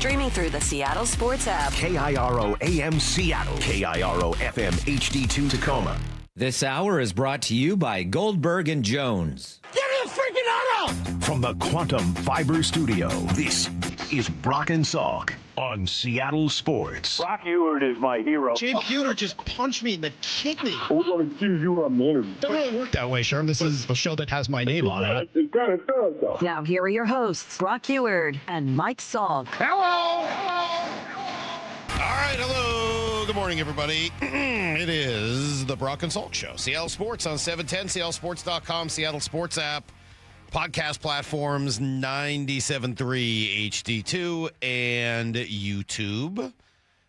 Streaming through the Seattle Sports app. KIRO AM Seattle. KIRO FM HD2 Tacoma. This hour is brought to you by Goldberg and Jones. Get in the freaking auto! From the Quantum Fiber Studio, this is Brock and Salk on Seattle Sports. Brock Ewart is my hero. Jim Pewter just punched me in the kidney. We're going to accuse you of murder. Doesn't really work that way, Sherm. This is a show that has my name on it. It kind of does, though. Now, here are your hosts, Brock Ewart and Mike Salk. Hello! All right, hello. Good morning, everybody. It is the Brock and Salk Show. Seattle Sports on 710, seattlesports.com, Seattle Sports app, podcast platforms, 97.3 HD2, and YouTube.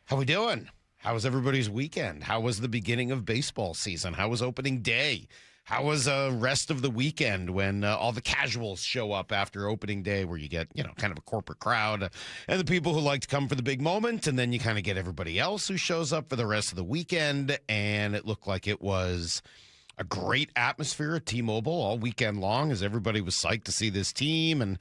How we doing? How was everybody's weekend? How was the beginning of baseball season? How was opening day? How was rest of the weekend when all the casuals show up after opening day where you get, kind of a corporate crowd and the people who like to come for the big moment, and then you kind of get everybody else who shows up for the rest of the weekend, and it looked like it was a great atmosphere at T-Mobile all weekend long as everybody was psyched to see this team, and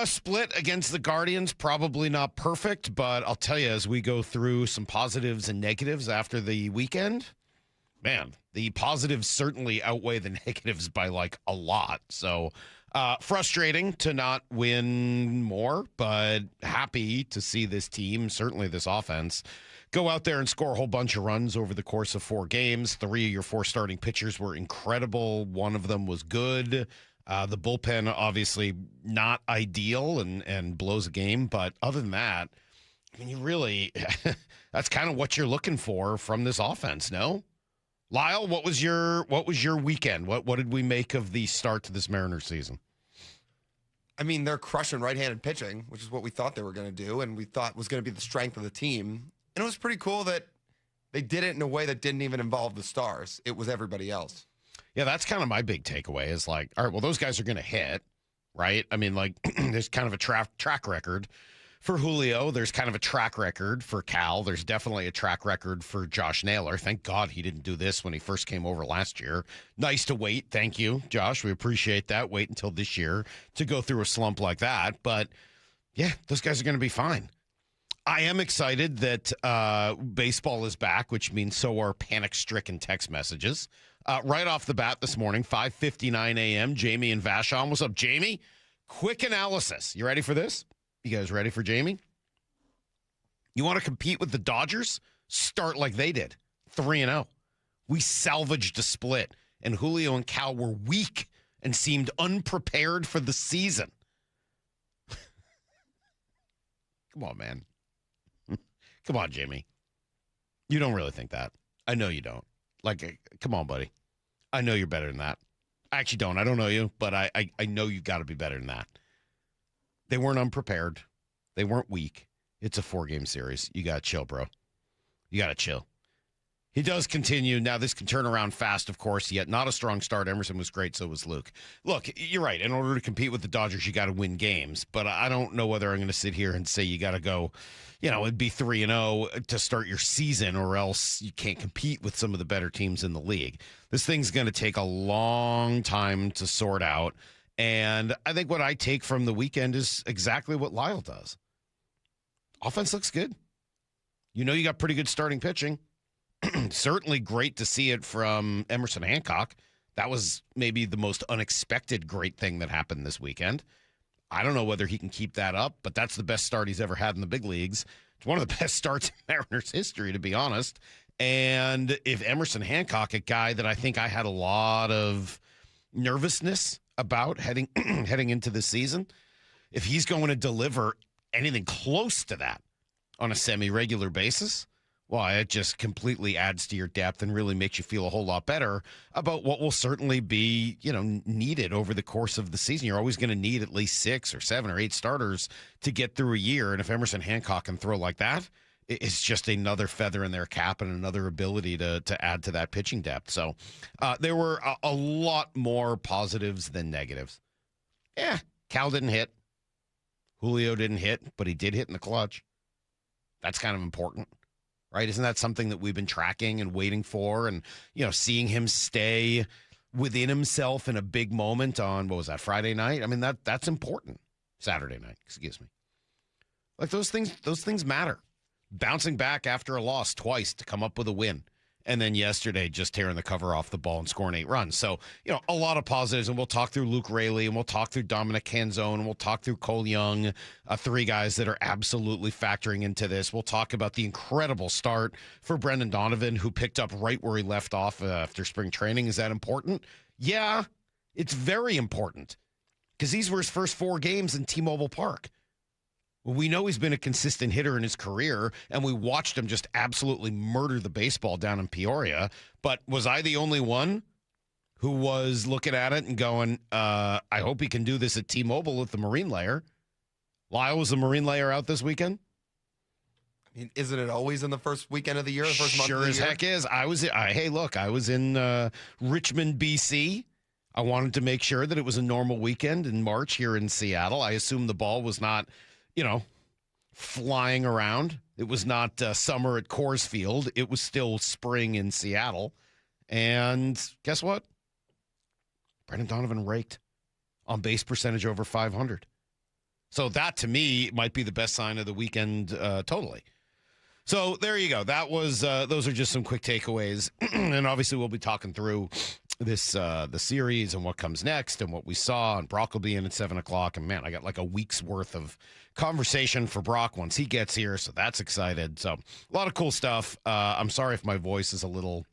split against the Guardians, probably not perfect, but I'll tell you, as we go through some positives and negatives after the weekend, man, the positives certainly outweigh the negatives by like a lot. So frustrating to not win more, but happy to see this team, certainly this offense, go out there and score a whole bunch of runs over the course of 4 games. 3 of your 4 starting pitchers were incredible. One of them was good. The bullpen, obviously not ideal and blows a game. But other than that, I mean, you really, that's kind of what you're looking for from this offense, no? Lyle, what was your weekend? What did we make of the start to this Mariners season? I mean, they're crushing right-handed pitching, which is what we thought they were going to do, and we thought was going to be the strength of the team. And it was pretty cool that they did it in a way that didn't even involve the stars. It was everybody else. Yeah, that's kind of my big takeaway is like, all right, well, those guys are going to hit, right? I mean, like, there's kind of a track record for Julio. There's kind of a track record for Cal. There's definitely a track record for Josh Naylor. Thank God he didn't do this when he first came over last year. Nice to wait. Thank you, Josh. We appreciate that. Wait until this year to go through a slump like that. But, yeah, those guys are going to be fine. I am excited that baseball is back, which means so are panic-stricken text messages. Right off the bat this morning, 5:59 a.m., Jamie and Vashon. What's up, Jamie? Quick analysis. You ready for this? You guys ready for Jamie? You want to compete with the Dodgers? Start like they did, 3-0. We salvaged a split, and Julio and Cal were weak and seemed unprepared for the season. Come on, man. Come on, Jamie. You don't really think that. I know you don't. Like, come on, buddy. I know you're better than that. I actually don't. I don't know you, but I know you've got to be better than that. They weren't unprepared. They weren't weak. It's a 4-game series. You got to chill, bro. You got to chill. He does continue. Now, this can turn around fast, of course, yet not a strong start. Emerson was great, so was Luke. Look, you're right. In order to compete with the Dodgers, you got to win games. But I don't know whether I'm going to sit here and say you got to go, it'd be 3-0 to start your season, or else you can't compete with some of the better teams in the league. This thing's going to take a long time to sort out. And I think what I take from the weekend is exactly what Lyle does. Offense looks good. You got pretty good starting pitching. Certainly great to see it from Emerson Hancock. That was maybe the most unexpected great thing that happened this weekend. I don't know whether he can keep that up, but that's the best start he's ever had in the big leagues. It's one of the best starts in Mariners history, to be honest. And if Emerson Hancock, a guy that I think I had a lot of nervousness about heading into this season, if he's going to deliver anything close to that on a semi-regular basis, well, it just completely adds to your depth and really makes you feel a whole lot better about what will certainly be, needed over the course of the season. You're always going to need at least 6 or 7 or 8 starters to get through a year. And if Emerson Hancock can throw like that, it's just another feather in their cap and another ability to add to that pitching depth. So there were a lot more positives than negatives. Yeah, Cal didn't hit. Julio didn't hit, but he did hit in the clutch. That's kind of important, right? Isn't that something that we've been tracking and waiting for? And, seeing him stay within himself in a big moment on, what was that, Friday night? I mean, that's important. Saturday night, excuse me. Like those things matter. Bouncing back after a loss twice to come up with a win. And then yesterday, just tearing the cover off the ball and scoring 8 runs. So, a lot of positives. And we'll talk through Luke Raley, and we'll talk through Dominic Canzone, and we'll talk through Cole Young, 3 guys that are absolutely factoring into this. We'll talk about the incredible start for Brendan Donovan, who picked up right where he left off after spring training. Is that important? Yeah, it's very important because these were his first 4 games in T-Mobile Park. Well, we know he's been a consistent hitter in his career, and we watched him just absolutely murder the baseball down in Peoria. But was I the only one who was looking at it and going, I hope he can do this at T-Mobile with the Marine Layer? Lyle, was the Marine Layer out this weekend? I mean, isn't it always in the first weekend of the year, the first month of the year? Sure as heck is. I was in Richmond, BC. I wanted to make sure that it was a normal weekend in March here in Seattle. I assumed the ball was not flying around. It was not summer at Coors Field. It was still spring in Seattle. And guess what? Brendan Donovan raked on base percentage over 500. So that, to me, might be the best sign of the weekend totally. So there you go. That was those are just some quick takeaways. And obviously we'll be talking through this the series and what comes next and what we saw. And Brock will be in at 7 o'clock. And, man, I got like a week's worth of conversation for Brock once he gets here. So that's excited. So a lot of cool stuff. I'm sorry if my voice is a little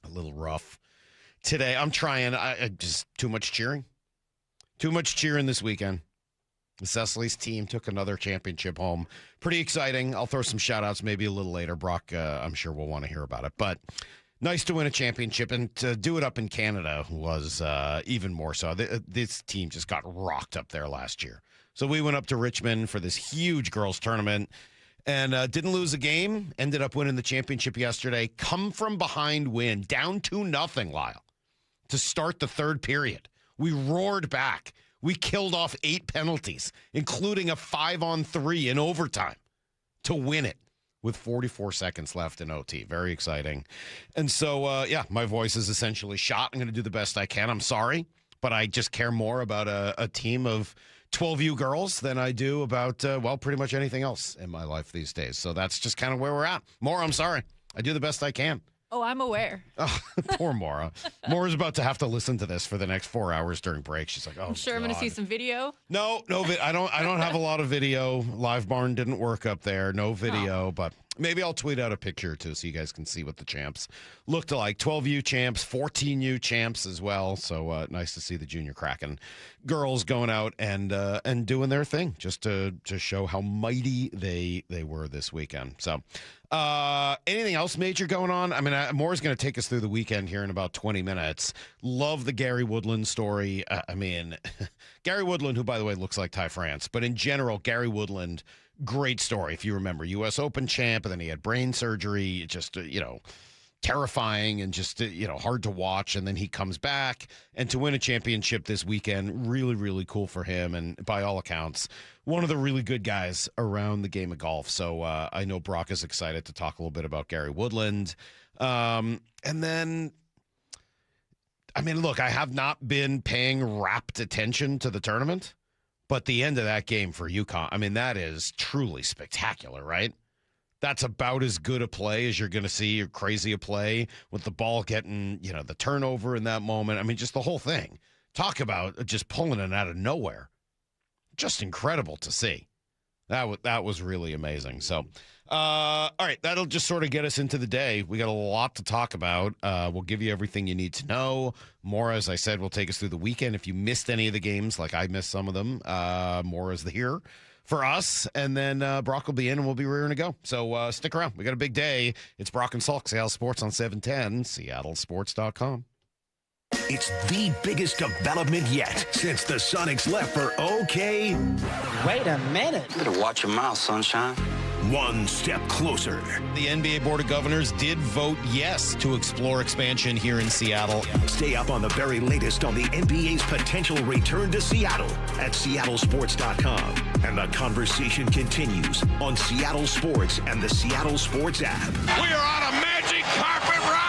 rough today. I'm trying. I just too much cheering. Too much cheering this weekend. Cecily's team took another championship home. Pretty exciting. I'll throw some shout-outs maybe a little later. Brock, I'm sure will want to hear about it. But nice to win a championship, and to do it up in Canada was even more so. This team just got rocked up there last year. So we went up to Richmond for this huge girls tournament and didn't lose a game. Ended up winning the championship yesterday. Come from behind win, down 2-0, Lyle, to start the third period. We roared back. We killed off 8 penalties, including a 5-on-3 in overtime to win it with 44 seconds left in OT. Very exciting. And so, my voice is essentially shot. I'm going to do the best I can. I'm sorry, but I just care more about a team of 12U girls than I do about, pretty much anything else in my life these days. So that's just kind of where we're at. Maura, I'm sorry. I do the best I can. Oh, I'm aware. Oh, poor Maura. Maura's about to have to listen to this for the next 4 hours during break. She's like, "Oh, I'm sure God. I'm going to see some video. No, I don't have a lot of video. Live Barn didn't work up there. No video, but maybe I'll tweet out a picture or two so you guys can see what the champs looked like. 12U champs, 14U champs as well. So nice to see the Junior Kraken girls going out and doing their thing just to show how mighty they were this weekend. So anything else major going on? I mean, Moore's going to take us through the weekend here in about 20 minutes. Love the Gary Woodland story. Gary Woodland, who, by the way, looks like Ty France, but in general, Gary Woodland, great story. If you remember, U.S. Open champ, and then he had brain surgery, just, terrifying and just, hard to watch. And then he comes back, and to win a championship this weekend, really, really cool for him. And by all accounts, one of the really good guys around the game of golf. So I know Brock is excited to talk a little bit about Gary Woodland. And then, look, I have not been paying rapt attention to the tournament, but the end of that game for UConn, that is truly spectacular, right? That's about as good a play as you're going to see, or crazy a play with the ball getting, the turnover in that moment. Just the whole thing. Talk about just pulling it out of nowhere. Just incredible to see. That was really amazing. So, all right, that'll just sort of get us into the day. We got a lot to talk about. We'll give you everything you need to know. Maura, as I said, will take us through the weekend. If you missed any of the games, like I missed some of them, Maura's here for us. And then Brock will be in, and we'll be rearing to go. So stick around. We got a big day. It's Brock and Salk, Seattle Sports on 710, seattlesports.com. It's the biggest development yet since the Sonics left for OK. Wait a minute. You better watch your mouth, sunshine. One step closer. The NBA Board of Governors did vote yes to explore expansion here in Seattle. Stay up on the very latest on the NBA's potential return to Seattle at seattlesports.com. And the conversation continues on Seattle Sports and the Seattle Sports app. We are on a magic carpet ride.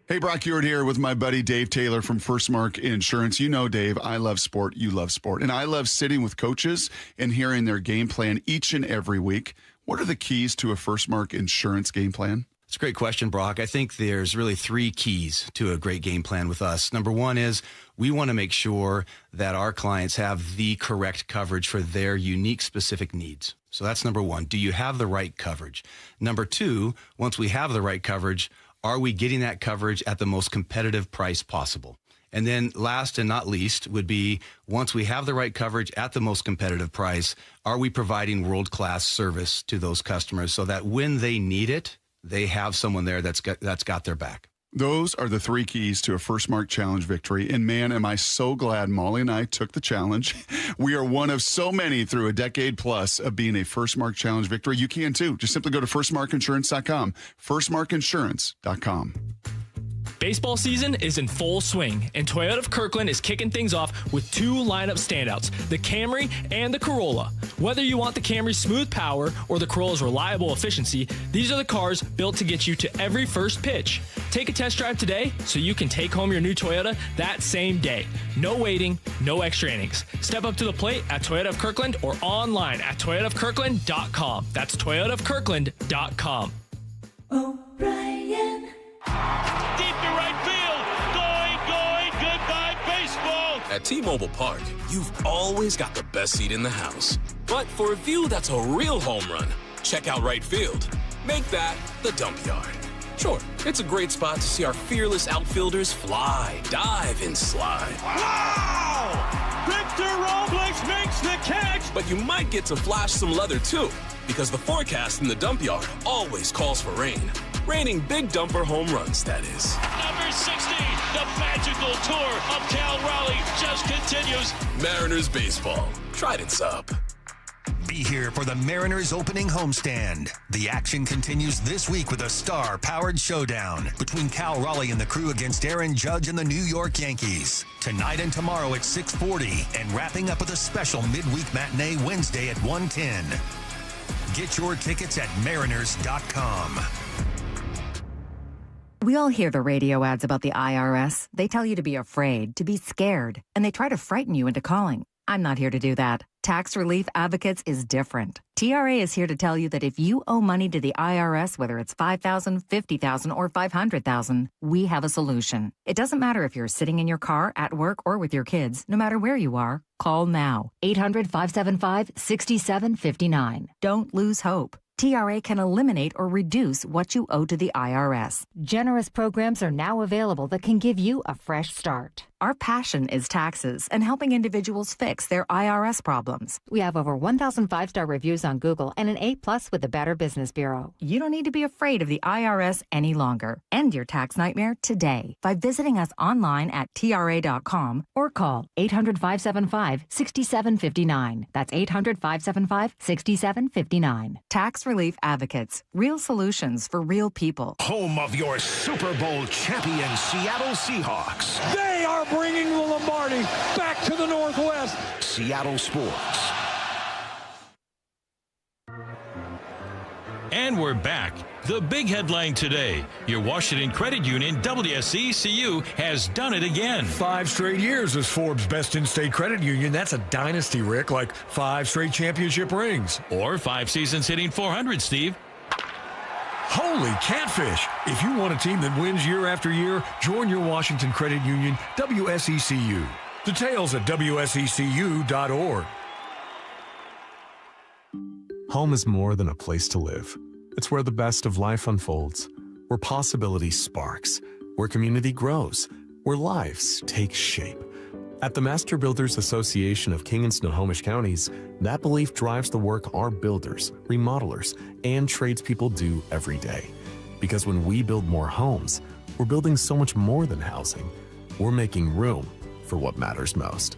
Hey, Brock Ewart here with my buddy Dave Taylor from First Mark Insurance. You know, Dave, I love sport. You love sport. And I love sitting with coaches and hearing their game plan each and every week. What are the keys to a First Mark Insurance game plan? It's a great question, Brock. I think there's really 3 keys to a great game plan with us. Number 1 is we want to make sure that our clients have the correct coverage for their unique specific needs. So that's number 1. Do you have the right coverage? Number 2, once we have the right coverage, are we getting that coverage at the most competitive price possible? And then last and not least would be, once we have the right coverage at the most competitive price, are we providing world-class service to those customers so that when they need it, they have someone there that's got their back? Those are the 3 keys to a First Mark Challenge victory. And man, am I so glad Molly and I took the challenge. We are one of so many through a decade plus of being a First Mark Challenge victory. You can too. Just simply go to firstmarkinsurance.com, firstmarkinsurance.com. Baseball season is in full swing, and Toyota of Kirkland is kicking things off with 2 lineup standouts, the Camry and the Corolla. Whether you want the Camry's smooth power or the Corolla's reliable efficiency, these are the cars built to get you to every first pitch. Take a test drive today so you can take home your new Toyota that same day. No waiting, no extra innings. Step up to the plate at Toyota of Kirkland or online at toyotaofkirkland.com. That's toyotaofkirkland.com. O'Brien. Deep to right field. Going. Goodbye, baseball. At T-Mobile Park, you've always got the best seat in the house. But for a view that's a real home run, check out right field. Make that the dump yard. Sure, it's a great spot to see our fearless outfielders fly, dive, and slide. Wow! Victor Robles makes the catch! But you might get to flash some leather too, because the forecast in the dump yard always calls for rain. Raining big dumper home runs, that is. Number 60, the magical tour of Cal Raleigh just continues. Mariners baseball. Trident's up. Be here for the Mariners opening homestand. The action continues this week with a star-powered showdown between Cal Raleigh and the crew against Aaron Judge and the New York Yankees. Tonight and tomorrow at 6:40, and wrapping up with a special midweek matinee Wednesday at 1:10. Get your tickets at mariners.com. We all hear the radio ads about the IRS. They tell you to be afraid, to be scared, and they try to frighten you into calling. I'm not here to do that. Tax Relief Advocates is different. TRA is here to tell you that if you owe money to the IRS, whether it's $5,000, $50,000, or $500,000, we have a solution. It doesn't matter if you're sitting in your car, at work, or with your kids. No matter where you are, call now. 800-575-6759. Don't lose hope. TRA can eliminate or reduce what you owe to the IRS. Generous programs are now available that can give you a fresh start. Our passion is taxes and helping individuals fix their IRS problems. We have over 1,000 5-star reviews on Google and an A+ with the Better Business Bureau. You don't need to be afraid of the IRS any longer. End your tax nightmare today by visiting us online at TRA.com or call 800-575-6759. That's 800-575-6759. Tax Relief Advocates. Real solutions for real people. Home of your Super Bowl champion Seattle Seahawks. They are bringing the Lombardi back to the Northwest. Seattle Sports. And we're back. The big headline today. Your Washington Credit Union, WSECU, has done it again. 5 straight years as Forbes' best in-state credit union. That's a dynasty, Rick, like 5 straight championship rings. Or 5 seasons hitting 400, Steve. Holy catfish! If you want a team that wins year after year, join your Washington Credit Union, WSECU. Details at WSECU.org. Home is more than a place to live. It's where the best of life unfolds, where possibility sparks, where community grows, where lives take shape. At the Master Builders Association of King and Snohomish Counties, that belief drives the work our builders, remodelers, and tradespeople do every day. Because when we build more homes, we're building so much more than housing. We're making room for what matters most.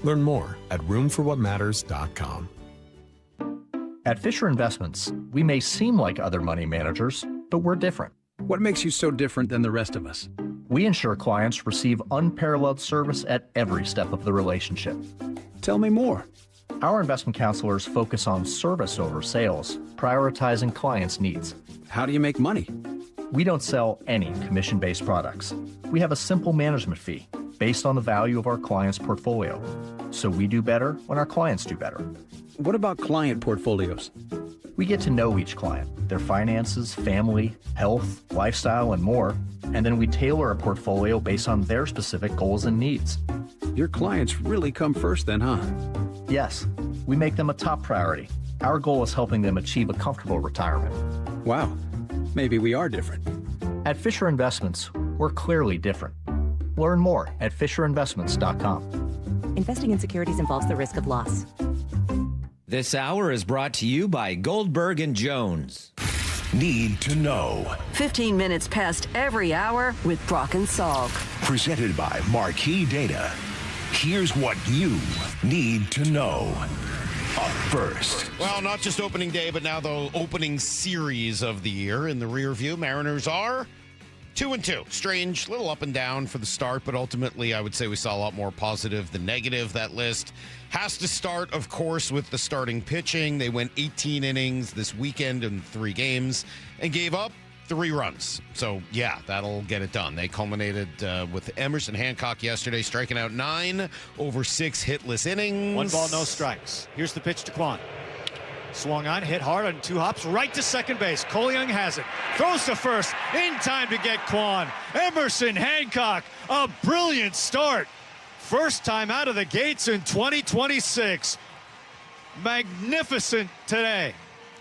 Learn more at roomforwhatmatters.com. At Fisher Investments, we may seem like other money managers, but we're different. What makes you so different than the rest of us? We ensure clients receive unparalleled service at every step of the relationship. Tell me more. Our investment counselors focus on service over sales, prioritizing clients' needs. How do you make money? We don't sell any commission-based products. We have a simple management fee based on the value of our client's portfolio. So we do better when our clients do better. What about client portfolios? We get to know each client, their finances, family, health, lifestyle, and more, and then we tailor a portfolio based on their specific goals and needs. Your clients really come first then, huh? Yes, we make them a top priority. Our goal is helping them achieve a comfortable retirement. Wow, maybe we are different. At Fisher Investments, we're clearly different. Learn more at FisherInvestments.com. Investing in securities involves the risk of loss. This hour is brought to you by Goldberg and Jones. Need to know. 15 minutes past every hour with Brock and Salk. Presented by Marquee Data. Here's what you need to know. Up first. Well, not just opening day, but now the opening series of the year in the rear view. Mariners are 2-2. Strange, little up and down for the start, but ultimately I would say we saw a lot more positive than negative. That list has to start, of course, with the starting pitching. They went 18 innings this weekend in 3 games and gave up 3 runs. So, yeah, that'll get it done. They culminated with Emerson Hancock yesterday, striking out 9 over 6 hitless innings. 1 ball, no strikes. Here's the pitch to Kwan. Swung on, hit hard on 2 hops, right to second base. Cole Young has it. Throws to first, in time to get Kwan. Emerson Hancock, a brilliant start. First time out of the gates in 2026. Magnificent today.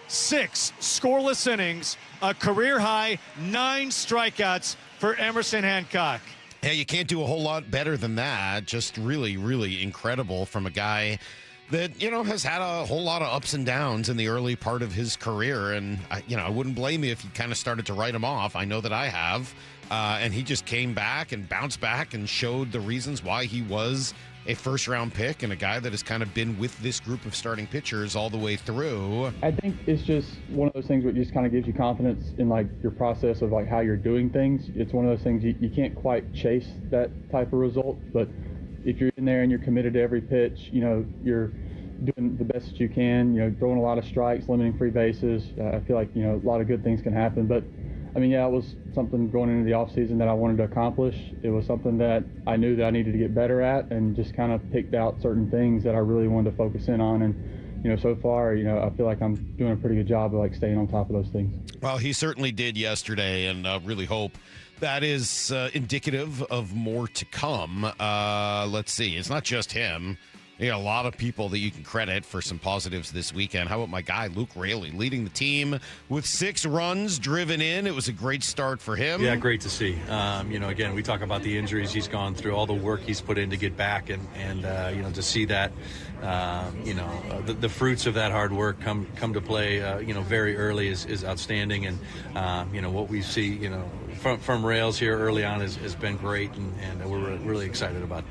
6 scoreless innings, a career high 9 strikeouts for Emerson Hancock. Yeah, you can't do a whole lot better than that. Just really, really incredible from a guy that, you know, has had a whole lot of ups and downs in the early part of his career. And, I wouldn't blame you if you kind of started to write him off. I know that I have. And he just came back and bounced back and showed the reasons why he was a first-round pick and a guy that has kind of been with this group of starting pitchers all the way through. I think it's just one of those things where it just kind of gives you confidence in, like, your process of, like, how you're doing things. It's one of those things you can't quite chase that type of result, but if you're in there and you're committed to every pitch, you're doing the best that you can, throwing a lot of strikes, limiting free bases. I feel like, a lot of good things can happen. But, it was something going into the offseason that I wanted to accomplish. It was something that I knew that I needed to get better at, and just kind of picked out certain things that I really wanted to focus in on. And, so far, I feel like I'm doing a pretty good job of, like, staying on top of those things. Well, he certainly did yesterday, and really hope that is indicative of more to come. Let's see. It's not just him. You got a lot of people that you can credit for some positives this weekend. How about my guy, Luke Raley, leading the team with 6 runs driven in. It was a great start for him. Yeah, great to see. Again, we talk about the injuries he's gone through, all the work he's put in to get back, and to see that, the fruits of that hard work come to play, very early is outstanding. And, what we see, from Rails here early on has been great, and we're really excited about it.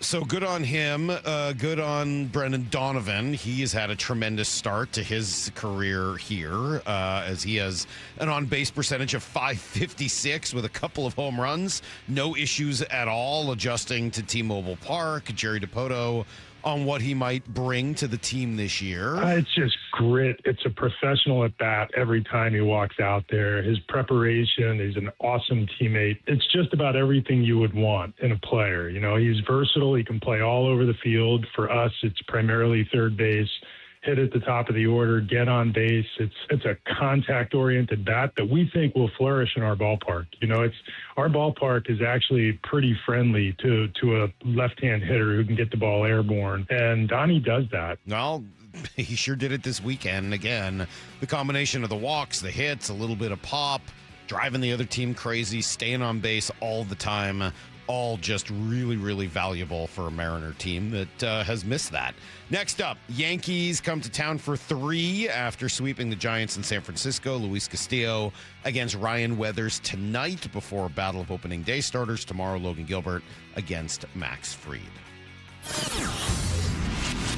So good on him. Good on Brendan Donovan. He has had a tremendous start to his career here, as he has an on-base percentage of .556 with a couple of home runs. No issues at all adjusting to T-Mobile Park. Jerry DiPoto on what he might bring to the team this year. It's just grit. It's a professional at bat every time he walks out there. His preparation, he's an awesome teammate. It's just about everything you would want in a player. He's versatile. He can play all over the field. For us, it's primarily third base, hit at the top of the order, get on base. It's a contact-oriented bat that we think will flourish in our ballpark. Our ballpark is actually pretty friendly to a left-hand hitter who can get the ball airborne, and Donnie does that. Well, he sure did it this weekend. And again, the combination of the walks, the hits, a little bit of pop, driving the other team crazy, staying on base all the time, all just really, really valuable for a Mariner team that has missed that. Next up, Yankees come to town for 3 after sweeping the Giants in San Francisco. Luis Castillo against Ryan Weathers tonight before a battle of opening day starters. Tomorrow, Logan Gilbert against Max Fried.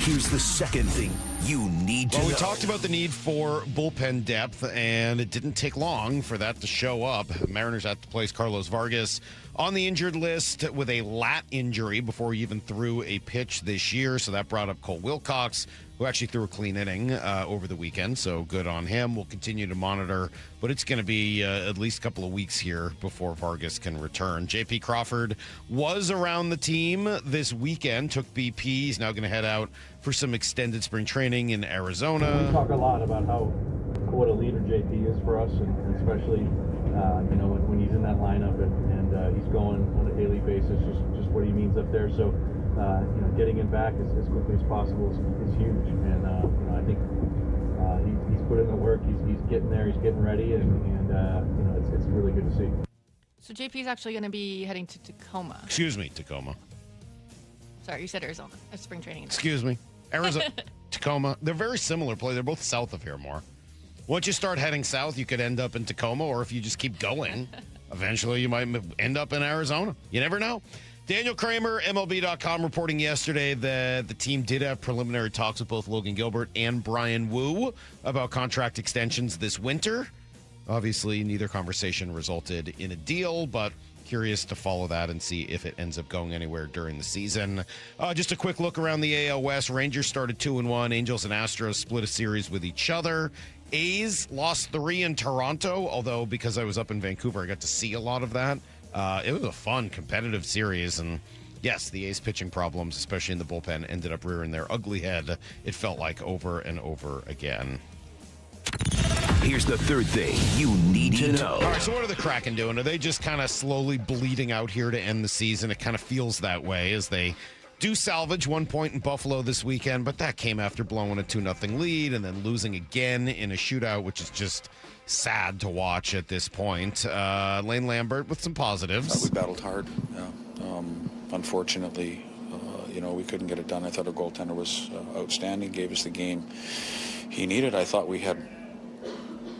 Here's the second thing you need to know. Well, we talked about the need for bullpen depth, and it didn't take long for that to show up. Mariners had to place Carlos Vargas on the injured list with a lat injury before he even threw a pitch this year, so that brought up Cole Wilcox, who actually threw a clean inning over the weekend, so good on him. We'll continue to monitor, but it's going to be at least a couple of weeks here before Vargas can return. J.P. Crawford was around the team this weekend, took BP. He's now going to head out for some extended spring training in Arizona. We talk a lot about what a leader JP is for us, and especially when he's in that lineup and he's going on a daily basis, just what he means up there. So getting him back as quickly as possible is huge, and I think he's put in the work. He's getting there. He's getting ready, and it's really good to see. So JP's actually going to be heading to Tacoma. Excuse me, Tacoma. Sorry, you said Arizona. That's spring training. Excuse me, Arizona, Tacoma. They're very similar play. They're both south of here more. Once you start heading south, you could end up in Tacoma, or if you just keep going, eventually you might end up in Arizona. You never know. Daniel Kramer, MLB.com, reporting yesterday that the team did have preliminary talks with both Logan Gilbert and Brian Wu about contract extensions this winter. Obviously, neither conversation resulted in a deal, but curious to follow that and see if it ends up going anywhere during the season. Just a quick look around the AL West. Rangers started 2-1. Angels and Astros split a series with each other. A's lost 3 in Toronto, although because I was up in Vancouver, I got to see a lot of that. It was a fun, competitive series, and yes, the A's pitching problems, especially in the bullpen, ended up rearing their ugly head, it felt like, over and over again. Here's the third thing you need to know. All right, so what are the Kraken doing? Are they just kind of slowly bleeding out here to end the season? It kind of feels that way as they do salvage 1 point in Buffalo this weekend, but that came after blowing a 2-0 lead and then losing again in a shootout, which is just sad to watch at this point. Lane Lambert with some positives. We battled hard. Yeah. Unfortunately, we couldn't get it done. I thought our goaltender was outstanding, gave us the game he needed. I thought we had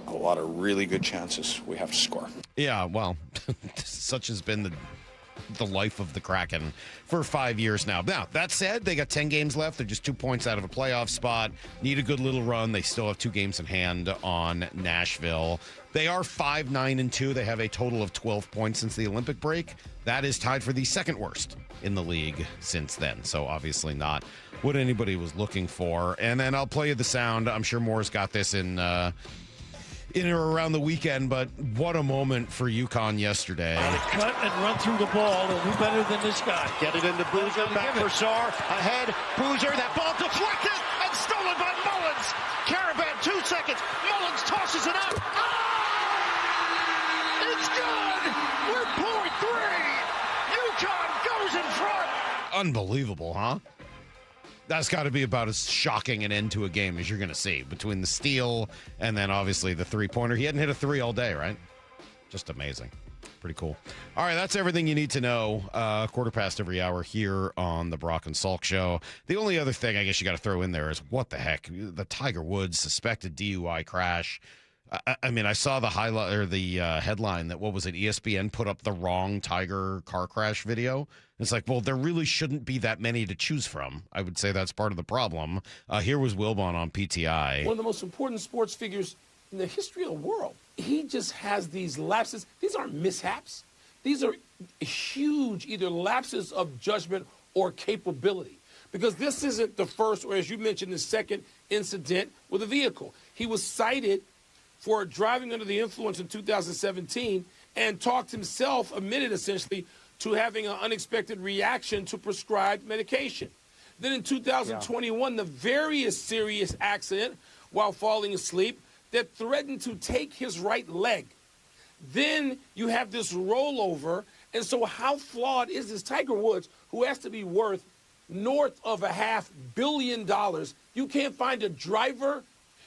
a lot of really good chances. We have to score. Yeah, well, such has been the life of the Kraken for 5 years now. Now, that said, they got 10 games left. They're just 2 points out of a playoff spot. Need a good little run. They still have 2 games in hand on Nashville. They are 5-9-2. They have a total of 12 points since the Olympic break. That is tied for the second worst in the league since then. So obviously not what anybody was looking for. And then I'll play you the sound. I'm sure Moore's got this in or around the weekend, but what a moment for UConn yesterday. Cut and run through the ball, and who better than this guy? Get it into Boozer, back for Saar, ahead, Boozer, that ball deflected and stolen by Mullins. Caravan, 2 seconds, Mullins tosses it up. Oh! It's good! We're pulling 3! UConn goes in front! Unbelievable, huh? That's got to be about as shocking an end to a game as you're going to see, between the steal and then obviously the three-pointer. He hadn't hit a 3 all day, right? Just amazing. Pretty cool. All right, that's everything you need to know. 1/4 every hour here on the Brock and Salk Show. The only other thing I guess you got to throw in there is, what the heck? The Tiger Woods suspected DUI crash. I mean, I saw the highlight or the headline that, what was it, ESPN put up the wrong Tiger car crash video. It's like, well, there really shouldn't be that many to choose from. I would say that's part of the problem. Here was Wilbon on PTI. One of the most important sports figures in the history of the world. He just has these lapses. These aren't mishaps. These are huge either lapses of judgment or capability. Because this isn't the first, or as you mentioned, the second incident with a vehicle. He was cited for driving under the influence in 2017 and talked himself, admitted essentially, to having an unexpected reaction to prescribed medication. Then in 2021, the very serious accident while falling asleep that threatened to take his right leg. Then you have this rollover. And so how flawed is this? Tiger Woods, who has to be worth north of $500 million, you can't find a driver.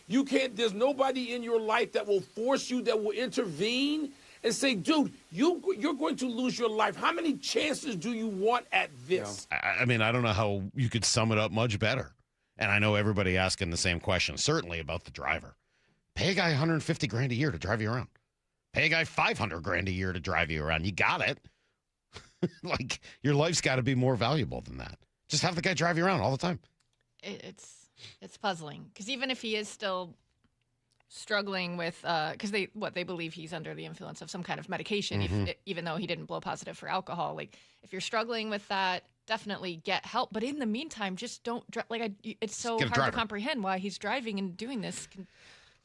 You can't, there's nobody in your life that will force you, that will intervene and say, dude, you're going to lose your life. How many chances do you want at this? I mean, I don't know how you could sum it up much better. And I know everybody asking the same question, certainly about the driver. Pay a guy $150,000 a year to drive you around. Pay a guy $500,000 a year to drive you around. You got it. Like, your life's got to be more valuable than that. Just have the guy drive you around all the time. It's puzzling, because even if he is still struggling with, because they believe he's under the influence of some kind of medication, even though he didn't blow positive for alcohol. Like, if you're struggling with that, definitely get help. But in the meantime, just don't it's so hard to comprehend why he's driving and doing this.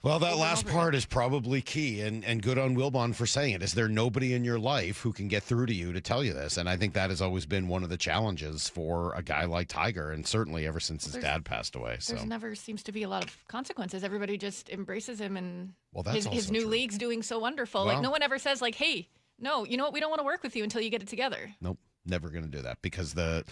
Well, that last part is probably key, and good on Wilbon for saying it. Is there nobody in your life who can get through to you to tell you this? And I think that has always been one of the challenges for a guy like Tiger, and certainly ever since his dad passed away. So there's never seems to be a lot of consequences. Everybody just embraces him, and that's his new league's doing so wonderful. Well, like no one ever says like, hey, no, you know what? We don't want to work with you until you get it together. Nope, never going to do that because the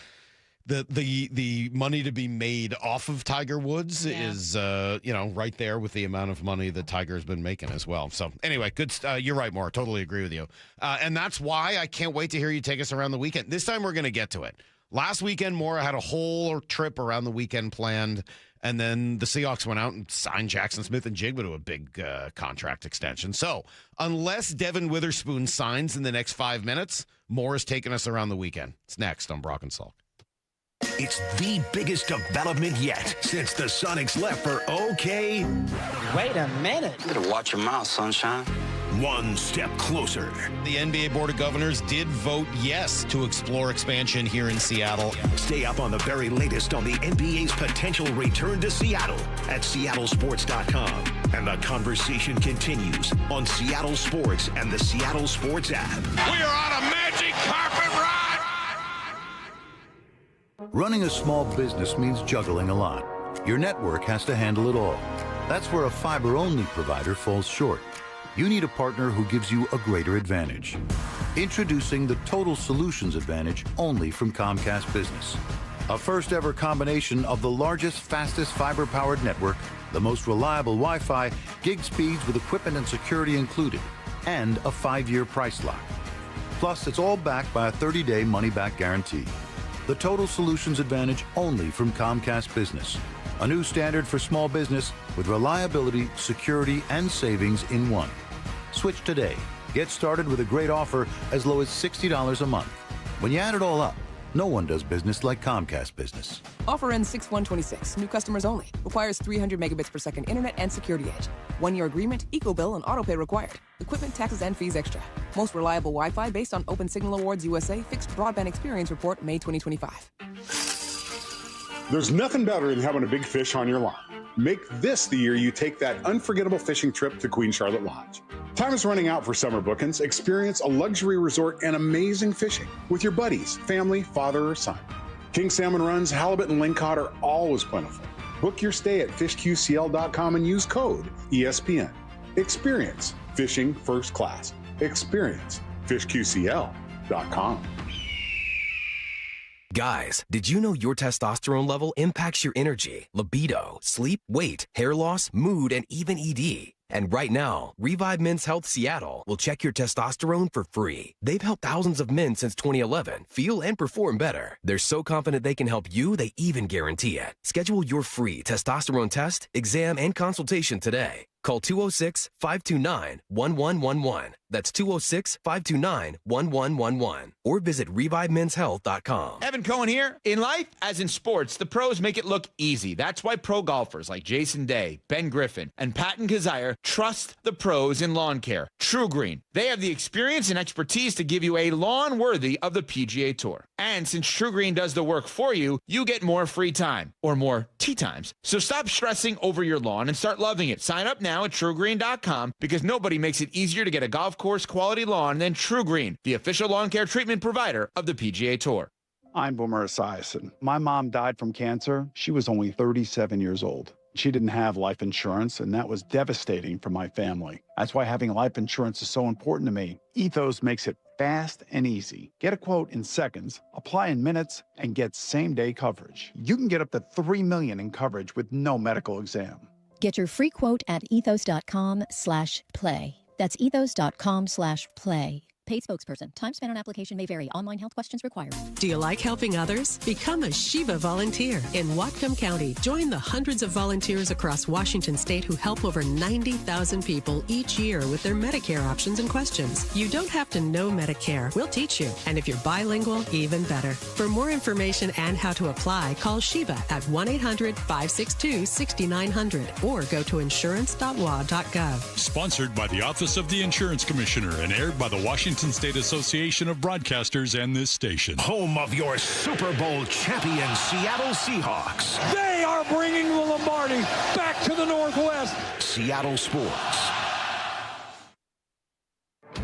money to be made off of Tiger Woods is right there with the amount of money that Tiger's been making as well. So anyway, good. You're right, Maura. Totally agree with you. And that's why I can't wait to hear you take us around the weekend. This time we're going to get to it. Last weekend, Maura had a whole trip around the weekend planned, and then the Seahawks went out and signed Jackson Smith and Jigba to a big contract extension. So unless Devin Witherspoon signs in the next 5 minutes, Maura's taking us around the weekend. It's next on Brock and Salk. It's the biggest development yet since the Sonics left for OK. Wait a minute. You better watch your mouth, sunshine. One step closer. The NBA Board of Governors did vote yes to explore expansion here in Seattle. Stay up on the very latest on the NBA's potential return to Seattle at seattlesports.com. And the conversation continues on Seattle Sports and the Seattle Sports app. We are on a magic carpet ride. Running a small business means juggling a lot. Your network has to handle it all. That's where a fiber-only provider falls short. You need a partner who gives you a greater advantage. Introducing the Total Solutions Advantage only from Comcast Business. A first-ever combination of the largest, fastest fiber-powered network, the most reliable Wi-Fi, gig speeds with equipment and security included, and a 5-year price lock. Plus, it's all backed by a 30-day money-back guarantee. The Total Solutions Advantage only from Comcast Business. A new standard for small business with reliability, security, and savings in one. Switch today. Get started with a great offer as low as $60 a month. When you add it all up, no one does business like Comcast Business. Offer ends 6/1/26. New customers only. Requires 300 megabits per second internet and security edge. 1-year agreement, eco bill, and auto pay required. Equipment, taxes, and fees extra. Most reliable Wi-Fi based on Open Signal Awards USA Fixed Broadband Experience Report, May 2025. There's nothing better than having a big fish on your line. Make this the year you take that unforgettable fishing trip to Queen Charlotte Lodge. Time is running out for summer bookings. Experience a luxury resort and amazing fishing with your buddies, family, father, or son. King salmon runs, halibut, and lingcod are always plentiful. Book your stay at fishqcl.com and use code ESPN. Experience fishing first class. Experience fishqcl.com. Guys, did you know your testosterone level impacts your energy, libido, sleep, weight, hair loss, mood, and even ED? And right now, Revive Men's Health Seattle will check your testosterone for free. They've helped thousands of men since 2011 feel and perform better. They're so confident they can help you, they even guarantee it. Schedule your free testosterone test, exam, and consultation today. Call 206-529-1111. That's 206-529-1111. Or visit ReviveMen'sHealth.com. Evan Cohen here. In life, as in sports, the pros make it look easy. That's why pro golfers like Jason Day, Ben Griffin, and Patton Kazire trust the pros in lawn care. True Green. They have the experience and expertise to give you a lawn worthy of the PGA Tour. And since True Green does the work for you, you get more free time, or more tee times. So stop stressing over your lawn and start loving it. Sign up now at TrueGreen.com because nobody makes it easier to get a golf course quality lawn than True Green, the official lawn care treatment provider of the PGA Tour. I'm Boomer Esiason. My mom died from cancer. She was only 37 years old. She didn't have life insurance, and that was devastating for my family. That's why having life insurance is so important to me. Ethos makes it fast and easy. Get a quote in seconds, apply in minutes, and get same-day coverage. You can get up to $3 million in coverage with no medical exam. Get your free quote at ethos.com/play. That's ethos.com/play. Paid spokesperson. Time spent on application may vary. Online health questions required. Do you like helping others? Become a Shiva volunteer in Whatcom County. Join the hundreds of volunteers across Washington state who help over 90,000 people each year with their Medicare options and questions. You don't have to know Medicare. We'll teach you. And if you're bilingual, even better. For more information and how to apply, call Shiva at 1-800-562-6900 or go to insurance.wa.gov. Sponsored by the Office of the Insurance Commissioner and aired by the Washington Washington State Association of Broadcasters and this station. Home of your Super Bowl champion Seattle Seahawks. They are bringing the Lombardi back to the Northwest. Seattle Sports.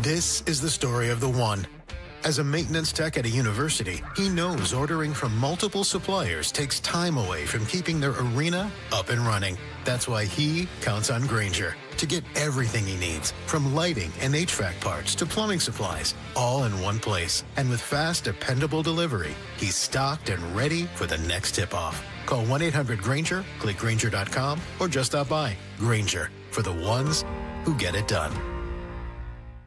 This is the story of the one. As a maintenance tech at a university, he knows ordering from multiple suppliers takes time away from keeping their arena up and running. That's why he counts on Grainger to get everything he needs, from lighting and HVAC parts to plumbing supplies, all in one place. And with fast, dependable delivery, he's stocked and ready for the next tip-off. Call 1-800-GRAINGER, click Grainger.com, or just stop by. Grainger, for the ones who get it done.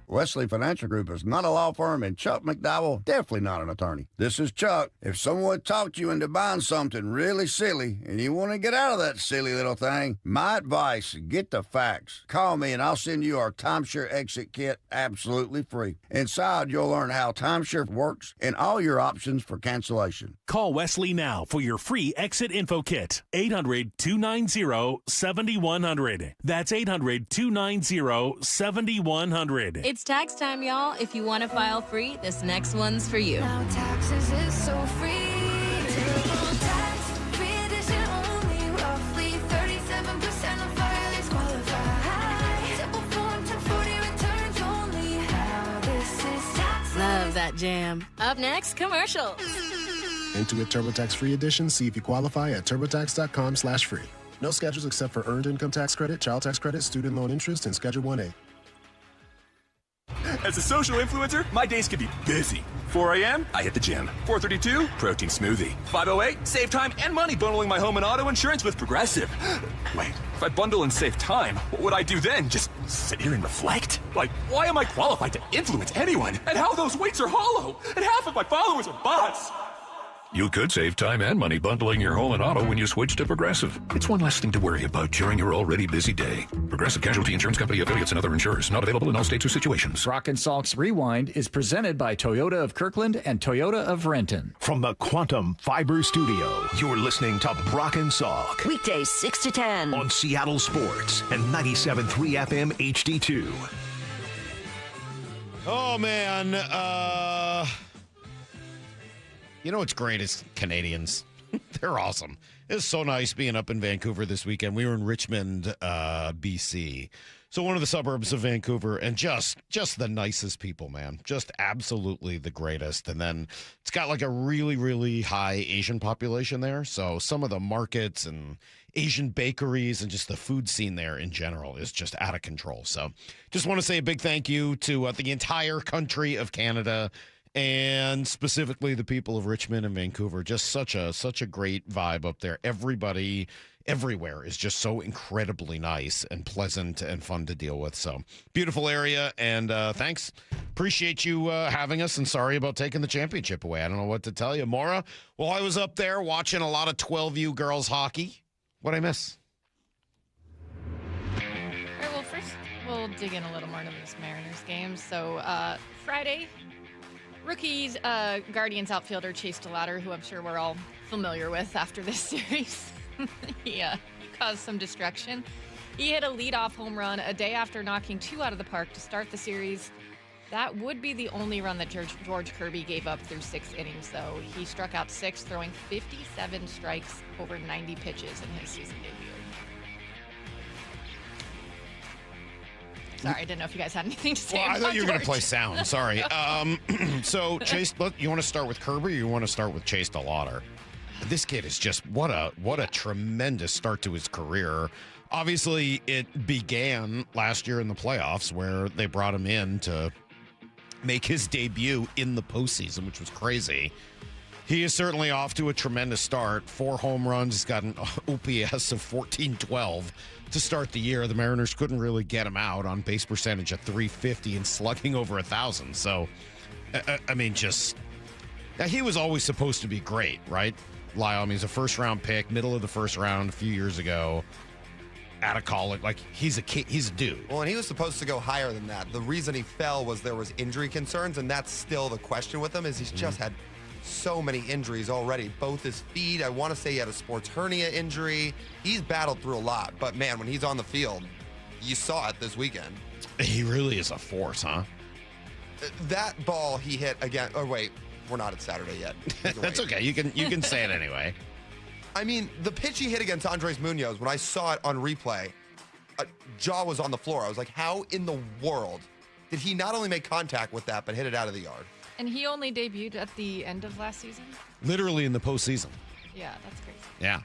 Wesley Financial Group is not a law firm, and Chuck McDowell definitely not an attorney. This is Chuck. If someone talked you into buying something really silly and you want to get out of that silly little thing, my advice, get the facts. Call me and I'll send you our timeshare exit kit absolutely free. Inside, you'll learn how timeshare works and all your options for cancellation. Call Wesley now for your free exit info kit. 800-290-7100. That's 800-290-7100. It's tax time, y'all. If you want to file free, this next one's for you. Now taxes is so free. Tax free edition only. Roughly 37% of filers qualify. Simple form 1040 returns only. Now this is tax. Love that jam. Up next, commercials. Intuit TurboTax Free Edition. See if you qualify at turbotax.com/free. No schedules except for earned income tax credit, child tax credit, student loan interest, and Schedule 1A. As a social influencer, my days can be busy. 4 a.m., I hit the gym. 4:32, protein smoothie. 5:08, save time and money bundling my home and auto insurance with Progressive. Wait, if I bundle and save time, what would I do then? Just sit here and reflect? Like, why am I qualified to influence anyone? And how those weights are hollow? And half of my followers are bots. You could save time and money bundling your home and auto when you switch to Progressive. It's one less thing to worry about during your already busy day. Progressive Casualty Insurance Company, affiliates, and other insurers. Not available in all states or situations. Brock and Salk's Rewind is presented by Toyota of Kirkland and Toyota of Renton. From the Quantum Fiber Studio, you're listening to Brock and Salk. Weekdays 6 to 10. On Seattle Sports and 97.3 FM HD2. Oh, man. You know what's great is Canadians. They're awesome. It's so nice being up in Vancouver this weekend. We were in Richmond, BC. So one of the suburbs of Vancouver, and just the nicest people, man. Just absolutely the greatest. And then it's got like a really, really high Asian population there. So some of the markets and Asian bakeries and just the food scene there in general is just out of control. So just want to say a big thank you to the entire country of Canada, and specifically the people of Richmond and Vancouver. Just such a great vibe up there. Everybody everywhere is just so incredibly nice and pleasant and fun to deal with. So beautiful area, and thanks. Appreciate you having us, and sorry about taking the championship away. I don't know what to tell you. Maura, well, I was up there watching a lot of 12U girls hockey. What'd I miss? All right, well, first we'll dig in a little more into this Mariners game. So Friday, rookies Guardians outfielder Chase DeLauder, who I'm sure we're all familiar with after this series, he caused some destruction. He hit a leadoff home run a day after knocking 2 out of the park to start the series. That would be the only run that George Kirby gave up through 6 innings, though. He struck out 6, throwing 57 strikes over 90 pitches in his season debut. Sorry, I didn't know if you guys had anything to say. Well, I thought you were going to George. play sound. Sorry. So, Chase, look, you want to start with Kirby, or you want to start with Chase DeLauder? This kid is just what a tremendous start to his career. Obviously, it began last year in the playoffs, where they brought him in to make his debut in the postseason, which was crazy. He is certainly off to a tremendous start. 4 home runs. He's got an OPS of 14-12 to start the year. The Mariners couldn't really get him out. On base percentage at .350 and slugging over 1,000. So, I mean, just he was always supposed to be great, right? Lyle, I mean, he's a first-round pick, middle of the first round a few years ago. Out of college, like he's a kid, he's a dude. Well, and he was supposed to go higher than that. The reason he fell was there was injury concerns, and that's still the question with him. Is he's just had so many injuries already. Both his feet. I want to say he had a sports hernia injury. He's battled through a lot, but man, when he's on the field, you saw it this weekend. He really is a force, huh? that ball he hit again. Oh, wait. We're not at Saturday yet. That's okay. You can say it anyway. I mean, the pitch he hit against Andres Munoz, when I saw it on replay, jaw was on the floor. I was like, how in the world did he not only make contact with that, but hit it out of the yard? And he only debuted at the end of last season? Literally in the postseason. Yeah, that's crazy. Yeah.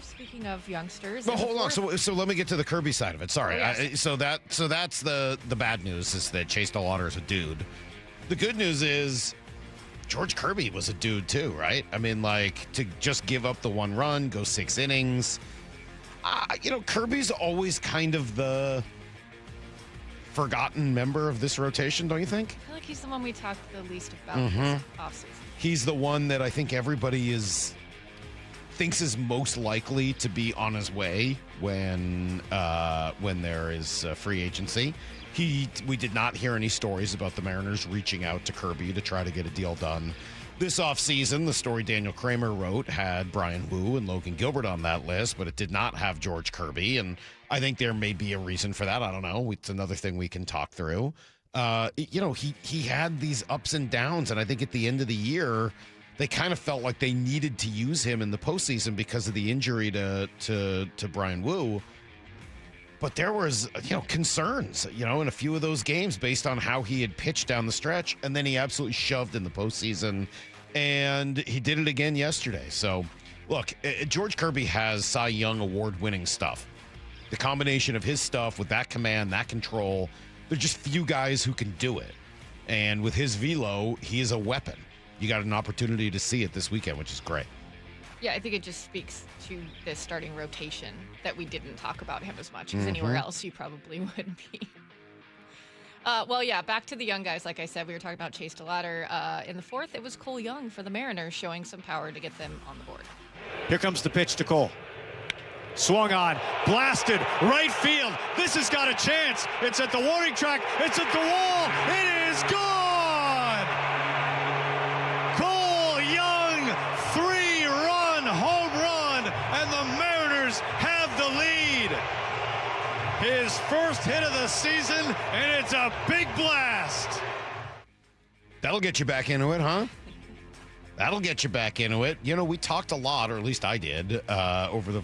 Speaking of youngsters. But hold on. So let me get to the Kirby side of it. Sorry. Oh, yes. So that's the bad news is that Chase DeLauder is a dude. The good news is George Kirby was a dude too, right? I mean, like, to just give up the one run, go 6 innings. Kirby's always kind of the forgotten member of this rotation, don't you think? I feel like he's the one we talked the least about this offseason. He's the one that I think everybody thinks is most likely to be on his way when there is free agency. We did not hear any stories about the Mariners reaching out to Kirby to try to get a deal done this offseason. The story Daniel Kramer wrote had Brian Wu and Logan Gilbert on that list, but it did not have George Kirby, and I think there may be a reason for that. I don't know. It's another thing we can talk through. He had these ups and downs, and I think at the end of the year, they kind of felt like they needed to use him in the postseason because of the injury to Brian Wu. But there was, concerns, in a few of those games based on how he had pitched down the stretch, and then he absolutely shoved in the postseason, and he did it again yesterday. So, look, George Kirby has Cy Young award-winning stuff. The combination of his stuff with that command, that control, there's just few guys who can do it. And with his velo, he is a weapon. You got an opportunity to see it this weekend, which is great. Yeah, I think it just speaks to this starting rotation that we didn't talk about him as much as anywhere else you probably would be. Back to the young guys. Like I said, we were talking about Chase DeLauder. In the fourth, it was Cole Young for the Mariners showing some power to get them on the board. Here comes the pitch to Cole. Swung on, blasted, right field. This has got a chance. It's at the warning track. It's at the wall. It is gone. Cole Young, 3-run home run, and the Mariners have the lead. His first hit of the season, and it's a big blast. That'll get you back into it, huh? That'll get you back into it. We talked a lot, or at least I did, over the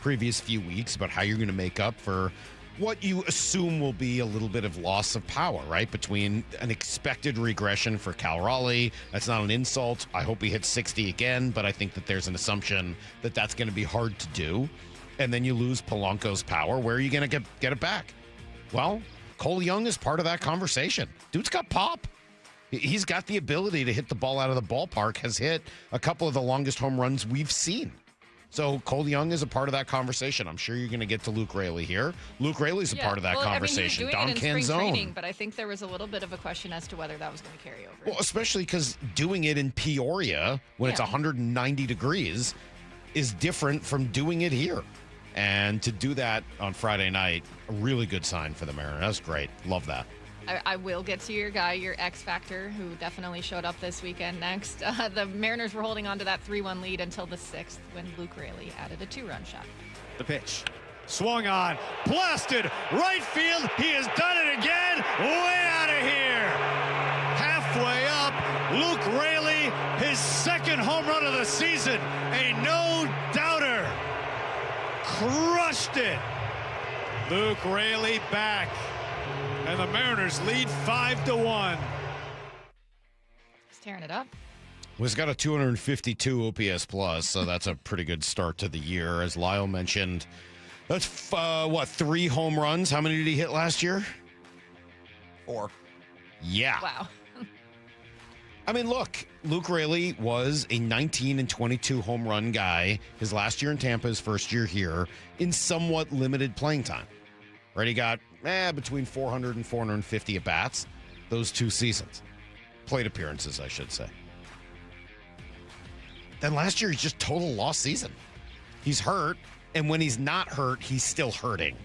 previous few weeks about how you're going to make up for what you assume will be a little bit of loss of power, right? Between an expected regression for Cal Raleigh. That's not an insult. I hope he hits 60 again, but I think that there's an assumption that that's going to be hard to do. And then you lose Polanco's power. Where are you going to get it back? Well, Cole Young is part of that conversation. Dude's got pop. He's got the ability to hit the ball out of the ballpark, has hit a couple of the longest home runs we've seen. So Cole Young is a part of that conversation. I'm sure you're going to get to Luke Raley here. Luke Raley's a part of that conversation. Don Canzone. But I think there was a little bit of a question as to whether that was going to carry over. Well, especially because doing it in Peoria when it's 190 degrees is different from doing it here. And to do that on Friday night, a really good sign for the Mariners. That's great. Love that. I will get to your guy, your X Factor, who definitely showed up this weekend next. The Mariners were holding on to that 3-1 lead until the 6th when Luke Raley added a 2-run shot. The pitch. Swung on. Blasted. Right field. He has done it again. Way out of here. Halfway up. Luke Raley, his second home run of the season. A no-doubter. Crushed it. Luke Raley back. And the Mariners lead 5-1. He's tearing it up. Well, he's got a 252 OPS plus, so that's a pretty good start to the year. As Lyle mentioned, that's 3 home runs. How many did he hit last year? 4. Yeah. Wow. I mean, look, Luke Raley was a 19 and 22 home run guy his last year in Tampa, his first year here, in somewhat limited playing time. Right, he got between 400 and 450 at-bats those 2 seasons. Plate appearances, I should say. Then last year, he's just total lost season. He's hurt, and when he's not hurt, he's still hurting.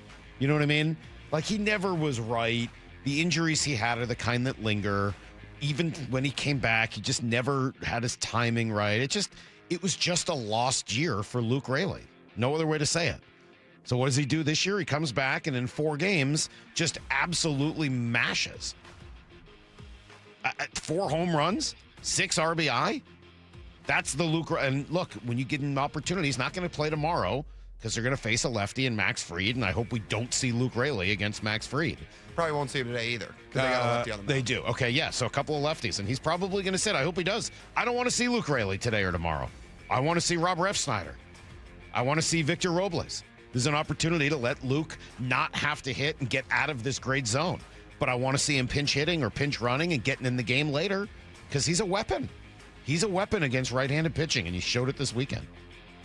You know what I mean? Like, he never was right. The injuries he had are the kind that linger. Even when he came back, he just never had his timing right. It was just a lost year for Luke Raley. No other way to say it. So what does he do this year? He comes back and in 4 games just absolutely mashes. 4 home runs, 6 RBI. That's the Luke. And look, when you give him an opportunity, he's not going to play tomorrow because they're going to face a lefty and Max Fried. And I hope we don't see Luke Raley against Max Fried. Probably won't see him today either because they got a lefty on the mound. They do. Okay, yeah. So a couple of lefties. And he's probably going to sit. I hope he does. I don't want to see Luke Raley today or tomorrow. I want to see Rob Refsnyder. I want to see Victor Robles. There's an opportunity to let Luke not have to hit and get out of this great zone. But I want to see him pinch hitting or pinch running and getting in the game later because he's a weapon. He's a weapon against right-handed pitching, and he showed it this weekend.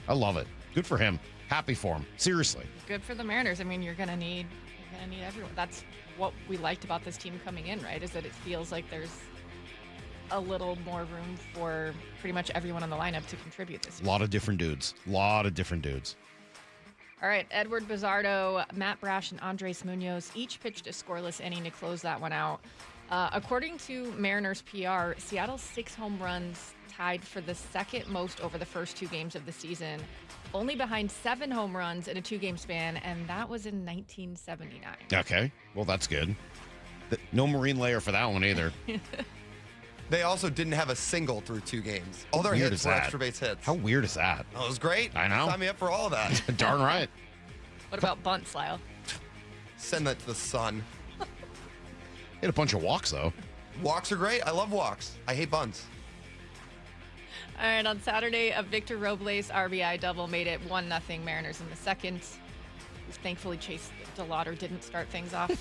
I love it. Good for him. Happy for him. Seriously. Good for the Mariners. I mean, you're gonna need everyone. That's what we liked about this team coming in, right? Is that it feels like there's a little more room for pretty much everyone in the lineup to contribute this year. A lot of different dudes. All right, Edward Bizardo, Matt Brash, and Andres Munoz each pitched a scoreless inning to close that one out. According to Mariners PR, Seattle's 6 home runs tied for the second most over the first 2 games of the season, only behind 7 home runs in a 2-game span, and that was in 1979. Okay, well, that's good. No marine layer for that one either. They also didn't have a single through 2 games. All their hits were extra base hits. How weird is that? Oh, it was great. I know. Sign me up for all of that. Darn right. What about bunts, Lyle? Send that to the sun. Hit a bunch of walks, though. Walks are great. I love walks. I hate bunts. All right, on Saturday, a Victor Robles RBI double made it 1-0 Mariners in the second. Thankfully, Chase DeLauder didn't start things off.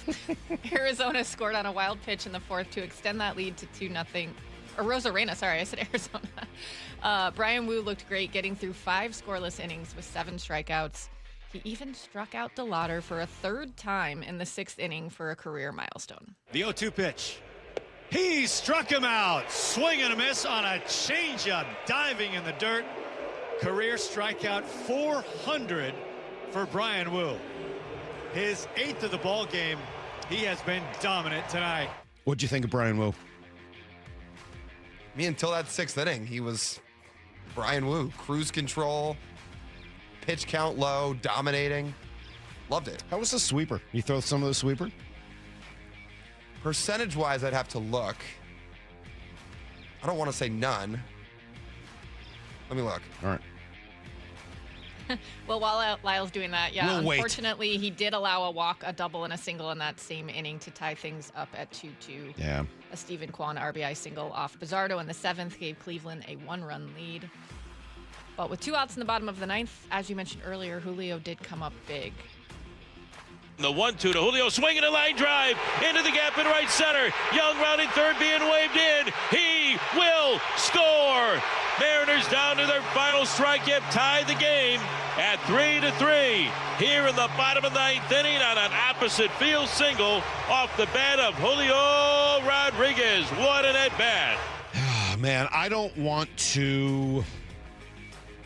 Arizona scored on a wild pitch in the 4th to extend that lead to 2-0. Or Rosarena, sorry, I said Arizona. Brian Wu looked great, getting through 5 scoreless innings with 7 strikeouts. He even struck out DeLauder for a 3rd time in the 6th inning for a career milestone. The 0-2 pitch. He struck him out. Swing and a miss on a changeup, diving in the dirt. Career strikeout 400 for Brian Wu. His 8th of the ball game. He has been dominant tonight. What'd you think of Brian Wu? Until that 6th inning, he was Brian Wu. Cruise control, pitch count low, dominating. Loved it. How was the sweeper? You throw some of the sweeper? Percentage-wise, I'd have to look. I don't want to say none. Let me look. All right. Well, while Lyle's doing that, yeah, We'll wait. Unfortunately, he did allow a walk, a double, and a single in that same inning to tie things up at 2-2. Yeah. A Stephen Kwan RBI single off Bizardo in the 7th gave Cleveland a 1-run lead. But with 2 outs in the bottom of the 9th, as you mentioned earlier, Julio did come up big. The 1-2 to Julio, swinging a line drive into the gap in right center. Young rounding third, being waved in. He will score. Mariners down to their final strike, yet tie the game at 3-3 here in the bottom of the 9th inning on an opposite field single off the bat of Julio Rodriguez. What an at-bat. Man, I don't want to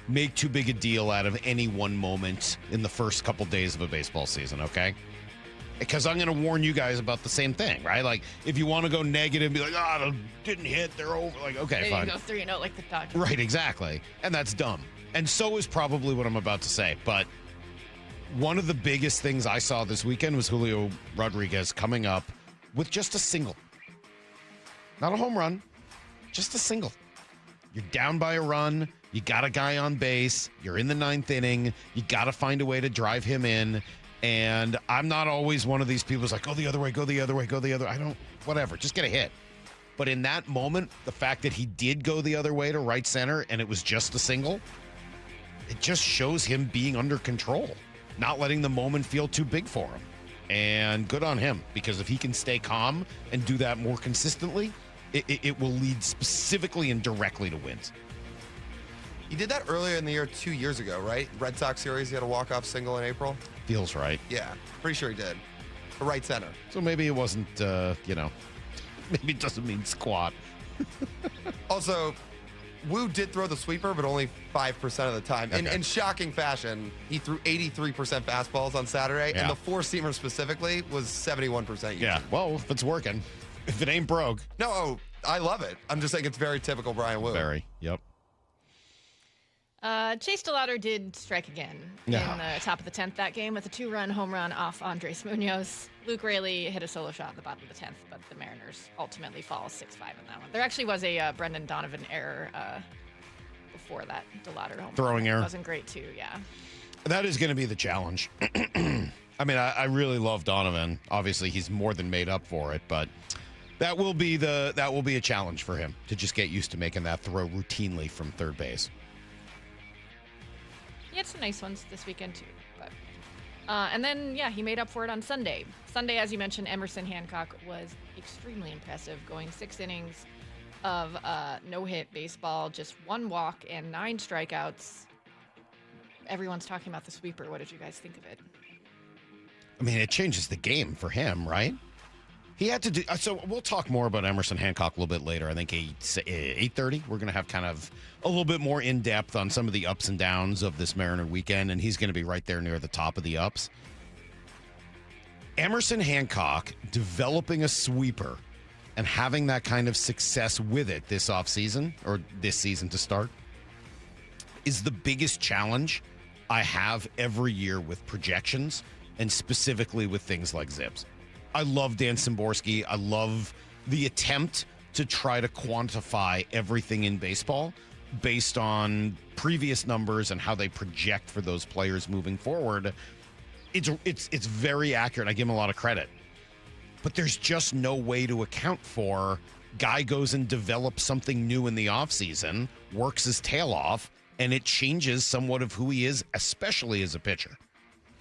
make too big a deal out of any one moment in the first couple days of a baseball season, okay? Because I'm going to warn you guys about the same thing, right? Like, if you want to go negative and be like, oh, didn't hit, they're over. Like, okay, They fine. didn't go 3-0 like the Dodgers. Right, exactly. And that's dumb. And so is probably what I'm about to say. But one of the biggest things I saw this weekend was Julio Rodriguez coming up with just a single. Not a home run, just a single. You're down by a run. You got a guy on base. You're in the 9th inning. You got to find a way to drive him in. And I'm not always one of these people who's like, go the other way, go the other way, go the other. I don't, whatever, just get a hit. But in that moment, the fact that he did go the other way to right center and it was just a single, it just shows him being under control, not letting the moment feel too big for him. And good on him, because if he can stay calm and do that more consistently, it will lead specifically and directly to wins. He did that earlier in the year 2 years ago, right? Red Sox series, he had a walk-off single in April. Feels right. Yeah, pretty sure he did. A right center. So maybe it wasn't, maybe it doesn't mean squat. Also, Wu did throw the sweeper, but only 5% of the time. Okay. In shocking fashion, he threw 83% fastballs on Saturday, Yeah. and the four-seamer specifically was 71% usually. Yeah, well, if it's working. If it ain't broke. No, I love it. I'm just saying it's very typical Brian Wu. Very, yep. Chase DeLauder did strike again in the top of the 10th that game with a 2-run home run off Andres Munoz. Luke Raley hit a solo shot in the bottom of the 10th, but the Mariners ultimately fall 6-5 in that one. There actually was a Brendan Donovan error before that DeLauder home throwing run. error. Wasn't great too, yeah. That is going to be the challenge. I mean, I really love Donovan. Obviously, he's more than made up for it, but that will be a challenge for him to just get used to making that throw routinely from third base. He had some nice ones this weekend too, but and then he made up for it on Sunday. Sunday, as you mentioned, Emerson Hancock was extremely impressive, going 6 innings of no-hit baseball, just 1 walk and 9 strikeouts. Everyone's talking about the sweeper. What did you guys think of it? I mean, it changes the game for him, right? He had to do. So we'll talk more about Emerson Hancock a little bit later. I think 8:30. We're going to have kind of a little bit more in depth on some of the ups and downs of this Mariner weekend, and he's going to be right there near the top of the ups. Emerson Hancock developing a sweeper and having that kind of success with it this offseason, or this season to start, is the biggest challenge I have every year with projections, and specifically with things like Zips. I love Dan Szymborski. I love the attempt to try to quantify everything in baseball based on previous numbers and how they project for those players moving forward. It's very accurate. I give him a lot of credit. But there's just no way to account for guy goes and develops something new in the offseason, works his tail off, and it changes somewhat of who he is, especially as a pitcher.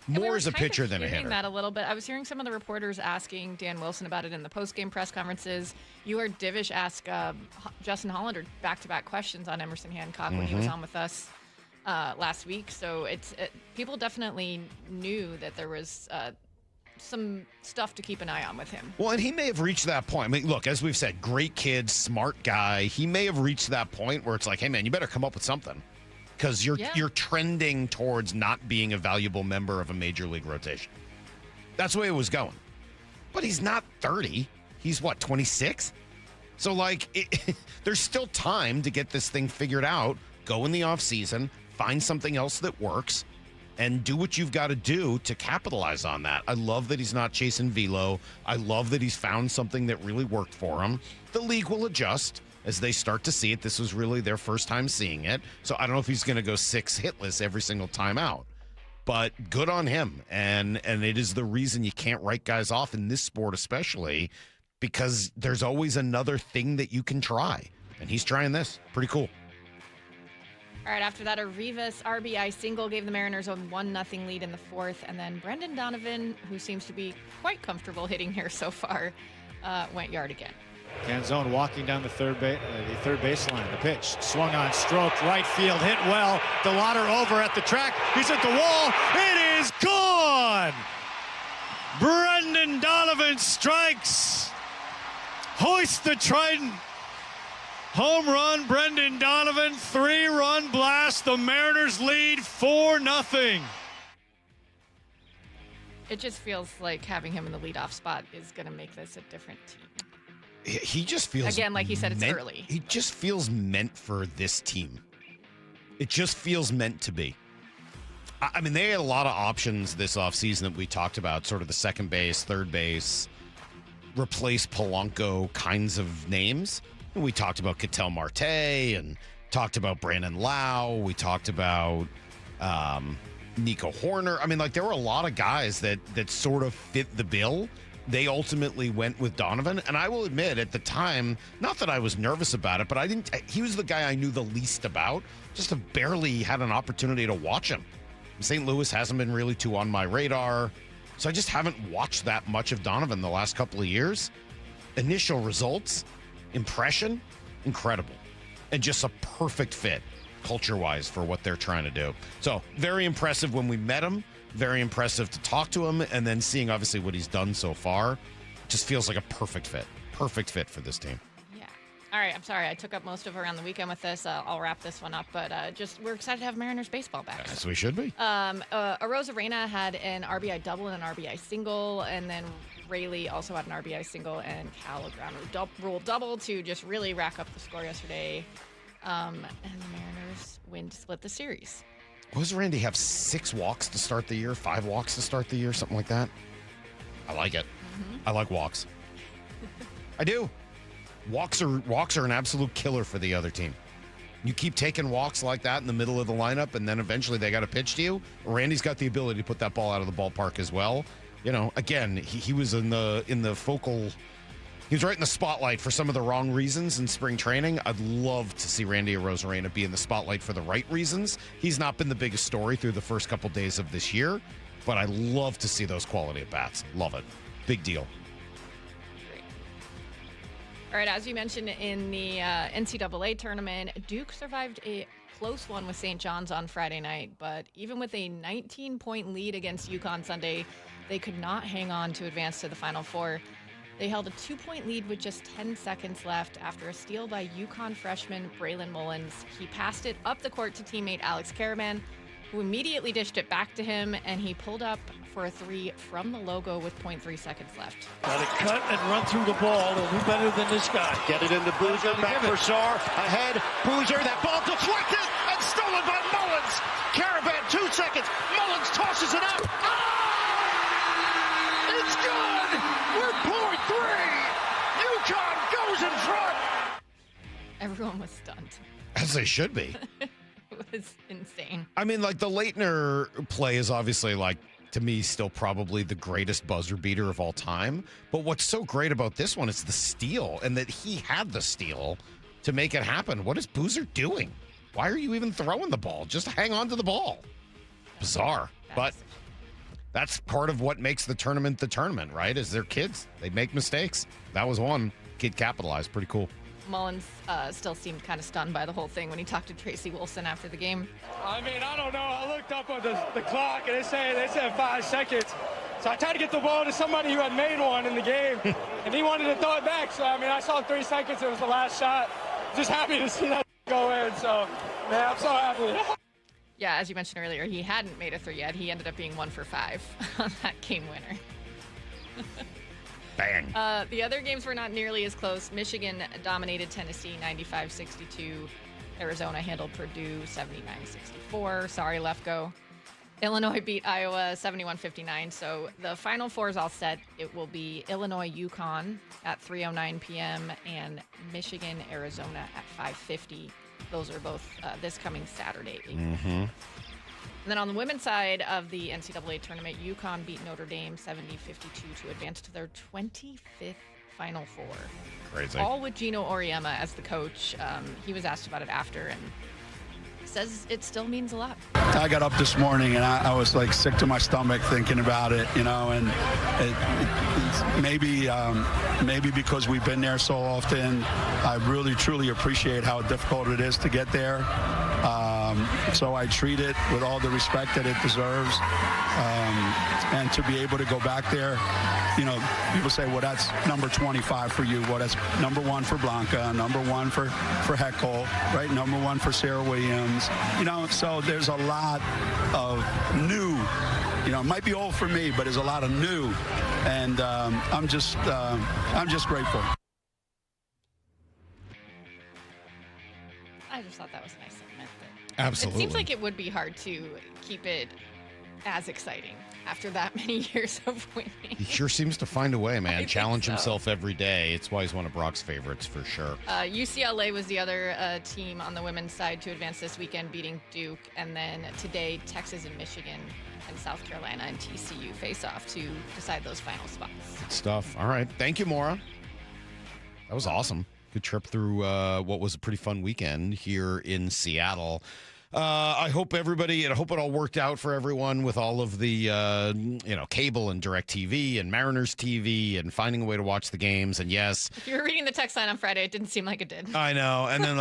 More as a pitcher than a hitter. That a little bit. I was hearing some of the reporters asking Dan Wilson about it in the post-game press conferences. You heard Divish ask Justin Hollander back-to-back questions on Emerson Hancock when he was on with us last week. So people definitely knew that there was some stuff to keep an eye on with him. Well, and he may have reached that point. I mean, look, as we've said, great kid, smart guy. He may have reached that point where it's like, hey, man, you better come up with something. Because you're trending towards not being a valuable member of a major league rotation. That's the way it was going. But he's not 30. He's, 26? So, there's still time to get this thing figured out. Go in the offseason, find something else that works, and do what you've got to do to capitalize on that. I love that he's not chasing velo. I love that he's found something that really worked for him. The league will adjust as they start to see it. This was really their first time seeing it. So I don't know if he's going to go 6 hitless every single time out. But good on him. And it is the reason you can't write guys off in this sport especially, because there's always another thing that you can try. And he's trying this. Pretty cool. All right, after that, a Rivas RBI single gave the Mariners a 1-0 lead in the 4th. And then Brendan Donovan, who seems to be quite comfortable hitting here so far, went yard again. Canzone walking down the third baseline. The pitch swung on, stroked, right field, hit well. DeLauder over at the track. He's at the wall. It is gone. Brendan Donovan strikes. Hoist the trident. Home run, Brendan Donovan. 3-run blast. The Mariners lead 4-0. It just feels like having him in the leadoff spot is going to make this a different team. He just feels... Again, like he said, it's early. He just feels meant for this team. It just feels meant to be. I mean, they had a lot of options this offseason that we talked about, sort of the second base, third base, replace Polanco kinds of names. We talked about Ketel Marte and talked about Brandon Lau. We talked about Nico Horner. I mean, there were a lot of guys that sort of fit the bill. They ultimately went with Donovan, and I will admit at the time, not that I was nervous about it, but he was the guy I knew the least about, just have barely had an opportunity to watch him. St. Louis hasn't been really too on my radar, so I just haven't watched that much of Donovan the last couple of years. Initial results, impression, incredible, and just a perfect fit culture-wise for what they're trying to do. So very impressive when we met him. Very impressive to talk to him, and then seeing obviously what he's done so far, just feels like a perfect fit for this team. Yeah. All right. I'm sorry I took up most of around the weekend with this. I'll wrap this one up, but we're excited to have Mariners baseball back. Yes, we should be. Arozarena had an RBI double and an RBI single, and then Raley also had an RBI single, and Cal a ground rule double to just really rack up the score yesterday. And the Mariners win to split the series. What does Randy have? 6 walks to start the year? 5 walks to start the year? Something like that? I like it. I like walks. I do. Walks are an absolute killer for the other team. You keep taking walks like that in the middle of the lineup, and then eventually they got to pitch to you. Randy's got the ability to put that ball out of the ballpark as well. You know, again, he was in the focal. He was right in the spotlight for some of the wrong reasons in spring training. I'd love to see Randy Arozarena be in the spotlight for the right reasons. He's not been the biggest story through the first couple days of this year, but I love to see those quality at bats. Love it. Big deal. All right, as you mentioned in the NCAA tournament, Duke survived a close one with St. John's on Friday night, but even with a 19-point lead against UConn Sunday, they could not hang on to advance to the Final Four. They held a 2-point lead with just 10 seconds left after a steal by UConn freshman Braylon Mullins. He passed it up the court to teammate Alex Caravan, who immediately dished it back to him, and he pulled up for a 3 from the logo with 0.3 seconds left. Got to cut and run through the ball. They'll be better than this guy. Get it into Boozer. Back for Sarr. Ahead. Boozer. That ball deflected and stolen by Mullins. Caravan, 2 seconds. Mullins tosses it up. It's good. We're point 3. UConn goes in front. Everyone was stunned. As they should be. It was insane. I mean, like, the Leitner play is obviously, like, to me, still probably the greatest buzzer beater of all time. But what's so great about this one is the steal, and that he had the steal to make it happen. What is Boozer doing? Why are you even throwing the ball? Just hang on to the ball. Bizarre. But that's part of what makes the tournament, right? Is they're kids. They make mistakes. That was one. Kid capitalized. Pretty cool. Mullins still seemed kind of stunned by the whole thing when he talked to Tracy Wilson after the game. I mean, I don't know. I looked up on the clock, and they said 5 seconds. So I tried to get the ball to somebody who had made one in the game, and he wanted to throw it back. So, I mean, I saw 3 seconds. It was the last shot. Just happy to see that go in. So, man, I'm so happy. Yeah, as you mentioned earlier, he hadn't made a 3 yet. He ended up being 1 for 5 on that game winner. Bang. The other games were not nearly as close. Michigan dominated Tennessee 95-62. Arizona handled Purdue 79-64. Sorry, Lefko. Illinois beat Iowa 71-59. So the Final Four is all set. It will be Illinois-UConn at 3:09 p.m. and Michigan-Arizona at 5:50. Those are both this coming Saturday. Mm-hmm. And then on the women's side of the NCAA tournament, UConn beat Notre Dame 70-52 to advance to their 25th Final Four. Crazy. All with Gino Auriemma as the coach. He was asked about it after and says it still means a lot. I got up this morning and I was like sick to my stomach thinking about it, you know, and it's maybe because we've been there so often, I really truly appreciate how difficult it is to get there. So I treat it with all the respect that it deserves. And to be able to go back there, you know, people say, well, that's number 25 for you. Well, that's number 1 for Blanca, number 1 for Heckel, right? Number 1 for Sarah Williams. You know, so there's a lot of new, you know, it might be old for me, but there's a lot of new. And I'm just grateful. I just thought that was a nice sentiment. Absolutely. It seems like it would be hard to keep it as exciting after that many years of winning. He sure seems to find a way, man. Challenge himself every day. It's why he's one of Brock's favorites for sure. UCLA was the other team on the women's side to advance this weekend, beating Duke. And then today, Texas and Michigan and South Carolina and TCU face off to decide those final spots. Good stuff. All right. Thank you, Maura. That was awesome. Good trip through what was a pretty fun weekend here in Seattle. I hope I hope it all worked out for everyone with all of the, cable and DirecTV and Mariners TV and finding a way to watch the games. And yes. If you were reading the text line on Friday, it didn't seem like it did. I know. And then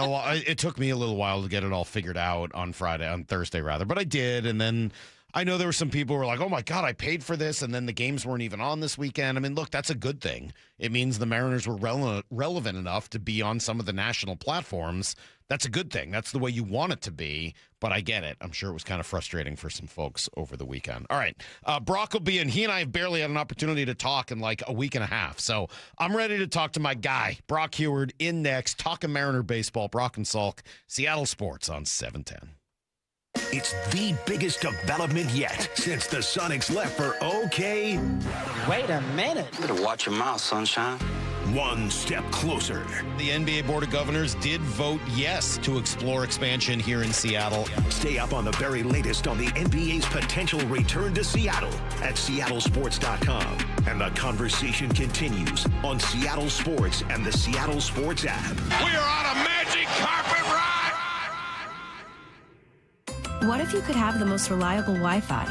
it took me a little while to get it all figured out on Thursday rather. But I did. And then I know there were some people who were like, oh, my God, I paid for this, and then the games weren't even on this weekend. I mean, look, that's a good thing. It means the Mariners were relevant enough to be on some of the national platforms. That's a good thing. That's the way you want it to be, but I get it. I'm sure it was kind of frustrating for some folks over the weekend. All right, Brock will be in. He and I have barely had an opportunity to talk in like a week and a half, so I'm ready to talk to my guy, Brock Heward, in next, talking Mariner baseball. Brock and Salk, Seattle Sports on 710. It's the biggest development yet since the Sonics left for OK. Wait a minute. You better watch your mouth, sunshine. One step closer. The NBA Board of Governors did vote yes to explore expansion here in Seattle. Stay up on the very latest on the NBA's potential return to Seattle at seattlesports.com. And the conversation continues on Seattle Sports and the Seattle Sports app. We are on a magic carpet ride. What if you could have the most reliable Wi-Fi?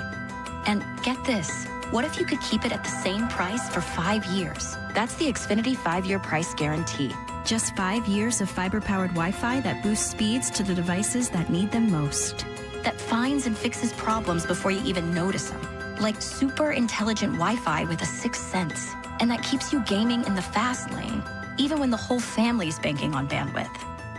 And get this, what if you could keep it at the same price for 5 years? That's the Xfinity 5-year price guarantee. Just 5 years of fiber-powered Wi-Fi that boosts speeds to the devices that need them most. That finds and fixes problems before you even notice them. Like super intelligent Wi-Fi with a sixth sense. And that keeps you gaming in the fast lane, even when the whole family's banking on bandwidth.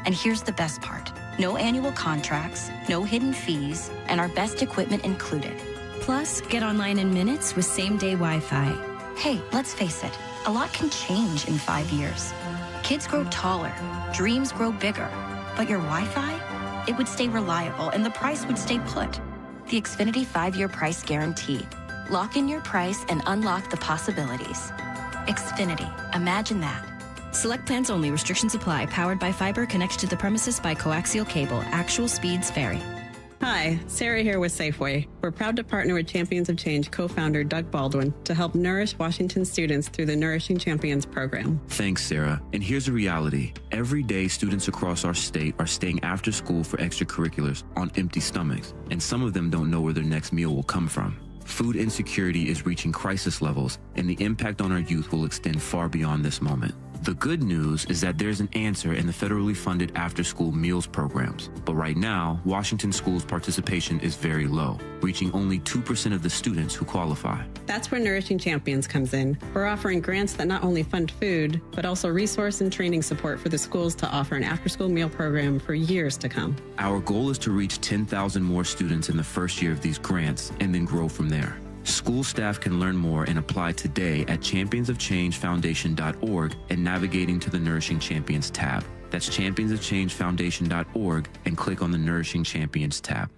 And here's the best part. No annual contracts, no hidden fees, and our best equipment included. Plus, get online in minutes with same-day Wi-Fi. Hey, let's face it, a lot can change in 5 years. Kids grow taller, dreams grow bigger, but your Wi-Fi? It would stay reliable and the price would stay put. The Xfinity 5-year price guarantee. Lock in your price and unlock the possibilities. Xfinity, imagine that. Select plans only. Restrictions apply. Powered by fiber. Connects to the premises by coaxial cable. Actual speeds vary. Hi, Sarah here with Safeway. We're proud to partner with Champions of Change co-founder Doug Baldwin to help nourish Washington students through the Nourishing Champions program. Thanks, Sarah. And here's the reality. Every day, students across our state are staying after school for extracurriculars on empty stomachs, and some of them don't know where their next meal will come from. Food insecurity is reaching crisis levels, and the impact on our youth will extend far beyond this moment. The good news is that there's an answer in the federally funded after-school meals programs. But right now, Washington schools' participation is very low, reaching only 2% of the students who qualify. That's where Nourishing Champions comes in. We're offering grants that not only fund food, but also resource and training support for the schools to offer an after-school meal program for years to come. Our goal is to reach 10,000 more students in the first year of these grants and then grow from there. School staff can learn more and apply today at championsofchangefoundation.org and navigating to the Nourishing Champions tab. That's championsofchangefoundation.org and click on the Nourishing Champions tab.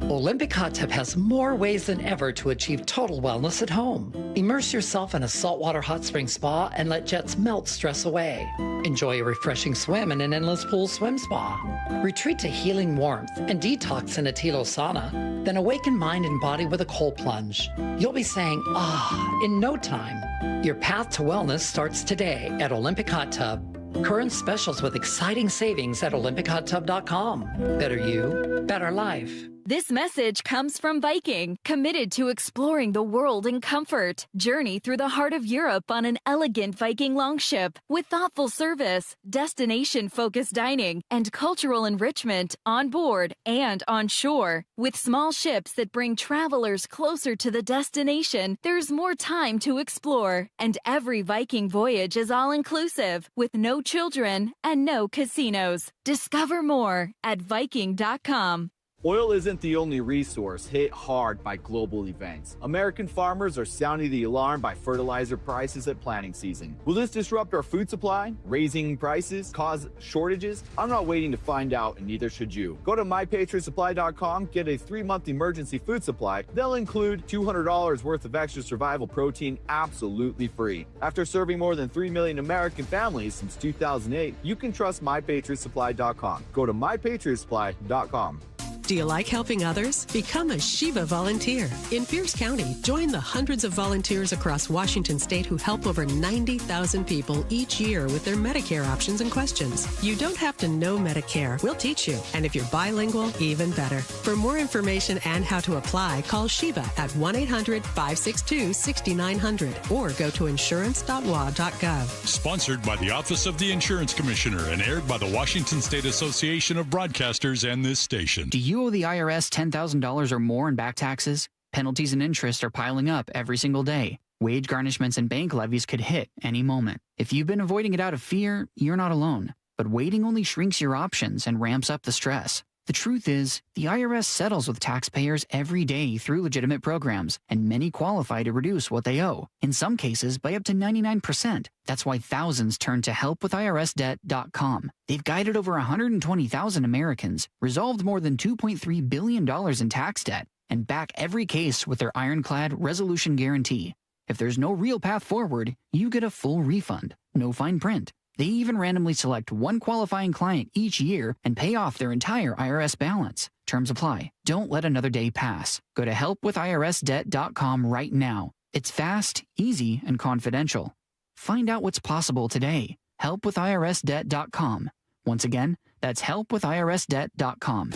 Olympic Hot Tub has more ways than ever to achieve total wellness at home. Immerse yourself in a saltwater hot spring spa and let jets melt stress away. Enjoy a refreshing swim in an endless pool swim spa. Retreat to healing warmth and detox in a Tilo sauna. Then awaken mind and body with a cold plunge. You'll be saying, ah, in no time. Your path to wellness starts today at Olympic Hot Tub. Current specials with exciting savings at olympichottub.com. Better you, better life. This message comes from Viking, committed to exploring the world in comfort. Journey through the heart of Europe on an elegant Viking longship with thoughtful service, destination-focused dining, and cultural enrichment on board and on shore. With small ships that bring travelers closer to the destination, there's more time to explore. And every Viking voyage is all-inclusive, with no children and no casinos. Discover more at Viking.com. Oil isn't the only resource hit hard by global events. American farmers are sounding the alarm by fertilizer prices at planting season. Will this disrupt our food supply? Raising prices? Cause shortages? I'm not waiting to find out, and neither should you. Go to mypatriotsupply.com, get a 3-month emergency food supply. They'll include $200 worth of extra survival protein absolutely free. After serving more than 3 million American families since 2008, you can trust mypatriotsupply.com. Go to mypatriotsupply.com. Do you like helping others? Become a Shiva volunteer. In Pierce County, join the hundreds of volunteers across Washington state who help over 90,000 people each year with their Medicare options and questions. You don't have to know Medicare. We'll teach you. And if you're bilingual, even better. For more information and how to apply, call Shiva at 1-800-562-6900 or go to insurance.wa.gov. Sponsored by the Office of the Insurance Commissioner and aired by the Washington State Association of Broadcasters and this station. Do you owe the IRS $10,000 or more in back taxes? Penalties and interest are piling up every single day. Wage garnishments and bank levies could hit any moment. If you've been avoiding it out of fear, you're not alone. But waiting only shrinks your options and ramps up the stress. The truth is, the IRS settles with taxpayers every day through legitimate programs, and many qualify to reduce what they owe, in some cases by up to 99%. That's why thousands turn to helpwithirsdebt.com. They've guided over 120,000 Americans, resolved more than $2.3 billion in tax debt, and back every case with their ironclad resolution guarantee. If there's no real path forward, you get a full refund, no fine print. They even randomly select one qualifying client each year and pay off their entire IRS balance. Terms apply. Don't let another day pass. Go to helpwithirsdebt.com right now. It's fast, easy, and confidential. Find out what's possible today. Helpwithirsdebt.com. Once again, that's helpwithirsdebt.com.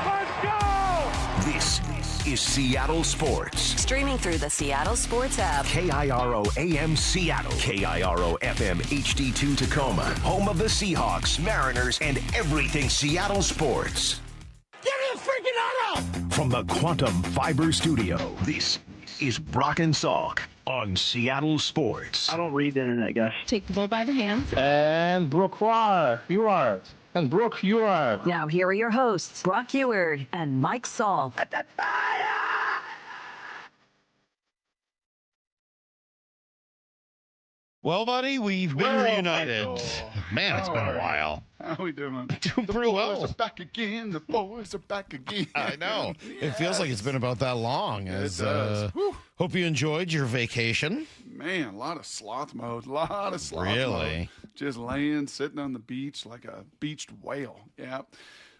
Let's go! This is Seattle Sports. Streaming through the Seattle Sports app. KIRO AM Seattle. KIRO FM HD2 Tacoma. Home of the Seahawks, Mariners, and everything Seattle sports. Give me a freaking auto! From the Quantum Fiber Studio, this is Brock and Salk on Seattle Sports. I don't read the internet, guys. Take the ball by the hands. And Brooke, you are. And Brooke, you are. Now here are your hosts, Brock Eward and Mike Salk. Well, buddy, we've been reunited. Man, it's been a while. How we doing? Doing pretty well. The boys are back again. The boys are back again. I know. Yes. It feels like it's been about that long. It does. Hope you enjoyed your vacation. Man, a lot of sloth mode. Really? Mode. Just laying, sitting on the beach like a beached whale. Yeah.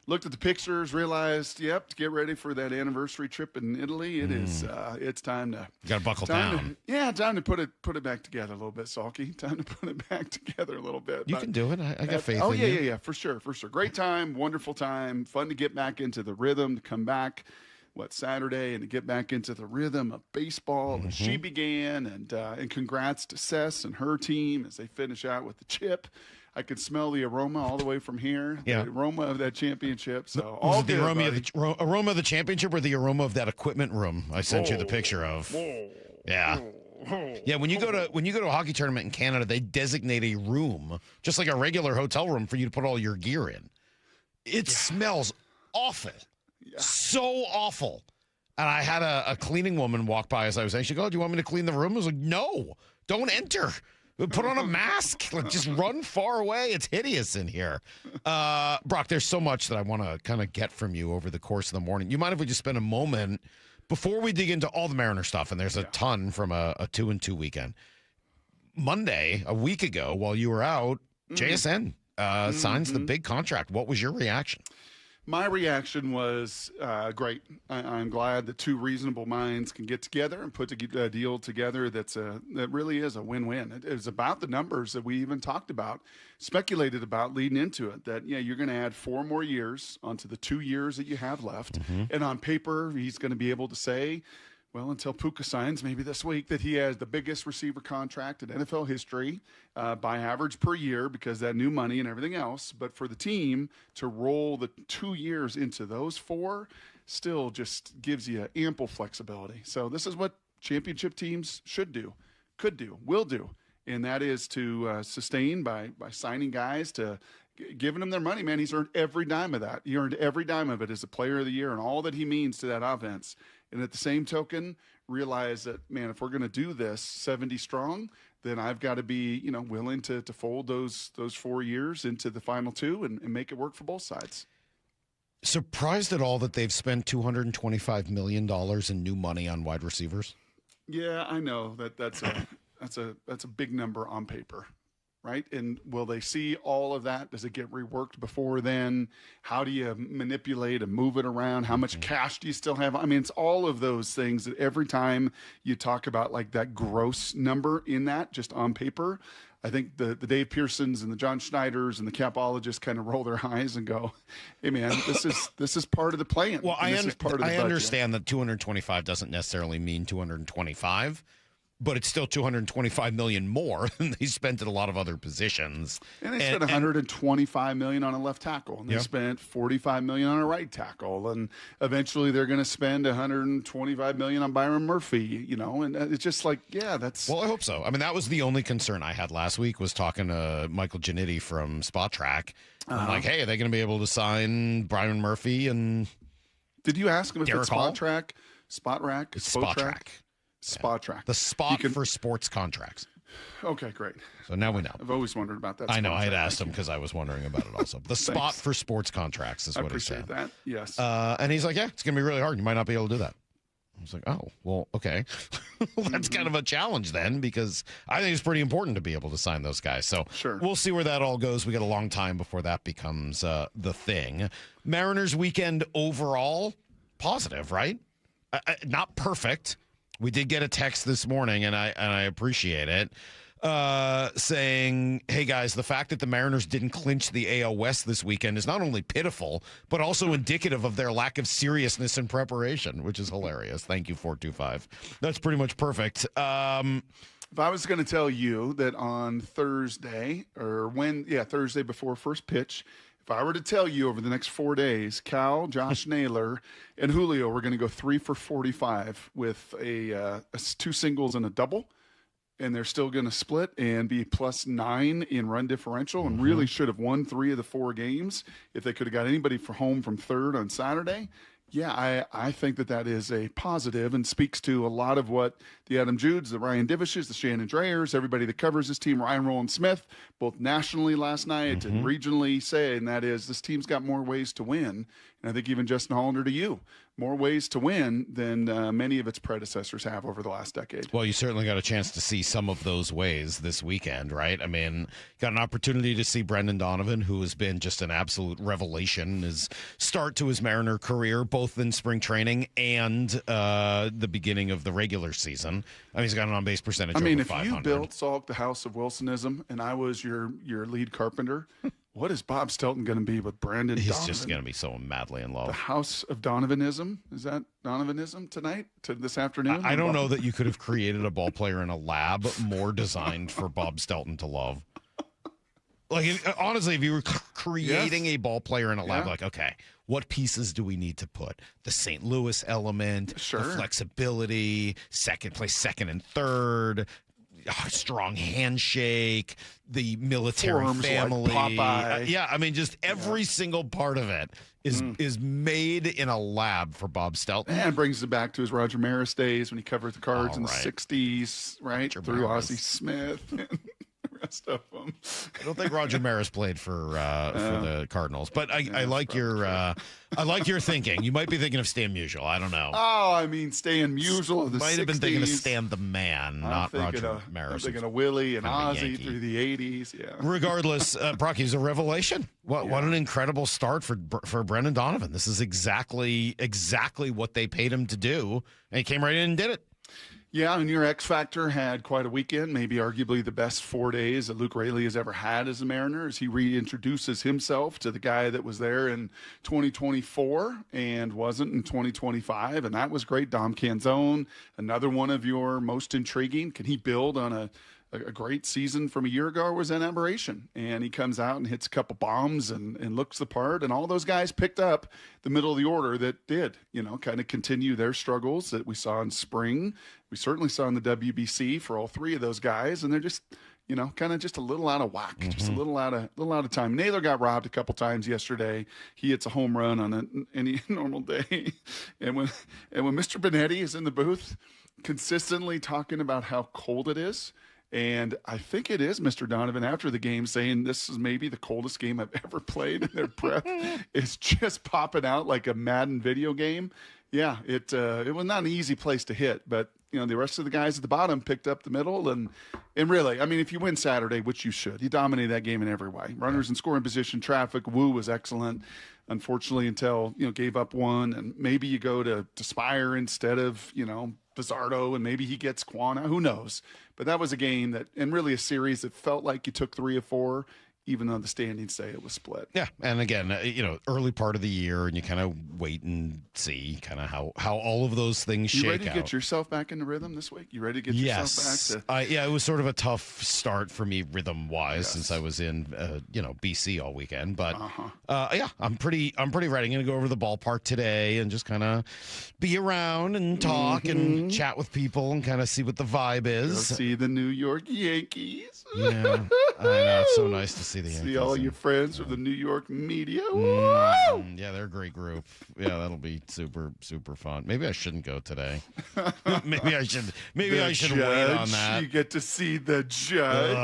Looked at the pictures, realized, to get ready for that anniversary trip in Italy. It is. It's time to. You got to buckle down. Time to put it back together a little bit, Salky. Time to put it back together a little bit. You can do it. I got faith in you. Yeah, for sure. Great time, wonderful time, fun to get back into the rhythm, to come back, Saturday, and to get back into the rhythm of baseball as she began, and congrats to Sess and her team as they finish out with the chip. I could smell the aroma all the way from here. Yeah. The aroma of that championship. So Was all it the good, aroma of the championship or the aroma of that equipment room I sent you the picture of? Yeah. Yeah, when you go to a hockey tournament in Canada, they designate a room, just like a regular hotel room, for you to put all your gear in. It smells awful. Yeah. So awful. And I had a cleaning woman walk by as I was saying, she goes, "Do you want me to clean the room?" I was like, "No, don't enter. Put on a mask. Like, just run far away. It's hideous in here." Brock, there's so much that I want to kind of get from you over the course of the morning. You mind if we just spend a moment before we dig into all the Mariner stuff? And there's a ton from a 2-2 weekend. Monday, a week ago, while you were out, JSN signs the big contract. What was your reaction? My reaction was great. I'm glad that two reasonable minds can get together and put a deal together that really is a win-win. It was about the numbers that we even talked about, speculated about leading into it, that, you're going to add 4 more years onto the 2 years that you have left. And on paper, he's going to be able to say, well, until Puka signs maybe this week, that he has the biggest receiver contract in NFL history by average per year because that new money and everything else. But for the team to roll the 2 years into those 4 still just gives you ample flexibility. So this is what championship teams should do, could do, will do. And that is to sustain by signing guys, to giving them their money, man. He's earned every dime of that. He earned every dime of it as a player of the year and all that he means to that offense. And at the same token, realize that, man, if we're going to do this 70 strong, then I've got to be, willing to fold those 4 years into the final 2 and make it work for both sides. Surprised at all that they've spent $225 million in new money on wide receivers? Yeah, I know that's a big number on paper. Right? And will they see all of that? Does it get reworked before then? How do you manipulate and move it around? How much cash do you still have? I mean, it's all of those things that every time you talk about like that gross number in that just on paper, I think the Dave Pearsons and the John Schneiders and the capologists kind of roll their eyes and go, "Hey, man, this is part of the plan." Well, I understand that 225 doesn't necessarily mean 225. but it's still $225 million more than they spent at a lot of other positions. And they spent $125 million on a left tackle, and they spent $45 million on a right tackle, and eventually they're going to spend $125 million on Byron Murphy. And it's just like, that's. Well, I hope so. I mean, that was the only concern I had last week was talking to Michael Giannitti from Spot Track. I'm like, hey, are they going to be able to sign Byron Murphy and? Did you ask him if Derek it's Hall? Spot Track, Spot Rack, It's Spot Track. Spot Track. The spot for sports contracts. Okay, great. So now we know. I've always wondered about that. I know. Spot I had Track. asked him because I was wondering about it also. The spot for sports contracts is what he said. I appreciate that. Yes. And he's like, yeah, it's going to be really hard. You might not be able to do that. I was like, oh, well, okay. Well, that's kind of a challenge then because I think it's pretty important to be able to sign those guys. So we'll see where that all goes. We got a long time before that becomes the thing. Mariners weekend overall, positive, right? Not perfect. We did get a text this morning, and I appreciate it, saying, hey, guys, the fact that the Mariners didn't clinch the AL West this weekend is not only pitiful, but also indicative of their lack of seriousness and preparation, which is hilarious. Thank you, 425. That's pretty much perfect. If I was going to tell you that on Thursday Thursday before first pitch, if I were to tell you over the next 4 days, Cal, Josh Naylor, and Julio were going to go 3 for 45 with a 2 singles and a double, and they're still going to split and be +9 in run differential and really should have won 3 of the 4 games if they could have got anybody for home from third on Saturday. Yeah, I think that is a positive and speaks to a lot of what the Adam Judes, the Ryan Divishes, the Shannon Drayers, everybody that covers this team, Ryan Rowland Smith, both nationally last night and regionally say, and that is this team's got more ways to win. And I think even Justin Hollander to you, more ways to win than many of its predecessors have over the last decade. Well, you certainly got a chance to see some of those ways this weekend, right? I mean, got an opportunity to see Brendan Donovan, who has been just an absolute revelation, his start to his Mariner career, both in spring training and the beginning of the regular season. I mean, he's got an on-base percentage over 500. If you built Salk the House of Wilsonism and I was your lead carpenter, what is Bob Stelton going to be with Brandon Donovan? He's just going to be so madly in love. The House of Donovanism? Is that Donovanism tonight? This afternoon? I don't know that you could have created a ball player in a lab more designed for Bob Stelton to love. Like, honestly, if you were creating a ball player in a lab, like, okay, what pieces do we need to put? The St. Louis element, the flexibility, play second and third, strong handshake, the military Forms family. like Popeye. I mean, just every single part of it is made in a lab for Bob Stelton. And brings it back to his Roger Maris days when he covered the Cards in the 60s, right? Roger Through Maris. Ozzie Smith and the rest of them. I don't think Roger Maris played for the Cardinals, but I like your thinking. You might be thinking of Stan Musial. I don't know. Oh, I mean, Stan Musial of the 60s. Might have been thinking of Stan the Man, not Roger Maris. I'm thinking of Willie and Ozzie Yankee. through the 80s. Yeah. Regardless, Brock, he's a revelation. What an incredible start for Brendan Donovan. This is exactly what they paid him to do, and he came right in and did it. Yeah, and your X Factor had quite a weekend, maybe arguably the best 4 days that Luke Raley has ever had as a Mariner, as he reintroduces himself to the guy that was there in 2024 and wasn't in 2025, and that was great. Dom Canzone, another one of your most intriguing. Can he build on a great season from a year ago, or was that an aberration? And he comes out and hits a couple bombs and looks the part, and all those guys picked up the middle of the order that did, kind of continue their struggles that we saw in spring. We certainly saw in the WBC for all 3 of those guys, and they're just, kind of just a little out of whack, just a little out of time. Naylor got robbed a couple times yesterday. He hits a home run on any normal day, and when Mr. Benetti is in the booth, consistently talking about how cold it is. And I think it is Mr. Donovan after the game saying this is maybe the coldest game I've ever played. And their breath is just popping out like a Madden video game. Yeah, it was not an easy place to hit, but the rest of the guys at the bottom picked up the middle, and really, I mean, if you win Saturday, which you should, you dominated that game in every way. Runners in scoring position, traffic, Wu was excellent. Unfortunately, until gave up one, and maybe you go to Spire instead of Pizzardo, and maybe he gets Quana. Who knows? But that was a game and really a series that felt like you took 3 of 4. even though the standings say it was split. Yeah, and again, early part of the year, and you kind of wait and see kind of how all of those things shake out. You ready to get yourself back into rhythm this week? You ready to get yourself back to... it was sort of a tough start for me rhythm-wise since I was in, BC all weekend. But, I'm pretty ready. I'm going to go over to the ballpark today and just kind of be around and talk and chat with people and kind of see what the vibe is. Go see the New York Yankees. Yeah, I know. It's so nice to see the Yankees. See all your friends from the New York media. Yeah, they're a great group. Yeah, that'll be super, super fun. Maybe I shouldn't go today. Maybe I should wait on that. You get to see the judge.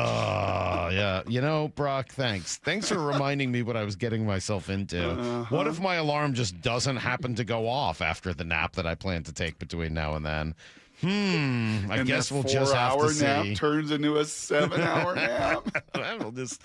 Yeah. Brock, thanks. Thanks for reminding me what I was getting myself into. What if my alarm just doesn't happen to go off after the nap that I plan to take between now and then? I guess we'll just have to see. 4-hour nap turns into a 7-hour nap. We'll just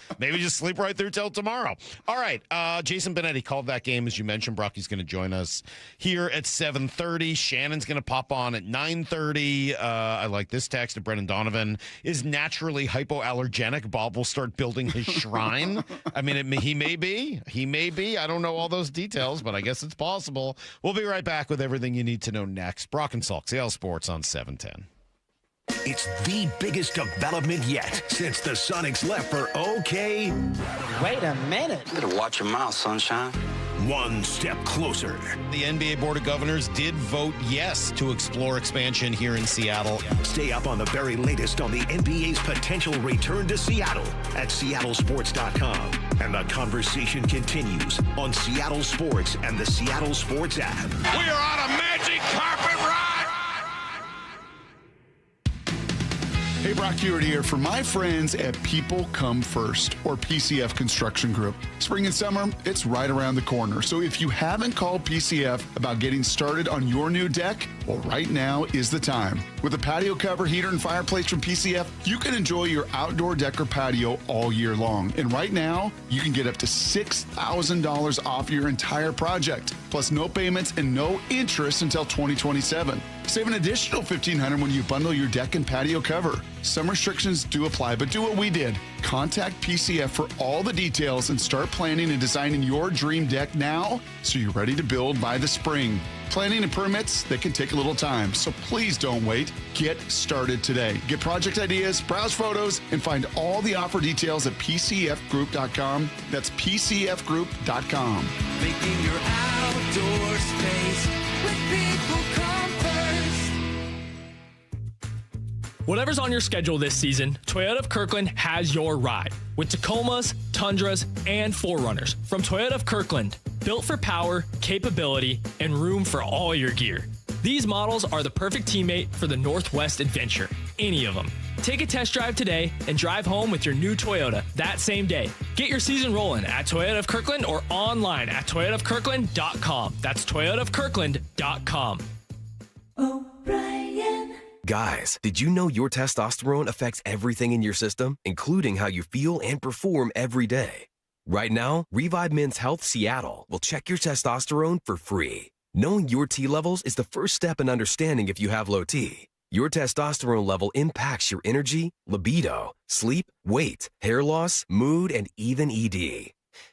sleep right through till tomorrow. All right. Jason Benetti called that game, as you mentioned. Brocky's going to join us here at 7:30. Shannon's going to pop on at 9:30. I like this text to Brendan Donovan. Is naturally hypoallergenic. Bob will start building his shrine. I mean, he may be. He may be. I don't know all those details, but I guess it's possible. We'll be right back with everything you need to know next. Brock and Salk, Seattle Sports on 710. It's the biggest development yet since the Sonics left for OK. Wait a minute. You better watch your mouth, sunshine. One step closer. The NBA Board of Governors did vote yes to explore expansion here in Seattle. Stay up on the very latest on the NBA's potential return to Seattle at seattlesports.com. And the conversation continues on Seattle Sports and the Seattle Sports app. We are on a magic carpet ride. Hey, Brock Ewart here for my friends at People Come First, or PCF Construction Group. Spring and summer, it's right around the corner. So if you haven't called PCF about getting started on your new deck, well, right now is the time. With a patio cover, heater, and fireplace from PCF, you can enjoy your outdoor deck or patio all year long. And right now, you can get up to $6,000 off your entire project, plus no payments and no interest until 2027. Save an additional $1,500 when you bundle your deck and patio cover. Some restrictions do apply, but do what we did. Contact PCF for all the details and start planning and designing your dream deck now so you're ready to build by the spring. Planning and permits, they can take a little time, so please don't wait. Get started today. Get project ideas, browse photos, and find all the offer details at PCFgroup.com. That's PCFgroup.com. Making your outdoor space with People Come First. Whatever's on your schedule this season, Toyota of Kirkland has your ride. With Tacomas, Tundras, and 4Runners. From Toyota of Kirkland, built for power, capability, and room for all your gear. These models are the perfect teammate for the Northwest adventure. Any of them. Take a test drive today and drive home with your new Toyota that same day. Get your season rolling at Toyota of Kirkland or online at toyotaofkirkland.com. That's toyotaofkirkland.com. O'Brien. Guys, did you know your testosterone affects everything in your system, including how you feel and perform every day? Right now, Revive Men's Health Seattle will check your testosterone for free. Knowing your T levels is the first step in understanding if you have low T. Your testosterone level impacts your energy, libido, sleep, weight, hair loss, mood, and even ED.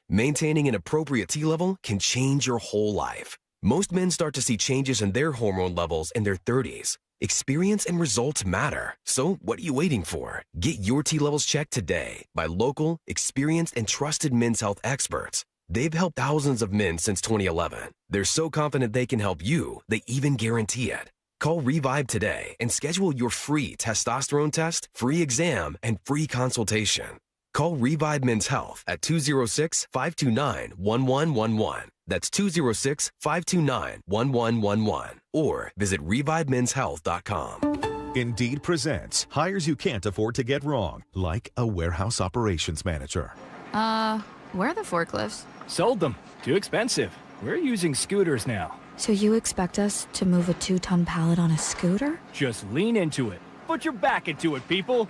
Maintaining an appropriate T level can change your whole life. Most men start to see changes in their hormone levels in their 30s. Experience and results matter. So what are you waiting for? Get your T levels checked today by local, experienced, and trusted men's health experts. They've helped thousands of men since 2011. They're so confident they can help you, they even guarantee it. Call Revive today and schedule your free testosterone test, free exam, and free consultation. Call Revive Men's Health at 206-529-1111. That's 206-529-1111. Or visit ReviveMen'sHealth.com. Indeed presents hires you can't afford to get wrong, like a warehouse operations manager. Where are the forklifts? Sold them. Too expensive. We're using scooters now. So you expect us to move a 2-ton pallet on a scooter? Just lean into it. Put your back into it, people.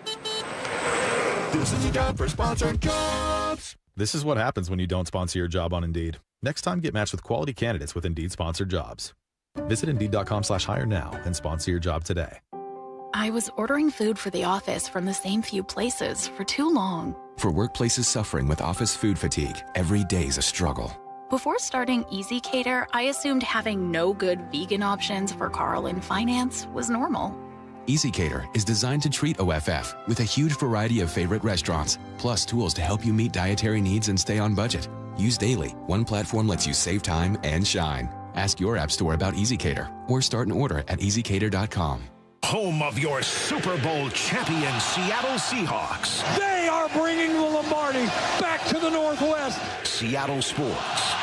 This is your job for sponsored jobs. This is what happens when you don't sponsor your job on Indeed. Next time, get matched with quality candidates with Indeed sponsored jobs. Visit Indeed.com/hire now and sponsor your job today. I was ordering food for the office from the same few places for too long. For workplaces suffering with office food fatigue, every day's a struggle. Before starting Easy Cater, I assumed having no good vegan options for Carl in finance was normal. Easy Cater is designed to treat OFF with a huge variety of favorite restaurants, plus tools to help you meet dietary needs and stay on budget. Used daily, one platform lets you save time and shine. Ask your app store about Easy Cater or start an order at easycater.com. Home of your Super Bowl champion Seattle Seahawks. They are bringing the Lombardi back to the Northwest. Seattle Sports.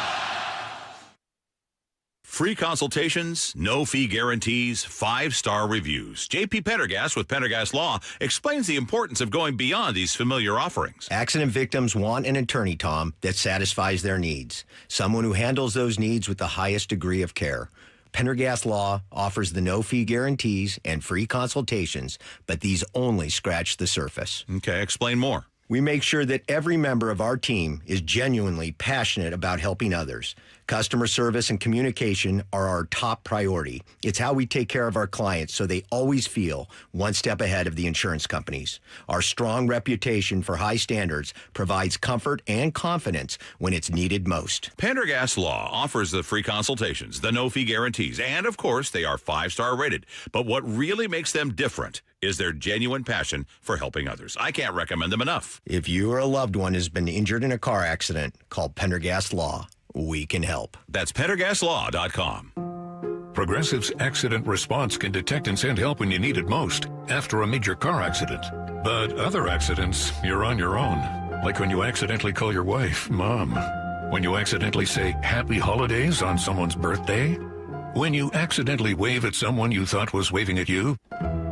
Free consultations, no fee guarantees, 5-star reviews. J.P. Pendergast with Pendergast Law explains the importance of going beyond these familiar offerings. Accident victims want an attorney, Tom, that satisfies their needs. Someone who handles those needs with the highest degree of care. Pendergast Law offers the no-fee guarantees and free consultations, but these only scratch the surface. Okay, explain more. We make sure that every member of our team is genuinely passionate about helping others. Customer service and communication are our top priority. It's how we take care of our clients so they always feel one step ahead of the insurance companies. Our strong reputation for high standards provides comfort and confidence when it's needed most. Pendergast Law offers the free consultations, the no-fee guarantees, and, of course, they are 5-star rated. But what really makes them different is their genuine passion for helping others. I can't recommend them enough. If you or a loved one has been injured in a car accident, call Pendergast Law. We can help. That's PendergastLaw.com. Progressive's accident response can detect and send help when you need it most, after a major car accident. But other accidents, you're on your own. Like when you accidentally call your wife Mom. When you accidentally say Happy Holidays on someone's birthday. When you accidentally wave at someone you thought was waving at you.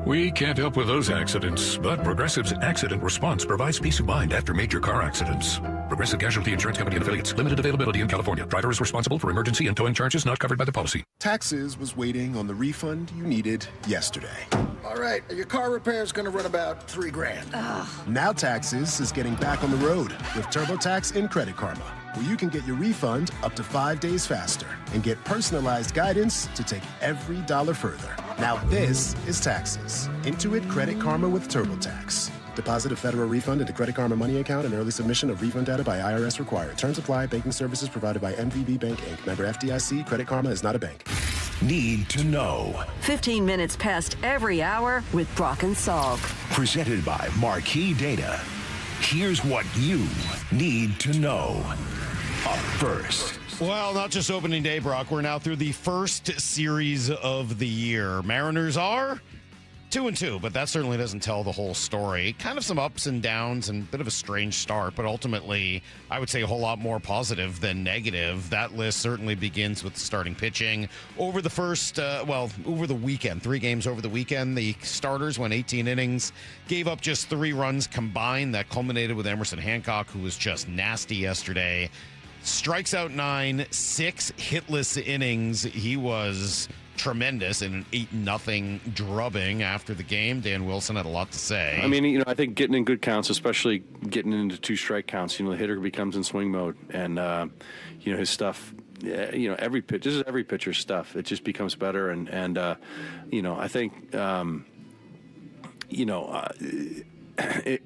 We can't help with those accidents, but Progressive's accident response provides peace of mind after major car accidents. Progressive Casualty Insurance Company and affiliates. Limited availability in California. Driver is responsible for emergency and towing charges not covered by the policy. Taxes was waiting on the refund you needed yesterday. All right, your car repair is going to run about $3,000. Now Taxes is getting back on the road with TurboTax and Credit Karma, where you can get your refund up to 5 days faster and get personalized guidance to take every dollar further. Now this is Taxes. Intuit Credit Karma with TurboTax. Deposit a federal refund into Credit Karma money account and early submission of refund data by IRS required. Terms apply. Banking services provided by MVB Bank, Inc. Member FDIC. Credit Karma is not a bank. Need to know. 15 minutes past every hour with Brock and Salk. Presented by Marquee Data. Here's what you need to know. Up first. Well, not just opening day, Brock. We're now through the first series of the year. Mariners are 2-2, but that certainly doesn't tell the whole story. Kind of some ups and downs and a bit of a strange start, but ultimately, I would say a whole lot more positive than negative. That list certainly begins with the starting pitching. Over the over the weekend, 3 games over the weekend, the starters went 18 innings, gave up just 3 runs combined. That culminated with Emerson Hancock, who was just nasty yesterday. Strikes out 9, 6 hitless innings. He was tremendous in an 8-0 drubbing after the game. Dan Wilson had a lot to say. I mean, I think getting in good counts, especially getting into 2 strike counts, the hitter becomes in swing mode, and his stuff. Every pitch. This is every pitcher's stuff. It just becomes better, and I think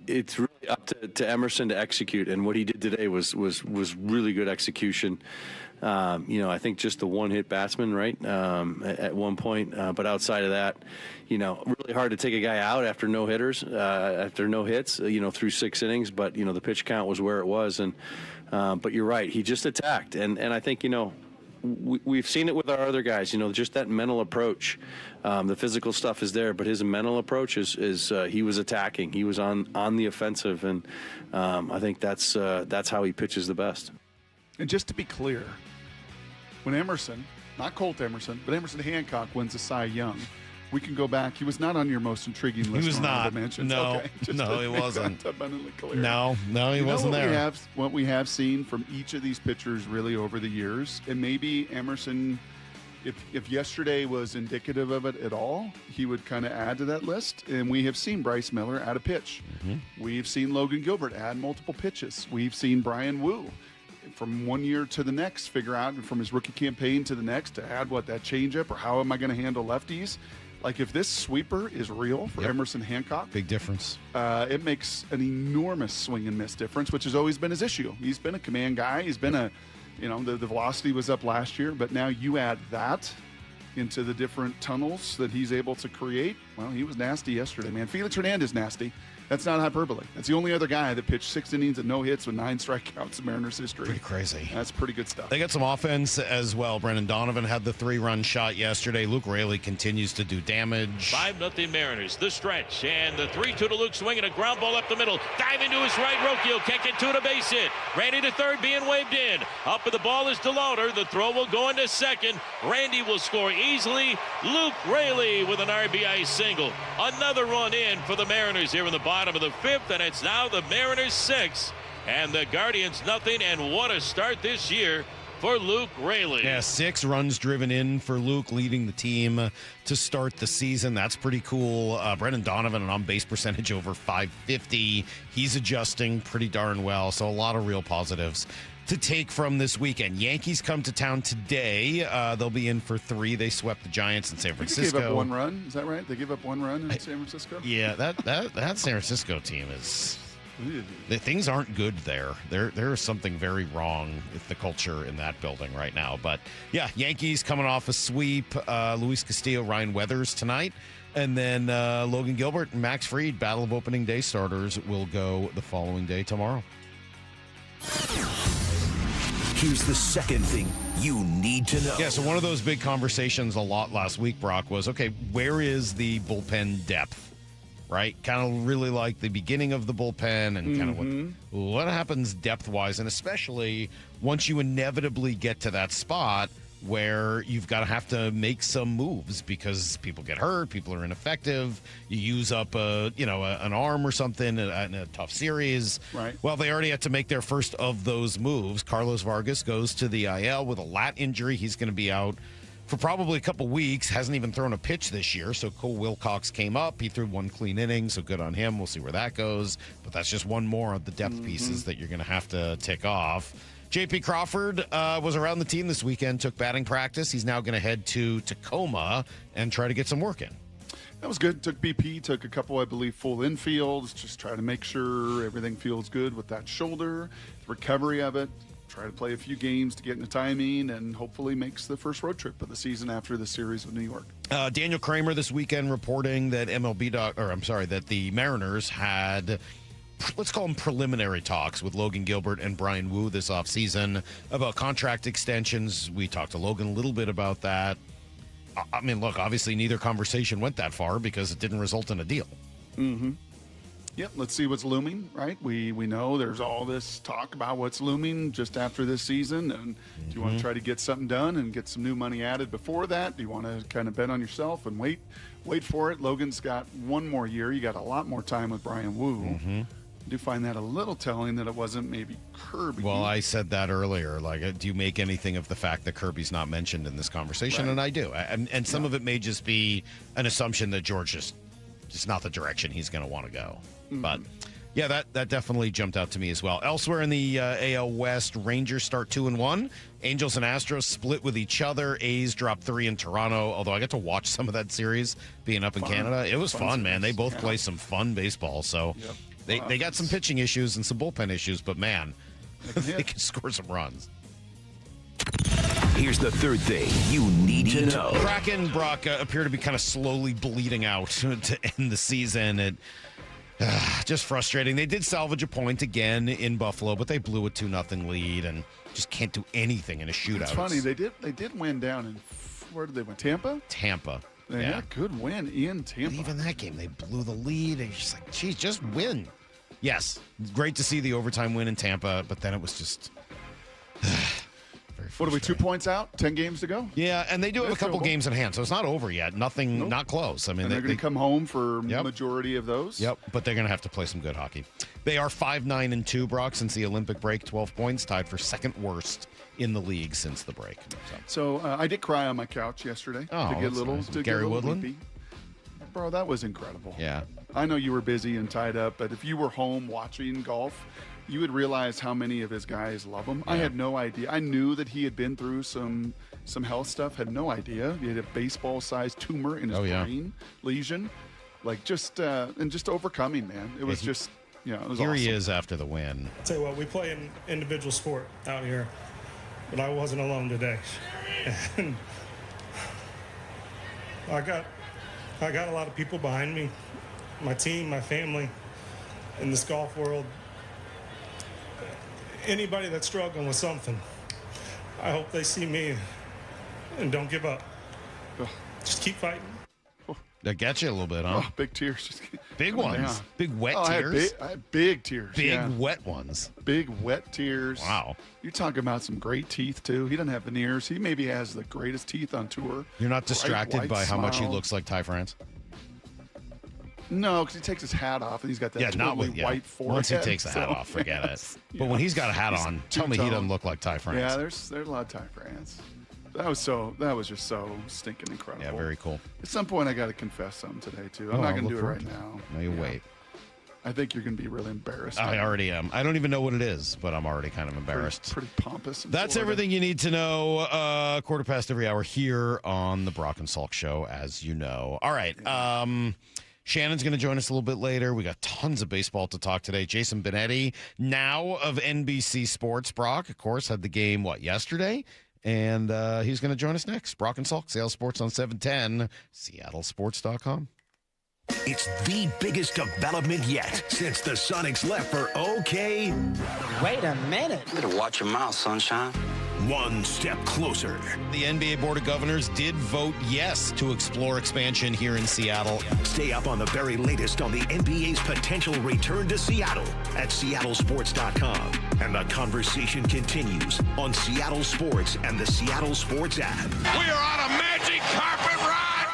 it's really up to Emerson to execute, and what he did today was really good execution. I think just the one-hit batsman, right, at one point. But outside of that, really hard to take a guy out after no hitters, after no hits, through 6 innings. But, the pitch count was where it was. And but you're right, he just attacked. And I think, we've seen it with our other guys, just that mental approach. The physical stuff is there, but his mental approach is he was attacking. He was on the offensive. And I think that's how he pitches the best. And just to be clear, when Emerson, not Colt Emerson, but Emerson Hancock wins the Cy Young, we can go back. He was not on your most intriguing list. He was not. Mentions. No, okay. he wasn't. Abundantly clear. No, he wasn't there. What we have seen from each of these pitchers really over the years, and maybe Emerson, if yesterday was indicative of it at all, he would kind of add to that list. And we have seen Bryce Miller add a pitch. Mm-hmm. We've seen Logan Gilbert add multiple pitches. We've seen Brian Wu, from one year to the next, figure out from his rookie campaign to the next to add that changeup, or how am I going to handle lefties. Like, if this sweeper is real for Emerson Hancock, big difference. It makes an enormous swing and miss difference, which has always been his issue. He's been a command guy. He's been the velocity was up last year, but now you add that into the different tunnels that he's able to create. Well, he was nasty yesterday, man. Felix Hernandez nasty. That's not hyperbole. That's the only other guy that pitched 6 innings and no hits with 9 strikeouts in Mariners history. Pretty crazy. That's pretty good stuff. They got some offense as well. Brendan Donovan had the 3-run shot yesterday. Luke Raley continues to do damage. 5-0 Mariners. The stretch. And the 3-2 to Luke swinging a ground ball up the middle. Diving to his right. Rocchio can't get to it. A base hit. Randy to third being waved in. Up with the ball is DeLauder. The throw will go into second. Randy will score easily. Luke Raley with an RBI single. Another run in for the Mariners here in the bottom of the 5th. And it's now the Mariners 6 and the Guardians nothing. And what a start this year for Luke Raley. Yeah, 6 runs driven in for Luke, leading the team to start the season. That's pretty cool. Brendan Donovan, an on-base percentage over .550. He's adjusting pretty darn well. So a lot of real positives to take from this weekend. Yankees come to town today. They'll be in for 3. They swept the Giants in San Francisco. They gave up 1 run. Is that right? They gave up 1 run in San Francisco? Yeah, that San Francisco team is... Things aren't good there. There is something very wrong with the culture in that building right now. But, yeah, Yankees coming off a sweep. Luis Castillo, Ryan Weathers tonight. And then Logan Gilbert and Max Fried, battle of opening day starters, will go the following day tomorrow. Here's the second thing you need to know. Yeah, so one of those big conversations a lot last week, Brock, was, okay, where is the bullpen depth? Right? Kind of really like the beginning of the bullpen and kind of what happens depth-wise, and especially once you inevitably get to that spot where you've got to have to make some moves because people get hurt, people are ineffective, you use up an arm or something in a tough series. Right. Well, they already had to make their first of those moves. Carlos Vargas goes to the IL with a lat injury. He's going to be out for probably a couple weeks. Hasn't even thrown a pitch this year. So Cole Wilcox came up. He threw 1 clean inning, so good on him. We'll see where that goes. But that's just one more of the depth pieces that you're going to have to tick off. J.P. Crawford was around the team this weekend, took batting practice. He's now going to head to Tacoma and try to get some work in. That was good. Took BP, took a couple, I believe, full infields. Just try to make sure everything feels good with that shoulder, the recovery of it. Try to play a few games to get into timing, and hopefully makes the first road trip of the season after the series with New York. Daniel Kramer this weekend reporting that that the Mariners had, let's call them preliminary talks with Logan Gilbert and Brian Wu this offseason about contract extensions. We talked to Logan a little bit about that. I mean, look, obviously neither conversation went that far because it didn't result in a deal. Yep, let's see what's looming, right? We know there's all this talk about what's looming just after this season. And do you want to try to get something done and get some new money added before that? Do you want to kind of bet on yourself and wait for it? Logan's got 1 more year. You got a lot more time with Brian Wu. I do find that a little telling that it wasn't maybe Kirby. Well, I said that earlier. Like, do you make anything of the fact that Kirby's not mentioned in this conversation? Right. And I do. And some of it may just be an assumption that George just not the direction he's going to want to go. But, yeah, that definitely jumped out to me as well. Elsewhere in the AL West, Rangers start 2-1. Angels and Astros split with each other. A's dropped 3 in Toronto, although I got to watch some of that series being up in Canada. It was fun, man. They both play some fun baseball. So they got some pitching issues and some bullpen issues, but, man, they can score some runs. Here's the third thing you need to know. Kraken, Brock, appear to be kind of slowly bleeding out to end the season. Just frustrating. They did salvage a point again in Buffalo, but they blew a 2-0 lead and just can't do anything in a shootout. It's funny. They did win down in, where did they win? Tampa? Tampa. They had a good win in Tampa. But even that game, they blew the lead. And you're just like, geez, just win. Yes, great to see the overtime win in Tampa, but then it was just... What are we, 2 points out? 10 games to go? Yeah, and they do have a couple games in hand, so it's not over yet. Nothing, not close. I mean, they're going to come home for majority of those. Yep, but they're going to have to play some good hockey. They are 5-9-2, Brock, since the Olympic break. 12 points, tied for second worst in the league since the break. So I did cry on my couch yesterday to get a little nice. Gary Woodland. Weepy. Bro, that was incredible. Yeah, I know you were busy and tied up, but if you were home watching golf, you would realize how many of his guys love him. Yeah. I had no idea. I knew that he had been through some some health stuff. Had no idea. He had a baseball-sized tumor in his brain lesion. Like, just overcoming, man. It was just, it was Here awesome. he is after the win. I'll tell you what, we play an individual sport out here, but I wasn't alone today. And I got a lot of people behind me, my team, my family, in this golf world. Anybody that's struggling with something, I hope they see me and don't give up. Just keep fighting. That gets you a little bit, huh? Oh, big tears. Just big ones. Down. Big wet tears. tears. I had big tears. Big wet ones. Big wet tears. Wow. You're talking about some great teeth, too. He doesn't have veneers. He maybe has the greatest teeth on tour. You're not distracted Bright, by white how much he smile. looks like Ty France? No, because he takes his hat off and he's got that white forehead. Once he takes the hat off, forget it. But when he's got a hat on, tell me he doesn't look like Ty France. Yeah, there's a lot of Ty France. That was just so stinking incredible. Yeah, very cool. At some point, I got to confess something today too. I'm not going to do it right now. No, you wait. I think you're going to be really embarrassed. I already am. I don't even know what it is, but I'm already kind of embarrassed. Pretty pompous. That's everything you need to know. Quarter past every hour here on the Brock and Salk Show, as you know. All right. Shannon's going to join us a little bit later. We got tons of baseball to talk today. Jason Benetti, now of NBC Sports. Brock, of course, had the game, yesterday? And he's going to join us next. Brock and Salk, Seattle Sports on 710, seattlesports.com. It's the biggest development yet since the Sonics left for OK. Wait a minute. You better watch your mouth, sunshine. One step closer. The NBA Board of Governors did vote yes to explore expansion here in Seattle. Stay up on the very latest on the NBA's potential return to Seattle at seattlesports.com. And the conversation continues on Seattle Sports and the Seattle Sports app. We are on a magic carpet ride.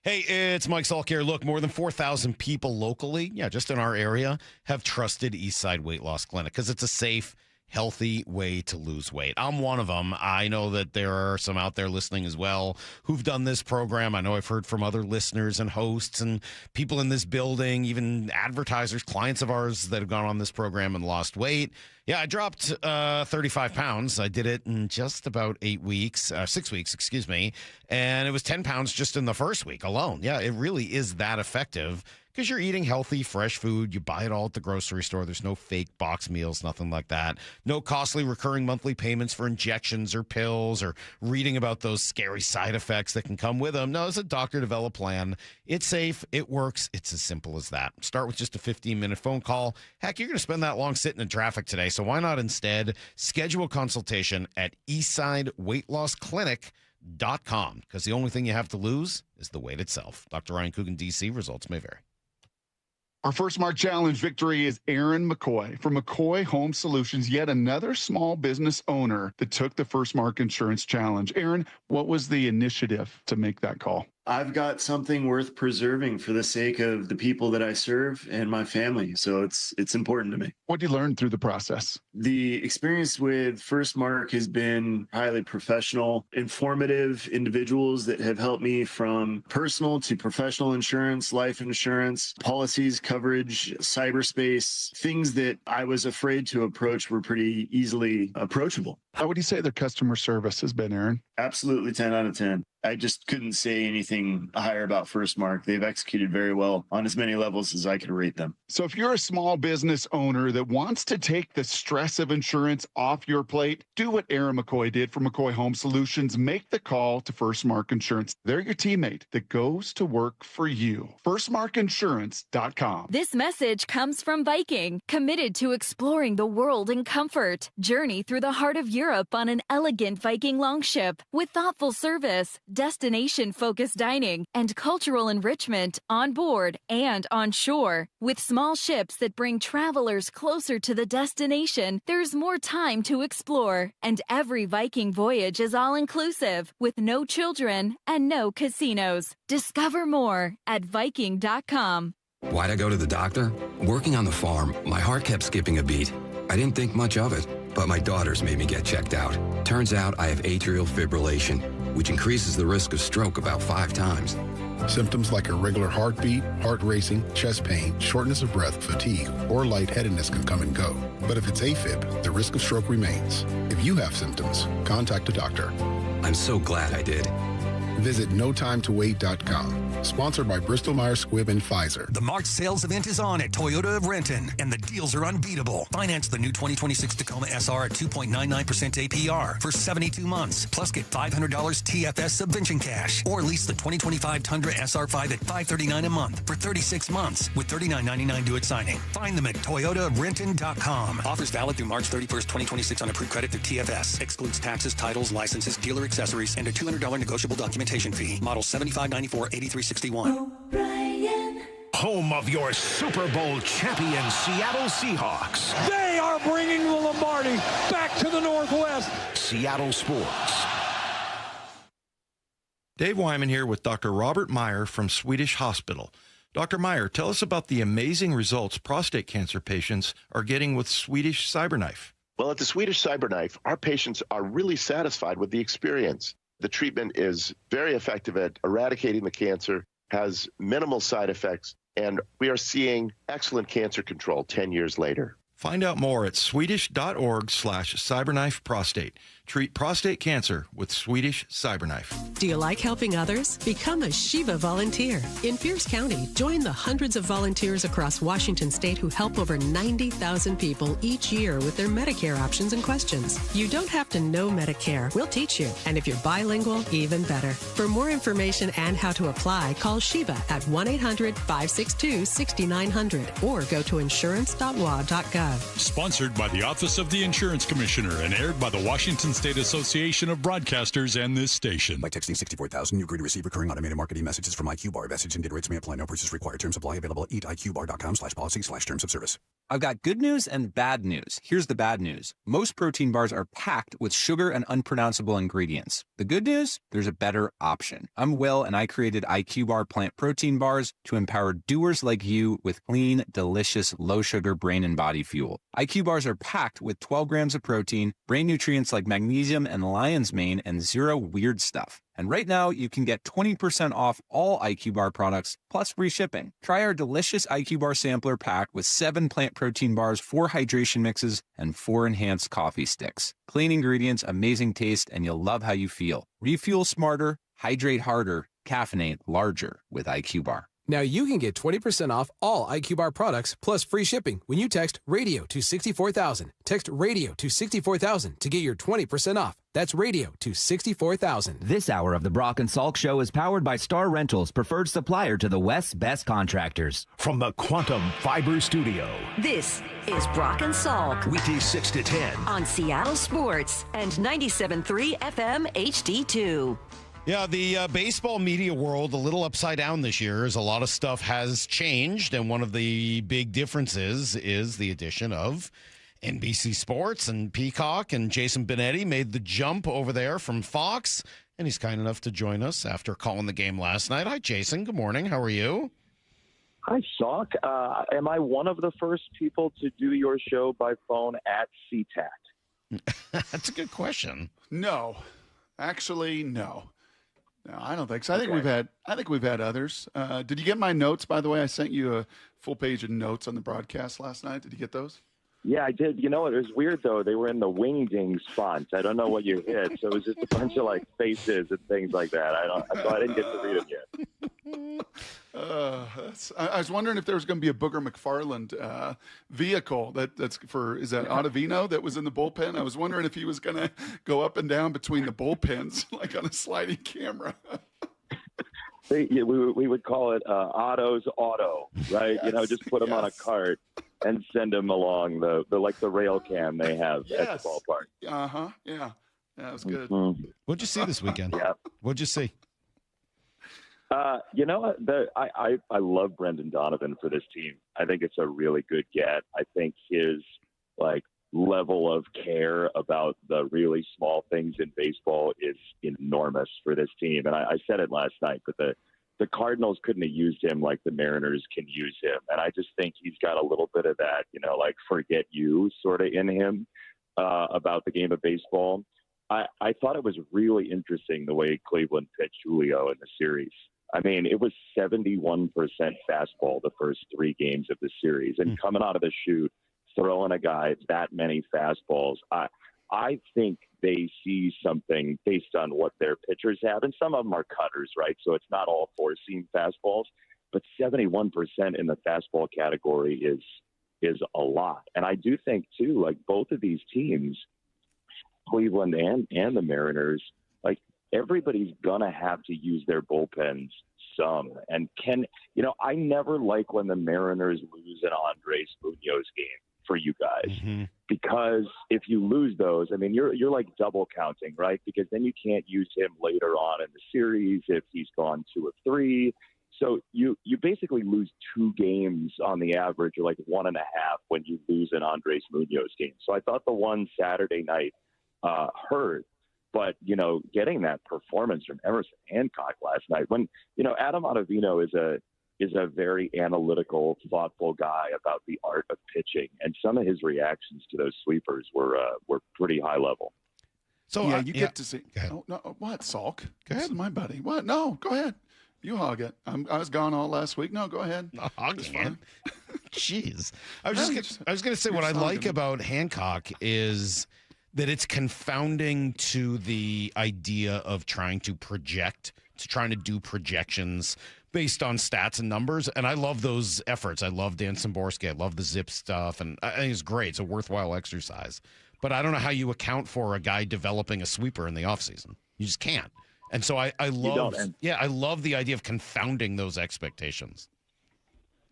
Hey, it's Mike Salk here. Look, more than 4,000 people locally, just in our area, have trusted Eastside Weight Loss Clinic because it's a safe, healthy way to lose weight. I'm one of them. I know that there are some out there listening as well who've done this program. I know I've heard from other listeners and hosts and people in this building, even advertisers, clients of ours that have gone on this program and lost weight. Yeah, I dropped 35 pounds. I did it in just about 6 weeks, and it was 10 pounds just in the first week alone. Yeah, it really is that effective because you're eating healthy, fresh food. You buy it all at the grocery store. There's no fake box meals, nothing like that. No costly recurring monthly payments for injections or pills or reading about those scary side effects that can come with them. No, it's a doctor-developed plan. It's safe. It works. It's as simple as that. Start with just a 15-minute phone call. Heck, you're going to spend that long sitting in traffic today, so why not instead schedule a consultation at eastsideweightlossklinic.com because the only thing you have to lose is the weight itself. Dr. Ryan Coogan, D.C. Results may vary. Our first Mark Challenge victory is Aaron McCoy from McCoy Home Solutions, yet another small business owner that took the First Mark Insurance Challenge. Aaron, what was the initiative to make that call? I've got something worth preserving for the sake of the people that I serve and my family. So it's important to me. What did you learn through the process? The experience with First Mark has been highly professional, informative individuals that have helped me from personal to professional insurance, life insurance, policies, coverage, cyberspace, things that I was afraid to approach were pretty easily approachable. How would you say their customer service has been, Aaron? Absolutely 10 out of 10. I just couldn't say anything higher about First Mark. They've executed very well on as many levels as I could rate them. So if you're a small business owner that wants to take the stress of insurance off your plate, do what Aaron McCoy did for McCoy Home Solutions. Make the call to First Mark Insurance. They're your teammate that goes to work for you. FirstMarkInsurance.com. This message comes from Viking, committed to exploring the world in comfort. Journey through the heart of Europe on an elegant Viking longship with thoughtful service, destination-focused dining, and cultural enrichment on board and on shore. With small ships that bring travelers closer to the destination, there's more time to explore. And every Viking voyage is all-inclusive, with no children and no casinos. Discover more at Viking.com. Why'd I go to the doctor? Working on the farm, my heart kept skipping a beat. I didn't think much of it, but my daughters made me get checked out. Turns out I have atrial fibrillation, which increases the risk of stroke about 5 times. Symptoms like irregular heartbeat, heart racing, chest pain, shortness of breath, fatigue, or lightheadedness can come and go. But if it's AFib, the risk of stroke remains. If you have symptoms, contact a doctor. I'm so glad I did. Visit notimetowait.com. Sponsored by Bristol-Myers Squibb and Pfizer. The March sales event is on at Toyota of Renton, and the deals are unbeatable. Finance the new 2026 Tacoma SR at 2.99% APR for 72 months. Plus get $500 TFS subvention cash. Or lease the 2025 Tundra SR5 at $539 a month for 36 months with $39.99 due at signing. Find them at toyotaofrenton.com. Offers valid through March 31st, 2026 on approved credit through TFS. Excludes taxes, titles, licenses, dealer accessories, and a $200 negotiable documentation fee. Model 7594-8361. Home of your Super Bowl champion Seattle Seahawks. They are bringing the Lombardi back to the Northwest. Seattle Sports. Dave Wyman here with Dr. Robert Meyer from Swedish Hospital. Dr. Meyer, tell us about the amazing results prostate cancer patients are getting with Swedish CyberKnife. Well, at the Swedish CyberKnife, our patients are really satisfied with the experience. The treatment is very effective at eradicating the cancer, has minimal side effects, and we are seeing excellent cancer control 10 years later. Find out more at swedish.org/cyberknife prostate. Treat prostate cancer with Swedish CyberKnife. Do you like helping others? Become a Shiva volunteer. In Pierce County, join the hundreds of volunteers across Washington state who help over 90,000 people each year with their Medicare options and questions. You don't have to know Medicare. We'll teach you. And if you're bilingual, even better. For more information and how to apply, call Shiva at 1-800-562-6900 or go to insurance.wa.gov. Sponsored by the Office of the Insurance Commissioner and aired by the Washington State Association of Broadcasters and this station. By texting 64,000, you agree to receive recurring automated marketing messages from IQ Bar. Message and data rates may apply. No purchase required. Terms apply. Available at eatiqbar.com/policy/terms of service. I've got good news and bad news. Here's the bad news. Most protein bars are packed with sugar and unpronounceable ingredients. The good news? There's a better option. I'm Will, and I created IQ Bar plant protein bars to empower doers like you with clean, delicious, low-sugar brain and body fuel. IQ bars are packed with 12 grams of protein, brain nutrients like magnesium and lion's mane, and zero weird stuff. And right now, you can get 20% off all IQ Bar products, plus free shipping. Try our delicious IQ Bar sampler pack with 7 plant protein bars, 4 hydration mixes, and 4 enhanced coffee sticks. Clean ingredients, amazing taste, and you'll love how you feel. Refuel smarter, hydrate harder, caffeinate larger with IQ Bar. Now you can get 20% off all IQ Bar products plus free shipping when you text radio to 64,000. Text radio to 64,000 to get your 20% off. That's radio to 64,000. This hour of the Brock and Salk Show is powered by Star Rentals, preferred supplier to the West's best contractors. From the Quantum Fiber Studio. This is Brock and Salk. Weekdays 6 to 10. On Seattle Sports and 97.3 FM HD2. Yeah, the baseball media world, a little upside down this year, as a lot of stuff has changed. And one of the big differences is the addition of NBC Sports and Peacock. And Jason Benetti made the jump over there from Fox. And he's kind enough to join us after calling the game last night. Hi, Jason. Good morning. How are you? Hi, Salk. Am I one of the first people to do your show by phone at SeaTac? That's a good question. No. Actually, no. No, I don't think so. I think we've had others. Did you get my notes, by the way? I sent you a full page of notes on the broadcast last night. Did you get those? Yeah, I did. You know what? It was weird, though. They were in the wingdings font. I don't know what you hit. So it was just a bunch of, faces and things like that. So I didn't get to read them yet. I was wondering if there was going to be a Booger McFarland vehicle that's for, is that Ottavino that was in the bullpen? I was wondering if he was going to go up and down between the bullpens, like on a sliding camera. We would call it Otto's Auto, right? Yes, just put him on a cart and send him along the rail cam they have at the ballpark. Uh-huh. Yeah. That was good. Mm-hmm. What'd you see this weekend? Yeah. What'd you see? You know what? I love Brendan Donovan for this team. I think it's a really good get. I think his level of care about the really small things in baseball is enormous for this team. And I said it last night, but the Cardinals couldn't have used him like the Mariners can use him. And I just think he's got a little bit of that, forget you sort of in him about the game of baseball. I thought it was really interesting the way Cleveland pitched Julio in the series. I mean, it was 71% fastball the first 3 games of the series. And coming out of the chute, throwing a guy that many fastballs, I think they see something based on what their pitchers have. And some of them are cutters, right? So it's not all four-seam fastballs. But 71% in the fastball category is a lot. And I do think, too, like both of these teams, Cleveland and the Mariners, like everybody's going to have to use their bullpens some. And I never like when the Mariners lose an Andres Munoz game for you guys, because if you lose those, I mean, you're like double counting, right? Because then you can't use him later on in the series if he's gone 2 of 3. So you basically lose 2 games on the average, or like 1.5 when you lose an Andres Munoz game. So I thought the one Saturday night hurt, but getting that performance from Emerson Hancock last night, when Adam Ottavino is a very analytical, thoughtful guy about the art of pitching, and some of his reactions to those sweepers were pretty high level. So you get to see. Oh, no, what, Salk? Go ahead. This is my buddy. What? No, go ahead. You hog it. I was gone all last week. No, go ahead. No, hog it. Jeez. I was going to say what I like about Hancock is that it's confounding to the idea of trying to do projections based on stats and numbers. And I love those efforts. I love Dan Szymborski. I love the zip stuff. And I think it's great. It's a worthwhile exercise. But I don't know how you account for a guy developing a sweeper in the offseason. You just can't. And so I love the idea of confounding those expectations.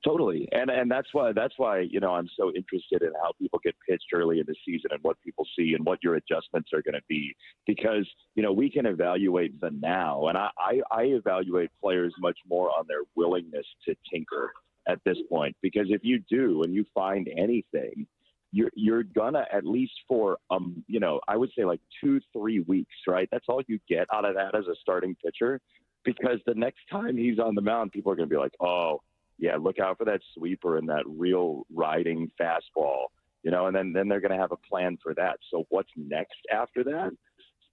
Totally. And that's why I'm so interested in how people get pitched early in the season and what people see and what your adjustments are going to be, because, we can evaluate the now. And I evaluate players much more on their willingness to tinker at this point, because if you do and you find anything, you're gonna, at least for I would say like 2-3 weeks, right? That's all you get out of that as a starting pitcher, because the next time he's on the mound, people are gonna be like, oh yeah, look out for that sweeper and that real riding fastball, and then they're gonna have a plan for that. So what's next after that?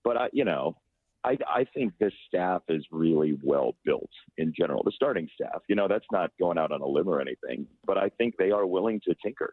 But I think this staff is really well built in general. The starting staff, that's not going out on a limb or anything, but I think they are willing to tinker.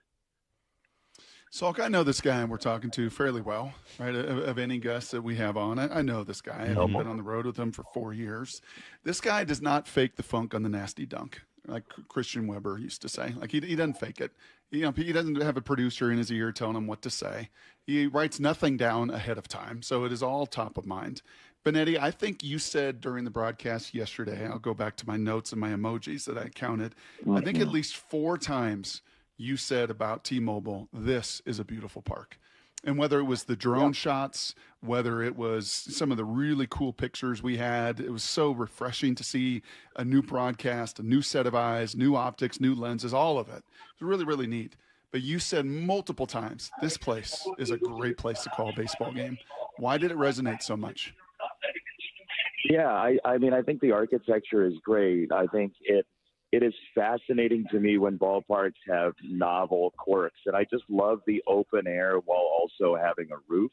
Salk, I know this guy we're talking to fairly well, right? Of any guests that we have on, I know this guy. I've been on the road with him for 4 years. This guy does not fake the funk on the nasty dunk, like Christian Weber used to say. Like he doesn't fake it. He doesn't have a producer in his ear telling him what to say. He writes nothing down ahead of time, so it is all top of mind. Benetti, I think you said during the broadcast yesterday, I'll go back to my notes and my emojis that I counted, I think at least 4 times you said about T-Mobile, this is a beautiful park. And whether it was the drone shots, whether it was some of the really cool pictures we had, it was so refreshing to see a new broadcast, a new set of eyes, new optics, new lenses, all of it. It was really, really neat. But you said multiple times, this place is a great place to call a baseball game. Why did it resonate so much? Yeah, I mean, I think the architecture is great. I think it is fascinating to me when ballparks have novel quirks, and I just love the open air while also having a roof.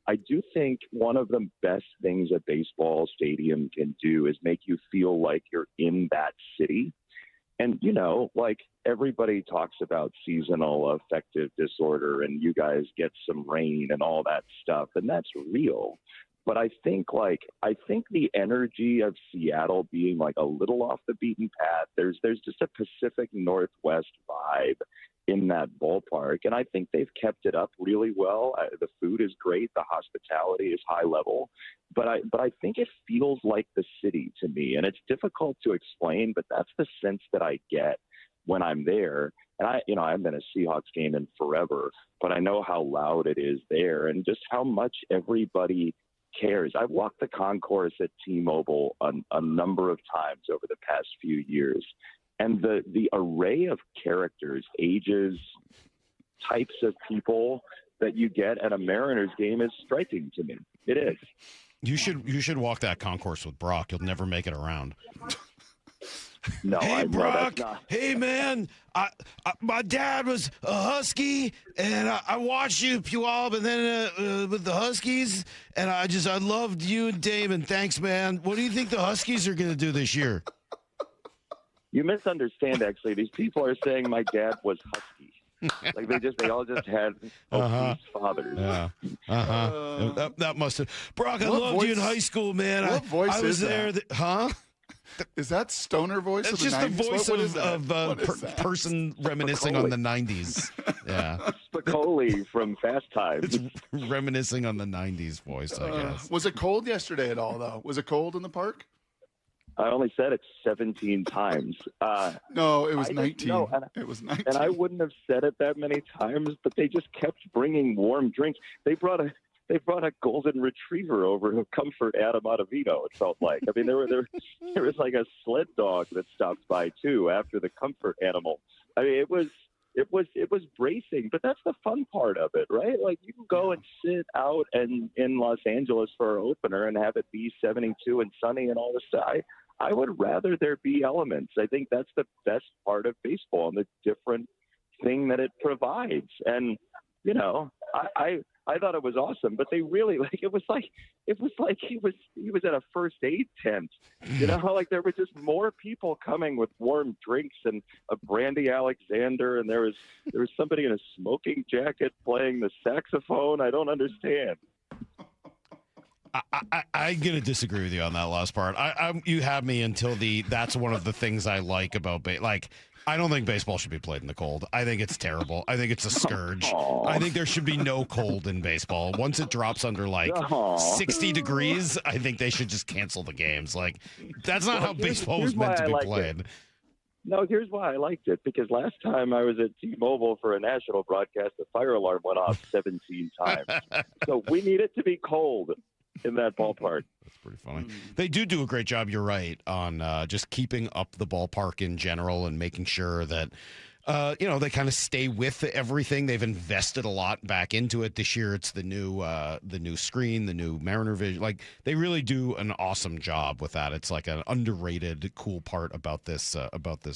I do think one of the best things a baseball stadium can do is make you feel like you're in that city. And, like everybody talks about seasonal affective disorder, and you guys get some rain and all that stuff, and that's real. But I think the energy of Seattle being like a little off the beaten path, there's just a Pacific Northwest vibe in that ballpark. And I think they've kept it up really well. The food is great. The hospitality is high level. But I think it feels like the city to me. And it's difficult to explain, but that's the sense that I get when I'm there. And I haven't been a Seahawks game in forever, but I know how loud it is there and just how much everybody cares. I've walked the concourse at T-Mobile a number of times over the past few years, and the array of characters, ages, types of people that you get at a Mariners game is striking to me. It is. You should walk that concourse with Brock. You'll never make it around. No, hey, Brock. That's not. Hey, man. My dad was a Husky, and I watched you Puyallup and then with the Huskies, and I loved you and Damon. Thanks, man. What do you think the Huskies are going to do this year? You misunderstand, actually. These people are saying my dad was Husky. Like they all just had obese fathers. Yeah. That must have. Brock, I What loved voice- you in high school, man. What voice I was is there. that? Huh? Is that stoner voice? It's of the just the 90s? voice What is that? of What is that? person reminiscing on the 90s. Yeah. Spicoli from Fast Times. It's reminiscing on the 90s voice, I guess. Was it cold yesterday at all, though? Was it cold in the park? I only said it 17 times. No, it was 19. No, it was 19. And I wouldn't have said it that many times, but they just kept bringing warm drinks. They brought a golden retriever over to comfort Adam Ottavino. It felt like. I mean, there was like a sled dog that stopped by too after the comfort animal. I mean, it was bracing, but that's the fun part of it, right? Like you can go and sit out and in Los Angeles for our opener and have it be 72 and sunny and all this stuff. I would rather there be elements. I think that's the best part of baseball and the different thing that it provides. And you know, I thought it was awesome, but they really it was like he was at a first aid tent. You know, like there were just more people coming with warm drinks and a Brandy Alexander, and there was somebody in a smoking jacket playing the saxophone. I don't understand. I'm going to disagree with you on that last part. You have me until that's one of the things I like about I don't think baseball should be played in the cold. I think it's terrible. I think it's a scourge. I think there should be no cold in baseball. Once it drops under 60 degrees, I think they should just cancel the games. Like that's not how baseball was meant to be played. No, here's why I liked it, because last time I was at T-Mobile for a national broadcast, the fire alarm went off 17 times. So we need it to be cold in that ballpark. That's pretty funny. They do a great job, you're right, on just keeping up the ballpark in general and making sure that they kind of stay with everything. They've invested a lot back into it. This year it's the new screen, the new Mariner Vision. Like they really do an awesome job with that. It's like an underrated cool part about this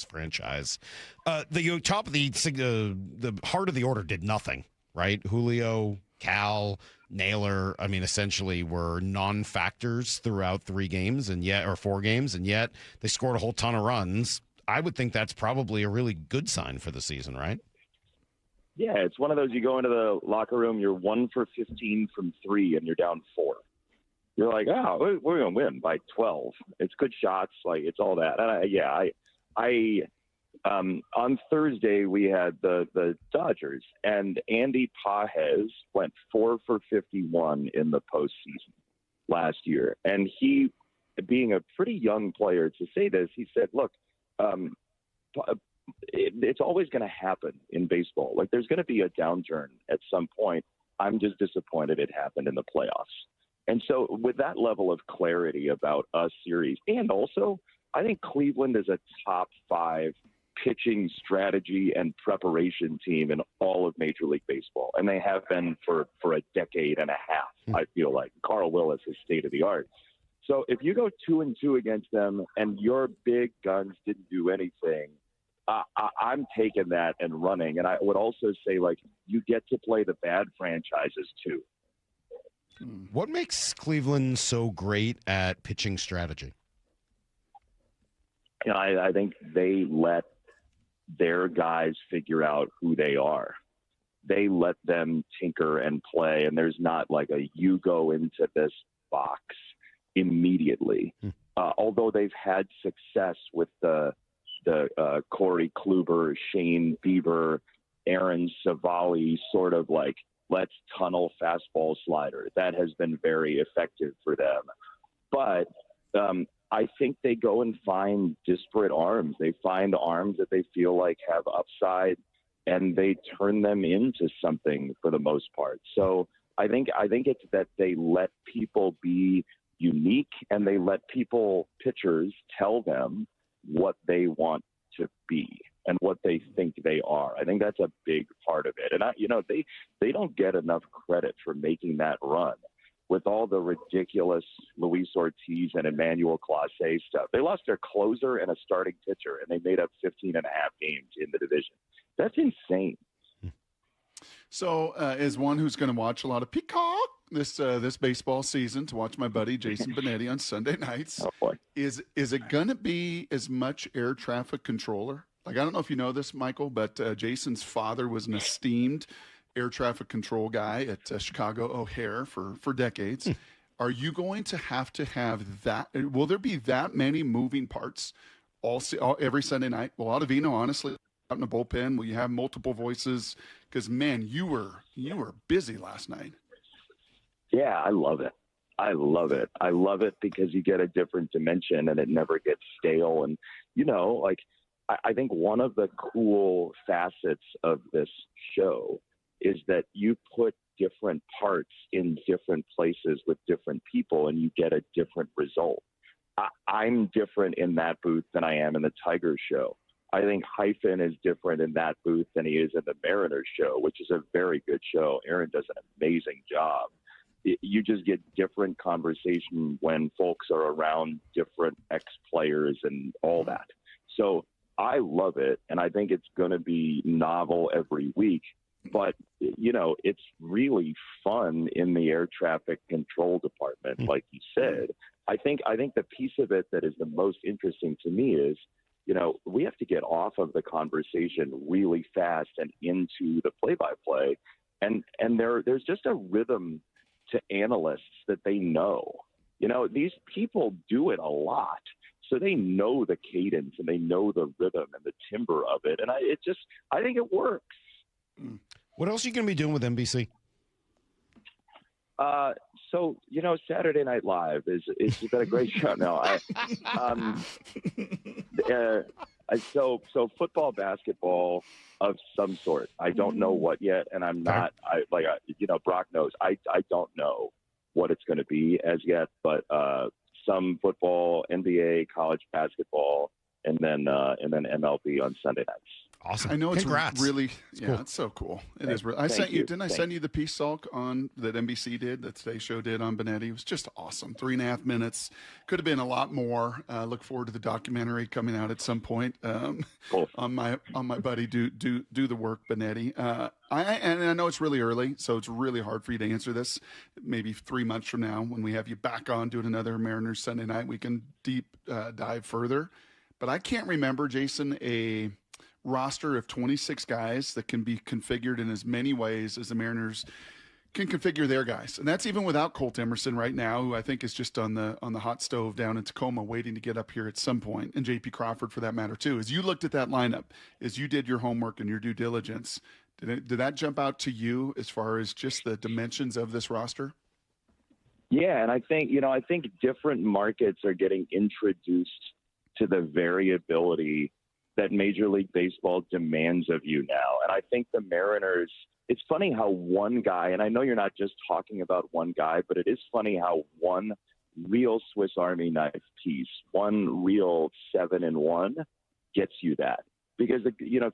franchise. The top of the heart of the order did nothing, right? Julio, Cal, Naylor, I mean, essentially were non-factors throughout 4 games, and yet they scored a whole ton of runs. I would think that's probably a really good sign for the season, right? Yeah, it's one of those, you go into the locker room, you're 1 for 15 from 3, and you're down 4. You're like, we're going to win by 12. It's good shots, like it's all that. And on Thursday, we had the Dodgers, and Andy Pages went 4 for 51 in the postseason last year. And he, being a pretty young player to say this, he said, look, it's always going to happen in baseball. Like there's going to be a downturn at some point. I'm just disappointed it happened in the playoffs. And so with that level of clarity about a series, and also I think Cleveland is a top 5 pitching strategy and preparation team in all of Major League Baseball. And they have been for a decade and a half, I feel like. Carl Willis is state of the art. So if you go 2-2 against them and your big guns didn't do anything, I'm taking that and running. And I would also say, you get to play the bad franchises too. What makes Cleveland so great at pitching strategy? I think they let their guys figure out who they are. They let them tinker and play, and there's not you go into this box immediately. Although they've had success with the Corey Kluber, Shane Bieber, Aaron Savali sort of let's tunnel fastball slider. That has been very effective for them. But I think they go and find disparate arms. They find arms that they feel like have upside, and they turn them into something for the most part. So I think it's that they let people be unique, and they let pitchers tell them what they want to be and what they think they are. I think that's a big part of it. And they don't get enough credit for making that run. with all the ridiculous Luis Ortiz and Emmanuel Clase stuff. They lost their closer and a starting pitcher, and they made up 15 and a half games in the division. That's insane. So as one who's going to watch a lot of Peacock this baseball season, to watch my buddy Jason Benetti on Sunday nights, is it going to be as much air traffic controller? Like, I don't know if you know this, Michael, but Jason's father was an esteemed air traffic control guy at Chicago O'Hare for decades. Are you going to have that? Will there be that many moving parts every Sunday night? Will Ottavino, honestly, out in the bullpen, will you have multiple voices? Because, man, you were busy last night. Yeah, I love it. I love it because you get a different dimension and it never gets stale. And, I think one of the cool facets of this show is that you put different parts in different places with different people and you get a different result. I'm different in that booth than I am in the Tiger show. I think Hyphen is different in that booth than he is in the Mariners show, which is a very good show. Aaron does an amazing job. You just get different conversation when folks are around different ex-players and all that. So I love it, and I think it's going to be novel every week. But, it's really fun in the air traffic control department, like you said. I think the piece of it that is the most interesting to me is, we have to get off of the conversation really fast and into the play-by-play. And there's just a rhythm to analysts that they know. These people do it a lot. So they know the cadence and they know the rhythm and the timbre of it. And I think it works. What else are you going to be doing with NBC? So, Saturday Night Live it's been a great show. No, so football, basketball of some sort. I don't know what yet. And I'm not, Brock knows, I don't know what it's going to be as yet, but, some football, NBA, college basketball, and then MLB on Sunday nights. Awesome! I know it's Congrats. really, it's yeah, cool. It's so cool. It Thank- is. I thank sent you. you. Didn't I Thank send you the piece, Salk, on that NBC did, that Today Show did on Benetti? It was just awesome. 3.5 minutes. Could have been a lot more. Look forward to the documentary coming out at some point. Cool. On my buddy, do the work, Benetti. I know it's really early, so it's really hard for you to answer this. Maybe 3 months from now, when we have you back on doing another Mariners Sunday night, we can deep dive further. But I can't remember, Jason, a roster of 26 guys that can be configured in as many ways as the Mariners can configure their guys. And that's even without Colt Emerson right now, who I think is just on the hot stove down in Tacoma waiting to get up here at some point, and JP Crawford for that matter too. As you looked at that lineup, as you did your homework and your due diligence, did that jump out to you as far as just the dimensions of this roster? Yeah, and I think different markets are getting introduced to the variability that Major League Baseball demands of you now. And I think the Mariners, it's funny how one guy, and I know you're not just talking about one guy, but it is funny how one real Swiss Army knife piece, one real 7-in-1 gets you that. Because,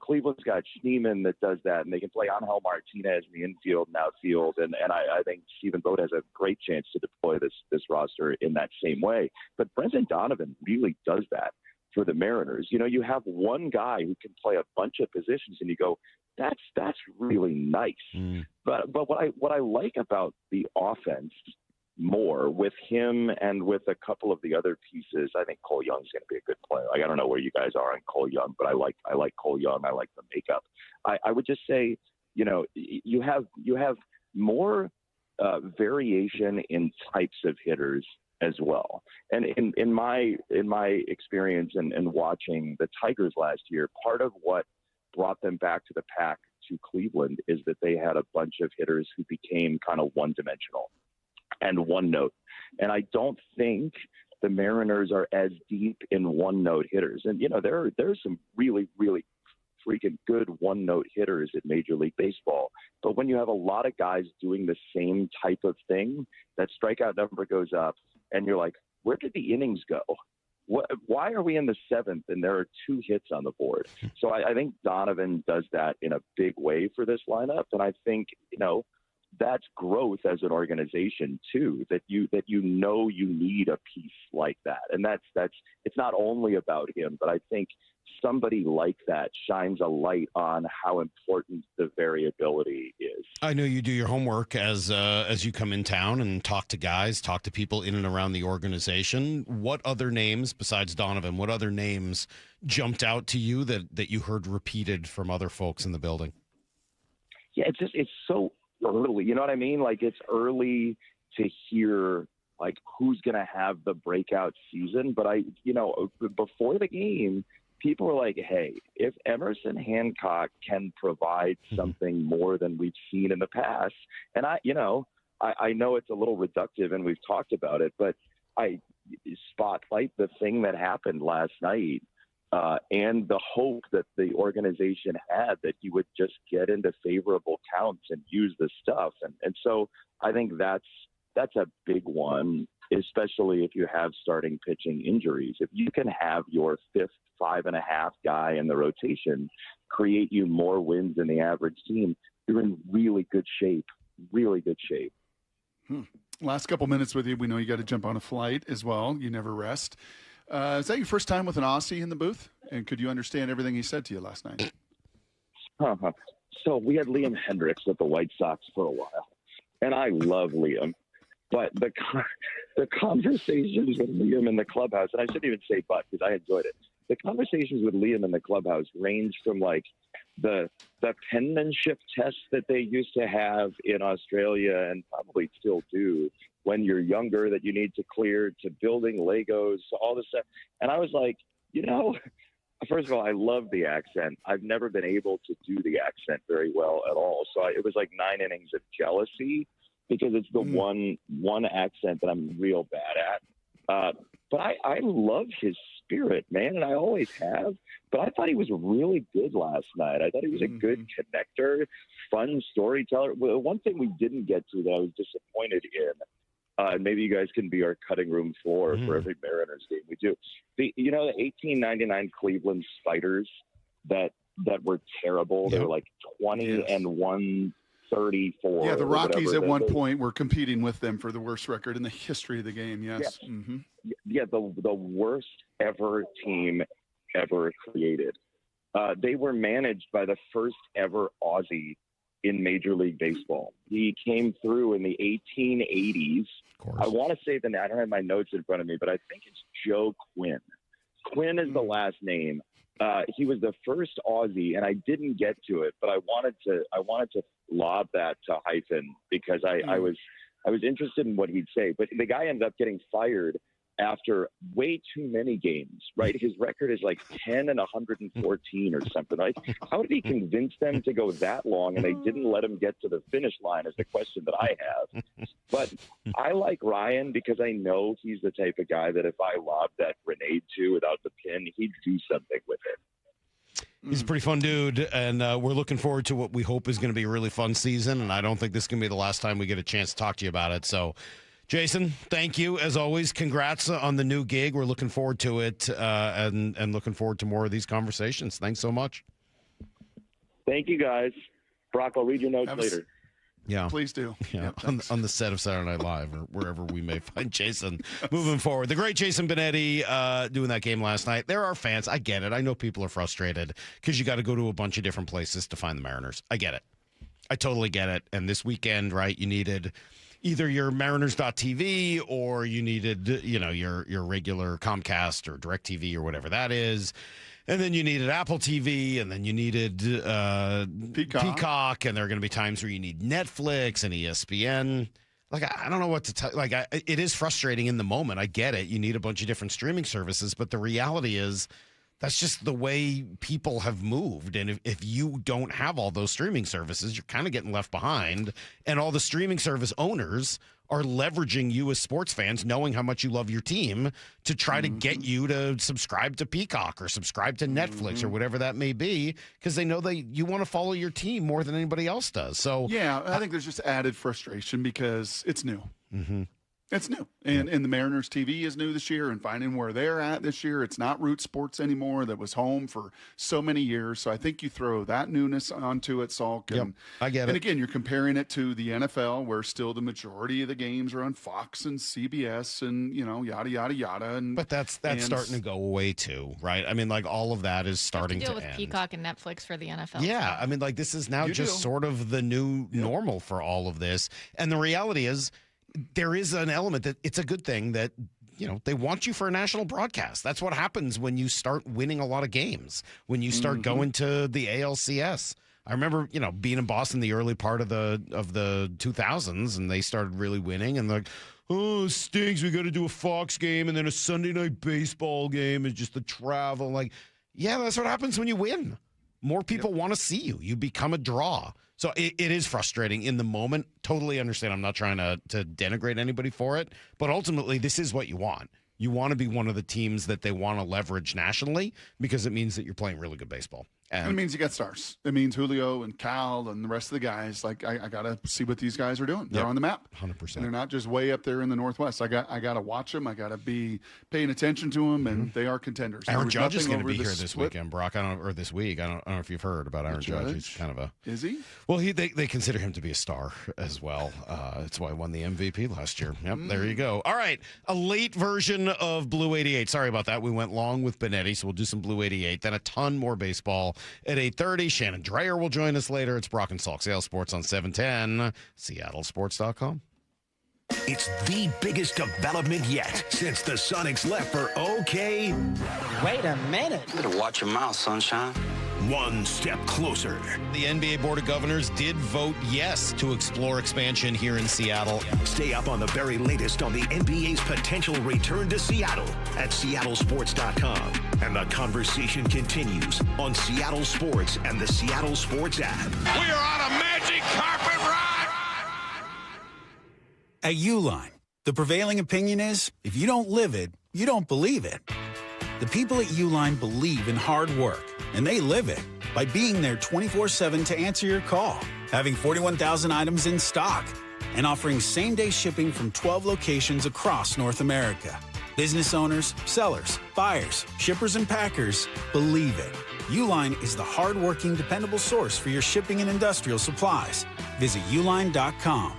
Cleveland's got Schneemann that does that, and they can play Angel Martinez in the infield and outfield. And I think Stephen Vogt has a great chance to deploy this roster in that same way. But Brendan Donovan really does that for the Mariners. You have one guy who can play a bunch of positions, and you go, that's really nice. But what I like about the offense more with him and with a couple of the other pieces, I think Cole Young's going to be a good player. I don't know where you guys are on Cole Young, but I like Cole Young. I like the makeup. I would just say, you have more variation in types of hitters as well. And in my experience and watching the Tigers last year, part of what brought them back to the pack to Cleveland is that they had a bunch of hitters who became kind of one-dimensional and one-note. And I don't think the Mariners are as deep in one-note hitters. And, there are some really, really freaking good one-note hitters in Major League Baseball. But when you have a lot of guys doing the same type of thing, that strikeout number goes up, and you're like, where did the innings go? Why are we in the 7th and there are 2 hits on the board? So I think Donovan does that in a big way for this lineup. And I think, that's growth as an organization too, that you know you need a piece like that. And that's it's not only about him, but I think somebody like that shines a light on how important the variability is. I know you do your homework as you come in town and talk to guys, talk to people in and around the organization. What other names besides Donovan, what other names jumped out to you that you heard repeated from other folks in the building? Yeah, it's so early. You know what I mean? Like, it's early to hear like who's going to have the breakout season. But before the game, people were like, hey, if Emerson Hancock can provide something more than we've seen in the past, and I know it's a little reductive and we've talked about it, but I spotlight the thing that happened last night and the hope that the organization had that he would just get into favorable counts and use the stuff. And so I think that's a big one, especially if you have starting pitching injuries. If you can have your fifth 5.5 guy in the rotation create you more wins than the average team, you're in really good shape. Last couple minutes with you. We know you got to jump on a flight as well. You never rest. Is that your first time with an Aussie in the booth? And could you understand everything he said to you last night? So we had Liam Hendricks with the White Sox for a while, and I love Liam. But the conversations with Liam in the clubhouse, and I shouldn't even say but because I enjoyed it. The conversations with Liam in the clubhouse range from like the penmanship test that they used to have in Australia and probably still do when you're younger that you need to clear, to building Legos, to all this stuff. And I was like, first of all, I love the accent. I've never been able to do the accent very well at all. So it was like 9 innings of jealousy because it's the one accent that I'm real bad at. But I love his spirit, man, and I always have. But I thought he was really good last night. I thought he was a good connector, fun storyteller. Well, one thing we didn't get to that I was disappointed in, and maybe you guys can be our cutting room floor for every Mariners game we do. The 1899 Cleveland Spiders that were terrible. They were like 20 and 134. Yeah, the Rockies at one point were competing with them for the worst record in the history of the game. Yes. Yeah, the worst ever team ever created. They were managed by the first ever Aussie in Major League Baseball. He came through in the 1880s. I want to say I don't have my notes in front of me, but I think it's Joe Quinn. Quinn is the last name. He was the first Aussie, and I didn't get to it, but I wanted to lob that to Hyphen because I was interested in what he'd say. But the guy ended up getting fired after way too many games, right? His record is like 10 and 114 or something. Like, how did he convince them to go that long and they didn't let him get to the finish line is the question that I have. But I like Ryan because I know he's the type of guy that if I lobbed that grenade to without the pin, he'd do something with it. He's a pretty fun dude, and we're looking forward to what we hope is going to be a really fun season, and I don't think this is going to be the last time we get a chance to talk to you about it. So, Jason, thank you. As always, congrats on the new gig. We're looking forward to it and looking forward to more of these conversations. Thanks so much. Thank you, guys. Brock, I'll read your notes later. Yeah. Please do. Yeah, on the set of Saturday Night Live or wherever we may find Jason moving forward. The great Jason Benetti doing that game last night. There are fans. I get it. I know people are frustrated because you got to go to a bunch of different places to find the Mariners. I get it. I totally get it. And this weekend, right, you needed either your Mariners.tv or you needed, your regular Comcast or DirecTV or whatever that is. And then you needed Apple TV, and then you needed Peacock, and there are going to be times where you need Netflix and ESPN. Like, I don't know what to tell. Like, it is frustrating in the moment. I get it. You need a bunch of different streaming services, but the reality is that's just the way people have moved. And if you don't have all those streaming services, you're kind of getting left behind. And all the streaming service owners are leveraging you as sports fans, knowing how much you love your team, to try to get you to subscribe to Peacock or subscribe to Netflix or whatever that may be, because they know you want to follow your team more than anybody else does. So yeah, I think there's just added frustration because it's new. It's new. And the Mariners TV is new this year, and finding where they're at this year. It's not Root Sports anymore that was home for so many years. So I think you throw that newness onto it, Salk. And, I get it. And again, you're comparing it to the NFL, where still the majority of the games are on Fox and CBS and, yada, yada, yada. But that's starting to go away too, right? I mean, like all of that is starting to deal with end. Peacock and Netflix for the NFL. Yeah, I mean, like this is now just sort of the new normal for all of this. And the reality is, there is an element that it's a good thing that, they want you for a national broadcast. That's what happens when you start winning a lot of games, when you start going to the ALCS. I remember, being in Boston the early part of the 2000s, and they started really winning, and like, oh, stinks. We got to do a Fox game and then a Sunday night baseball game and just the travel. Like, yeah, that's what happens when you win. More people want to see you. You become a draw. So it is frustrating in the moment. Totally understand. I'm not trying to denigrate anybody for it, but ultimately this is what you want. You want to be one of the teams that they want to leverage nationally because it means that you're playing really good baseball. And it means you got stars. It means Julio and Cal and the rest of the guys. Like, I got to see what these guys are doing. They're on the map. 100%. And they're not just way up there in the Northwest. I got to watch them. I got to be paying attention to them, and they are contenders. Aaron Judge is going to be here this weekend, Brock. Or this week. I don't know if you've heard about Aaron Judge. He's kind of a... Is he? Well, they consider him to be a star as well. That's why he won the MVP last year. Yep, there you go. All right, a late version of Blue 88. Sorry about that. We went long with Benetti, so we'll do some Blue 88. Then a ton more baseball at 8:30. Shannon Drayer will join us later. It's Brock and Salk, Seattle Sports on 710, seattlesports.com. It's the biggest development yet since the Sonics left for OK. Wait a minute. You better watch your mouth, sunshine. One step closer. The NBA Board of Governors did vote yes to explore expansion here in Seattle. Stay up on the very latest on the NBA's potential return to Seattle at seattlesports.com. And the conversation continues on Seattle Sports and the Seattle Sports app. We are on a magic carpet ride. At Uline, the prevailing opinion is if you don't live it, you don't believe it. The people at Uline believe in hard work, and they live it by being there 24/7 to answer your call, having 41,000 items in stock, and offering same-day shipping from 12 locations across North America. Business owners, sellers, buyers, shippers, and packers believe it. Uline is the hard-working, dependable source for your shipping and industrial supplies. Visit uline.com.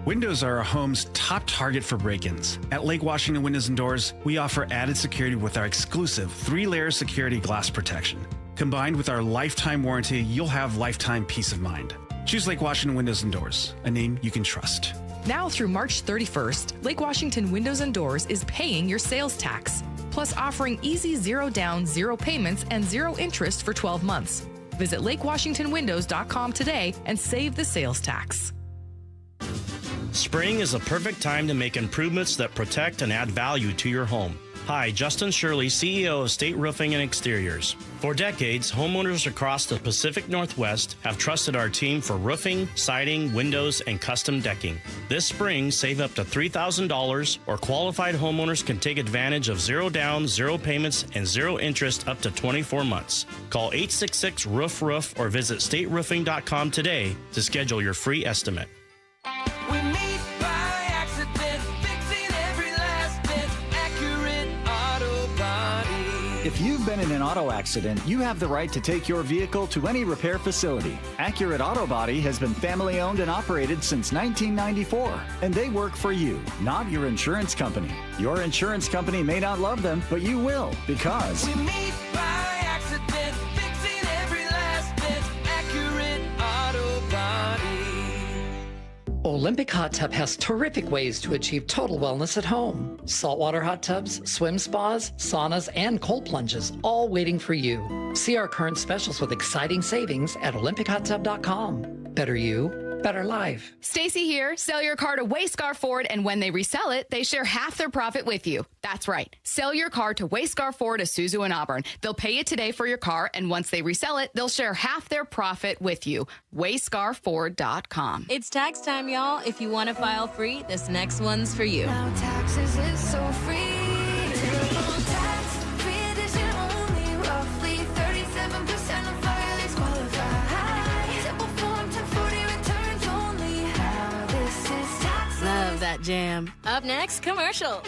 Windows are a home's top target for break-ins. At Lake Washington Windows and Doors, we offer added security with our exclusive 3-layer security glass protection. Combined with our lifetime warranty, you'll have lifetime peace of mind. Choose Lake Washington Windows and Doors, a name you can trust. Now through March 31st, Lake Washington Windows and Doors is paying your sales tax, plus offering easy 0 down, 0 payments, and 0 interest for 12 months. Visit lakewashingtonwindows.com today and save the sales tax. Spring is a perfect time to make improvements that protect and add value to your home. Hi, Justin Shirley, CEO of State Roofing and Exteriors. For decades, homeowners across the Pacific Northwest have trusted our team for roofing, siding, windows, and custom decking. This spring, save up to $3,000, or qualified homeowners can take advantage of 0 down, 0 payments, and 0 interest up to 24 months. Call 866-ROOF-ROOF or visit stateroofing.com today to schedule your free estimate. We meet by accident, fixing every last bit, Accurate Auto Body. If you've been in an auto accident, you have the right to take your vehicle to any repair facility. Accurate Auto Body has been family owned and operated since 1994, and they work for you, not your insurance company. Your insurance company may not love them, but you will, because we meet by accident, fixing every last bit, Accurate Auto Body. Olympic Hot Tub has terrific ways to achieve total wellness at home. Saltwater hot tubs, swim spas, saunas, and cold plunges, all waiting for you. See our current specials with exciting savings at olympichottub.com. Better you, better life. Stacy here. Sell your car to Wayscar Ford, and when they resell it, they share half their profit with you. That's right. Sell your car to Wayscar Ford, Isuzu, and Auburn. They'll pay you today for your car, and once they resell it, they'll share half their profit with you. WayscarFord.com. It's tax time, y'all. If you want to file free, this next one's for you. Now taxes is so free. Tax free edition only, roughly 37% of filings qualify. Simple form 1040 returns only. How this is tax. Love that that jam. Up next, commercials.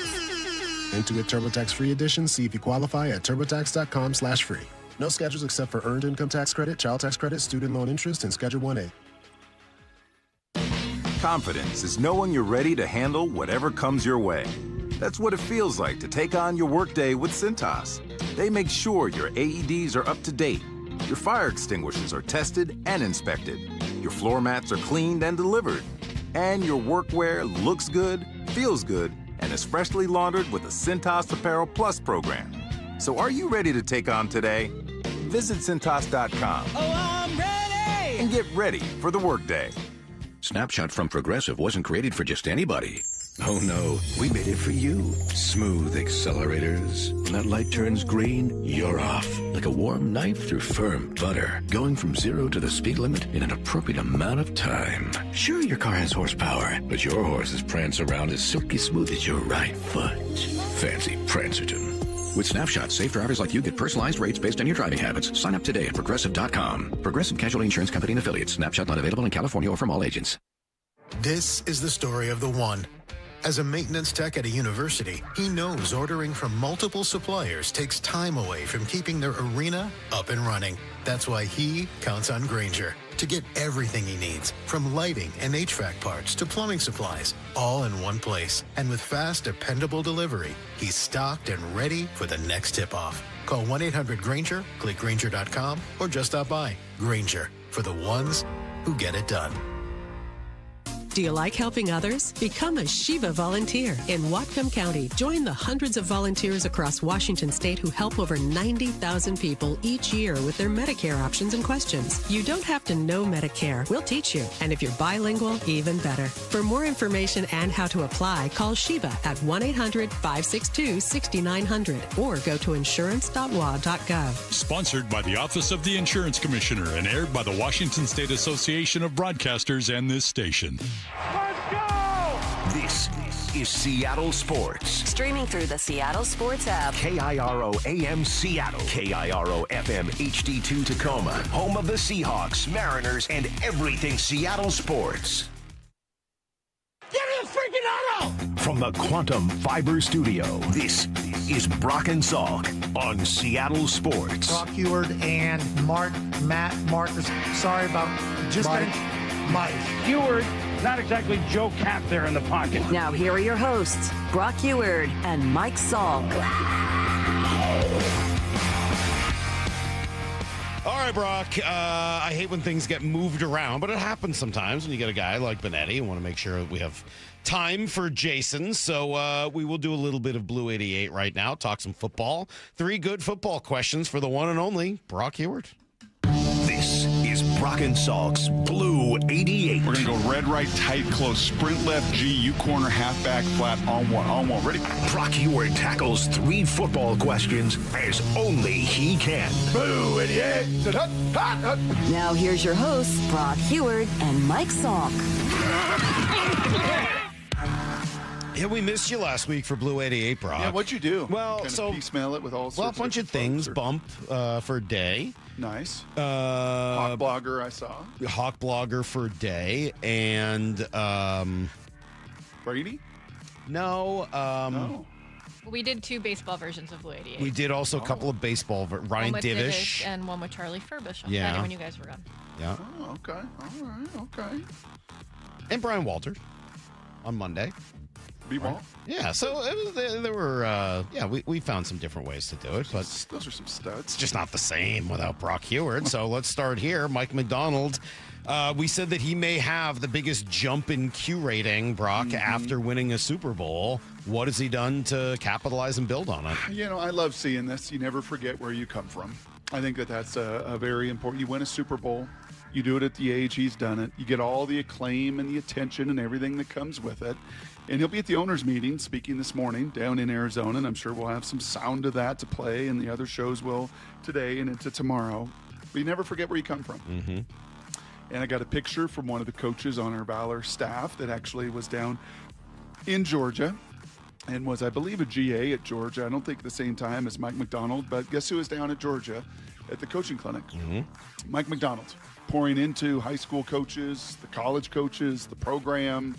Intuit TurboTax free edition. See if you qualify at turbotax.com/free. No schedules except for earned income tax credit, child tax credit, student loan interest, and Schedule 1A. Confidence is knowing you're ready to handle whatever comes your way. That's what it feels like to take on your workday with Cintas. They make sure your AEDs are up to date, your fire extinguishers are tested and inspected, your floor mats are cleaned and delivered, and your workwear looks good, feels good, and is freshly laundered with the Cintas Apparel Plus program. So are you ready to take on today? Visit Cintas.com. Oh, I'm ready! And get ready for the workday. Snapshot from Progressive wasn't created for just anybody. Oh no, we made it for you. Smooth accelerators. When that light turns green, you're off. Like a warm knife through firm butter. Going from 0 to the speed limit in an appropriate amount of time. Sure, your car has horsepower, but your horses prance around as silky smooth as your right foot. Fancy Prancerton. With Snapshot, safe drivers like you get personalized rates based on your driving habits. Sign up today at Progressive.com. Progressive Casualty Insurance Company and Affiliates. Snapshot not available in California or from all agents. This is the story of the one. As a maintenance tech at a university, he knows ordering from multiple suppliers takes time away from keeping their arena up and running. That's why he counts on Grainger to get everything he needs, from lighting and HVAC parts to plumbing supplies, all in one place. And with fast, dependable delivery, he's stocked and ready for the next tip-off. Call 1-800-GRAINGER, click Grainger.com, or just stop by. Grainger, for the ones who get it done. Do you like helping others? Become a Shiva volunteer in Whatcom County. Join the hundreds of volunteers across Washington state who help over 90,000 people each year with their Medicare options and questions. You don't have to know Medicare. We'll teach you. And if you're bilingual, even better. For more information and how to apply, call Shiva at 1-800-562-6900 or go to insurance.wa.gov. Sponsored by the Office of the Insurance Commissioner and aired by the Washington State Association of Broadcasters and this station. Let's go! This is Seattle Sports. Streaming through the Seattle Sports app. KIRO AM Seattle. KIRO FM HD2 Tacoma. Home of the Seahawks, Mariners, and everything Seattle sports. Give me a freaking auto! From the Quantum Fiber Studio, this is Brock and Salk on Seattle Sports. Brock Heward and Marcus. Sorry about just Mike Heward. Not exactly Joe Cap there in the pocket. Now here are your hosts, Brock Heward and Mike Salk. All right, Brock. I hate when things get moved around, but it happens sometimes when you get a guy like Benetti. You want to make sure we have time for Jason. So we will do a little bit of Blue 88 right now, talk some football. 3 good football questions for the one and only Brock Heward. This is Brock and Salk's Blue 88. We're going to go red, right, tight, close, sprint left, G, U corner, halfback, flat, on one. Ready? Brock Heward tackles 3 football questions as only he can. Blue 88. Now here's your hosts, Brock Heward and Mike Salk. Yeah, we missed you last week for Blue 88, Brock. Yeah, what'd you do? Well, kind so of smell it with all sorts a bunch of things. Bump for a day. Nice. Hawk Blogger, I saw. Hawk Blogger for a day, and Brady. No. Well, we did 2 baseball versions of Blue 88. We did also a couple of baseball. Ryan one with Divish and one with Charlie Furbish on Yeah. Friday when you guys were gone. Yeah. Oh, okay. All right. Okay. And Brian Walter on Monday. B-ball. Yeah, so there were, we found some different ways to do it, but those are some studs. It's just not the same without Brock Heward. So let's start here. Mike Macdonald. We said that he may have the biggest jump in Q rating, Brock, after winning a Super Bowl. What has he done to capitalize and build on it? You know, I love seeing this. You never forget where you come from. I think that's a very important. You win a Super Bowl. You do it at the age he's done it. You get all the acclaim and the attention and everything that comes with it. And he'll be at the owners' meeting speaking this morning down in Arizona, and I'm sure we'll have some sound of that to play, and the other shows will today and into tomorrow. But you never forget where you come from. Mm-hmm. And I got a picture from one of the coaches on our Valor staff that actually was down in Georgia and was, I believe, a GA at Georgia. I don't think at the same time as Mike Macdonald, but guess who was down at Georgia at the coaching clinic? Mm-hmm. Mike Macdonald, pouring into high school coaches, the college coaches, the program,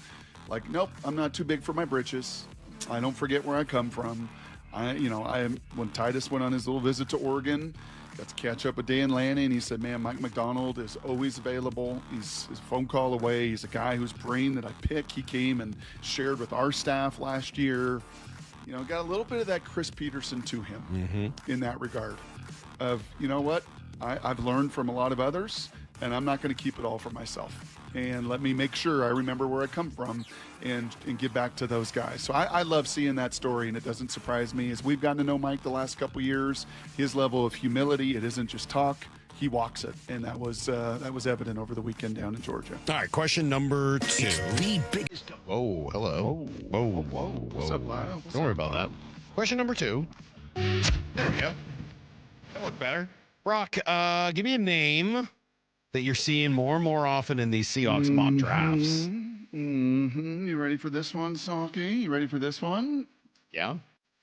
Like, nope, I'm not too big for my britches. I don't forget where I come from. When Titus went on his little visit to Oregon, got to catch up with Dan Lanning, and he said, man, Mike Macdonald is always available. He's a phone call away. He's a guy whose brain that I pick. He came and shared with our staff last year. Got a little bit of that Chris Peterson to him in that regard of, you know what, I've learned from a lot of others, and I'm not going to keep it all for myself. And let me make sure I remember where I come from and give back to those guys. So I love seeing that story, and it doesn't surprise me. As we've gotten to know Mike the last couple of years, his level of humility, it isn't just talk. He walks it, and that was evident over the weekend down in Georgia. All right, question number 2. The biggest. Whoa, hello. Whoa. What's up, Lyle? Don't worry about that. Question number 2. There we go. That looked better. Brock, give me a name that you're seeing more and more often in these Seahawks mock drafts. You ready for this one, Salky? You ready for this one? Yeah.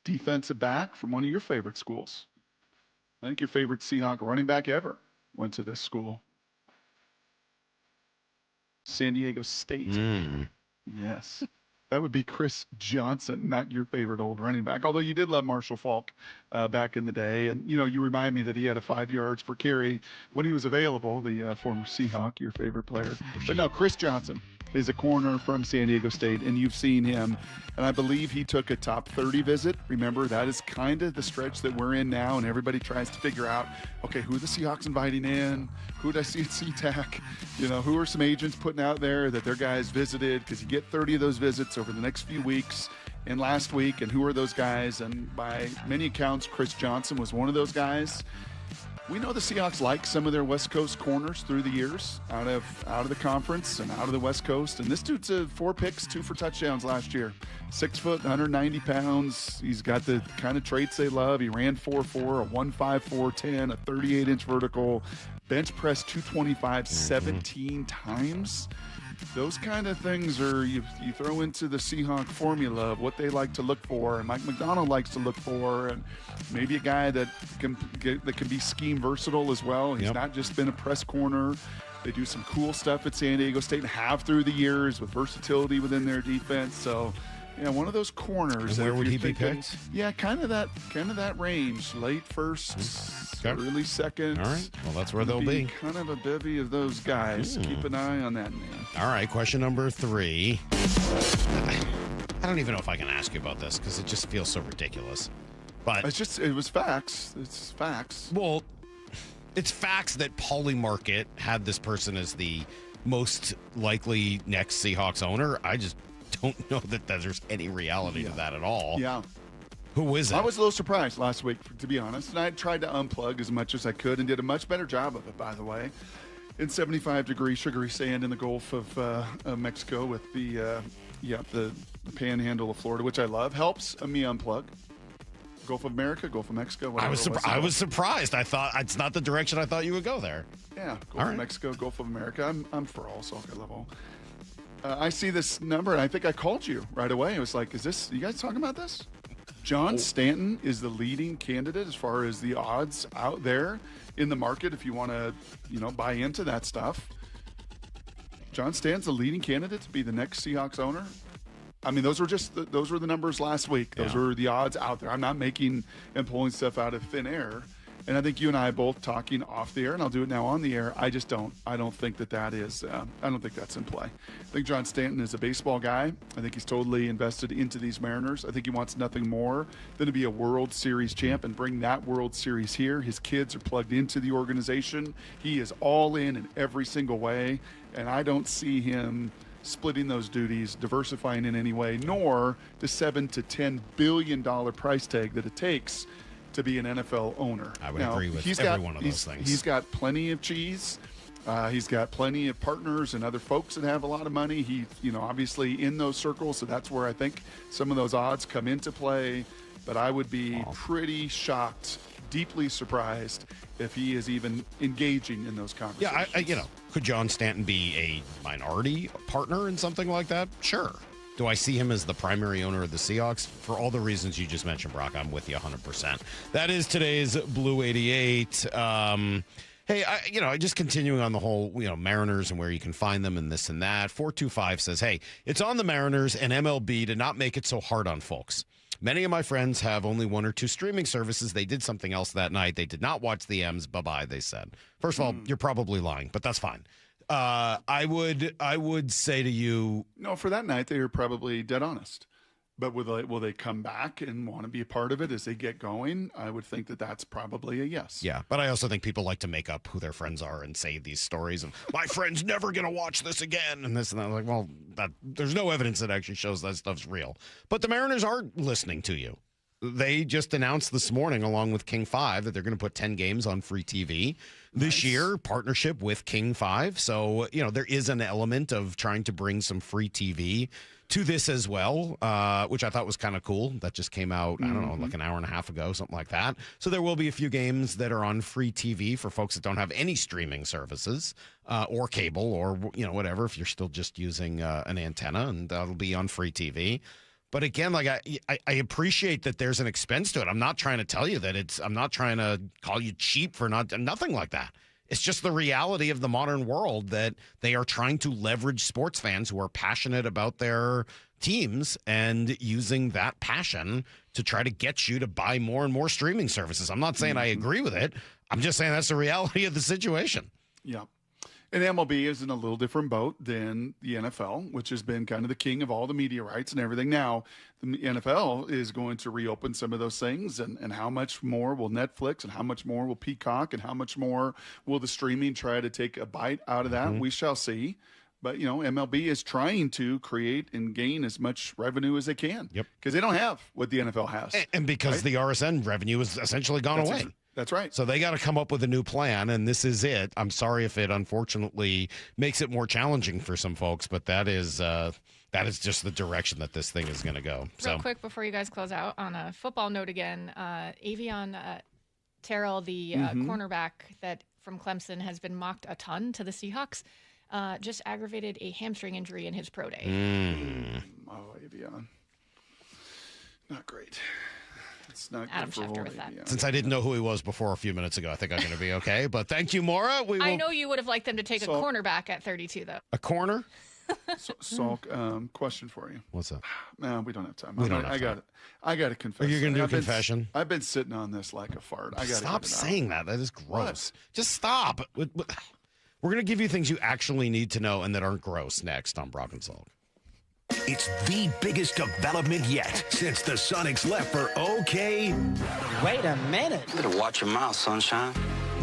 Defensive back from one of your favorite schools. I think your favorite Seahawk running back ever went to this school. San Diego State. Yes. That would be Chris Johnson, not your favorite old running back. Although you did love Marshall Faulk back in the day. And, you remind me that he had a 5 yards per carry when he was available, the former Seahawk, your favorite player. But no, Chris Johnson is a corner from San Diego State, and you've seen him. And I believe he took a top 30 visit. Remember, that is kind of the stretch that we're in now, and everybody tries to figure out, okay, who are the Seahawks inviting in? Who did I see at SeaTac? Who are some agents putting out there that their guys visited? Because you get 30 of those visits over the next few weeks and last week, and who are those guys? And by many accounts, Chris Johnson was one of those guys. We know the Seahawks like some of their West Coast corners through the years, out of the conference and out of the West Coast. And this dude's 4 picks, 2 for touchdowns last year. 6 foot, 190 pounds. He's got the kind of traits they love. He ran 4.4, a 1.5, 4.10, a 38-inch vertical, bench press 225 17 times. Those kind of things are you throw into the Seahawk formula of what they like to look for, and Mike Macdonald likes to look for, and maybe a guy that can be scheme versatile as well. He's not just been a press corner. They do some cool stuff at San Diego State and have through the years with versatility within their defense. So, one of those corners. And where would he be picked? Yeah, kind of that range, late first, early second. All right, well, that's where they'll be. Kind of a bevy of those guys. Keep an eye on that name. All right, question number 3. I don't even know if I can ask you about this because it just feels so ridiculous. But it was facts. It's facts. Well, it's facts that Polymarket had this person as the most likely next Seahawks owner. I just don't know that there's any reality to that at all. Yeah. Who is it? I was a little surprised last week, to be honest, and I tried to unplug as much as I could and did a much better job of it, by the way, in 75-degree sugary sand in the Gulf of Mexico with the panhandle of Florida, which I love. Helps me unplug. Gulf of America, Gulf of Mexico, whatever. I was surprised. I thought it's not the direction I thought you would go there. Yeah, Gulf of Mexico, Gulf of America. I'm for all, so I love all. I see this number, and I think I called you right away. I was like, you guys talking about this? John Stanton is the leading candidate as far as the odds out there in the market if you want to, buy into that stuff. John Stanton's the leading candidate to be the next Seahawks owner. I mean, those were the numbers last week. Those were the odds out there. I'm not making and pulling stuff out of thin air. And I think you and I are both talking off the air, and I'll do it now on the air. I don't think that is. I don't think that's in play. I think John Stanton is a baseball guy. I think he's totally invested into these Mariners. I think he wants nothing more than to be a World Series champ and bring that World Series here. His kids are plugged into the organization. He is all in every single way, and I don't see him splitting those duties, diversifying in any way, nor the $7 to $10 billion price tag that it takes to be an NFL owner. I would agree with every one of those things. He's got plenty of cheese. He's got plenty of partners and other folks that have a lot of money. He, obviously in those circles, so that's where I think some of those odds come into play. But I would be pretty shocked, deeply surprised if he is even engaging in those conversations. Yeah, could John Stanton be a minority partner in something like that? Sure. Do I see him as the primary owner of the Seahawks? For all the reasons you just mentioned, Brock, I'm with you 100%. That is today's Blue 88. Hey, just continuing on the whole, Mariners and where you can find them and this and that. 425 says, hey, it's on the Mariners and MLB to not make it so hard on folks. Many of my friends have only one or two streaming services. They did something else that night. They did not watch the M's. Bye-bye, they said. First of all, you're probably lying, but that's fine. I would say to you... No, for that night, they were probably dead honest. But will they come back and want to be a part of it as they get going? I would think that that's probably a yes. Yeah, but I also think people like to make up who their friends are and say these stories of, my friend's never going to watch this again, and this and that. Like, well, there's no evidence that actually shows that stuff's real. But the Mariners are listening to you. They just announced this morning, along with King 5, that they're going to put 10 games on free TV this year, partnership with King 5. So, there is an element of trying to bring some free TV to this as well, which I thought was kind of cool. That just came out, I don't know, like an hour and a half ago, something like that. So there will be a few games that are on free TV for folks that don't have any streaming services or cable or, whatever, if you're still just using an antenna, and that'll be on free TV. But again, like I appreciate that there's an expense to it. I'm not trying to tell you that I'm not trying to call you cheap for nothing like that. It's just the reality of the modern world that they are trying to leverage sports fans who are passionate about their teams and using that passion to try to get you to buy more and more streaming services. I'm not saying I agree with it. I'm just saying that's the reality of the situation. Yeah. And MLB is in a little different boat than the NFL, which has been kind of the king of all the media rights and everything. Now, the NFL is going to reopen some of those things, and how much more will Netflix and how much more will Peacock and how much more will the streaming try to take a bite out of that? We shall see. But, MLB is trying to create and gain as much revenue as they can. Yep. Because they don't have what the NFL has. And because the RSN revenue has essentially gone away. That's right. So they got to come up with a new plan, and this is it. I'm sorry if it unfortunately makes it more challenging for some folks, but that is just the direction that this thing is going to go. Real quick before you guys close out, on a football note again, Avion Terrell, the cornerback that from Clemson, has been mocked a ton to the Seahawks. Just aggravated a hamstring injury in his pro day. Oh, Avion. Not great. It's not Adam good for Schefter with that. Since I didn't know who he was before a few minutes ago, I think I'm going to be okay. But thank you, Maura. I know you would have liked them to take a cornerback at 32, though. A corner? Salk, question for you. What's up? No, we don't have time. I got to confess. Are you going to do a confession? I've been sitting on this like a fart. Stop saying that. That is gross. Just stop. We're going to give you things you actually need to know and that aren't gross next on Brock and Salk. It's the biggest development yet since the Sonics left for OK. Wait a minute. You better watch your mouth, sunshine.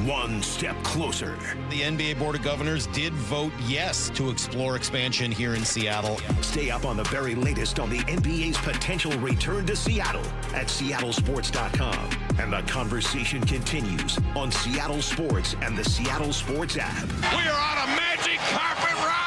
One step closer. The NBA Board of Governors did vote yes to explore expansion here in Seattle. Stay up on the very latest on the NBA's potential return to Seattle at seattlesports.com. And the conversation continues on Seattle Sports and the Seattle Sports app. We are on a magic carpet ride.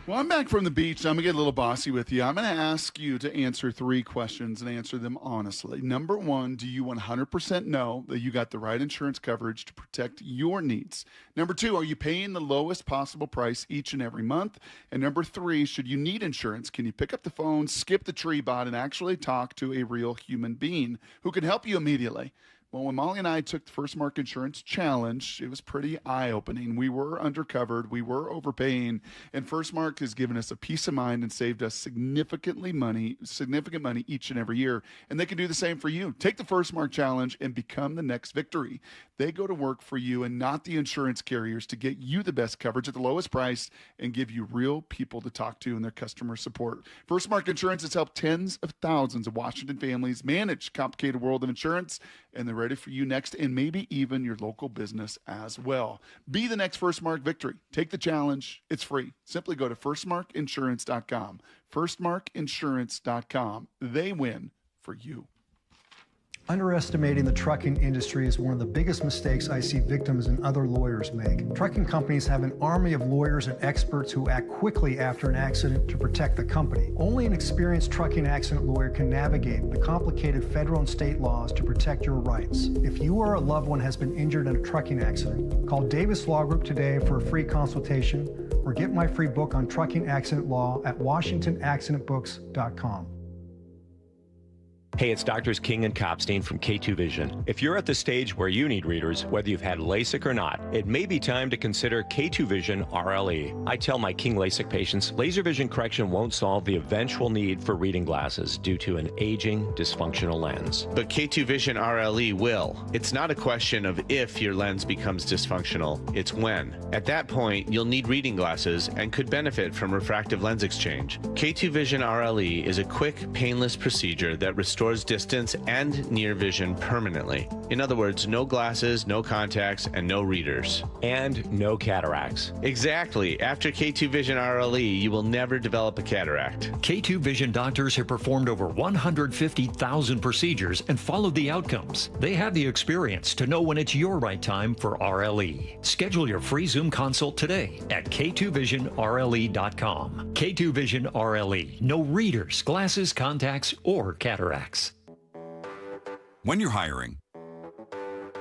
Well, I'm back from the beach. I'm going to get a little bossy with you. I'm going to ask you to answer 3 questions and answer them honestly. Number 1, do you 100% know that you got the right insurance coverage to protect your needs? Number 2, are you paying the lowest possible price each and every month? And number 3, should you need insurance, can you pick up the phone, skip the tree bot, and actually talk to a real human being who can help you immediately? Well, when Molly and I took the First Mark Insurance Challenge, it was pretty eye-opening. We were undercovered. We were overpaying. And First Mark has given us a peace of mind and saved us significant money each and every year. And they can do the same for you. Take the First Mark Challenge and become the next victory. They go to work for you and not the insurance carriers to get you the best coverage at the lowest price and give you real people to talk to in their customer support. First Mark Insurance has helped tens of thousands of Washington families manage complicated world of insurance, and they're ready for you next, and maybe even your local business as well. Be the next First Mark victory. Take the challenge. It's free. Simply go to firstmarkinsurance.com. Firstmarkinsurance.com. They win for you. Underestimating the trucking industry is one of the biggest mistakes I see victims and other lawyers make. Trucking companies have an army of lawyers and experts who act quickly after an accident to protect the company. Only an experienced trucking accident lawyer can navigate the complicated federal and state laws to protect your rights. If you or a loved one has been injured in a trucking accident, call Davis Law Group today for a free consultation or get my free book on trucking accident law at washingtonaccidentbooks.com. Hey, it's Doctors King and Copstein from K2 Vision. If you're at the stage where you need readers, whether you've had LASIK or not, it may be time to consider K2 Vision RLE. I tell my King LASIK patients, laser vision correction won't solve the eventual need for reading glasses due to an aging, dysfunctional lens. But K2 Vision RLE will. It's not a question of if your lens becomes dysfunctional, it's when. At that point, you'll need reading glasses and could benefit from refractive lens exchange. K2 Vision RLE is a quick, painless procedure that restores distance and near vision permanently. In other words, no glasses, no contacts, and no readers. And no cataracts. Exactly. After K2 Vision RLE, you will never develop a cataract. K2 Vision doctors have performed over 150,000 procedures and followed the outcomes. They have the experience to know when it's your right time for RLE. Schedule your free Zoom consult today at K2VisionRLE.com. K2 Vision RLE. No readers, glasses, contacts, or cataracts. When you're hiring,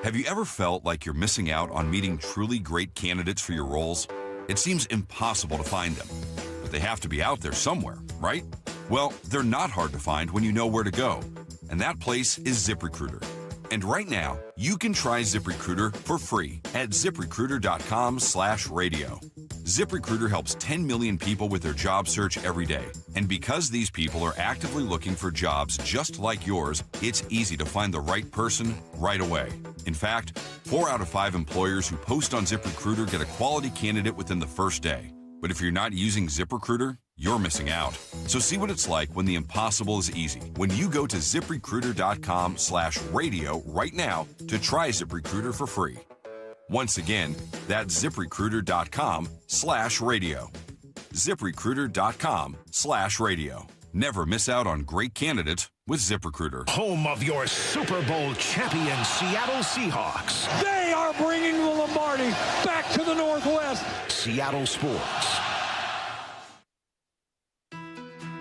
have you ever felt like you're missing out on meeting truly great candidates for your roles? It seems impossible to find them, but they have to be out there somewhere, right? Well, they're not hard to find when you know where to go, and that place is ZipRecruiter. And right now, you can try ZipRecruiter for free at ZipRecruiter.com/radio. ZipRecruiter helps 10 million people with their job search every day. And because these people are actively looking for jobs just like yours, it's easy to find the right person right away. In fact, 4 out of 5 employers who post on ZipRecruiter get a quality candidate within the first day. But if you're not using ZipRecruiter, you're missing out. So see what it's like when the impossible is easy. When you go to ZipRecruiter.com/radio right now to try ZipRecruiter for free. Once again, that's ZipRecruiter.com/radio. ZipRecruiter.com/radio. Never miss out on great candidates with ZipRecruiter. Home of your Super Bowl champion Seattle Seahawks. They are bringing the Lombardi back to the Northwest. Seattle Sports.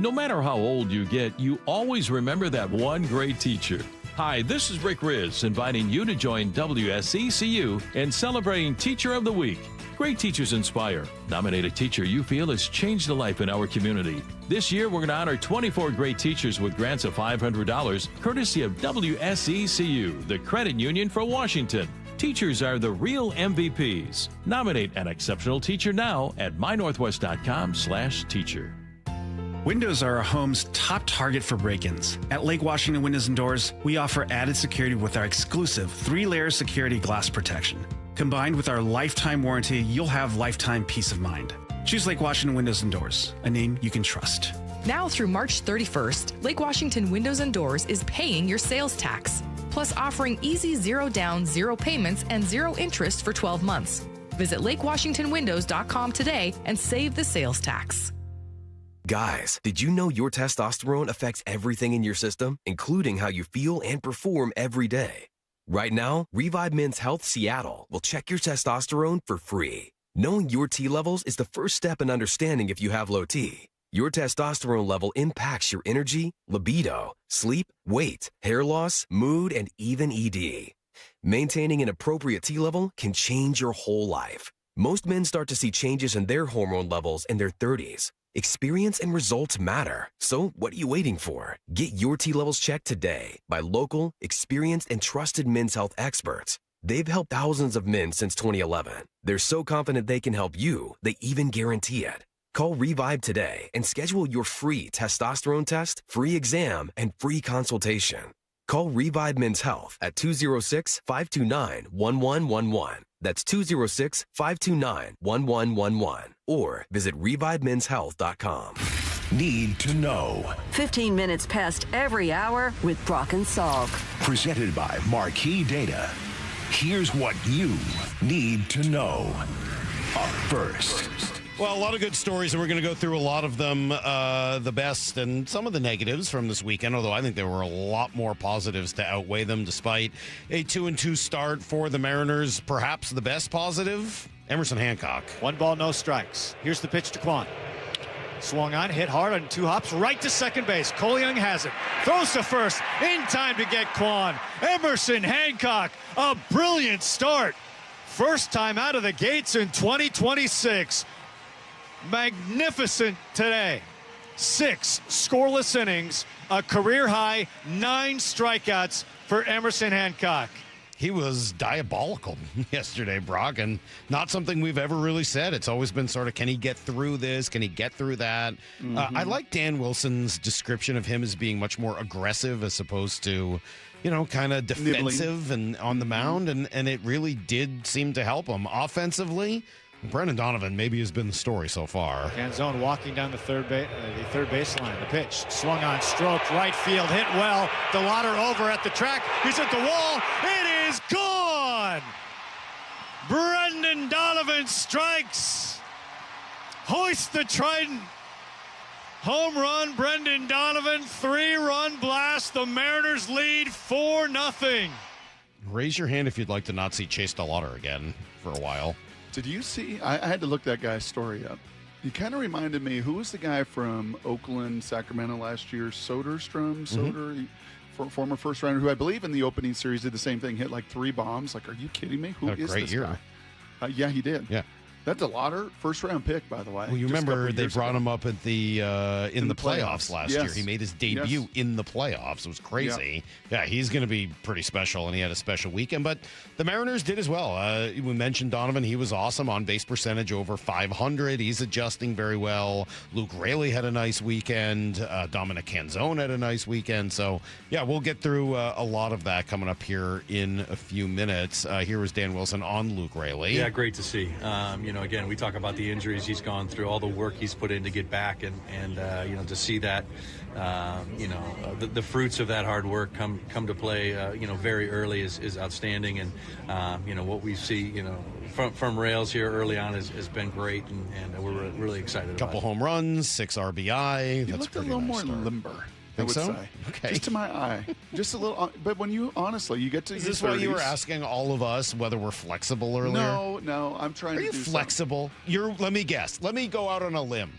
No matter how old you get, you always remember that one great teacher. Hi, this is Rick Riz, inviting you to join WSECU in celebrating Teacher of the Week. Great teachers inspire. Nominate a teacher you feel has changed a life in our community. This year, we're going to honor 24 great teachers with grants of $500, courtesy of WSECU, the credit union for Washington. Teachers are the real MVPs. Nominate an exceptional teacher now at mynorthwest.com/teacher. Windows are our home's top target for break-ins. At Lake Washington Windows and Doors, we offer added security with our exclusive 3-layer security glass protection. Combined with our lifetime warranty, you'll have lifetime peace of mind. Choose Lake Washington Windows and Doors, a name you can trust. Now through March 31st, Lake Washington Windows and Doors is paying your sales tax, plus offering easy 0 down, 0 payments, and 0 interest for 12 months. Visit LakeWashingtonWindows.com today and save the sales tax. Guys, did you know your testosterone affects everything in your system, including how you feel and perform every day? Right now, Revive Men's Health Seattle will check your testosterone for free. Knowing your T levels is the first step in understanding if you have low T. Your testosterone level impacts your energy, libido, sleep, weight, hair loss, mood, and even ED. Maintaining an appropriate T level can change your whole life. Most men start to see changes in their hormone levels in their 30s. Experience and results matter. So what are you waiting for? Get your T levels checked today by local, experienced, and trusted men's health experts. They've helped thousands of men since 2011. They're so confident they can help you, they even guarantee it. Call Revive today and schedule your free testosterone test, free exam, and free consultation. Call Revive Men's Health at 206-529-1111. That's 206-529-1111. Or visit ReviveMen'sHealth.com. Need to know. 15 minutes past every hour with Brock and Salk. Presented by Marquee Data. Here's what you need to know. Up first. Well, a lot of good stories, and we're going to go through a lot of them, the best and some of the negatives from this weekend, although I think there were a lot more positives to outweigh them, despite a 2-2 start for the Mariners. Perhaps the best positive, Emerson Hancock. 1 ball, no strikes. Here's the pitch to Kwan. Swung on, hit hard on 2 hops, right to second base. Cole Young has it. Throws to first, in time to get Kwan. Emerson Hancock, a brilliant start. First time out of the gates in 2026. Magnificent today. 6 scoreless innings, a career-high 9 strikeouts for Emerson Hancock. He was diabolical yesterday, Brock, and not something we've ever really said. It's always been sort of, can he get through this? Can he get through that? I like Dan Wilson's description of him as being much more aggressive as opposed to, kind of defensive and on the mound, and it really did seem to help him. Offensively, Brendan Donovan maybe has been the story so far. Canzone walking down the third baseline. The pitch swung on, stroked, right field, hit well. DeLauder over at the track. He's at the wall. It is gone. Brendan Donovan strikes. Hoist the trident. Home run, Brendan Donovan. 3-run blast. The Mariners lead 4-0. Raise your hand if you'd like to not see Chase DeLauder again for a while. Did you see? I had to look that guy's story up. He kind of reminded me. Who was the guy from Oakland, Sacramento last year? Soderstrom, former first rounder, who I believe in the opening series did the same thing. Hit like 3 bombs. Like, are you kidding me? Who is this guy? Yeah, he did. Yeah. That's a DeLauder, first-round pick, by the way. Well, you remember they brought him up at the in the playoffs last year. He made his debut in the playoffs. It was crazy. Yeah, he's going to be pretty special, and he had a special weekend. But the Mariners did as well. We mentioned Donovan. He was awesome. On-base percentage over 500. He's adjusting very well. Luke Raley had a nice weekend. Dominic Canzone had a nice weekend. So, yeah, we'll get through a lot of that coming up here in a few minutes. Here was Dan Wilson on Luke Raley. Yeah, great to see. Again, we talk about the injuries he's gone through, all the work he's put in to get back, and to see that, the fruits of that hard work come to play, very early is outstanding, and what we see, from Rails here early on has been great, and we're really excited about it. Couple home runs, 6 RBI. He looked a little more limber. I would say. Okay. Just to my eye. Just a little. But when you, honestly, you get to Is your this 30s, why you were asking all of us whether we're flexible earlier? No. I'm trying to do Are you flexible? Let me guess. Let me go out on a limb.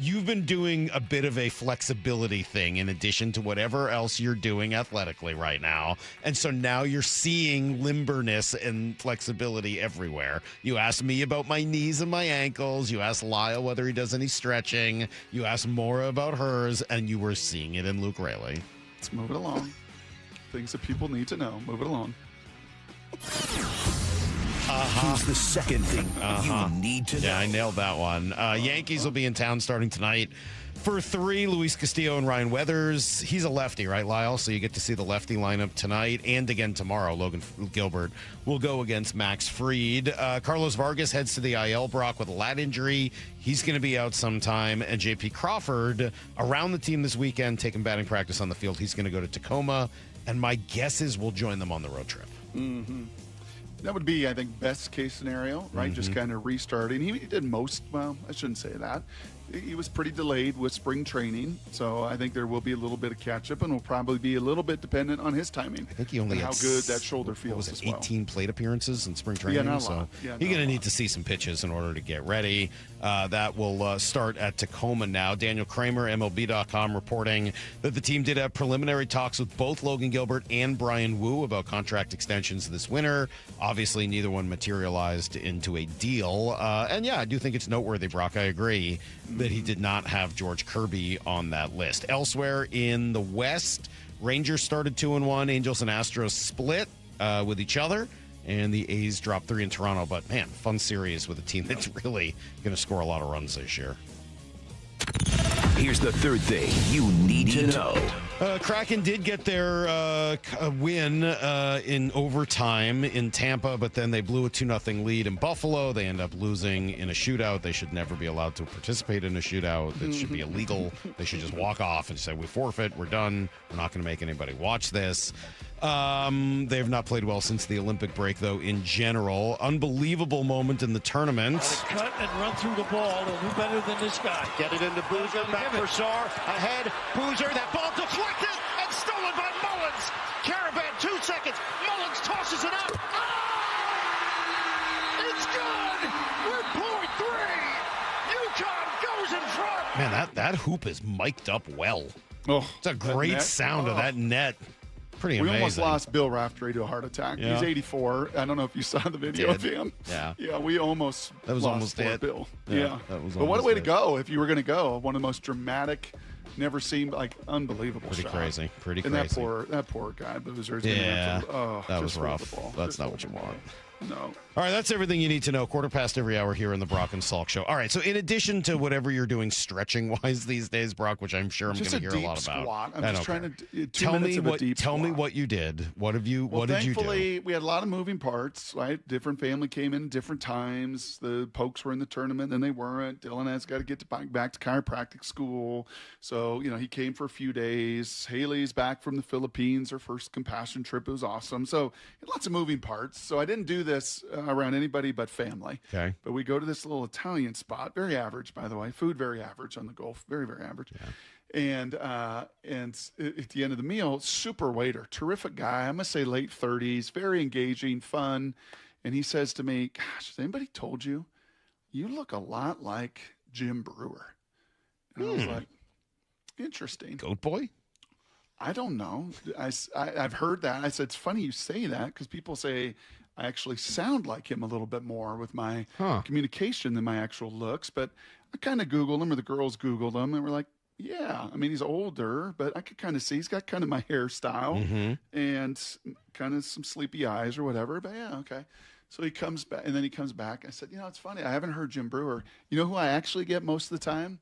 You've been doing a bit of a flexibility thing in addition to whatever else you're doing athletically right now. And so now you're seeing limberness and flexibility everywhere. You asked me about my knees and my ankles. You asked Lyle whether he does any stretching. You asked Maura about hers, and you were seeing it in Luke Raley. Let's move it along. Things that people need to know. Move it along. Here's the second thing you need to know. Yeah, I nailed that one. Yankees will be in town starting tonight. For 3, Luis Castillo and Ryan Weathers. He's a lefty, right, Lyle? So you get to see the lefty lineup tonight and again tomorrow. Logan Gilbert will go against Max Fried. Carlos Vargas heads to the IL, Brock, with a lat injury. He's going to be out sometime. And J.P. Crawford, around the team this weekend, taking batting practice on the field. He's going to go to Tacoma. And my guess is we'll join them on the road trip. Mm-hmm. That would be, I think, best case scenario, right? Mm-hmm. Just kind of restarting. He did well, I shouldn't say that. He was pretty delayed with spring training, so I think there will be a little bit of catch-up, and will probably be a little bit dependent on his timing. I think he only had how good that shoulder feels as 18 plate appearances in spring training. Yeah, so you're going to need to see some pitches in order to get ready. That will start at Tacoma now. Daniel Kramer, MLB.com, reporting that the team did have preliminary talks with both Logan Gilbert and Brian Wu about contract extensions this winter. Obviously, neither one materialized into a deal. And yeah, I do think it's noteworthy, Brock. I agree that he did not have George Kirby on that list. Elsewhere in the West, Rangers started 2-1. Angels and Astros split with each other. And the A's dropped 3 in Toronto. But, man, fun series with a team that's really going to score a lot of runs this year. Here's the third thing you need to know. Kraken did get their win in overtime in Tampa, but then they blew a 2-0 lead in Buffalo. They end up losing in a shootout. They should never be allowed to participate in a shootout. It should be illegal. They should just walk off and say, we forfeit, we're done. We're not going to make anybody watch this. They have not played well since the Olympic break, though, in general. Unbelievable moment in the tournament. Cut and run through the ball. They'll do better than this guy. Get it into Boozer. Back for Saar. Ahead. Boozer. That ball deflected and stolen by Mullins. Caravan, 2 seconds. Mullins tosses it up. Oh! It's good. We're point 3. UConn goes in front. Man, that hoop is mic'd up well. Oh, it's a great sound of that net. pretty we amazing. almost lost Bill Raftery to a heart attack. Yeah. He's 84. I don't know if you saw the video of him. Yeah. Yeah, we almost lost poor Bill. Yeah. That was but what a almost way it. to go if you were going to go. One of the most dramatic, never seen, like, unbelievable Pretty shot. crazy. Pretty and crazy. that poor guy, Boozer. Yeah, that was just rough. the ball. That's Just not what you want. No. All right, that's everything you need to know. 1/4 every hour here on the Brock and Salk Show. All right, so in addition to whatever you're doing stretching-wise these days, Brock, which I'm sure I'm going to hear a lot about. Squat. I'm just trying to Tell me what you did. What did you do? Thankfully, we had a lot of moving parts, right? Different family came in at different times. The Pokes were in the tournament, then they weren't. Dylan has got to get back to chiropractic school. So, he came for a few days. Haley's back from the Philippines, her first compassion trip. It was awesome. So, lots of moving parts. So, I didn't do this around anybody but family. Okay. But we go to this little Italian spot, very average, by the way. Food very average on the Gulf, very, very average. Yeah. And at the end of the meal, super waiter, terrific guy. I must say late 30s, very engaging, fun. And he says to me, "Gosh, has anybody told you look a lot like Jim Brewer?" And I was like, "Interesting." Goat boy? I don't know. I've heard that. I said, "It's funny you say that because people say I actually sound like him a little bit more with my communication than my actual looks." But I kind of Googled him, or the girls Googled him, and we're like, yeah. I mean, he's older, but I could kind of see he's got kind of my hairstyle and kind of some sleepy eyes or whatever. But yeah, okay. So he comes back, and then he comes back. I said, it's funny. I haven't heard Jim Brewer. You know who I actually get most of the time?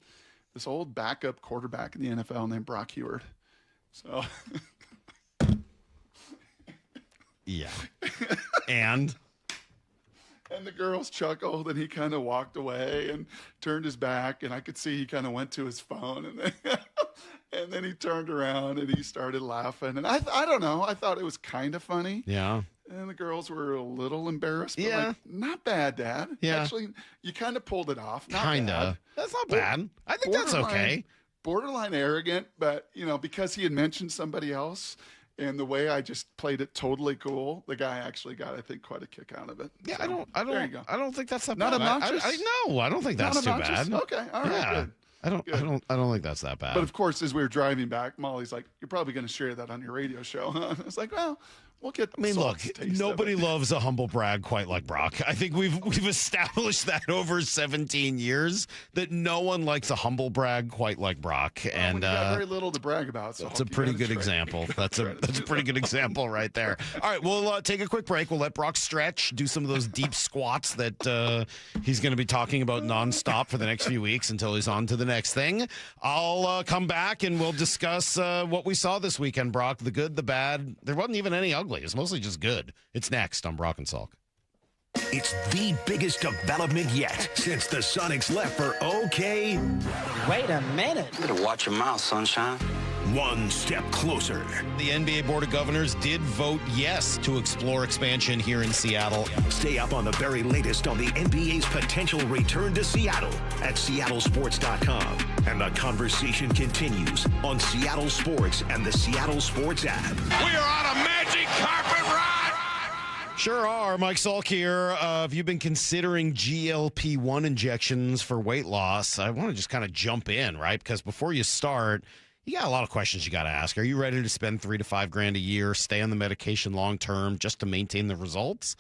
This old backup quarterback in the NFL named Brock Heward. So... Yeah. And the girls chuckled, and he kind of walked away and turned his back, and I could see he kind of went to his phone, and then he turned around and he started laughing. And I don't know. I thought it was kind of funny. Yeah. And the girls were a little embarrassed. But Yeah. like, not bad, Dad. Yeah. Actually, you kind of pulled it off. Not Kinda. bad. That's not bad. I think that's okay. Borderline arrogant, but, because he had mentioned somebody else, and the way I just played it totally cool, the guy actually got, I think, quite a kick out of it. Yeah, So, there you go. I don't think that's that Not bad. obnoxious? I don't think that's Not too obnoxious? bad. Okay, all right, Yeah. good. I don't think that's that bad. But of course, as we were driving back, Molly's like, "You're probably going to share that on your radio show, huh?" I was like, "Well, we'll get." I mean, look, nobody loves a humble brag quite like Brock. I think we've established that over 17 years that no one likes a humble brag quite like Brock. Well, and when you got very little to brag about. So that's a pretty good example. That's a pretty good example right there. All right, we'll take a quick break. We'll let Brock stretch, do some of those deep squats that he's going to be talking about nonstop for the next few weeks until he's on to the next thing. I'll come back and we'll discuss what we saw this weekend, Brock. The good, the bad. There wasn't even any ugly. It's mostly just good. It's next on Brock and Salk. It's the biggest development yet since the Sonics left for OK. Wait a minute. You better watch your mouth, sunshine. One step closer. The NBA Board of Governors did vote yes to explore expansion here in Seattle. Stay up on the very latest on the NBA's potential return to Seattle at seattlesports.com. And the conversation continues on Seattle Sports and the Seattle Sports app. We are on a magic carpet ride. Sure are. Mike Salk here. Have you been considering GLP-1 injections for weight loss? I want to just kind of jump in, right? Because before you start, you got a lot of questions you got to ask. Are you ready to spend $3,000 to $5,000 a year, stay on the medication long term just to maintain the results?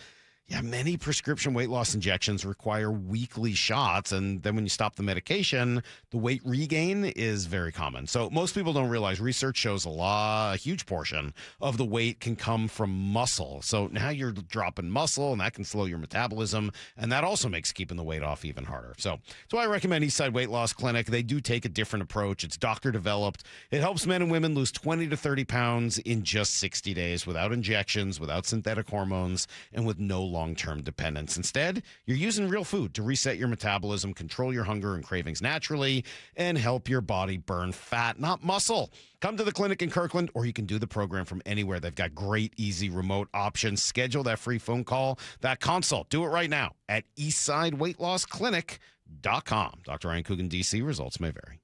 Yeah, many prescription weight loss injections require weekly shots, and then when you stop the medication, the weight regain is very common. So most people don't realize research shows a huge portion of the weight can come from muscle. So now you're dropping muscle, and that can slow your metabolism, and that also makes keeping the weight off even harder. So that's why I recommend Eastside Weight Loss Clinic. They do take a different approach. It's doctor-developed. It helps men and women lose 20 to 30 pounds in just 60 days without injections, without synthetic hormones, and with no long-term dependence. Instead, you're using real food to reset your metabolism, control your hunger and cravings naturally, and help your body burn fat, not muscle. Come to the clinic in Kirkland, or you can do the program from anywhere. They've got great, easy remote options. Schedule that free phone call, that consult. Do it right now at eastsideweightlossclinic.com. Dr. Ryan Coogan, D.C. Results may vary.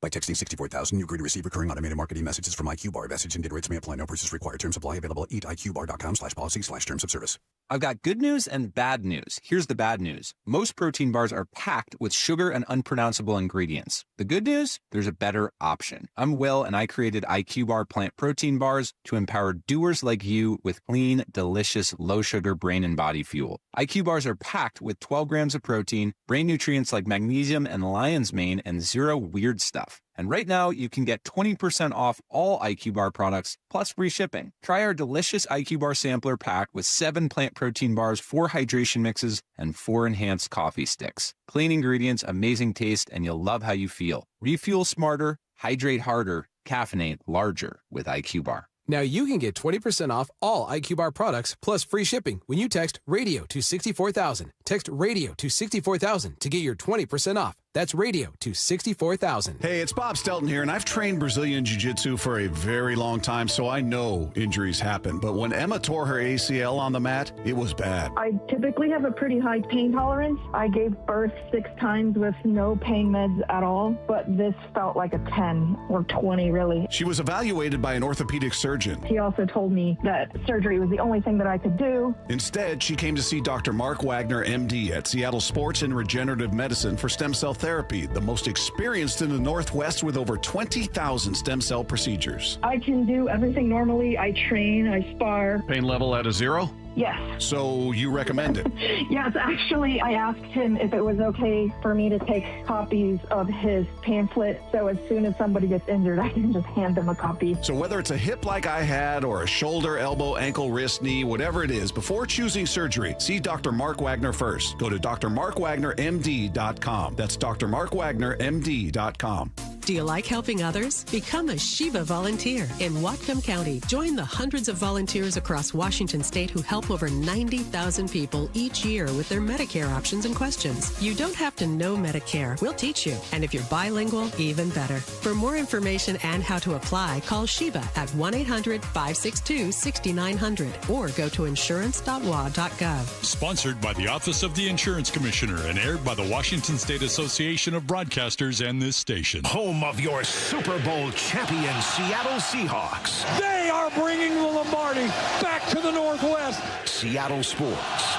By texting 64,000, you agree to receive recurring automated marketing messages from IQ Bar. Message and data rates may apply. No purchase required. Terms apply. Available at eatiqbar.com/policy/terms of service. I've got good news and bad news. Here's the bad news. Most protein bars are packed with sugar and unpronounceable ingredients. The good news? There's a better option. I'm Will, and I created IQ Bar plant protein bars to empower doers like you with clean, delicious, low-sugar brain and body fuel. IQ bars are packed with 12 grams of protein, brain nutrients like magnesium and lion's mane, and zero weird stuff. And right now, you can get 20% off all IQ Bar products, plus free shipping. Try our delicious IQ Bar sampler pack with 7 plant protein bars, 4 hydration mixes, and 4 enhanced coffee sticks. Clean ingredients, amazing taste, and you'll love how you feel. Refuel smarter, hydrate harder, caffeinate larger with IQ Bar. Now you can get 20% off all IQ Bar products plus free shipping when you text radio to 64,000. Text radio to 64,000 to get your 20% off. That's radio to 64,000. Hey, it's Bob Stelton here, and I've trained Brazilian Jiu-Jitsu for a very long time, so I know injuries happen. But when Emma tore her ACL on the mat, it was bad. I typically have a pretty high pain tolerance. I gave birth 6 times with no pain meds at all, but this felt like a 10 or 20, really. She was evaluated by an orthopedic surgeon. He also told me that surgery was the only thing that I could do. Instead, she came to see Dr. Mark Wagner, MD, at Seattle Sports and Regenerative Medicine for stem cell therapy, the most experienced in the Northwest with over 20,000 stem cell procedures. I can do everything normally. I train, I spar. Pain level at a 0? Yes. So you recommend it? Yes, actually, I asked him if it was okay for me to take copies of his pamphlet, so as soon as somebody gets injured, I can just hand them a copy. So whether it's a hip like I had or a shoulder, elbow, ankle, wrist, knee, whatever it is, before choosing surgery, see Dr. Mark Wagner first. Go to drmarkwagnermd.com. That's drmarkwagnermd.com. Do you like helping others? Become a Shiva volunteer in Whatcom County. Join the hundreds of volunteers across Washington State who help over 90,000 people each year with their Medicare options and questions. You don't have to know Medicare. We'll teach you. And if you're bilingual, even better. For more information and how to apply, call Shiva at 1-800-562-6900 or go to insurance.wa.gov. Sponsored by the Office of the Insurance Commissioner and aired by the Washington State Association of Broadcasters and this station. Home of your Super Bowl champion Seattle Seahawks. They are bringing the Lombardi back to the Northwest. Seattle Sports.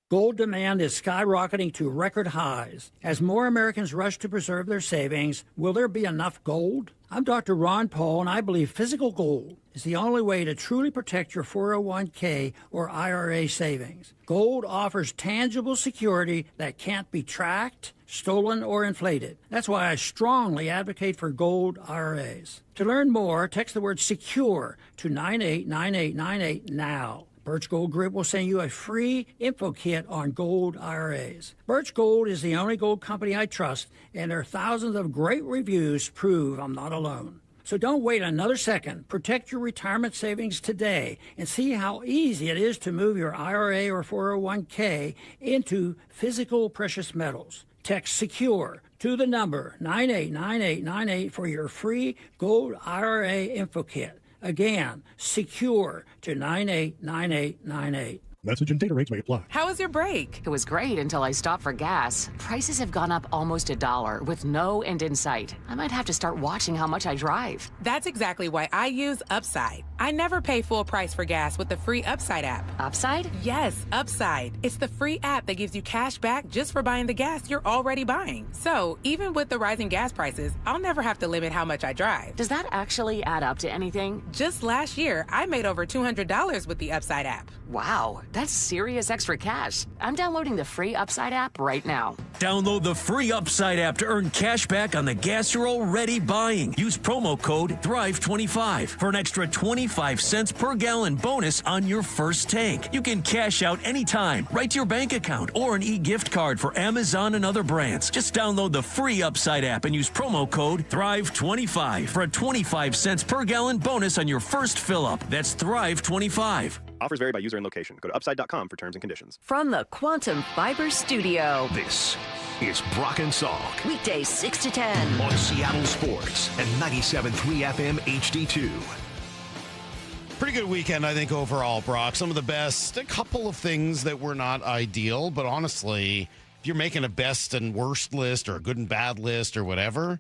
Gold demand is skyrocketing to record highs. As more Americans rush to preserve their savings, will there be enough gold? I'm Dr. Ron Paul, and I believe physical gold is the only way to truly protect your 401k or IRA savings. Gold offers tangible security that can't be tracked, stolen, or inflated. That's why I strongly advocate for gold IRAs. To learn more, text the word SECURE to 989898 now. Birch Gold Group will send you a free info kit on gold IRAs. Birch Gold is the only gold company I trust, and their thousands of great reviews prove I'm not alone. So don't wait another second. Protect your retirement savings today and see how easy it is to move your IRA or 401k into physical precious metals. Text SECURE to the number 989898 for your free gold IRA info kit. Again, SECURE to 989898. Message and data rates may apply. How was your break? It was great until I stopped for gas. Prices have gone up almost $1 with no end in sight. I might have to start watching how much I drive. That's exactly why I use Upside. I never pay full price for gas with the free Upside app. Upside? Yes, Upside. It's the free app that gives you cash back just for buying the gas you're already buying. So even with the rising gas prices, I'll never have to limit how much I drive. Does that actually add up to anything? Just last year, I made over $200 with the Upside app. Wow, that's serious extra cash. I'm downloading the free Upside app right now. Download the free Upside app to earn cash back on the gas you're already buying. Use promo code THRIVE25 for an extra 25 cents per gallon bonus on your first tank. You can cash out anytime, right to your bank account, or an e-gift card for Amazon and other brands. Just download the free Upside app and use promo code THRIVE25 for a 25 cents per gallon bonus on your first fill-up. That's THRIVE25. Offers vary by user and location. Go to upside.com for terms and conditions. From the Quantum Fiber Studio. This is Brock and Salk. Weekdays 6 to 10. On Seattle Sports and 97.3 FM HD2. Pretty good weekend, I think, overall, Brock. Some of the best. A couple of things that were not ideal, but honestly, if you're making a best and worst list or a good and bad list or whatever,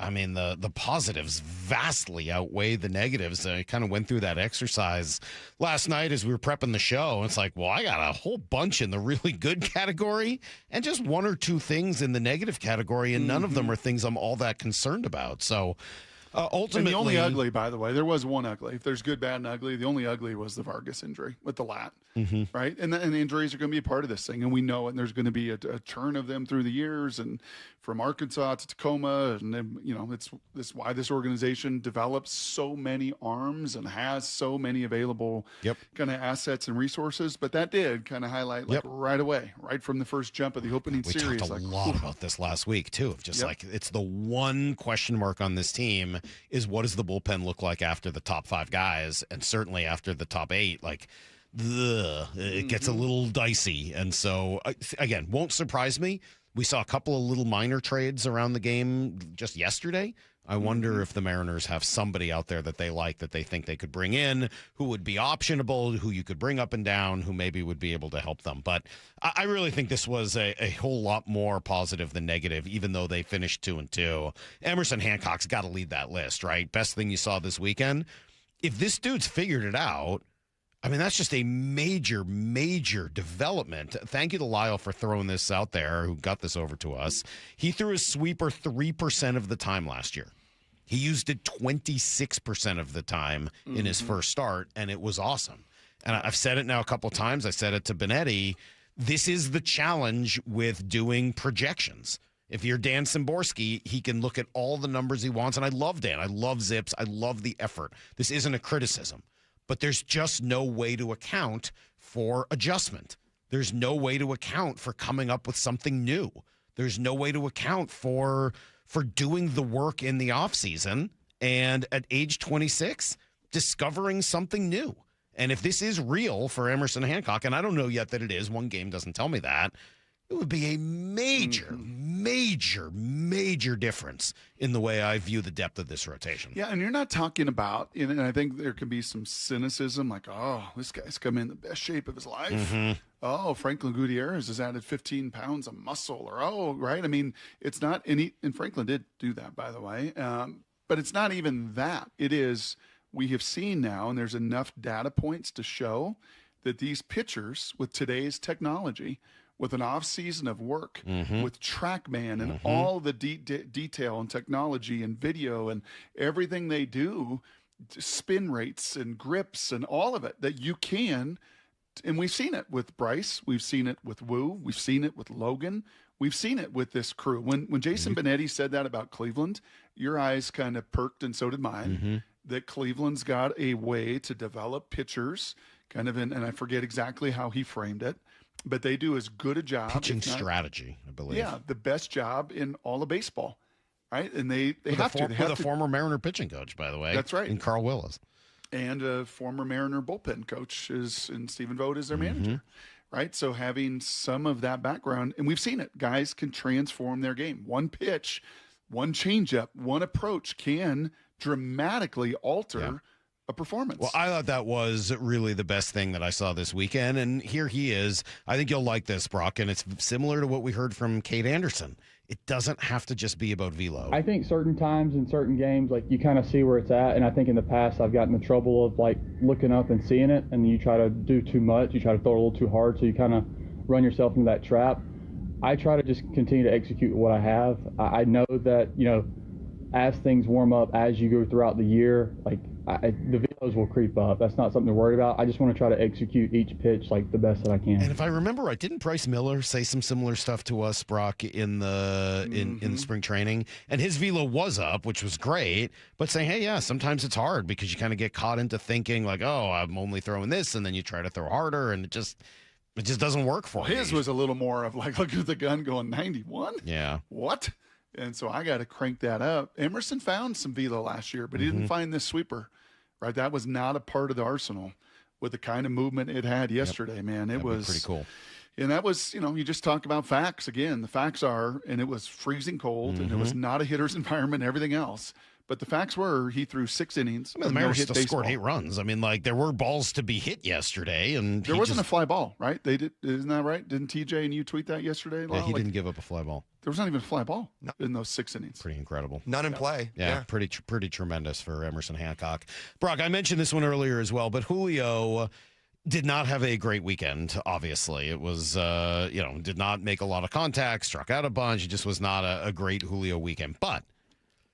I mean, the positives vastly outweigh the negatives. I kind of went through that exercise last night as we were prepping the show. It's like, well, I got a whole bunch in the really good category and just one or two things in the negative category, and none of them are things I'm all that concerned about. So ultimately, and the only ugly, by the way, there was one ugly. If there's good, bad, and ugly, the only ugly was the Vargas injury with the lat, right? And the injuries are going to be a part of this thing, and we know it. And there's going to be a churn of them through the years, and from Arkansas to Tacoma, and then, it's why this organization develops so many arms and has so many available kind of assets and resources. But that did kind of highlight right away, right from the first jump of the opening series. We talked a lot about this last week too. Of just like it's the one question mark on this team is what does the bullpen look like after the top 5 guys, and certainly after the top 8. Like, it gets a little dicey, and so again, won't surprise me. We saw a couple of little minor trades around the game just yesterday. I wonder if the Mariners have somebody out there that they like, that they think they could bring in, who would be optionable, who you could bring up and down, who maybe would be able to help them. But I really think this was a whole lot more positive than negative, even though they finished 2-2. Emerson Hancock's got to lead that list, right? Best thing you saw this weekend. If this dude's figured it out, I mean, that's just a major, major development. Thank you to Lyle for throwing this out there, who got this over to us. He threw his sweeper 3% of the time last year. He used it 26% of the time in his first start, and it was awesome. And I've said it now a couple times. I said it to Benetti. This is the challenge with doing projections. If you're Dan Szymborski, he can look at all the numbers he wants. And I love Dan. I love Zips. I love the effort. This isn't a criticism. But there's just no way to account for adjustment. There's no way to account for coming up with something new. There's no way to account for doing the work in the offseason and at age 26, discovering something new. And if this is real for Emerson Hancock, and I don't know yet that it is, one game doesn't tell me that, it would be a major, major, major difference in the way I view the depth of this rotation. Yeah, and you're not talking about, and I think there can be some cynicism, like, oh, this guy's come in the best shape of his life. Oh, Franklin Gutierrez has added 15 pounds of muscle, or, oh, right? I mean, it's not, and Franklin did do that, by the way, but it's not even that. It is, we have seen now, and there's enough data points to show that these pitchers with today's technology, with an off season of work, with TrackMan and all the detail and technology and video and everything they do, spin rates and grips and all of it, that you can, and we've seen it with Bryce, we've seen it with Wu, we've seen it with Logan, we've seen it with this crew. When Jason Benetti said that about Cleveland, your eyes kind of perked, and so did mine, that Cleveland's got a way to develop pitchers, kind of in, and I forget exactly how he framed it, but they do as good a job. Pitching strategy, I believe. Yeah, the best job in all of baseball, right? And they have to. With a former Mariner pitching coach, by the way. That's right. And Carl Willis. And a former Mariner bullpen coach, and Stephen Vogt is their manager, right? So having some of that background, and we've seen it. Guys can transform their game. One pitch, one changeup, one approach can dramatically alter a performance. Well, I thought that was really the best thing that I saw this weekend, and here he is. I think you'll like this, Brock, and it's similar to what we heard from Kate Anderson. It doesn't have to just be about velo. I think certain times in certain games, like, you kind of see where it's at, and I think in the past I've gotten the trouble of, like, looking up and seeing it, and you try to do too much, you try to throw it a little too hard, so you kind of run yourself into that trap. I try to just continue to execute what I have. I know that, as things warm up, as you go throughout the year, like, the velos will creep up. That's not something to worry about. I just want to try to execute each pitch like the best that I can. And if I remember right, didn't Bryce Miller say some similar stuff to us, Brock, in the in spring training? And his velo was up, which was great, but saying, hey, yeah, sometimes it's hard because you kind of get caught into thinking like, oh, I'm only throwing this, and then you try to throw harder, and it just doesn't work for you. His was a little more of like, look at the gun going 91. Yeah. What? And so I got to crank that up. Emerson found some velo last year, but he didn't find this sweeper, right? That was not a part of the arsenal with the kind of movement it had yesterday, man. It was pretty cool. And that was, you just talk about facts again. The facts are, and it was freezing cold, and it was not a hitter's environment and everything else. But the facts were he threw 6 innings. I mean, the Mariners still scored 8 runs. I mean, like, there were balls to be hit yesterday. And there wasn't a fly ball, right? They did. Isn't that right? Didn't TJ and you tweet that yesterday? Yeah, he didn't give up a fly ball. There was not even a fly ball in those 6 innings. Pretty incredible. None in play. Yeah, pretty tremendous for Emerson Hancock. Brock, I mentioned this one earlier as well, but Julio did not have a great weekend, obviously. It was, did not make a lot of contact, struck out a bunch. It just was not a great Julio weekend. But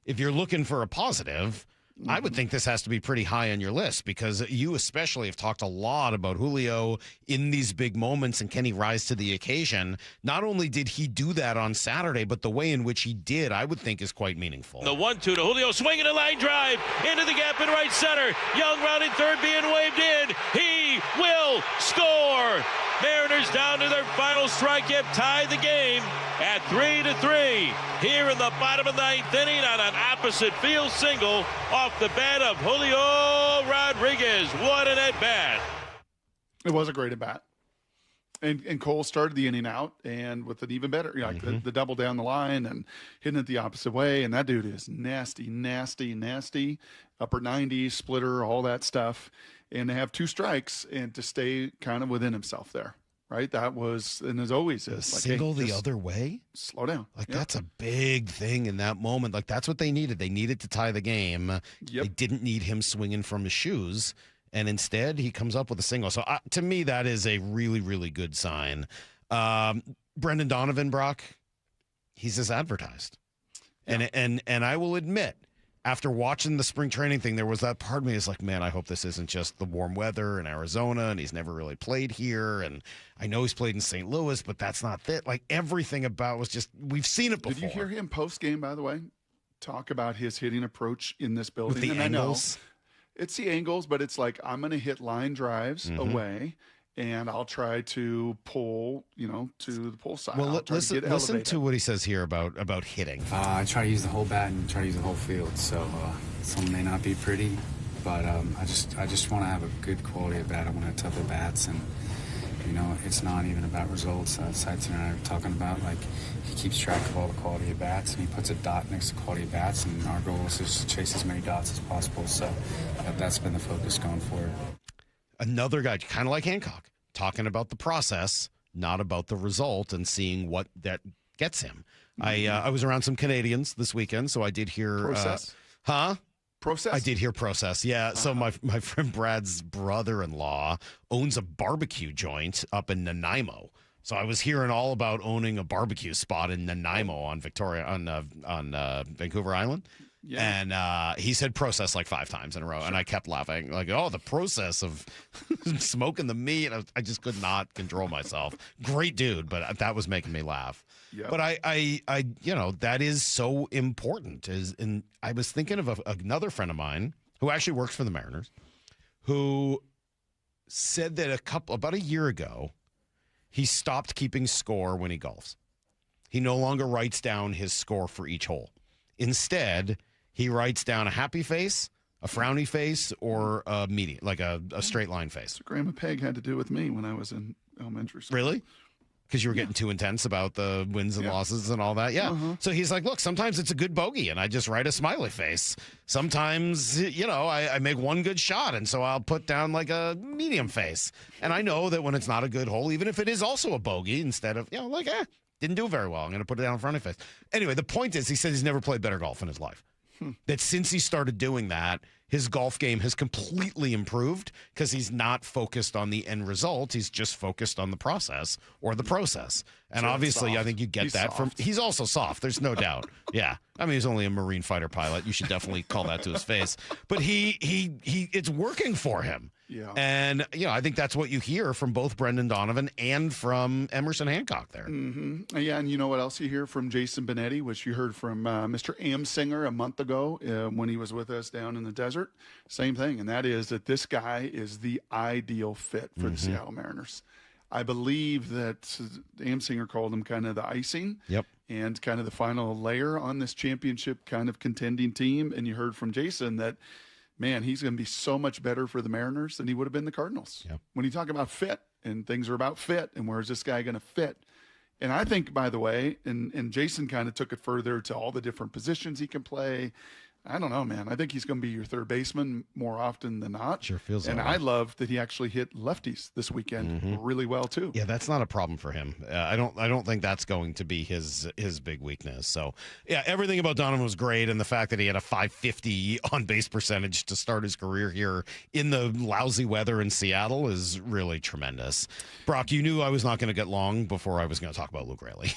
if you're looking for a positive, I would think this has to be pretty high on your list because you especially have talked a lot about Julio in these big moments and can he rise to the occasion. Not only did he do that on Saturday, but the way in which he did, I would think, is quite meaningful. The 1-2 to Julio, swinging a line drive into the gap in right center. Young rounding third, being waved in. He will score. Mariners down to their final strike, have tied the game at 3-3 here in the bottom of the 9th inning on an opposite field single off the bat of Julio Rodriguez. What an at-bat. It was a great at-bat. And Cole started the inning out and with an even better, the double down the line and hitting it the opposite way. And that dude is nasty, upper 90s, splitter, all that stuff. And to have 2 strikes and to stay kind of within himself there, right? That was, and as always is. Like, single the other way? Slow down. Like, that's a big thing in that moment. Like, that's what they needed. They needed to tie the game. Yep. They didn't need him swinging from his shoes. And instead, he comes up with a single. So, to me, that is a really, really good sign. Brendan Donovan, Brock, he's as advertised. Yeah. And I will admit, after watching the spring training thing, there was that part of me is like, man, I hope this isn't just the warm weather in Arizona, and he's never really played here. And I know he's played in St. Louis, but that's not it. Like, everything about was just, we've seen it before. Did you hear him post-game, by the way, talk about his hitting approach in this building? With the angles? It's the angles, but it's like, I'm going to hit line drives away, and I'll try to pull, to the pull side. Well, listen to what he says here about hitting. I try to use the whole bat and try to use the whole field. So some may not be pretty, but I just want to have a good quality of bat. I want to have tough at bats, and it's not even about results. Sights and I are talking about, like, he keeps track of all the quality of bats, and he puts a dot next to quality of bats, and our goal is just to chase as many dots as possible. So that's been the focus going forward. Another guy, kind of like Hancock, talking about the process, not about the result, and seeing what that gets him. I was around some Canadians this weekend, so I did hear... Process? Process? I did hear process, yeah. So my friend Brad's brother-in-law owns a barbecue joint up in Nanaimo. So I was hearing all about owning a barbecue spot in Nanaimo on Vancouver Island. Yeah. And he said process like 5 times in a row. Sure. And I kept laughing, like, the process of smoking the meat. I just could not control myself. Great dude, but that was making me laugh. Yep. But I that is so important. And I was thinking of another friend of mine who actually works for the Mariners, who said that about a year ago, he stopped keeping score when he golfs. He no longer writes down his score for each hole. Instead, he writes down a happy face, a frowny face, or a median, like a straight line face. So Grandma Peg had to do with me when I was in elementary school. Really? Because you were getting too intense about the wins and losses and all that. Yeah. So he's like, look, sometimes it's a good bogey, and I just write a smiley face. Sometimes, I make one good shot, and so I'll put down like a medium face. And I know that when it's not a good hole, even if it is also a bogey, instead of, didn't do very well, I'm going to put it down in front of his face. Anyway, the point is, he said he's never played better golf in his life. That since he started doing that, his golf game has completely improved because he's not focused on the end result. He's just focused on the process or the process. And so obviously, I think you get that from... He's also soft. There's no doubt. Yeah. I mean, he's only a Marine fighter pilot. You should definitely call that to his face. But it's working for him. Yeah. And, I think that's what you hear from both Brendan Donovan and from Emerson Hancock there. Mm-hmm. Yeah, and you know what else you hear from Jason Benetti, which you heard from Mr. Amsinger a month ago when he was with us down in the desert? Same thing, and that is that this guy is the ideal fit for the Seattle Mariners. I believe that Amsinger called him kind of the icing. Yep. And kind of the final layer on this championship kind of contending team. And you heard from Jason that, man, he's going to be so much better for the Mariners than he would have been the Cardinals. Yep. When you talk about fit, and things are about fit, and where's this guy going to fit? And I think, by the way, and Jason kind of took it further to all the different positions he can play. I don't know, man. I think he's going to be your third baseman more often than not. Sure feels and that way. I love that he actually hit lefties this weekend really well too. Yeah, that's not a problem for him. I don't think that's going to be his big weakness. So, yeah, everything about Donovan was great, and the fact that he had a .550 on base percentage to start his career here in the lousy weather in Seattle is really tremendous. Brock, you knew I was not going to get long before I was going to talk about Luke Raley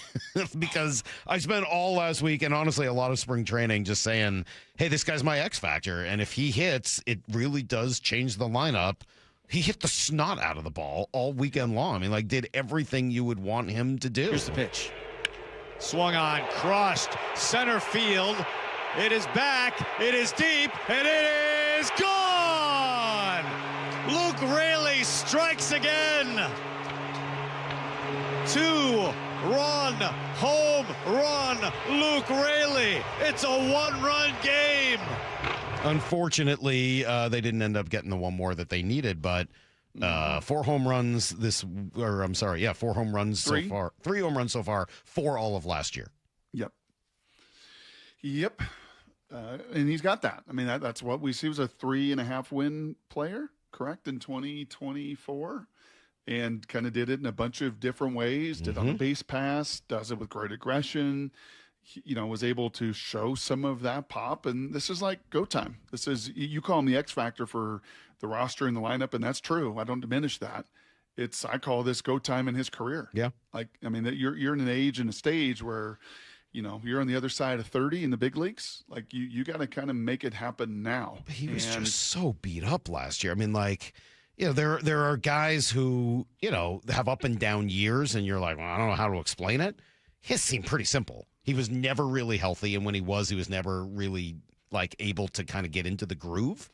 because I spent all last week and honestly a lot of spring training just saying, hey, this guy's my X factor, and if he hits, it really does change the lineup. He hit the snot out of the ball all weekend long. I mean, like, did everything you would want him to do. Here's the pitch. Swung on, crushed, center field. It is back, it is deep, and it is gone! Luke Raley strikes again. 2-run home run, Luke Raley. It's a 1-run game. Unfortunately, they didn't end up getting the one more that they needed, but 4 home runs 4 home runs so far. 3 home runs so far, 4 all of last year. Yep. And he's got that. I mean, that's what we see. He was a 3.5 win player, correct, in 2024. And kind of did it in a bunch of different ways. Did on the base pass, does it with great aggression. He, was able to show some of that pop. And this is like go time. This is, you call him the X factor for the roster and the lineup, and that's true. I don't diminish that. I call this go time in his career. Yeah. Like, I mean, you're in an age and a stage where, you're on the other side of 30 in the big leagues. Like you got to kind of make it happen now. He was just so beat up last year. I mean, like, there are guys who, have up and down years, and you're like, well, I don't know how to explain it. His seemed pretty simple. He was never really healthy, and when he was never really, like, able to kind of get into the groove.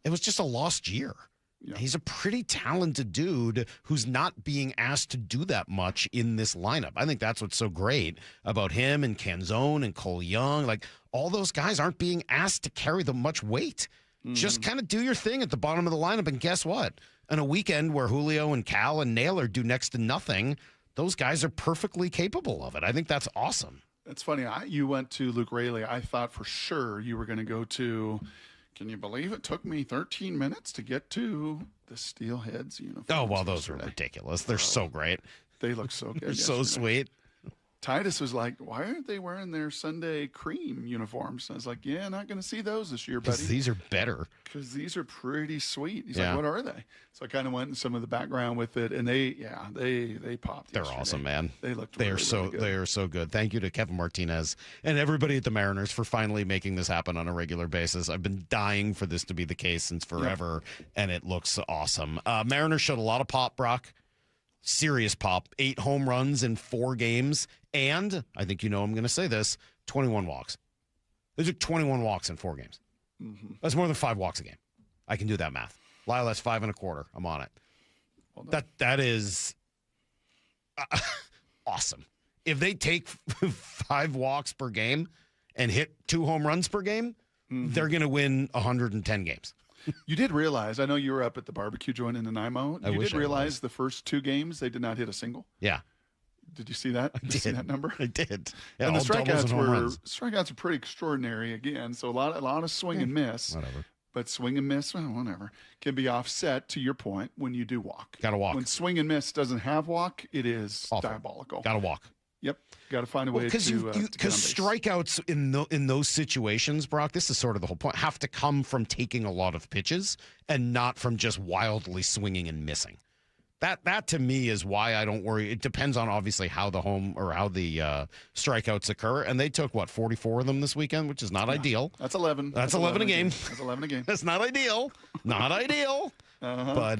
It was just a lost year. Yeah. He's a pretty talented dude who's not being asked to do that much in this lineup. I think that's what's so great about him and Canzone and Cole Young. Like, all those guys aren't being asked to carry the much weight. Just kind of do your thing at the bottom of the lineup, and guess what? On a weekend where Julio and Cal and Naylor do next to nothing, those guys are perfectly capable of it. I think that's awesome. It's funny. You went to Luke Raley. I thought for sure you were going to go to, can you believe it took me 13 minutes to get to the Steelheads uniform? Oh, well, those are ridiculous. They're so great. They look so good. They're so sweet. Titus was like, why aren't they wearing their Sunday cream uniforms? I was like, yeah, not going to see those this year, buddy. These are better. Because these are pretty sweet. He's like, what are they? So I kind of went in some of the background with it, and they popped. They're awesome, man. They looked really good. They are so good. Thank you to Kevin Martinez and everybody at the Mariners for finally making this happen on a regular basis. I've been dying for this to be the case since forever, and it looks awesome. Mariners showed a lot of pop, Brock. Serious pop. 8 home runs in 4 games. And, I think I'm going to say this, 21 walks. Those are 21 walks in 4 games. That's more than 5 walks a game. I can do that math. Lyle, that's 5 1/4. I'm on it. Well, that is awesome. If they take 5 walks per game and hit 2 home runs per game, they're going to win 110 games. You did realize, I know you were up at the barbecue joint in Nanaimo. You did realize the first 2 games they did not hit a single? Yeah. Did you see that? Did you see that number? I did. Yeah, and the strikeouts were pretty extraordinary again. So a lot of swing and miss. Whatever. But swing and miss, whatever, can be offset, to your point, when you do walk. Got to walk. When swing and miss doesn't have walk, it is awful. Diabolical. Got to walk. Yep. Got to find a way because strikeouts in those situations, Brock, this is sort of the whole point, have to come from taking a lot of pitches and not from just wildly swinging and missing. That to me is why I don't worry. It depends on obviously how the strikeouts occur, and they took 44 of them this weekend, which is not ideal. That's 11. That's 11 a game. That's 11 a game. That's not ideal. Not ideal. But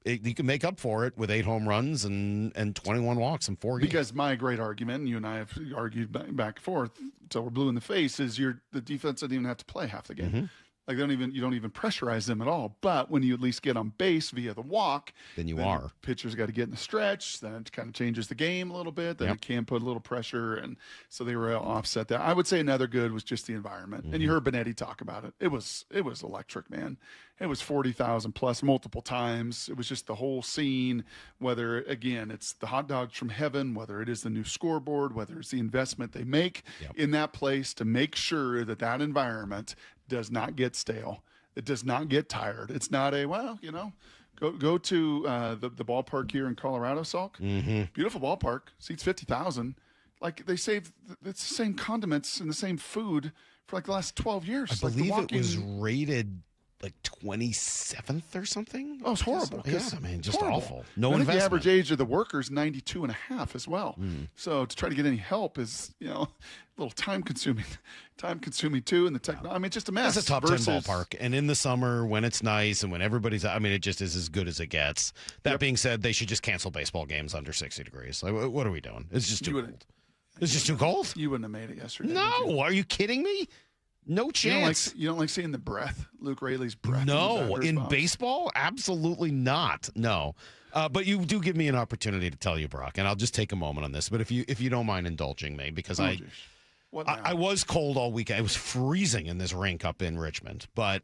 you can make up for it with 8 home runs and 21 walks in 4 games. Because my great argument, and you and I have argued back and forth until we're blue in the face, is the defense doesn't even have to play half the game. Like you don't even pressurize them at all. But when you at least get on base via the walk, then the pitcher's got to get in the stretch. Then it kind of changes the game a little bit. Then it can put a little pressure, and so they were able to offset that. I would say another good was just the environment. And you heard Benetti talk about it. It was electric, man. It was 40,000 plus multiple times. It was just the whole scene. Whether again it's the hot dogs from heaven, whether it is the new scoreboard, whether it's the investment they make in that place to make sure that environment does not get stale. It does not get tired. It's not go to the ballpark here in Colorado, Salk. Beautiful ballpark, seats 50,000. Like they save it's the same condiments and the same food for like the last 12 years. I believe it was rated like 27th or something. Oh, it's horrible. Yeah, I mean, just horrible. awful. No I think investment. the average age of the workers 92 and a half as well. So to try to get any help is a little time consuming too. And the technology, I mean, it's just a mess. It's a top 10 ballpark, and in the summer when it's nice and when everybody's, I mean, it just is as good as it gets. That being said, they should just cancel baseball games under 60 degrees. Like, what are we doing? It's just too cold. It's just too cold. You wouldn't have made it yesterday. No, are you kidding me? No chance. You don't like seeing the breath, Luke Raley's breath. No, in baseball, absolutely not. No, but you do give me an opportunity to tell you, Brock, and I'll just take a moment on this. But if you don't mind indulging me, because I was cold all weekend. It was freezing in this rink up in Richmond, but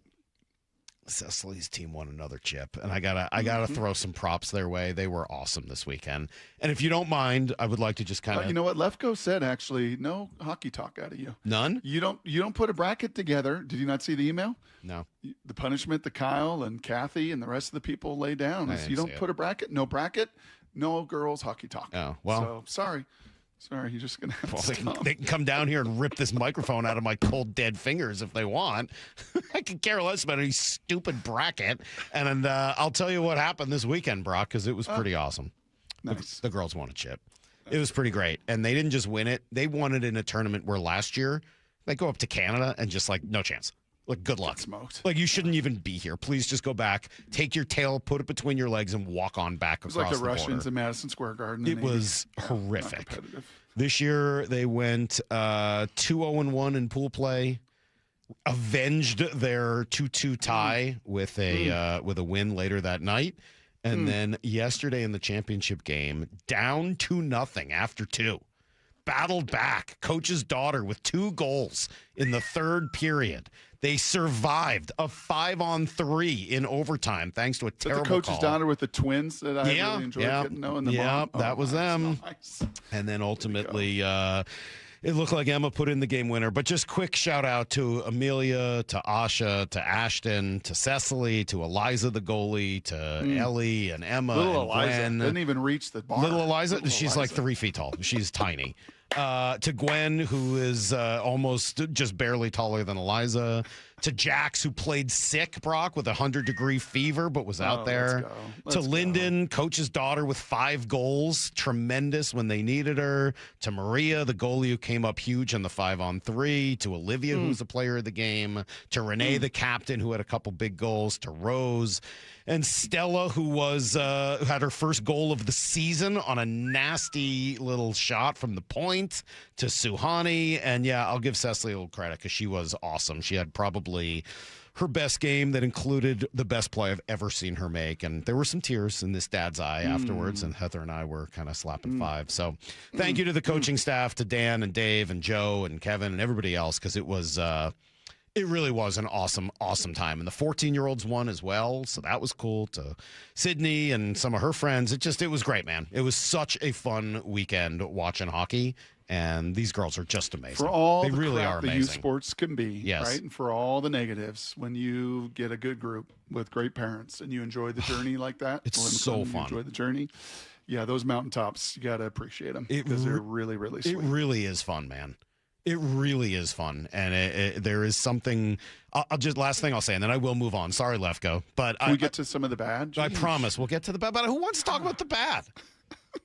Cecily's team won another chip, and I gotta throw some props their way. They were awesome this weekend. And if you don't mind, I would like to just kind of you know what Lefko said, actually, no hockey talk out of you. None. You don't put a bracket together. Did you not see the email? No. The punishment that Kyle and Kathy and the rest of the people lay down is you don't put a bracket. No bracket. No girls hockey talk. Oh well. So sorry. Sorry, you're just going to have to they can come down here and rip this microphone out of my cold, dead fingers if they want. I could care less about any stupid bracket. And I'll tell you what happened this weekend, Brock, because it was pretty awesome. Nice. The girls won a chip. It was pretty great. And they didn't just win it. They won it in a tournament where last year they go up to Canada and just no chance. Like, good luck. Smoked. Like, you shouldn't even be here. Please just go back, take your tail, put it between your legs, and walk on back across the border. It was like the Russians in Madison Square Garden. It was horrific. This year, they went 2-0-1 in pool play, avenged their 2-2 tie with a win later that night. And then yesterday in the championship game, down 2-0 after 2. Battled back. Coach's daughter with 2 goals in the third period. They survived a 5-on-3 in overtime thanks to a terrible the coach's call. daughter with the twins that I really enjoyed getting to know. And the mom. That was them. Nice. And then ultimately, it looked like Emma put in the game winner. But just quick shout out to Amelia, to Asha, to Ashton, to Cecily, to Eliza, the goalie, to Ellie and Emma. Little and Eliza Gwen. didn't even reach the bar. Little Eliza, she's like 3 feet tall. She's tiny. To Gwen, who is almost just barely taller than Eliza. To Jax, who played sick, Brock, with 100-degree fever, but was out there. To Lyndon, coach's daughter with 5 goals. Tremendous when they needed her. To Maria, the goalie who came up huge on the 5-on-3. To Olivia, who's the player of the game. To Renee, the captain, who had a couple big goals. To Rose. And Stella, who was had her first goal of the season on a nasty little shot from the point. To Suhani. And, yeah, I'll give Cecily a little credit because she was awesome. She had probably her best game that included the best play I've ever seen her make. And there were some tears in this dad's eye afterwards, and Heather and I were kind of slapping 5. So thank you to the coaching staff, to Dan and Dave and Joe and Kevin and everybody else, because it was it really was an awesome, awesome time. And the 14-year-olds won as well, so that was cool. To Sydney and some of her friends, it was great, man. It was such a fun weekend watching hockey. And these girls are just amazing. For all they the really crap are that amazing. youth sports can be, Yes. right? And for all the negatives, when you get a good group with great parents and you enjoy the journey like that, It's Olympic so London, fun. You enjoy the journey. Yeah, those mountaintops, you got to appreciate them because they're really, really sweet. It really is fun, man. It really is fun, and there is something. I'll just last thing I'll say, and then I will move on. Sorry, Lefko, but Can we get to some of the bad? I promise we'll get to the bad. But who wants to talk about the bad?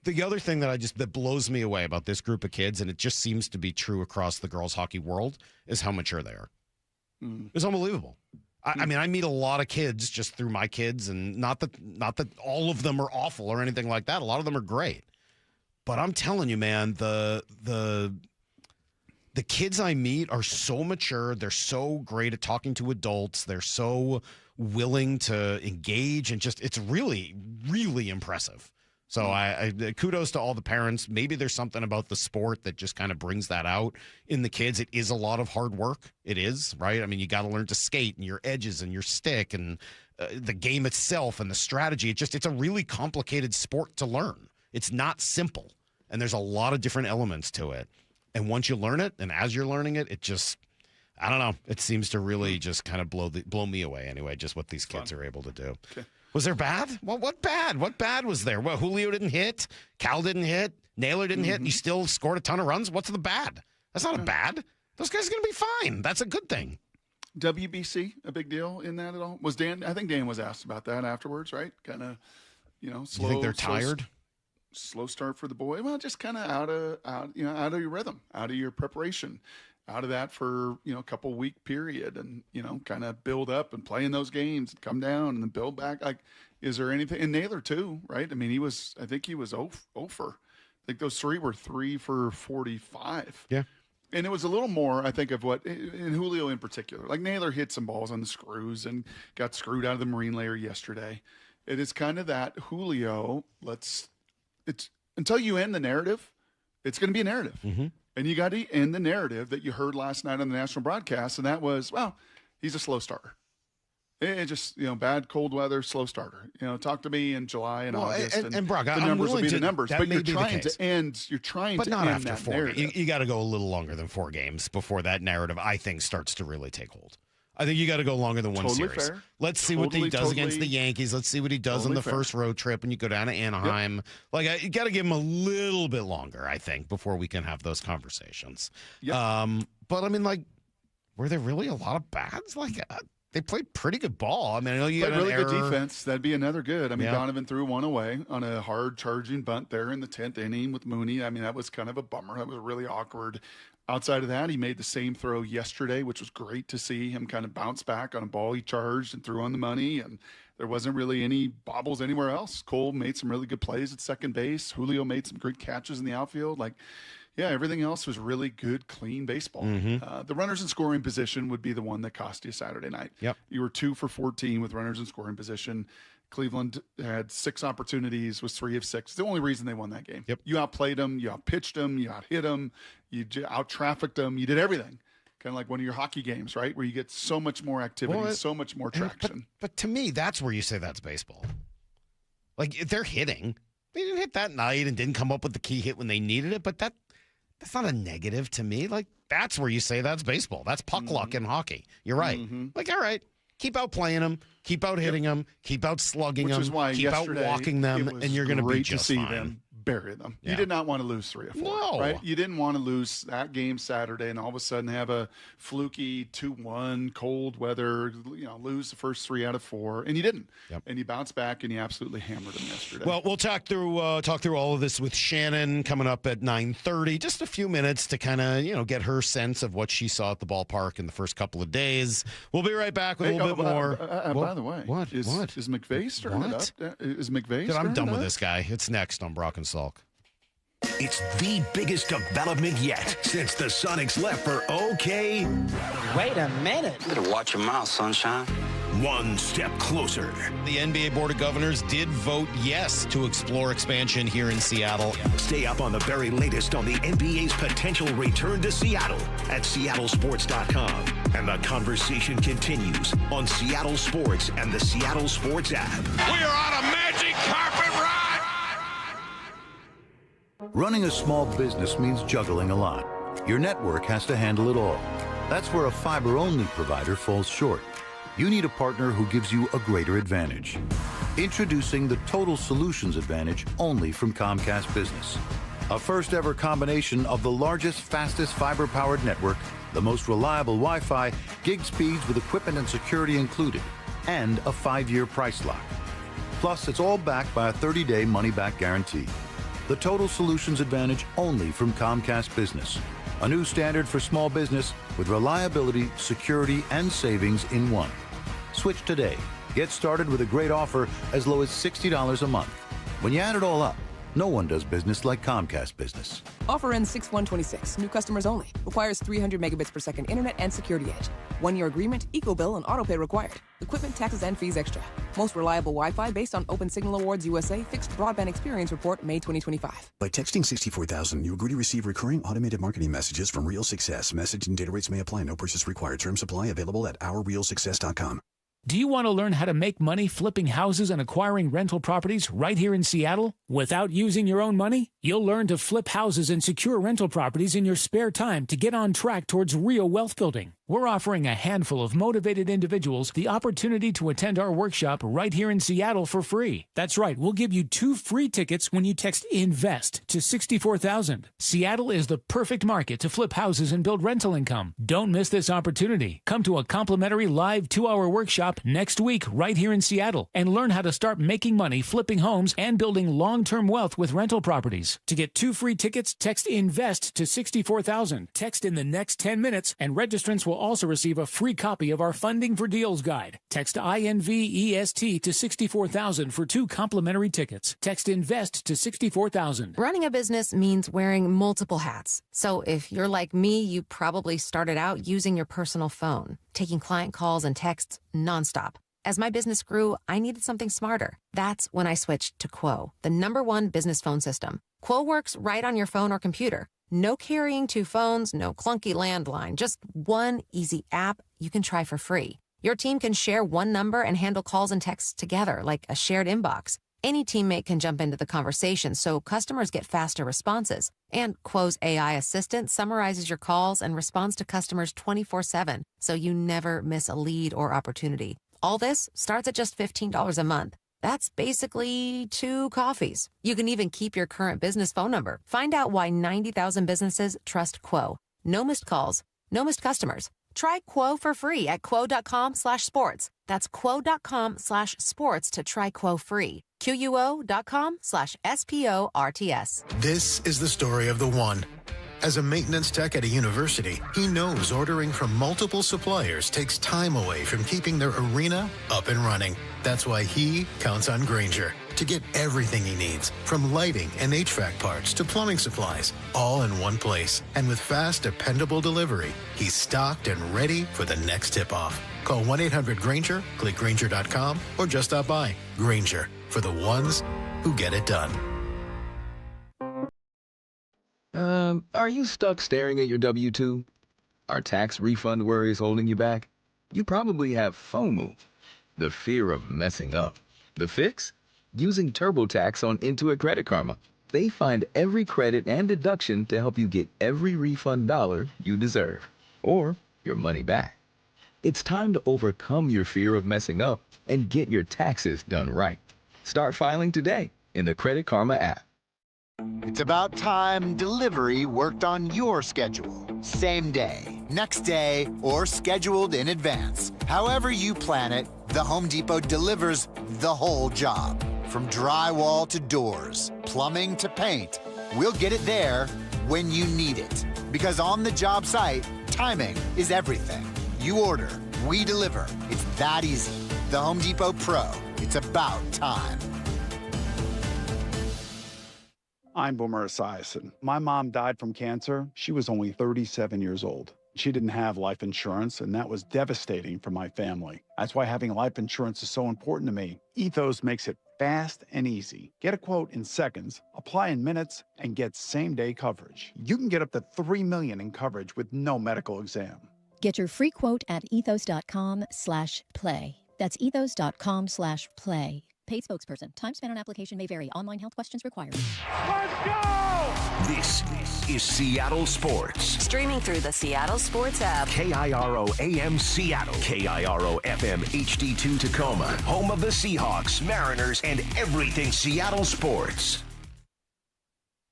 The other thing that blows me away about this group of kids, and it just seems to be true across the girls' hockey world, is how mature they are. It's unbelievable. I mean, I meet a lot of kids just through my kids, and not that all of them are awful or anything like that. A lot of them are great, but I'm telling you, man, the the kids I meet are so mature. They're so great at talking to adults. They're so willing to engage, and just, it's really, really impressive. So I kudos to all the parents. Maybe there's something about the sport that just kind of brings that out in the kids. It is a lot of hard work. It is, right? I mean, you got to learn to skate and your edges and your stick and the game itself and the strategy. It's a really complicated sport to learn. It's not simple, and there's a lot of different elements to it. And once you learn it, and as you're learning it, it just, I don't know. It seems to really just kind of blow me away anyway, just what these kids are able to do. Okay. Was there bad? Well, what bad? What bad was there? Well, Julio didn't hit. Cal didn't hit. Naylor didn't hit. And he still scored a ton of runs. What's the bad? That's not a bad. Those guys are going to be fine. That's a good thing. WBC, a big deal in that at all? Was Dan? I think Dan was asked about that afterwards, right? Kind of, slow. You think they're tired? Slow start for the boy. Well, just kind of out of your rhythm, out of your preparation. Out of that for, a couple week period and, kind of build up and play in those games and come down and then build back. Like, is there anything? And Naylor too, right? I mean, I think he was 0 for. I think those three were 3 for 45. Yeah. And it was a little more, I think, of what, in Julio in particular. Like, Naylor hit some balls on the screws and got screwed out of the marine layer yesterday. It is kind of that Julio, it's until you end the narrative, it's going to be a narrative. Mm-hmm. And you got to end the narrative that you heard last night on the national broadcast, and that was, well, he's a slow starter. It just, bad cold weather, slow starter. Talk to me in July and August, and Brock, the numbers will be the numbers. But you're trying to end. You're trying to end after that 4 narrative. You got to go a little longer than 4 games before that narrative, I think, starts to really take hold. I think you got to go longer than one series. Fair. Let's see what he does against the Yankees. Let's see what he does on the first road trip when you go down to Anaheim. Yep. Like, you got to give him a little bit longer, I think, before we can have those conversations. Yep. But I mean, like, were there really a lot of bads? Like, they played pretty good ball. I mean, I know you got really good defense. That'd be another good. I mean, Donovan threw one away on a hard charging bunt there in the 10th inning with Mooney. I mean, that was kind of a bummer. That was really awkward. Outside of that, he made the same throw yesterday, which was great to see him kind of bounce back on a ball he charged and threw on the money. And there wasn't really any bobbles anywhere else. Cole made some really good plays at second base. Julio made some great catches in the outfield. Like, yeah, everything else was really good, clean baseball. Mm-hmm. The runners in scoring position would be the one that cost you Saturday night. Yep. You were 2 for 14 with runners in scoring position. Cleveland had 6 opportunities, was 3 of 6. The only reason they won that game. Yep. You outplayed them, you outpitched them, you outhit them, you out-trafficked them, you did everything. Kind of like one of your hockey games, right, where you get so much more activity, so much more traction. But to me, that's where you say that's baseball. Like, they're hitting. They didn't hit that night and didn't come up with the key hit when they needed it, but that's not a negative to me. Like, that's where you say that's baseball. That's puck luck in hockey. You're right. Mm-hmm. Like, all right, keep out playing them, keep out hitting them, keep out slugging them, Which is why keep out walking them, and you're going to be just to see fine. them bury them. Yeah. You did not want to lose 3 or 4. No. Right? You didn't want to lose that game Saturday and all of a sudden have a fluky 2-1 cold weather, lose the first 3 out of 4, and you didn't. Yep. And you bounced back and you absolutely hammered them yesterday. Well, we'll talk through all of this with Shannon coming up at 9:30. Just a few minutes to kind of get her sense of what she saw at the ballpark in the first couple of days. We'll be right back with a little bit more. By the way, what is McVay stirring it up? Is McVay? I'm done with this guy. It's next on Brock and Salk. It's the biggest development yet since the Sonics left for OK. Wait a minute. You better watch your mouth, sunshine. One step closer. The NBA Board of Governors did vote yes to explore expansion here in Seattle. Stay up on the very latest on the NBA's potential return to Seattle at seattlesports.com. And the conversation continues on Seattle Sports and the Seattle Sports app. We are on a magic carpet ride. Running a small business means juggling a lot. Your network has to handle it all. That's where a fiber-only provider falls short. You need a partner who gives you a greater advantage. Introducing the Total Solutions Advantage only from Comcast Business. A first-ever combination of the largest, fastest fiber-powered network, the most reliable Wi-Fi, gig speeds with equipment and security included, and a 5-year price lock. Plus, it's all backed by a 30-day money-back guarantee. The Total Solutions Advantage only from Comcast Business. A new standard for small business with reliability, security, and savings in one. Switch today. Get started with a great offer as low as $60 a month. When you add it all up, No one does business like Comcast Business. Offer ends 6/1/26. New customers only. Requires 300 megabits per second internet and security edge. 1-year agreement, eco-bill, and autopay required. Equipment, taxes, and fees extra. Most reliable Wi-Fi based on Open Signal Awards USA Fixed Broadband Experience Report, May 2025. By texting 64,000, you agree to receive recurring automated marketing messages from Real Success. Message and data rates may apply. No purchase required. Terms apply. Available at ourrealsuccess.com. Do you want to learn how to make money flipping houses and acquiring rental properties right here in Seattle without using your own money? You'll learn to flip houses and secure rental properties in your spare time to get on track towards real wealth building. We're offering a handful of motivated individuals the opportunity to attend our workshop right here in Seattle for free. That's right, we'll give you 2 free tickets when you text INVEST to 64,000. Seattle is the perfect market to flip houses and build rental income. Don't miss this opportunity. Come to a complimentary live 2-hour workshop next week right here in Seattle and learn how to start making money flipping homes and building long-term wealth with rental properties. To get 2 free tickets, text INVEST to 64,000. Text in the next 10 minutes and registrants will also receive a free copy of our Funding for Deals guide. Text INVEST to 64,000 for 2 complimentary tickets. Text INVEST to 64,000. Running a business means wearing multiple hats. So if you're like me, you probably started out using your personal phone, taking client calls and texts nonstop. As my business grew, I needed something smarter. That's when I switched to Quo, the #1 business phone system. Quo works right on your phone or computer. No carrying 2 phones, no clunky landline, just one easy app you can try for free. Your team can share one number and handle calls and texts together like a shared inbox. Any teammate can jump into the conversation so customers get faster responses. And Quo's AI assistant summarizes your calls and responds to customers 24/7, so you never miss a lead or opportunity. All this starts at just $15 a month. That's basically 2 coffees. You can even keep your current business phone number. Find out why 90,000 businesses trust Quo. No missed calls, no missed customers. Try Quo for free at quo.com/sports. That's quo.com/sports to try Quo free. QUO.com/SPORTS. This is the story of the one. As a maintenance tech at a university, he knows ordering from multiple suppliers takes time away from keeping their arena up and running. That's why he counts on Grainger to get everything he needs, from lighting and HVAC parts to plumbing supplies, all in one place. And with fast, dependable delivery, he's stocked and ready for the next tip-off. Call 1-800-GRAINGER, click Grainger.com, or just stop by. Grainger, for the ones who get it done. Are you stuck staring at your W-2? Are tax refund worries holding you back? You probably have FOMO, the fear of messing up. The fix? Using TurboTax on Intuit Credit Karma. They find every credit and deduction to help you get every refund dollar you deserve, or your money back. It's time to overcome your fear of messing up and get your taxes done right. Start filing today in the Credit Karma app. It's about time delivery worked on your schedule. Same day, next day, or scheduled in advance. However you plan it, the Home Depot delivers the whole job. From drywall to doors, plumbing to paint, we'll get it there when you need it. Because on the job site, timing is everything. You order, we deliver. It's that easy. The Home Depot Pro. It's about time. I'm Boomer Esiason. My mom died from cancer. She was only 37 years old. She didn't have life insurance, and that was devastating for my family. That's why having life insurance is so important to me. Ethos makes it fast and easy. Get a quote in seconds, apply in minutes, and get same-day coverage. You can get up to $3 million in coverage with no medical exam. Get your free quote at ethos.com/play. That's ethos.com/play. Paid spokesperson. Time spent on application may vary. Online health questions required. Let's go! This is Seattle Sports. Streaming through the Seattle Sports app. KIRO AM Seattle. KIRO FM HD2 Tacoma. Home of the Seahawks, Mariners, and everything Seattle sports.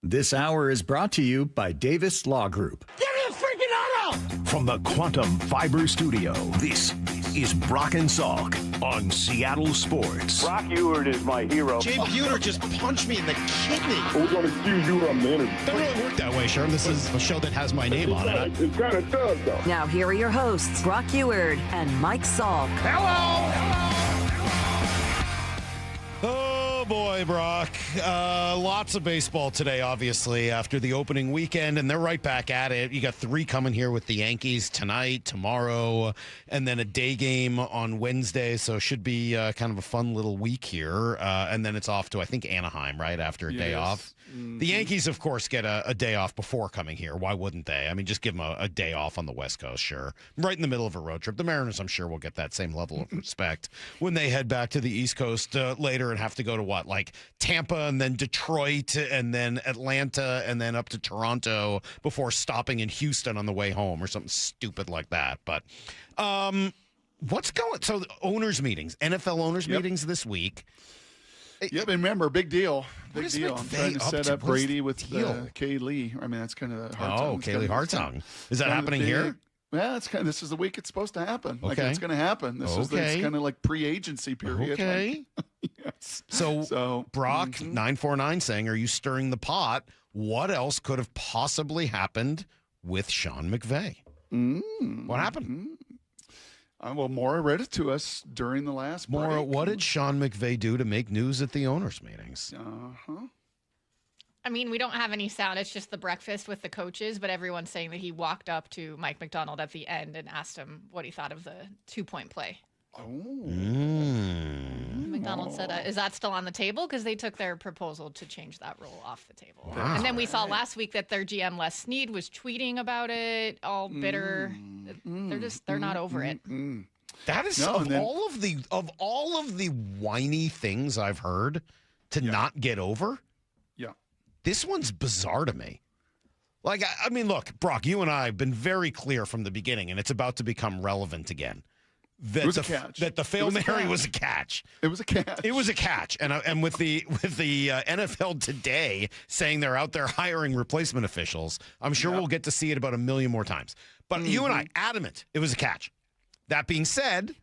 This hour is brought to you by Davis Law Group. Give me a freaking auto! From the Quantum Fiber Studio, this is Brock and Salk on Seattle Sports. Brock Ewert is my hero. Jay Buhner just punched me in the kidney. We're going to excuse you on the interview. Doesn't really work that way, Sherm. This is a show that has my name on it. It kind of does, though. Now here are your hosts, Brock Ewert and Mike Salk. Hello! Oh, boy, Brock. Lots of baseball today, obviously, after the opening weekend, and they're right back at it. You got 3 coming here with the Yankees tonight, tomorrow, and then a day game on Wednesday, so it should be kind of a fun little week here. And then it's off to, I think, Anaheim, right, after a day off. The Yankees, of course, get a day off before coming here. Why wouldn't they? I mean, just give them a day off on the West Coast, sure. Right in the middle of a road trip. The Mariners, I'm sure, will get that same level of respect when they head back to the East Coast later and have to go to what, like Tampa and then Detroit and then Atlanta and then up to Toronto before stopping in Houston on the way home or something stupid like that. But what's going? So the owners meetings, NFL owners meetings this week. Yep, and remember, big deal. What Big deal. I'm trying to set up Brady with Kay Lee. I mean, that's kind of the Hartung. Kay Lee Hartung. Is that happening here? Yeah, it's kind of, this is the week it's supposed to happen. Like, Okay. it's going to happen. This is it's kind of like pre-agency period. Okay. Yes. So Brock 949 saying, are you stirring the pot? What else could have possibly happened with Sean McVay? What happened? Well, Maura read it to us during the last break. Maura, what did Sean McVay do to make news at the owners' meetings? I mean, we don't have any sound. It's just the breakfast with the coaches, but everyone's saying that he walked up to Mike Macdonald at the end and asked him what he thought of the 2-point play. Macdonald said, is that still on the table? Because they took their proposal to change that rule off the table. Wow. And then we saw last week that their GM, Les Snead, was tweeting about it, all bitter. They're not over it. That is all of the whiny things I've heard to not get over. Yeah. This one's bizarre to me. Like, I mean, look, Brock, you and I have been very clear from the beginning, and it's about to become relevant again. That It was a catch. That the Hail Mary was a catch. It was a catch. It was a catch. And with the NFL today saying they're out there hiring replacement officials, I'm sure we'll get to see it about 1 million more times. But you and I, adamant, it was a catch. That being said,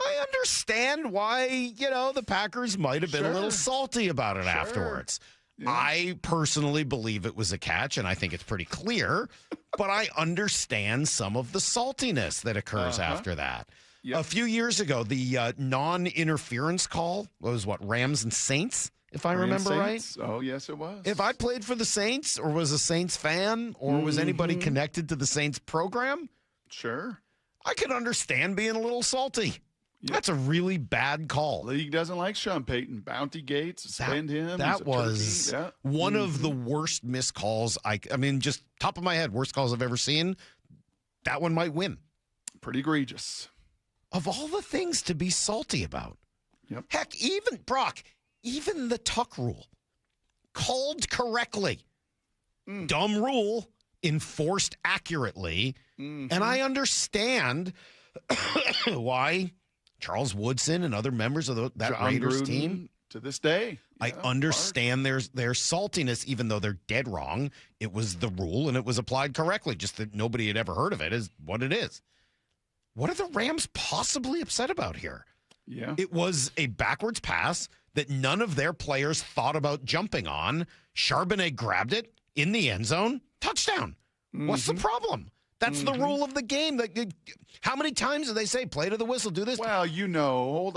I understand why, the Packers might have been a little salty about it afterwards. I personally believe it was a catch, and I think it's pretty clear, but I understand some of the saltiness that occurs after that. A few years ago, the non-interference call was Rams and Saints, if I remember right. Oh, yes, it was. If I played for the Saints or was a Saints fan or was anybody connected to the Saints program, I could understand being a little salty. That's a really bad call. League doesn't like Sean Payton. Bounty Gate, suspend him. That was one of the worst missed calls. I mean, just top of my head, worst calls I've ever seen. That one might win. Pretty egregious. Of all the things to be salty about. Yep. Heck, even the Tuck rule, called correctly. Dumb rule, enforced accurately. And I understand why Charles Woodson and other members of that John Raiders Gruden, team. to this day. I understand their saltiness, even though they're dead wrong. It was the rule, and it was applied correctly. Just that nobody had ever heard of it is what it is. What are the Rams possibly upset about here? Yeah. It was a backwards pass that none of their players thought about jumping on. Charbonnet grabbed it in the end zone. Touchdown. What's the problem? That's the rule of the game. How many times do they say, play to the whistle, do this? Well, hold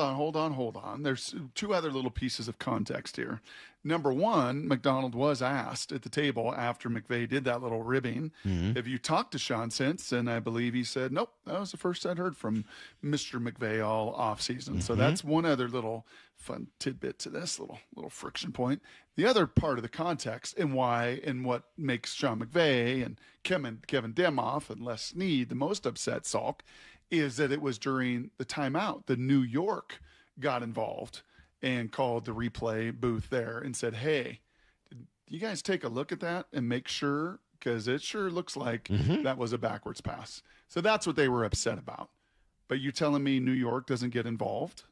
on. There's 2 other little pieces of context here. Number one, McDonald was asked at the table after McVay did that little ribbing, have you talked to Sean since? And I believe he said, nope, that was the first I'd heard from Mr. McVay all offseason. So that's one other little fun tidbit to this little friction point. The other part of the context and why and what makes Sean McVay and Kevin Demoff and Les Snead the most upset, Salk, is that it was during the timeout. The New York got involved and called the replay booth there and said, hey, did you guys take a look at that and make sure? Because it sure looks like that was a backwards pass. So that's what they were upset about. But you telling me New York doesn't get involved?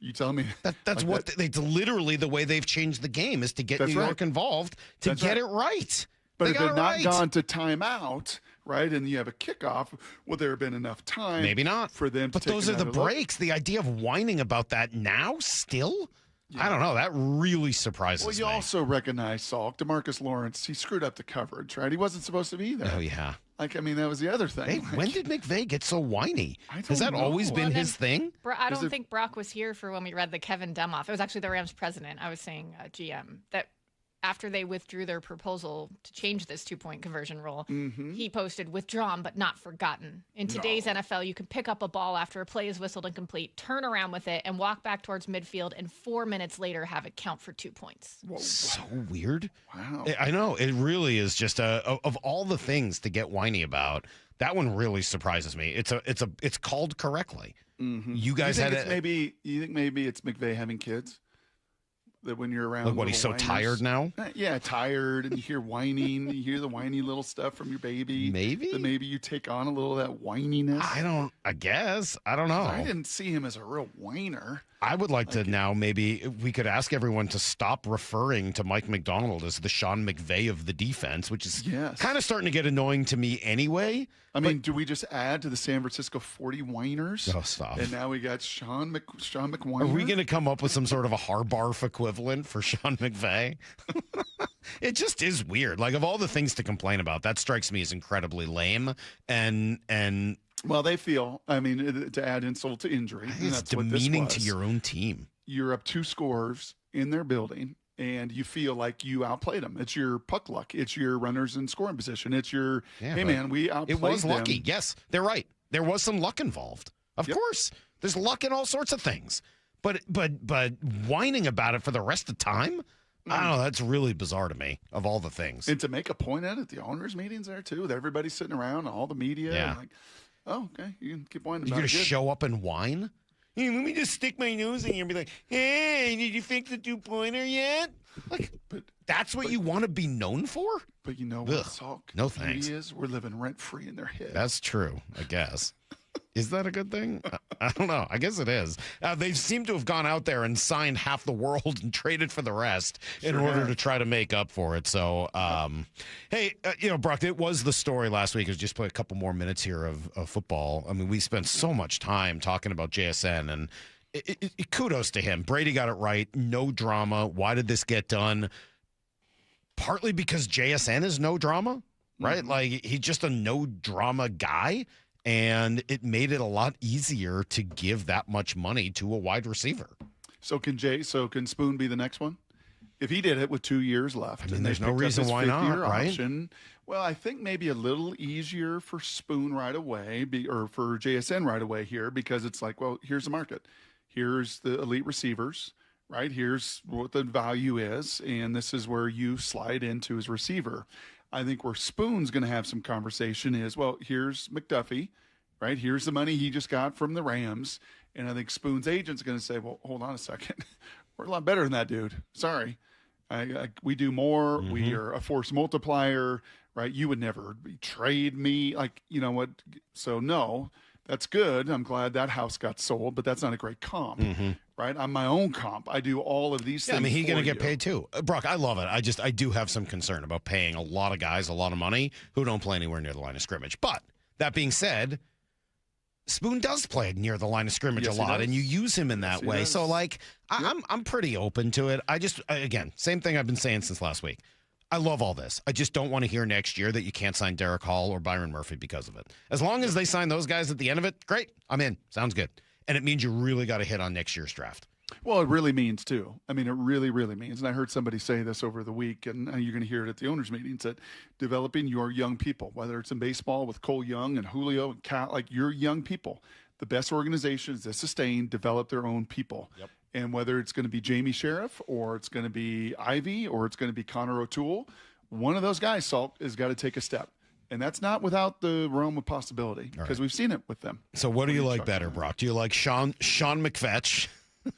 You telling me that's like what it's literally the way they've changed the game is to get New York involved to get it right. But if it had not gone to timeout, right, and you have a kickoff, would there have been enough time? Maybe not for them to But take those are the another look? breaks. The idea of whining about that now still? I don't know. That really surprises me. Well, you also recognize Salk. DeMarcus Lawrence, he screwed up the coverage, right? He wasn't supposed to be there. Oh, yeah. Like, I mean, that was the other thing. Hey, when did McVay get so whiny? Has that know. always been his thing? I don't think Brock was here for when we read the Kevin Demoff. It was actually the Rams president. I was saying GM that after they withdrew their proposal to change this 2-point conversion rule, he posted withdrawn but not forgotten. In today's NFL, you can pick up a ball after a play is whistled and complete, turn around with it, and walk back towards midfield, and 4 minutes later have it count for 2 points. Whoa. So weird. Wow. I know. It really is just of all the things to get whiny about, that one really surprises me. It's called correctly. You guys you think maybe it's McVay having kids? That when you're around, like what, he's so tired now? Yeah, tired, and you hear whining. You hear the whiny little stuff from your baby. Maybe you take on a little of that whininess. I guess. I don't know. I didn't see him as a real whiner. I would like to now, maybe we could ask everyone to stop referring to Mike Macdonald as the Sean McVay of the defense, which is kind of starting to get annoying to me anyway. I mean, do we just add to the San Francisco 40 whiners? Oh, stop. And now we got Sean McWhiner? Are we going to come up with some sort of a Harbarf equivalent for Sean McVay? It just is weird. Like, of all the things to complain about, that strikes me as incredibly lame. And well, they feel, I mean, to add insult to injury. It's demeaning to your own team. You're up 2 scores in their building, and you feel like you outplayed them. It's your puck luck. It's your runners in scoring position. It's your, hey, man, we outplayed them. It was lucky. Yes, they're right. There was some luck involved. Of course. There's luck in all sorts of things. But whining about it for the rest of the time? I don't know. That's really bizarre to me, of all the things. And to make a point at it, the owners' meetings there, too, with everybody sitting around, all the media. Yeah. Like, oh, okay. You can keep whining about it. You're going to show up and whine? Hey, let me just stick my nose in here and be like, hey, did you fix the 2-pointer yet? Like, that's what you want to be known for? But you know what, Salk? No thanks. We're living rent-free in their head. That's true, I guess. Is that a good thing? I don't know. I guess it is. They seem to have gone out there and signed half the world and traded for the rest in order to try to make up for it. So, hey, Brock, it was the story last week. Is just play a couple more minutes here of football. I mean, we spent so much time talking about JSN, and kudos to him. Brady got it right. No drama. Why did this get done? Partly because JSN is no drama, right? Like, he's just a no drama guy. And it made it a lot easier to give that much money to a wide receiver. So can Spoon be the next one? If he did it with 2 years left, I mean, there's no reason why not, right? Option, well, I think maybe a little easier for Spoon right away, or for JSN right away here, because it's like, well, here's the market. Here's the elite receivers, right? Here's what the value is, and this is where you slide into as receiver. I think where Spoon's going to have some conversation is, well, here's McDuffie, right? Here's the money he just got from the Rams. And I think Spoon's agent's going to say, well, hold on a second. We're a lot better than that, dude. Sorry. We do more. We are a force multiplier, right? You would never trade me. Like, you know what? So, no, that's good. I'm glad that house got sold, but that's not a great comp, right? I'm my own comp. I do all of these things. I mean, he's going to get paid too. Brock, I love it. I do have some concern about paying a lot of guys a lot of money who don't play anywhere near the line of scrimmage. But that being said, Spoon does play near the line of scrimmage a lot, and you use him in that way. So, like, I'm pretty open to it. Again, same thing I've been saying since last week. I love all this. I just don't want to hear next year that you can't sign Derek Hall or Byron Murphy because of it. As long as they sign those guys at the end of it, great. I'm in. Sounds good. And it means you really got to hit on next year's draft. Well, it really means, too. I mean, it really, really means. And I heard somebody say this over the week, and you're going to hear it at the owners' meetings, that developing your young people, whether it's in baseball with Cole Young and Julio and Cal, like your young people, the best organizations that sustain develop their own people. Yep. And whether it's going to be Jamie Sheriff or it's going to be Ivy or it's going to be Connor O'Toole, one of those guys, Salk, has got to take a step. And that's not without the realm of possibility, because we've seen it with them. So what do you like better, Brock? Do you like Sean McFetch,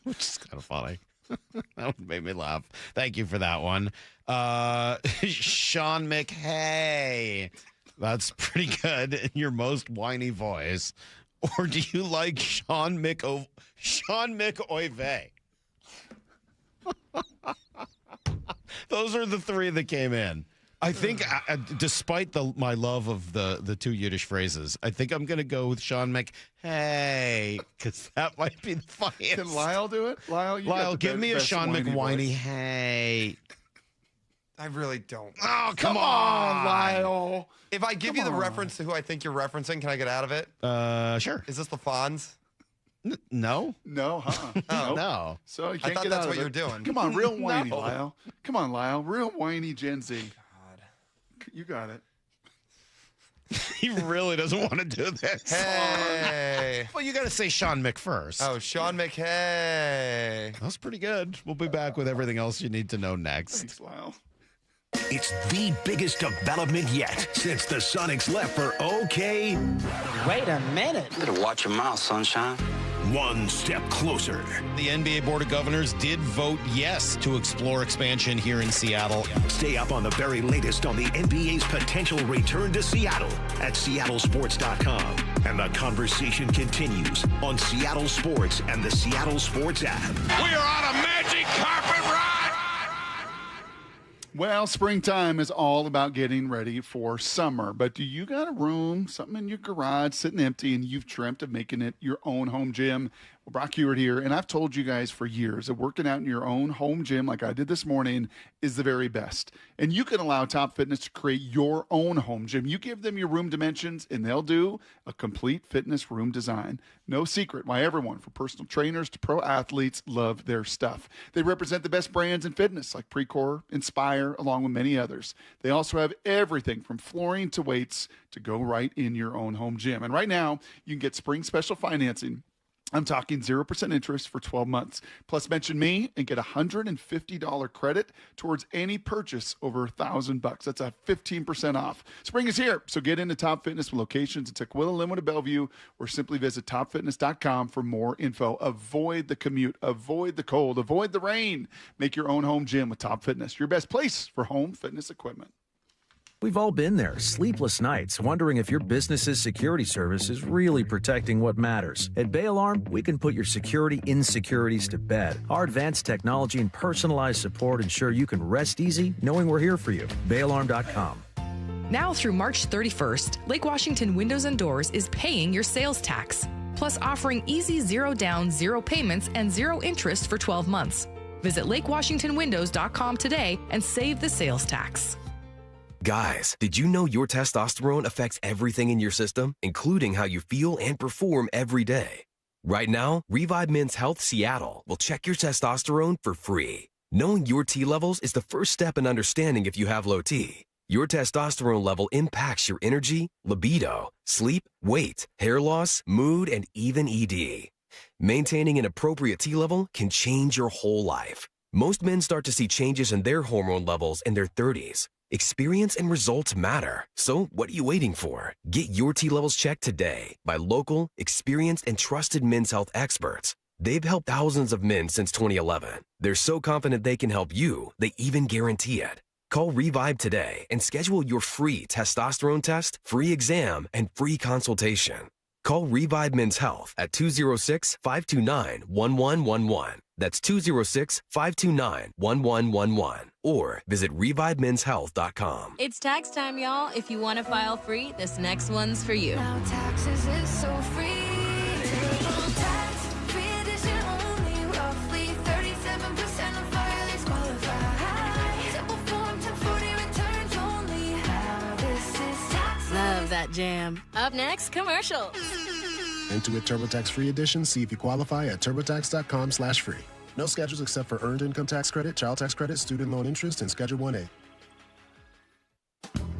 which is kind of funny? That one made me laugh. Thank you for that one. Sean McHay. That's pretty good in your most whiny voice. Or do you like Sean McOive? Those are the three that came in. I think, despite my love of the two Yiddish phrases, I think I'm going to go with Sean McHay, because that might be the funniest. Can Lyle do it? Lyle, give me a Sean McWhiny hey. I really don't. Oh, come on, Lyle. If I give you the reference to who I think you're referencing, can I get out of it? Sure. Is this the Fonz? No. No, Oh. No. So you I can't thought get that's out what of you're it. doing. Come on, real whiny, No. Lyle. Come on, Lyle. Real whiny Gen Z. God. You got it. He really doesn't want to do this. Hey. Well, you got to say Sean Mc first. Oh, Sean McHay. That was pretty good. We'll be back with everything else you need to know next. Thanks, Lyle. It's the biggest development yet since the Sonics left for OK. Wait a minute. You better watch your mouth, sunshine. One step closer. The NBA Board of Governors did vote yes to explore expansion here in Seattle. Stay up on the very latest on the NBA's potential return to Seattle at seattlesports.com. And the conversation continues on Seattle Sports and the Seattle Sports app. We are on a magic carpet ride. Well, springtime is all about getting ready for summer. But do you got a room, something in your garage sitting empty, and you've dreamt of making it your own home gym? Well, Brock Hewitt here, and I've told you guys for years that working out in your own home gym like I did this morning is the very best. And you can allow Top Fitness to create your own home gym. You give them your room dimensions, and they'll do a complete fitness room design. No secret why everyone, from personal trainers to pro athletes, love their stuff. They represent the best brands in fitness like Precor, Inspire, along with many others. They also have everything from flooring to weights to go right in your own home gym. And right now, you can get spring special financing. I'm talking 0% interest for 12 months. Plus, mention me and get a $150 credit towards any purchase over $1,000. That's a 15% off. Spring is here, so get into Top Fitness with locations in Tukwila, Linwood, and Bellevue, or simply visit topfitness.com for more info. Avoid the commute, avoid the cold, avoid the rain. Make your own home gym with Top Fitness, your best place for home fitness equipment. We've all been there, sleepless nights, wondering if your business's security service is really protecting what matters. At Bay Alarm, we can put your security insecurities to bed. Our advanced technology and personalized support ensure you can rest easy knowing we're here for you. BayAlarm.com. Now through March 31st, Lake Washington Windows and Doors is paying your sales tax, plus offering easy zero down, zero payments, and zero interest for 12 months. Visit LakeWashingtonWindows.com today and save the sales tax. Guys, did you know your testosterone affects everything in your system, including how you feel and perform every day? Right now, Revive Men's Health Seattle will check your testosterone for free. Knowing your T levels is the first step in understanding if you have low T. Your testosterone level impacts your energy, libido, sleep, weight, hair loss, mood, and even ED. Maintaining an appropriate T level can change your whole life. Most men start to see changes in their hormone levels in their 30s. Experience and results matter. So what are you waiting for? Get your T levels checked today by local, experienced, and trusted men's health experts. They've helped thousands of men since 2011. They're so confident they can help you, they even guarantee it. Call Revive today and schedule your free testosterone test, free exam, and free consultation. Call Revive Men's Health at 206-529-1111. That's 206-529-1111. Or visit ReviveMen'sHealth.com. It's tax time, y'all. If you want to file free, this next one's for you. Now taxes is so free. Tax-free edition only. Roughly 37% of filers qualify. Simple form 1040 returns only. How this is tax. Love that jam. Up next, commercials. Intuit TurboTax Free Edition. See if you qualify at TurboTax.com/free. No schedules except for Earned Income Tax Credit, Child Tax Credit, Student Loan Interest, and Schedule 1A.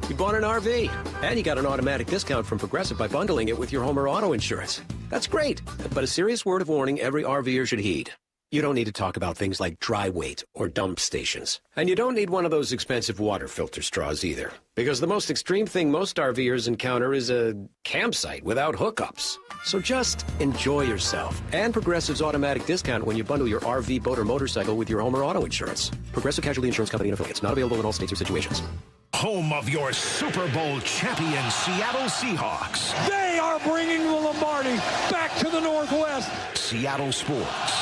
You bought an RV, and you got an automatic discount from Progressive by bundling it with your home or auto insurance. That's great, but a serious word of warning every RVer should heed. You don't need to talk about things like dry weight or dump stations. And you don't need one of those expensive water filter straws either. Because the most extreme thing most RVers encounter is a campsite without hookups. So just enjoy yourself. And Progressive's automatic discount when you bundle your RV, boat, or motorcycle with your home or auto insurance. Progressive Casualty Insurance Company and affiliates. Not available in all states or situations. Home of your Super Bowl champion Seattle Seahawks. They are bringing the Lombardi back to the Northwest. Seattle Sports.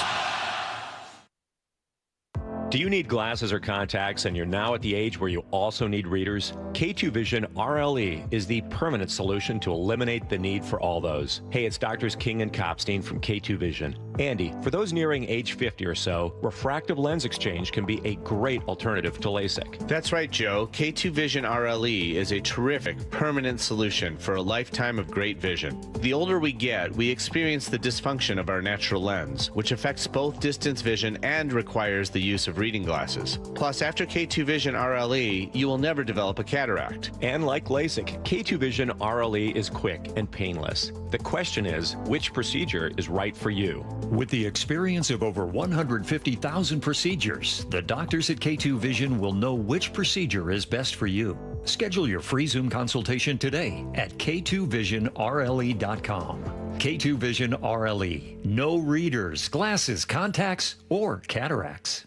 Do you need glasses or contacts and you're now at the age where you also need readers? K2 Vision RLE is the permanent solution to eliminate the need for all those. Hey, it's Doctors King and Kopstein from K2 Vision. Andy, for those nearing age 50 or so, refractive lens exchange can be a great alternative to LASIK. That's right, Joe. K2 Vision RLE is a terrific permanent solution for a lifetime of great vision. The older we get, we experience the dysfunction of our natural lens, which affects both distance vision and requires the use of reading glasses. Plus, after K2 Vision RLE, you will never develop a cataract. And like LASIK, K2 Vision RLE is quick and painless. The question is, which procedure is right for you? With the experience of over 150,000 procedures, the doctors at K2 Vision will know which procedure is best for you. Schedule your free Zoom consultation today at k2visionrle.com. K2 Vision RLE. No readers, glasses, contacts, or cataracts.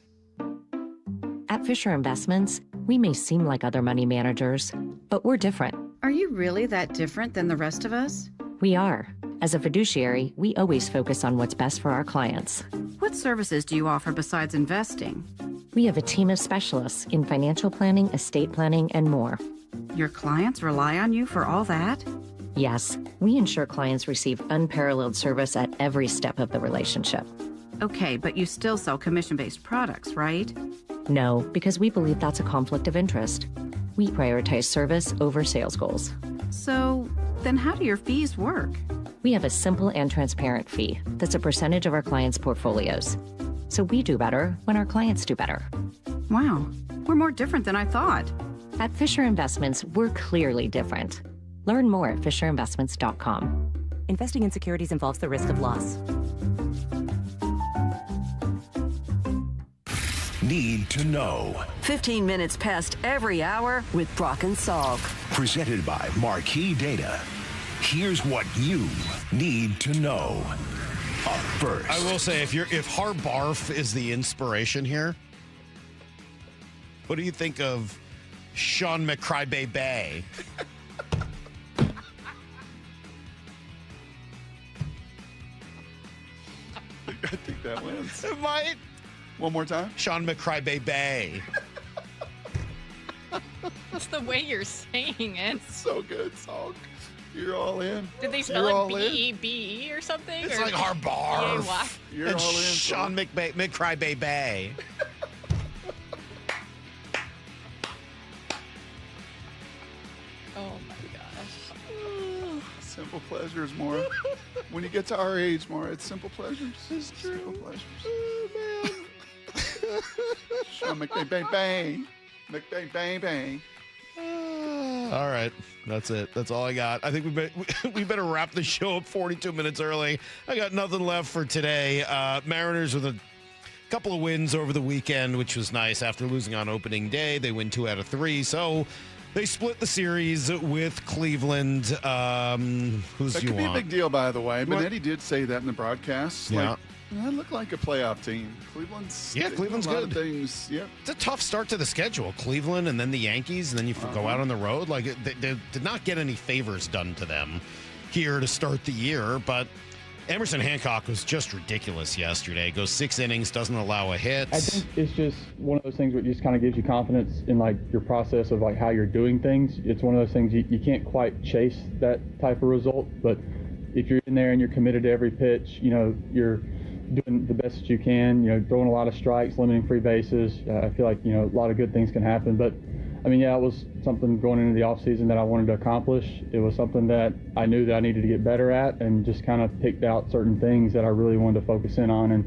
At Fisher Investments, we may seem like other money managers, but we're different. Are you really that different than the rest of us? We are. As a fiduciary, we always focus on what's best for our clients. What services do you offer besides investing? We have a team of specialists in financial planning, estate planning, and more. Your clients rely on you for all that? Yes, we ensure clients receive unparalleled service at every step of the relationship. Okay, but you still sell commission-based products, right? No, because we believe that's a conflict of interest. We prioritize service over sales goals. So, then how do your fees work? We have a simple and transparent fee that's a percentage of our clients' portfolios. So we do better when our clients do better. Wow, we're more different than I thought. At Fisher Investments, we're clearly different. Learn more at fisherinvestments.com. Investing in securities involves the risk of loss. Need to know. 15 minutes past every hour with Brock and Salk. Presented by Marquee Data. Here's what you need to know. Up first. I will say, if Harbarf is the inspiration here, what do you think of Sean McCrybaby? I think that wins. It might. One more time. Sean McCrybaby. That's the way you're saying it. So good, Salk. You're all in. Did they spell it B-E-B-E or something? It's or like Harbarf. B-A-Y? You're And all in. Sean McCrybaby. Oh my gosh. Simple pleasures, Maura. When you get to our age, Maura, it's simple pleasures. It's true. Simple pleasures. Oh, man. Sean McBang. McBang, bang, bang. All right. That's it. That's all I got. I think we better wrap the show up 42 minutes early. I got nothing left for today. Mariners with a couple of wins over the weekend, which was nice. After losing on opening day, they win 2 out of 3. So they split the series with Cleveland. Who's That you could be a want? big deal, by the way. Benetti did say that in the broadcast. Yeah. Like, that looked like a playoff team. Cleveland's Cleveland's a lot good. Of things. Yeah. It's a tough start to the schedule. Cleveland and then the Yankees, and then you go out on the road. Like they did not get any favors done to them here to start the year. But Emerson Hancock was just ridiculous yesterday. Goes 6 innings, doesn't allow a hit. I think it's just one of those things where it just kind of gives you confidence in like your process of like how you're doing things. It's one of those things you can't quite chase that type of result, but if you're in there and you're committed to every pitch, you're doing the best that you can, throwing a lot of strikes, limiting free bases. I feel like, a lot of good things can happen. But, it was something going into the offseason that I wanted to accomplish. It was something that I knew that I needed to get better at and just kind of picked out certain things that I really wanted to focus in on. And,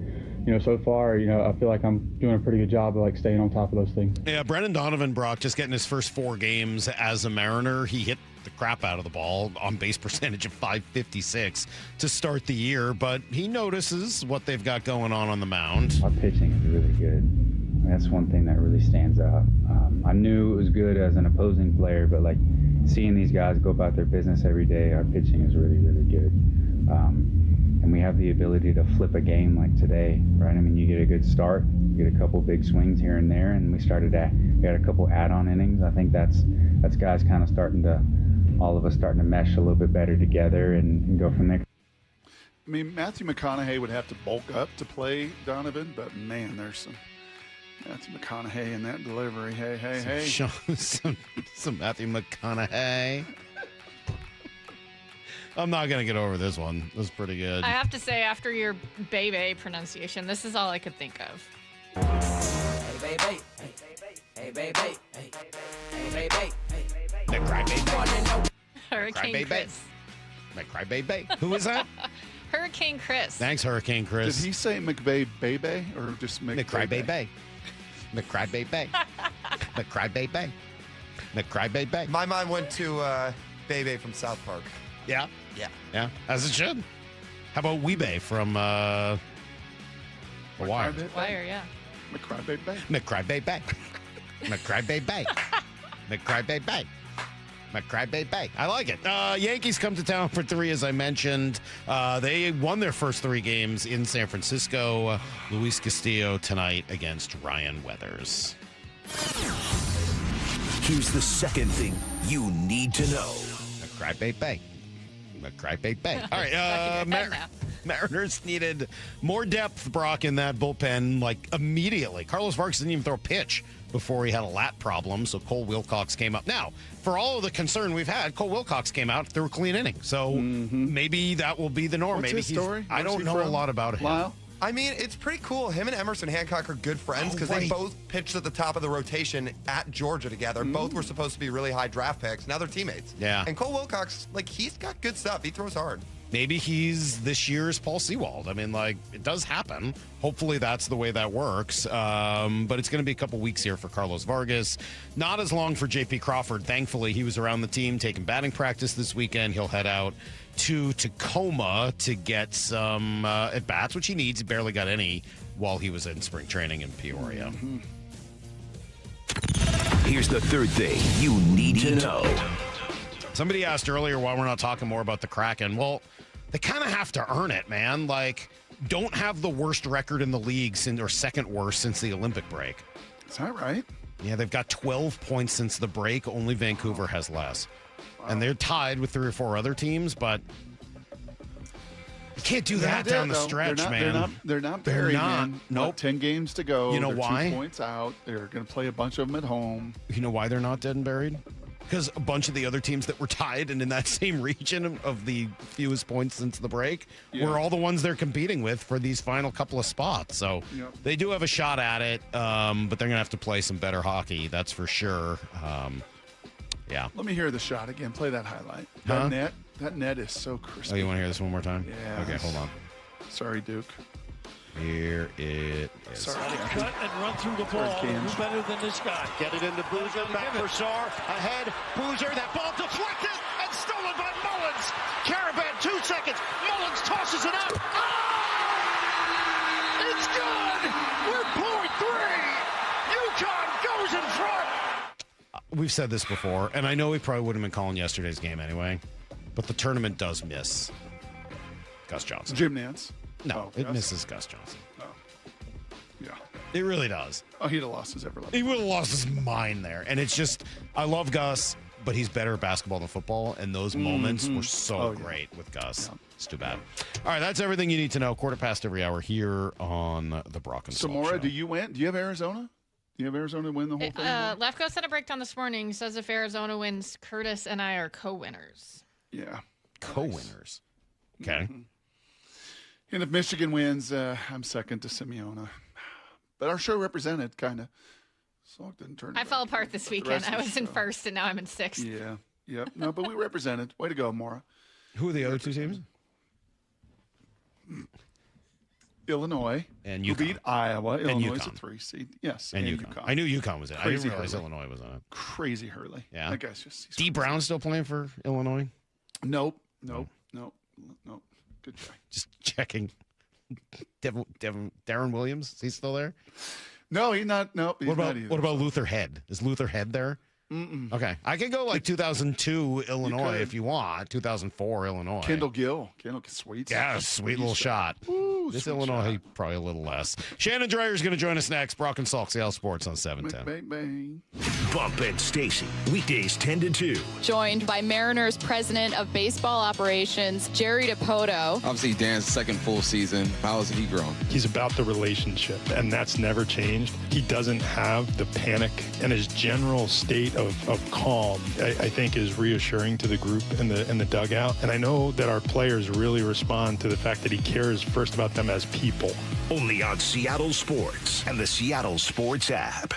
so far, I feel like I'm doing a pretty good job of, staying on top of those things. Yeah, Brendan Donovan, Brock, just getting his first 4 games as a Mariner. He hit the crap out of the ball, on base percentage of .556 to start the year, but he notices what they've got going on the mound. Our pitching is really good. That's one thing that really stands out. I knew it was good as an opposing player, but seeing these guys go about their business every day, our pitching is really, really good. And we have the ability to flip a game like today, right? You get a good start, you get a couple big swings here and there, and we had a couple add-on innings. I think that's guys kind of all of us starting to mesh a little bit better together and go from there. Matthew McConaughey would have to bulk up to play Donovan, but man, there's Matthew McConaughey in that delivery. Hey. Some Matthew McConaughey. I'm not going to get over this one. This is pretty good. I have to say, after your Bebe pronunciation, this is all I could think of. Hey, baby. Hey, baby. Hey, baby. The crybaby. Hurricane Chris. My crybaby. Who is that? Hurricane Chris. Thanks, Hurricane Chris. Did he say McVay Bebe or just McCrybaby? McCrybaby. McCrybaby. McCrybaby. My mind went to Bebe from South Park. Yeah? Yeah. As it should. How about Weebay from The Wire? Wire, yeah. McCrybaby. McCrybaby. McCrybaby. McCrybaby. McCrybaby. I like it. Yankees come to town for 3, as I mentioned. They won their first 3 games in San Francisco. Luis Castillo tonight against Ryan Weathers. Here's the second thing you need to know. McCrybaby. McCrybaby. All right. Mariners needed more depth, Brock, in that bullpen, like immediately. Carlos Vargas didn't even throw a pitch before he had a lat problem, so Cole Wilcox came up. Now, for all of the concern we've had, Cole Wilcox came out, threw a clean inning. So maybe that will be the norm. What's maybe his story? I don't know a lot about him. Lyle? I mean, it's pretty cool. Him and Emerson Hancock are good friends because they both pitched at the top of the rotation at Georgia together. Both were supposed to be really high draft picks. Now they're teammates. Yeah. And Cole Wilcox, he's got good stuff. He throws hard. Maybe he's this year's Paul Sewald. I mean, it does happen. Hopefully that's the way that works. But it's going to be a couple weeks here for Carlos Vargas. Not as long for J.P. Crawford. Thankfully, he was around the team taking batting practice this weekend. He'll head out to Tacoma to get some at-bats, which he needs. He barely got any while he was in spring training in Peoria. Here's the third thing you need to know. Somebody asked earlier why we're not talking more about the Kraken. Well, they kind of have to earn it, man. Don't have the worst record in the league or second worst since the Olympic break. Is that right? Yeah, they've got 12 points since the break. Only Vancouver has less. Wow. And they're tied with 3 or 4 other teams, but you can't do that down the stretch, man. They're not buried, man. Nope. 10 games to go. You know why? 2 points out. They're going to play a bunch of them at home. You know why they're not dead and buried? Because a bunch of the other teams that were tied and in that same region of the fewest points since the break were all the ones they're competing with for these final couple of spots. So they do have a shot at it, but they're going to have to play some better hockey, that's for sure. Yeah. Let me hear the shot again. Play that highlight. Huh? That net is so crispy. Oh, you want to hear this one more time? Yeah. Okay, hold on. Sorry, Duke. Here it is. Sorry, cut and run through the ball. Who's better than this guy? Get it into Boozer, back for Saar, ahead. Boozer, that ball deflected and stolen by Mullins. Caravan, 2 seconds. Mullins tosses it up. Oh! It's good! We're point 3. UConn goes in front. We've said this before, and I know we probably wouldn't have been calling yesterday's game anyway, but the tournament does miss Gus Johnson. Jim Nance. No, it misses Gus Johnson. Oh. Yeah. It really does. Oh, he'd have lost his everlasting. He would have lost his mind there. And it's just, I love Gus, but he's better at basketball than football. And those moments were so great with Gus. Yeah. It's too bad. All right, that's everything you need to know. 15:15 every hour here on the Brock and Salk Show. Maura, do you win? Do you have Arizona? Do you have Arizona win the whole thing? Lefko sent a breakdown this morning. He says if Arizona wins, Curtis and I are co-winners. Yeah. Co-winners. Okay. And if Michigan wins, I'm second to Simeona. But our show represented, kind of. Salk didn't turn. I fell apart this weekend. I was in first, and now I'm in sixth. Yeah. Yep. No, but we represented. Way to go, Maura. Who are the other 2 teams? Illinois. And who UConn. beat Iowa. And Illinois is UConn. a 3 seed. Yes. And UConn. I knew UConn was in it. I didn't realize Hurley. Illinois was on it. Crazy Hurley. Yeah. That guy's just. D. Brown still playing for Illinois? Nope. Good guy. Just checking. Darren Williams, is he still there? No, he's not. No, he's what about not either. What about Luther Head? Is Luther Head there? Mm-mm. Okay, I could go 2002 Illinois if you want. 2004 Illinois. Kendall Gill, sweet. Yeah, sweet little shot. Woo. This Illinois, probably a little less. Shannon Drayer is going to join us next. Brock and Salk, Seattle Sports on 710. Bump and Stacy, weekdays 10 to 2. Joined by Mariners President of Baseball Operations, Jerry DePoto. Obviously, Dan's second full season. How has he grown? He's about the relationship, and that's never changed. He doesn't have the panic, and his general state of calm, I think, is reassuring to the group in the dugout. And I know that our players really respond to the fact that he cares first about them as people. Only on Seattle Sports and the Seattle Sports app.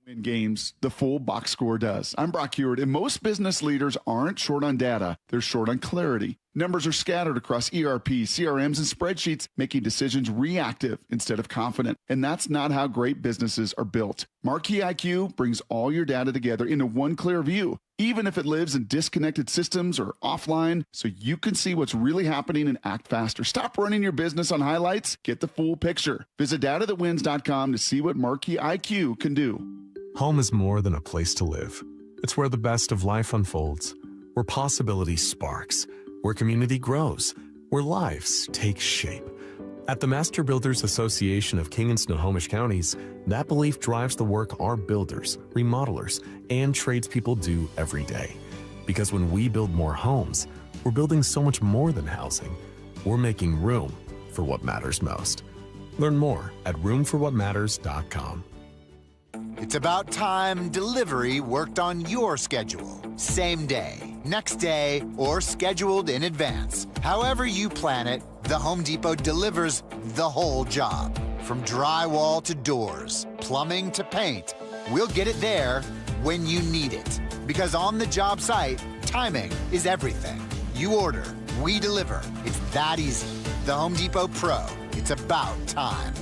Win games, the full box score does. I'm Brock Hewitt, and most business leaders aren't short on data. They're short on clarity. Numbers are scattered across ERP, CRMs, and spreadsheets, making decisions reactive instead of confident. And that's not how great businesses are built. Marquee IQ brings all your data together into one clear view, even if it lives in disconnected systems or offline, so you can see what's really happening and act faster. Stop running your business on highlights. Get the full picture. Visit datathatwins.com to see what Marquee IQ can do. Home is more than a place to live. It's where the best of life unfolds, where possibility sparks, where community grows, where lives take shape. At the Master Builders Association of King and Snohomish Counties, that belief drives the work our builders, remodelers, and tradespeople do every day. Because when we build more homes, we're building so much more than housing. We're making room for what matters most. Learn more at roomforwhatmatters.com. It's about time delivery worked on your schedule. Same day, next day, or scheduled in advance. However you plan it, the Home Depot delivers the whole job. From drywall to doors, plumbing to paint, we'll get it there when you need it. Because on the job site, timing is everything. You order, we deliver. It's that easy. The Home Depot Pro. It's about time.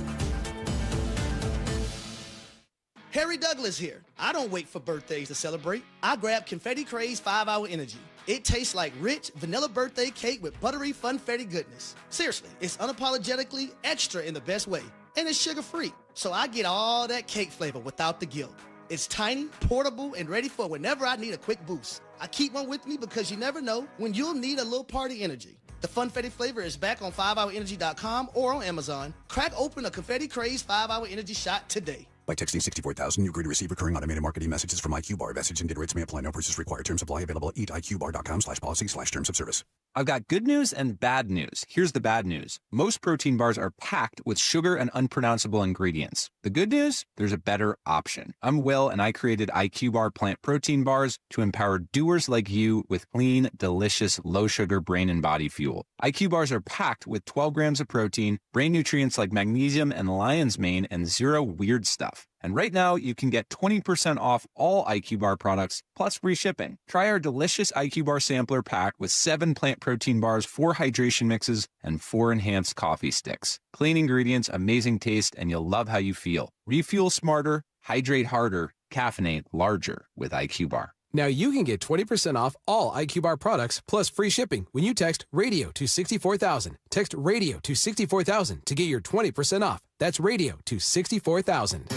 Harry Douglas here. I don't wait for birthdays to celebrate. I grab Confetti Craze 5-Hour Energy. It tastes like rich vanilla birthday cake with buttery funfetti goodness. Seriously, it's unapologetically extra in the best way. And it's sugar-free, so I get all that cake flavor without the guilt. It's tiny, portable, and ready for whenever I need a quick boost. I keep one with me because you never know when you'll need a little party energy. The funfetti flavor is back on 5hourenergy.com or on Amazon. Crack open a Confetti Craze 5-Hour Energy shot today. By texting 64,000, you agree to receive recurring automated marketing messages from IQ Bar. Message and data rates may apply. No purchase required. Terms apply. Available at eatiqbar.com/policy/terms of service. I've got good news and bad news. Here's the bad news. Most protein bars are packed with sugar and unpronounceable ingredients. The good news? There's a better option. I'm Will, and I created IQ Bar plant protein bars to empower doers like you with clean, delicious, low-sugar brain and body fuel. IQ bars are packed with 12 grams of protein, brain nutrients like magnesium and lion's mane, and zero weird stuff. And right now, you can get 20% off all IQ Bar products, plus free shipping. Try our delicious IQ Bar sampler pack with 7 plant protein bars, 4 hydration mixes, and 4 enhanced coffee sticks. Clean ingredients, amazing taste, and you'll love how you feel. Refuel smarter, hydrate harder, caffeinate larger with IQ Bar. Now you can get 20% off all IQ Bar products plus free shipping when you text radio to 64,000. Text radio to 64,000 to get your 20% off. That's radio to 64,000.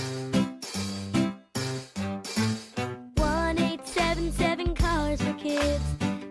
1-877 Cars for Kids.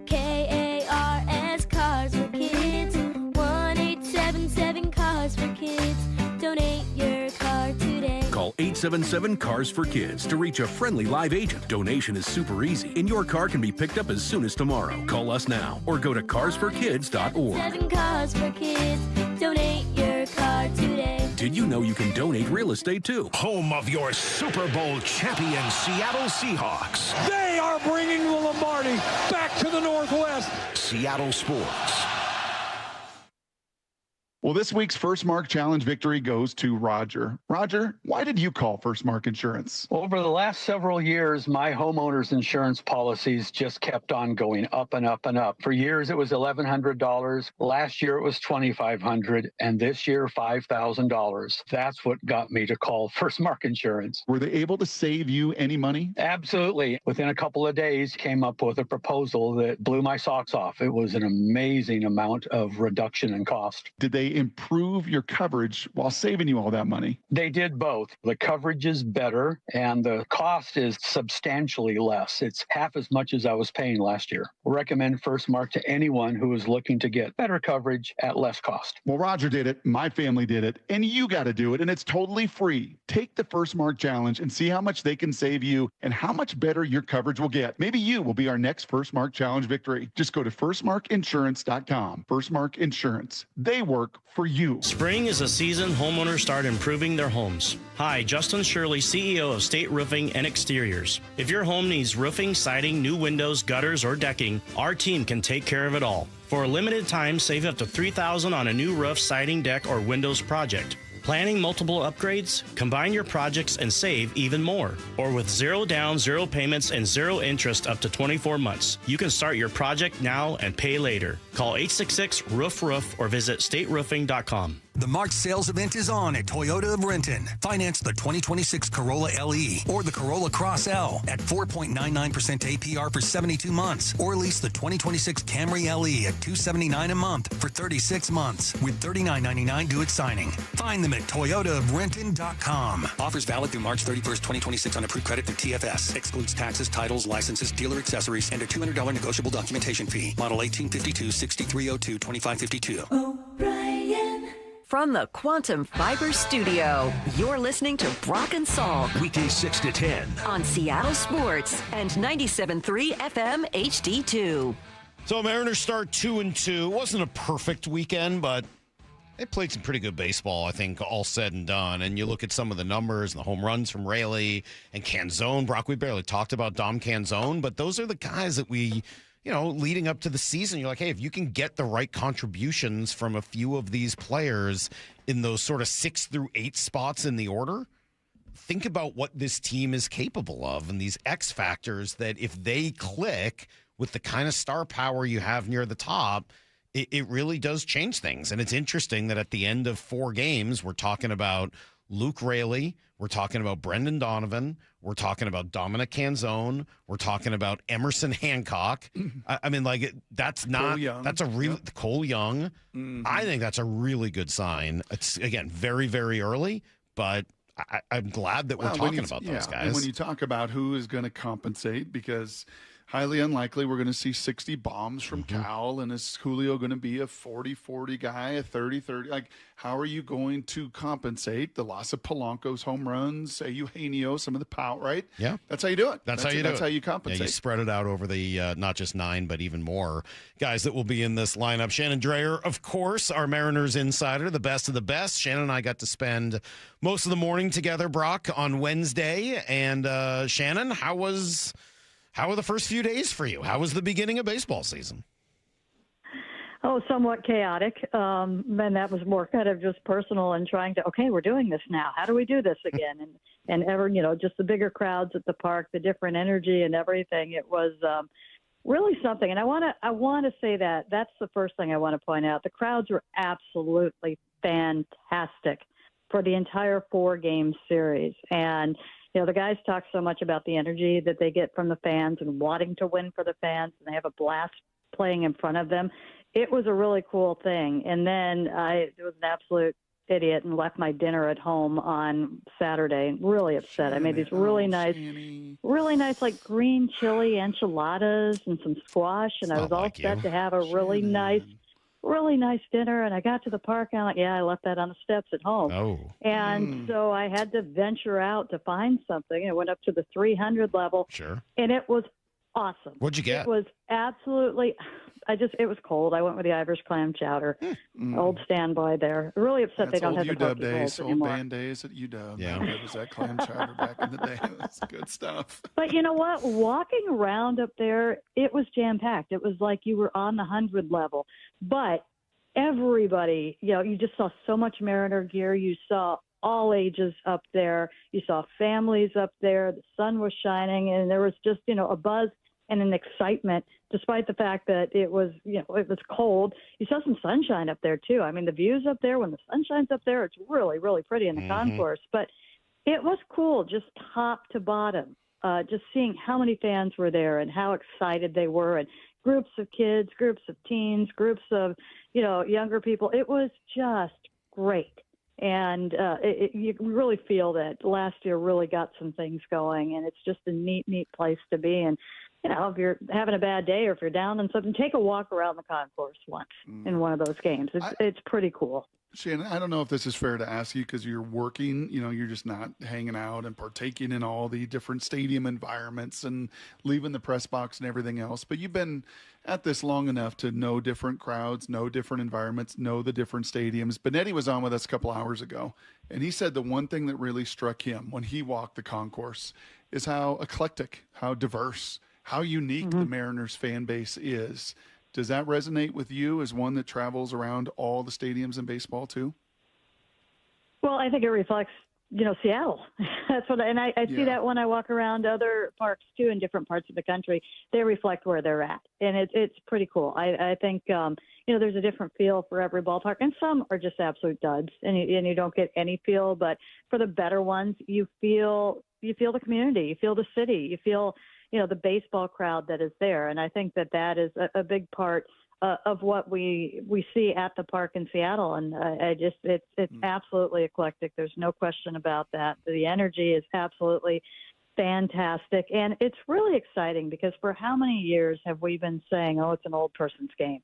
KARS Cars for Kids. 1-877 Cars for Kids. Donate your car today. Call 877 Cars for Kids to reach a friendly live agent. Donation is super easy, and your car can be picked up as soon as tomorrow. Call us now or go to carsforkids.org. 7 Cars for Kids. Donate your car today. Did you know you can donate real estate too? Home of your Super Bowl champion Seattle Seahawks. They are bringing the Lombardi back to the Northwest. Seattle Sports. Well, this week's First Mark Challenge victory goes to Roger. Roger, why did you call First Mark Insurance? Over the last several years, my homeowner's insurance policies just kept on going up and up and up. For years, it was $1,100. Last year, it was $2,500. And this year, $5,000. That's what got me to call First Mark Insurance. Were they able to save you any money? Absolutely. Within a couple of days, came up with a proposal that blew my socks off. It was an amazing amount of reduction in cost. Did they they improve your coverage while saving you all that money? They did both. The coverage is better and the cost is substantially less. It's half as much as I was paying last year. Recommend First Mark to anyone who is looking to get better coverage at less cost. Well, Roger did it, my family did it, and you got to do it, and it's totally free. Take the First Mark Challenge and see how much they can save you and how much better your coverage will get. Maybe you will be our next First Mark Challenge victory. Just go to firstmarkinsurance.com. First Mark Insurance. They work for you. Spring is a season homeowners start improving their homes. Hi, Justin Shirley, CEO of State Roofing and Exteriors. If your home needs roofing, siding, new windows, gutters, or decking, our team can take care of it all. For a limited time, save up to $3,000 on a new roof, siding, deck, or windows project. Planning multiple upgrades? Combine your projects and save even more. Or with 0 down, 0 payments, and 0 interest up to 24 months. You can start your project now and pay later. Call 866-ROOF-ROOF or visit stateroofing.com. The March sales event is on at Toyota of Renton. Finance the 2026 Corolla LE or the Corolla Cross L at 4.99% APR for 72 months, or lease the 2026 Camry LE at $279 a month for 36 months with $39.99 due at signing. Find them at toyotaofrenton.com. Offers valid through March 31st, 2026 on approved credit through TFS. Excludes taxes, titles, licenses, dealer accessories, and a $200 negotiable documentation fee. Model 1852, 6302, 2552. O'Brien. From the Quantum Fiber Studio, you're listening to Brock and Salk. Weekdays 6 to 10. On Seattle Sports and 97.3 FM HD2. So Mariners start 2-2. Wasn't a perfect weekend, but they played some pretty good baseball, I think, all said and done. And you look at some of the numbers and the home runs from Raley and Canzone. Brock, we barely talked about Dom Canzone, but those are the guys that we, leading up to the season, you're like, hey, if you can get the right contributions from a few of these players in those sort of 6 through 8 spots in the order, think about what this team is capable of and these X factors that if they click with the kind of star power you have near the top, it really does change things. And it's interesting that at the end of 4 games, we're talking about Luke Raley, we're talking about Brendan Donovan, we're talking about Dominic Canzone, we're talking about Emerson Hancock. I mean, that's not, that's a real, Cole Young. I think that's a really good sign. It's, again, very, very early, but I'm glad that we're talking about those guys. And when you talk about who is going to compensate, because highly unlikely we're going to see 60 bombs from Cal, and is Julio going to be a 40-40 guy, a 30-30? Like, how are you going to compensate the loss of Polanco's home runs, Eugenio, some of the power, right? Yeah. That's how you do it. That's how you compensate. Yeah, you spread it out over the not just 9, but even more guys that will be in this lineup. Shannon Drayer, of course, our Mariners insider, the best of the best. Shannon and I got to spend most of the morning together, Brock, on Wednesday. And Shannon, how were the first few days for you? How was the beginning of baseball season? Oh, somewhat chaotic. And that was more kind of just personal and trying to, okay, we're doing this now. How do we do this again? And ever, just the bigger crowds at the park, the different energy and everything. It was really something. And I want to say that's the first thing I want to point out. The crowds were absolutely fantastic for the entire 4-game series. And the guys talk so much about the energy that they get from the fans and wanting to win for the fans, and they have a blast playing in front of them. It was a really cool thing. And then I was an absolute idiot and left my dinner at home on Saturday. Really upset. I made these really nice, like green chili enchiladas and some squash, and I was all set to have a really nice dinner, and I got to the park, and I'm like, I left that on the steps at home. Oh. And so I had to venture out to find something. I went up to the 300 level. Sure. And it was awesome. What'd you get? It was absolutely, it was cold. I went with the Irish clam chowder. Old standby there. Really upset they don't have the UW days, anymore. Old band days at UW. Yeah. It was that clam chowder back in the day. That's good stuff. But you know what? Walking around up there, it was jam-packed. It was like you were on the 100 level. But everybody, you just saw so much Mariner gear. You saw all ages up there. You saw families up there. The sun was shining, and there was just, a buzz and an excitement, despite the fact that it was, it was cold. You saw some sunshine up there, too. I mean, the views up there, when the sun shines up there, it's really, really pretty in the concourse. But it was cool, just top to bottom. just seeing how many fans were there and how excited they were, and groups of kids, groups of teens, groups of, younger people. It was just great. And you really feel that last year really got some things going, and it's just a neat place to be. And, if you're having a bad day or if you're down on something, take a walk around the concourse once in one of those games. It's pretty cool. Shannon, I don't know if this is fair to ask you because you're working, you're just not hanging out and partaking in all the different stadium environments and leaving the press box and everything else. But you've been at this long enough to know different crowds, know different environments, know the different stadiums. Benetti was on with us a couple hours ago, and he said the one thing that really struck him when he walked the concourse is how eclectic, how diverse, how unique the Mariners fan base is. Does that resonate with you as one that travels around all the stadiums in baseball too? Well, I think it reflects, Seattle. That's what, and I see that when I walk around other parks too in different parts of the country. They reflect where they're at, and it's pretty cool. I think there's a different feel for every ballpark, and some are just absolute duds, and you don't get any feel. But for the better ones, you feel the community, you feel the city, you feel the baseball crowd that is there. And I think that is a big part of what we see at the park in Seattle. And it's absolutely eclectic. There's no question about that. The energy is absolutely fantastic. And it's really exciting because for how many years have we been saying, it's an old person's game,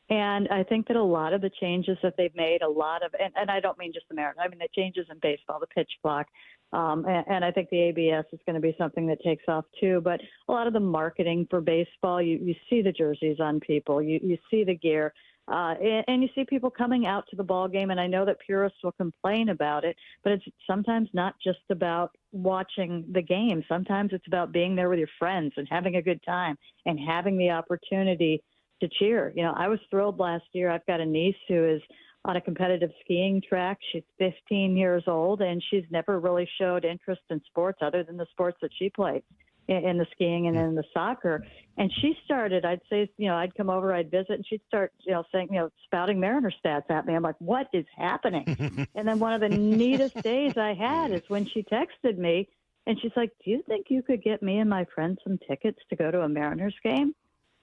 And I think that a lot of the changes that they've made, and I don't mean just the Mariners, I mean the changes in baseball, the pitch clock, and I think the ABS is going to be something that takes off too. But a lot of the marketing for baseball, you see the jerseys on people, you see the gear, and you see people coming out to the ball game. And I know that purists will complain about it, but it's sometimes not just about watching the game. Sometimes it's about being there with your friends and having a good time and having the opportunity to cheer. I was thrilled last year. I've got a niece who is on a competitive skiing track. She's 15 years old, and she's never really showed interest in sports other than the sports that she played in the skiing and in the soccer. And she started, I'd say, I'd come over, I'd visit, and she'd start, saying, spouting Mariner stats at me. I'm like, what is happening? And then one of the neatest days I had is when she texted me, and she's like, do you think you could get me and my friends some tickets to go to a Mariners game?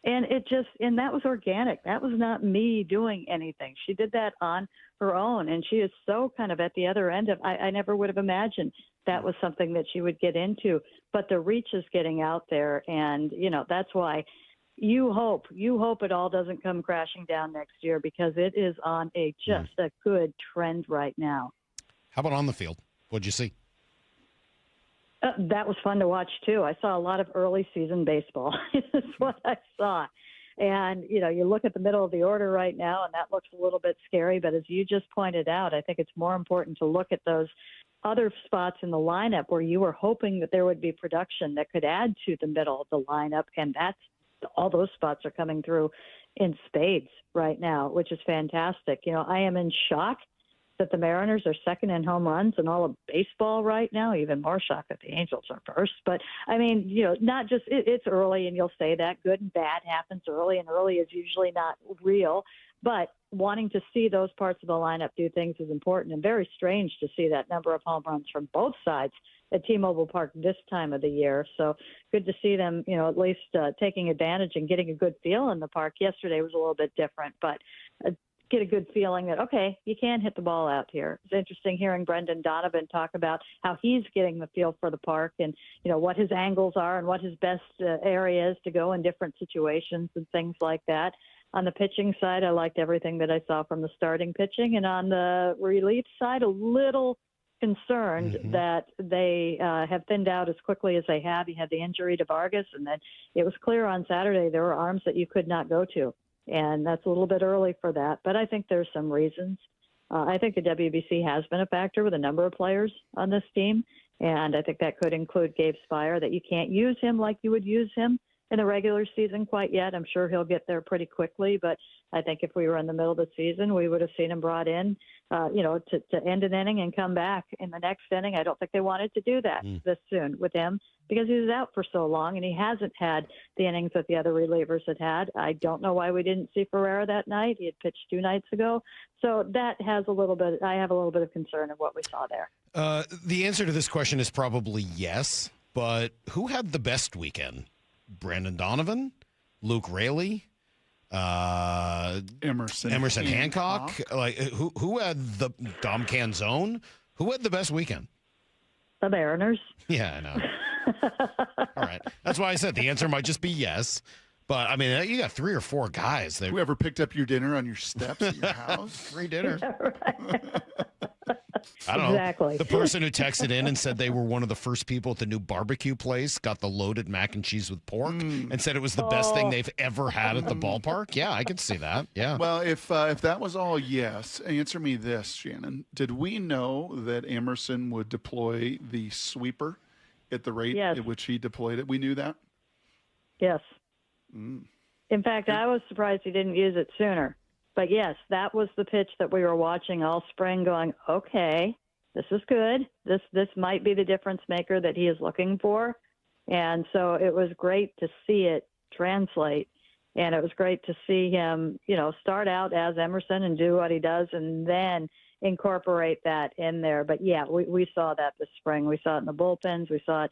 And and that was organic. That was not me doing anything. She did that on her own. And she is so kind of at the other end of, I never would have imagined that was something that she would get into. But the reach is getting out there. And, that's why you hope it all doesn't come crashing down next year, because it is on a good trend right now. How about on the field? What'd you see? That was fun to watch, too. I saw a lot of early season baseball. That's what I saw. And, you look at the middle of the order right now, and that looks a little bit scary. But as you just pointed out, I think it's more important to look at those other spots in the lineup where you were hoping that there would be production that could add to the middle of the lineup. And all those spots are coming through in spades right now, which is fantastic. I am in shock that the Mariners are second in home runs in all of baseball right now. Even more shocked that the Angels are first. But, I mean, not just it's early, and you'll say that. Good and bad happens early, and early is usually not real. But wanting to see those parts of the lineup do things is important, and very strange to see that number of home runs from both sides at T-Mobile Park this time of the year. So good to see them, at least taking advantage and getting a good feel in the park. Yesterday was a little bit different, but get a good feeling that, okay, you can hit the ball out here. It's interesting hearing Brendan Donovan talk about how he's getting the feel for the park and, what his angles are and what his best area is to go in different situations and things like that. On the pitching side, I liked everything that I saw from the starting pitching. And on the relief side, a little concerned that they have thinned out as quickly as they have. You had the injury to Vargas, and then it was clear on Saturday there were arms that you could not go to. And that's a little bit early for that. But I think there's some reasons. I think the WBC has been a factor with a number of players on this team. And I think that could include Gabe Spire, that you can't use him like you would use him in the regular season quite yet. I'm sure he'll get there pretty quickly. But I think if we were in the middle of the season, we would have seen him brought in, to end an inning and come back in the next inning. I don't think they wanted to do that this soon with him, because he was out for so long and he hasn't had the innings that the other relievers had. I don't know why we didn't see Ferreira that night. He had pitched 2 nights ago. So that has I have a little bit of concern of what we saw there. The answer to this question is probably yes. But who had the best weekend? Brandon Donovan, Luke Raley, Emerson Hancock. Like who had the Dom Canzone? Who had the best weekend? The Mariners. Yeah, I know. All right, that's why I said the answer might just be yes. But I mean, you got 3 or 4 guys. Whoever picked up your dinner on your steps at your house? Free dinner. Yeah, right. I don't Exactly. know. The person who texted in and said they were one of the first people at the new barbecue place, got the loaded mac and cheese with pork, and said it was the best thing they've ever had at the ballpark. Yeah, I could see that. Yeah. Well, if that was all yes, answer me this, Shannon. Did we know that Emerson would deploy the sweeper at the rate at which he deployed it? We knew that? Yes. In fact, I was surprised he didn't use it sooner. But yes, that was the pitch that we were watching all spring going, okay, this is good. This might be the difference maker that he is looking for. And so it was great to see it translate. And it was great to see him, start out as Emerson and do what he does and then incorporate that in there. But yeah, we saw that this spring. We saw it in the bullpens. We saw it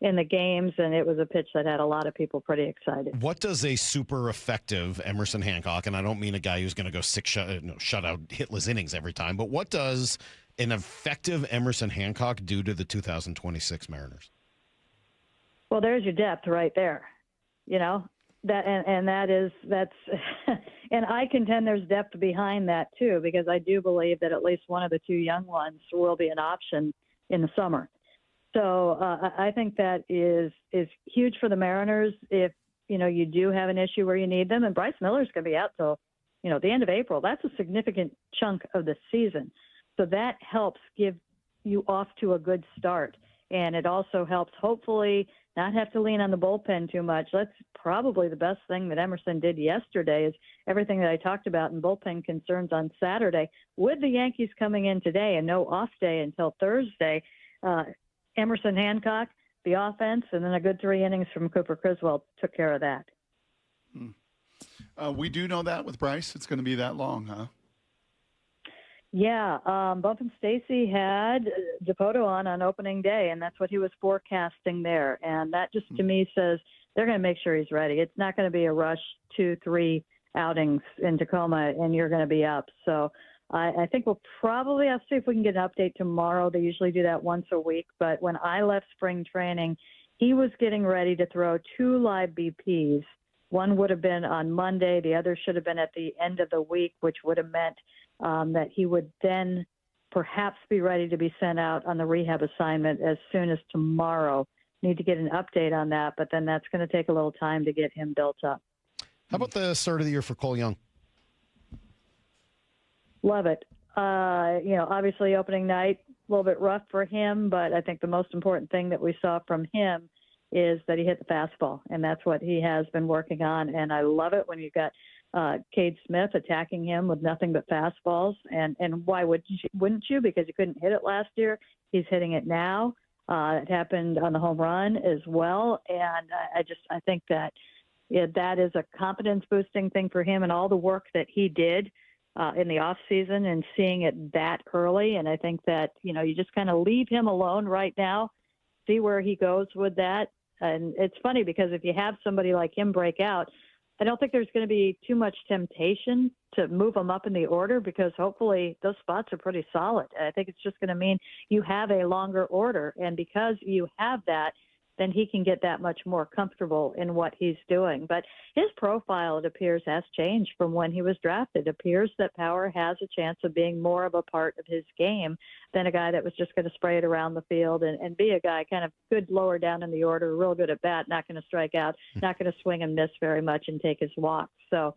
in the games, and it was a pitch that had a lot of people pretty excited. What does a super effective Emerson Hancock, and I don't mean a guy who's going to go shutout hitless innings every time, but what does an effective Emerson Hancock do to the 2026 Mariners? Well, there's your depth right there. That's and I contend there's depth behind that too, because I do believe that at least one of the 2 young ones will be an option in the summer. So I think that is huge for the Mariners if, you do have an issue where you need them. And Bryce Miller's going to be out till, the end of April. That's a significant chunk of the season. So that helps give you off to a good start. And it also helps hopefully not have to lean on the bullpen too much. That's probably the best thing that Emerson did yesterday is everything that I talked about in bullpen concerns on Saturday. With the Yankees coming in today and no off day until Thursday, Emerson Hancock, the offense, and then a good 3 innings from Cooper Criswell took care of that. We do know that with Bryce. It's going to be that long, huh? Yeah. Bump and Stacy had Dipoto on opening day, and that's what he was forecasting there. And that just to me says they're going to make sure he's ready. It's not going to be a rush 2-3 outings in Tacoma, and you're going to be up. So I think we'll probably have to see if we can get an update tomorrow. They usually do that once a week. But when I left spring training, he was getting ready to throw 2 live BPs. One would have been on Monday. The other should have been at the end of the week, which would have meant that he would then perhaps be ready to be sent out on the rehab assignment as soon as tomorrow. Need to get an update on that, but then that's going to take a little time to get him built up. How about the start of the year for Cole Young? Love it. Obviously opening night, a little bit rough for him, but I think the most important thing that we saw from him is that he hit the fastball, and that's what he has been working on. And I love it when you've got Cade Smith attacking him with nothing but fastballs. And why wouldn't you? Because he couldn't hit it last year. He's hitting it now. It happened on the home run as well. And I think that that is a confidence boosting thing for him and all the work that he did in the off season and seeing it that early. And I think that, you just kind of leave him alone right now, see where he goes with that. And it's funny because if you have somebody like him break out, I don't think there's going to be too much temptation to move him up in the order because hopefully those spots are pretty solid. I think it's just going to mean you have a longer order. And because you have that, then he can get that much more comfortable in what he's doing. But his profile, it appears, has changed from when he was drafted. It appears that power has a chance of being more of a part of his game than a guy that was just going to spray it around the field and be a guy kind of good lower down in the order, real good at bat, not going to strike out, not going to swing and miss very much and take his walks. So,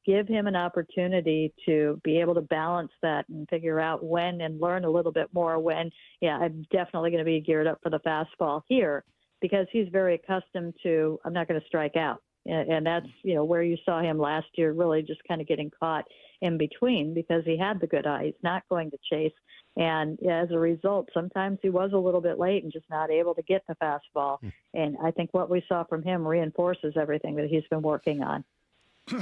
give him an opportunity to be able to balance that and figure out when and learn a little bit more when, I'm definitely going to be geared up for the fastball here. Because he's very accustomed to, I'm not going to strike out. And that's, where you saw him last year really just kind of getting caught in between because he had the good eye. He's not going to chase. And as a result, sometimes he was a little bit late and just not able to get the fastball. And I think what we saw from him reinforces everything that he's been working on.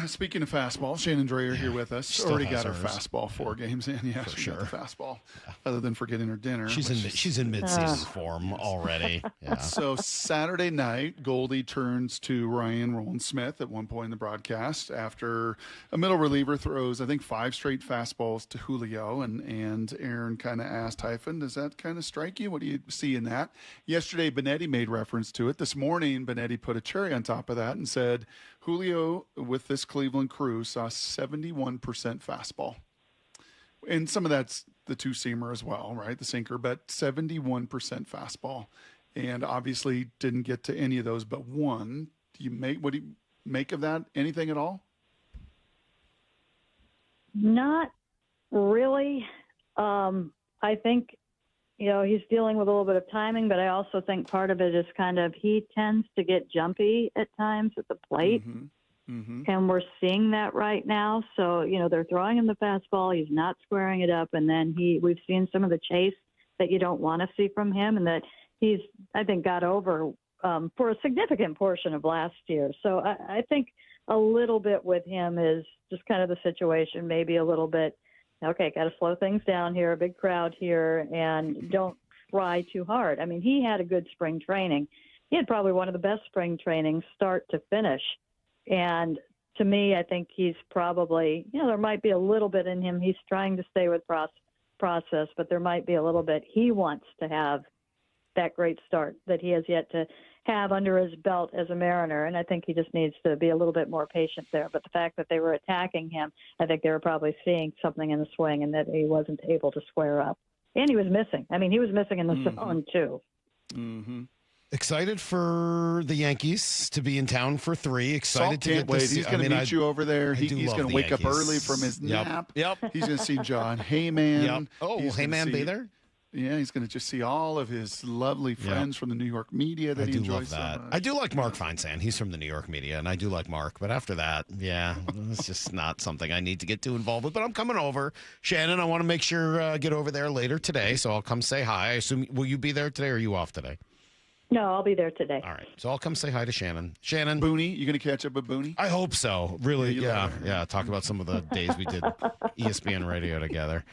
Speaking of fastball, Shannon Drayer here with us. Still Already has got her hers. fastball 4 games in. Yeah, she got the fastball. Other than forgetting her dinner. She's in mid-season form already. Yeah. So Saturday night, Goldie turns to Ryan Roland Smith at one point in the broadcast after a middle reliever throws, I think, 5 straight fastballs to Julio. And Aaron kind of asked Hyphen, does that kind of strike you? What do you see in that? Yesterday, Benetti made reference to it. This morning, Benetti put a cherry on top of that and said, Julio, with this Cleveland crew, saw 71% fastball. And some of that's the two-seamer as well, right? The sinker, but 71% fastball. And obviously didn't get to any of those but one. What do you make of that? Anything at all? Not really. I think, he's dealing with a little bit of timing, but I also think part of it is kind of he tends to get jumpy at times at the plate. And we're seeing that right now. So, they're throwing him the fastball. He's not squaring it up. And then we've seen some of the chase that you don't want to see from him, and that he's, I think, got over for a significant portion of last year. So I think a little bit with him is just kind of the situation, maybe a little bit, okay, got to slow things down here, a big crowd here, and don't try too hard. I mean, he had a good spring training. He had probably one of the best spring trainings start to finish. And to me, I think he's probably, there might be a little bit in him. He's trying to stay with process, but there might be a little bit. He wants to have that great start that he has yet to have under his belt as a Mariner. And I think he just needs to be a little bit more patient there. But the fact that they were attacking him, I think they were probably seeing something in the swing and that he wasn't able to square up. And he was missing. I mean, he was missing in the zone, too. Excited for the Yankees to be in town for 3. Excited Salk to can't get wait. this. He's going to meet you over there. He's going to wake up early from his nap. Yep. He's going to see John Heyman. Yep. Oh, will Heyman be there? Yeah, he's going to just see all of his lovely friends from the New York media that he enjoys so much. I do like Mark Feinsand. He's from the New York media, and I do like Mark. But after that, it's just not something I need to get too involved with. But I'm coming over. Shannon, I want to make sure get over there later today, so I'll come say hi. I assume, will you be there today, or are you off today? No, I'll be there today. All right. So I'll come say hi to Shannon. Shannon. Booney, you going to catch up with Booney? I hope so. Really, yeah. Talk about some of the days we did ESPN radio together.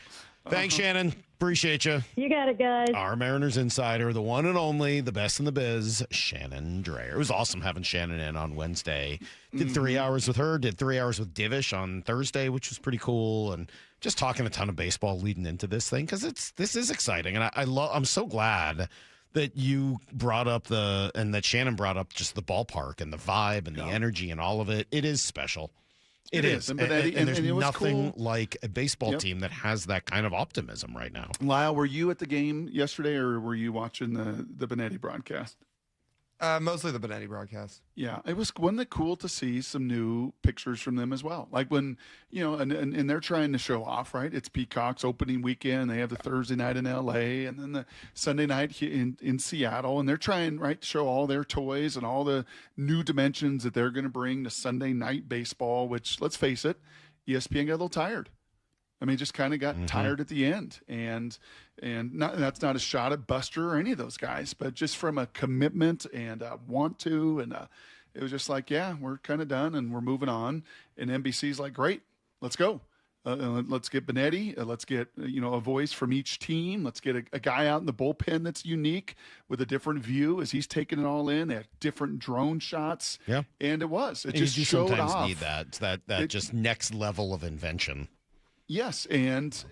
Thanks, Shannon. Appreciate you. You got it, guys. Our Mariners insider, the one and only, the best in the biz, Shannon Drayer. It was awesome having Shannon in on Wednesday. Did 3 hours with her, did 3 hours with Divish on Thursday, which was pretty cool, and just talking a ton of baseball leading into this thing because this is exciting, and I'm so glad that you brought up and that Shannon brought up just the ballpark and the vibe and the energy and all of it. It is special. It is. And there's nothing like a baseball team that has that kind of optimism right now. Lyle, were you at the game yesterday or were you watching the Benetti broadcast? Mostly the Benetti broadcast. Yeah, wasn't it cool to see some new pictures from them as well? Like when, and they're trying to show off, right? It's Peacock's opening weekend. They have the Thursday night in LA and then the Sunday night in Seattle. And they're trying, right, to show all their toys and all the new dimensions that they're going to bring to Sunday night baseball, which, let's face it, ESPN got a little tired. I mean, just kind of got tired at the end, and that's not a shot at Buster or any of those guys, but just from a commitment and a want to, and it was just like, yeah, we're kind of done and we're moving on. And NBC's like, great, let's go. Let's get Benetti. Let's get a voice from each team. Let's get a guy out in the bullpen that's unique with a different view as he's taking it all in. They had different drone shots. Yeah, and it just you showed sometimes off. Need that just next level of invention. Yes, and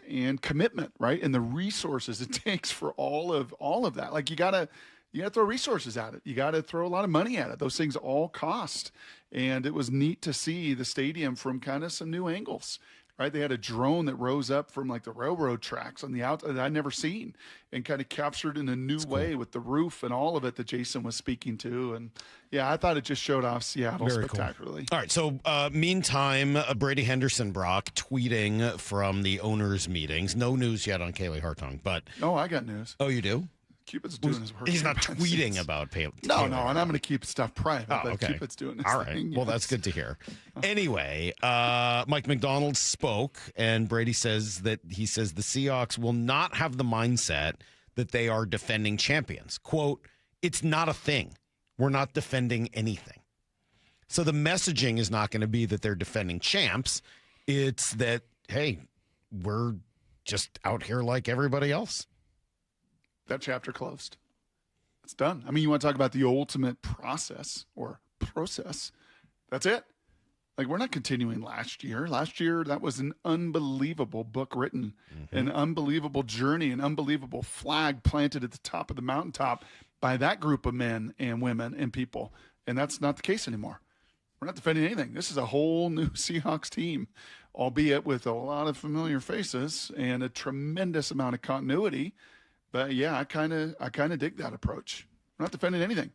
commitment, right? And the resources it takes for all of that. Like you gotta throw resources at it. You gotta throw a lot of money at it. Those things all cost. And it was neat to see the stadium from kind of some new angles. Right, they had a drone that rose up from like the railroad tracks on the outside that I'd never seen, and kind of captured in a new way with the roof and all of it that Jason was speaking to. And yeah, I thought it just showed off Seattle Very spectacularly. Cool. All right, so meantime, Brady Henderson, Brock, tweeting from the owners' meetings. No news yet on Kaylee Hartung, but I got news. Oh, you do? Cupid's doing his work. He's not tweeting about Taylor. No, and I'm going to keep stuff private, but okay. Cupid's doing his All thing. right. Well, that's good to hear. Anyway, Mike Macdonald spoke, and Brady says the Seahawks will not have the mindset that they are defending champions. Quote, it's not a thing. We're not defending anything. So the messaging is not going to be that they're defending champs. It's that, hey, we're just out here like everybody else. That chapter closed. It's done. I mean, you want to talk about the ultimate process. That's it. Like, we're not continuing last year. Last year, that was an unbelievable book written, an unbelievable journey, an unbelievable flag planted at the top of the mountaintop by that group of men and women and people. And that's not the case anymore. We're not defending anything. This is a whole new Seahawks team, albeit with a lot of familiar faces and a tremendous amount of continuity. But yeah, I kind of dig that approach. We're not defending anything.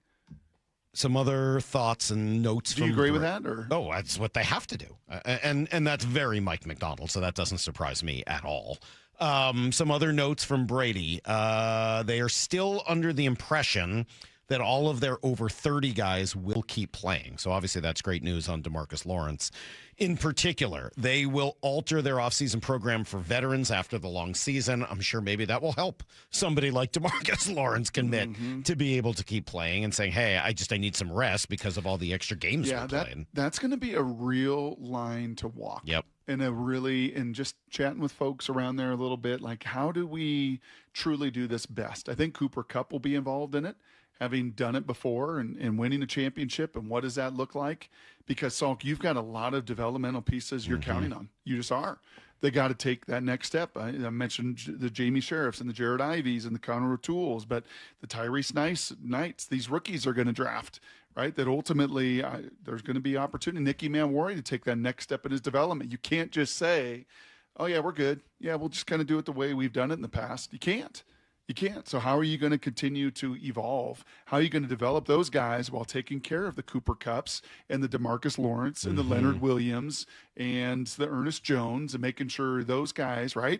Some other thoughts and notes. Do you agree with that? Or? Oh, that's what they have to do. And that's very Mike Macdonald, so that doesn't surprise me at all. Some other notes from Brady. They are still under the impression that all of their over 30 guys will keep playing. So obviously that's great news on DeMarcus Lawrence. In particular, they will alter their offseason program for veterans after the long season. I'm sure maybe that will help somebody like DeMarcus Lawrence commit to be able to keep playing and saying, hey, I need some rest because of all the extra games we're playing. That's going to be a real line to walk. Yep. And just chatting with folks around there a little bit, like, how do we truly do this best? I think Cooper Kupp will be involved in it, having done it before and winning a championship. And what does that look like? Because, Salk, you've got a lot of developmental pieces you're counting on. You just are. They got to take that next step. I mentioned the Jamie Sheriffs and the Jared Ivies and the Connor O'Tooles, but the Tyrese Knights, these rookies are going to draft, right? That ultimately there's going to be opportunity. Nicky Manwari to take that next step in his development. You can't just say, oh, yeah, we're good. Yeah, we'll just kind of do it the way we've done it in the past. You can't. You can't. So how are you going to continue to evolve? How are you going to develop those guys while taking care of the Cooper Kupps and the DeMarcus Lawrence and the Leonard Williams and the Ernest Jones and making sure those guys, right,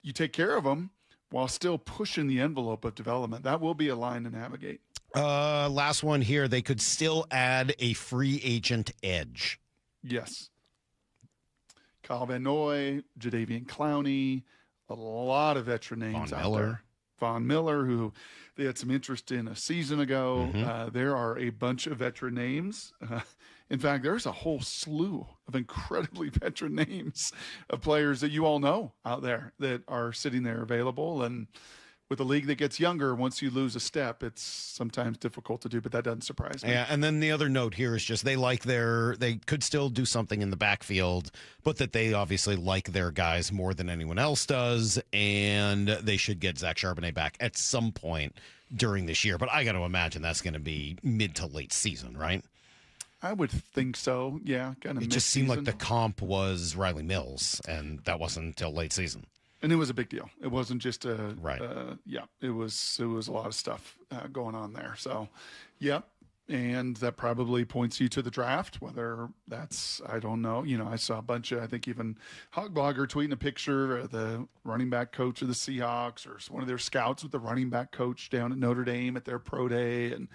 you take care of them while still pushing the envelope of development? That will be a line to navigate. Last one here. They could still add a free agent edge. Yes. Kyle Van Noy, Jadeveon Clowney, a lot of veteran names out there. Von Miller, who they had some interest in a season ago. There are a bunch of veteran names. In fact, there's a whole slew of incredibly veteran names of players that you all know out there that are sitting there available. And with a league that gets younger, once you lose a step, it's sometimes difficult to do, but that doesn't surprise me. Yeah, and then the other note here is just they could still do something in the backfield, but that they obviously like their guys more than anyone else does, and they should get Zach Charbonnet back at some point during this year. But I got to imagine that's going to be mid to late season, right? I would think so, yeah. Kind of. It just seemed like the comp was Riley Mills, and that wasn't until late season. And it was a big deal. It wasn't just it was a lot of stuff going on there. So, yep. And that probably points you to the draft, whether that's, I don't know. You know, I saw a bunch of, I think even Hog Blogger tweeting a picture of the running back coach of the Seahawks or one of their scouts with the running back coach down at Notre Dame at their pro day. And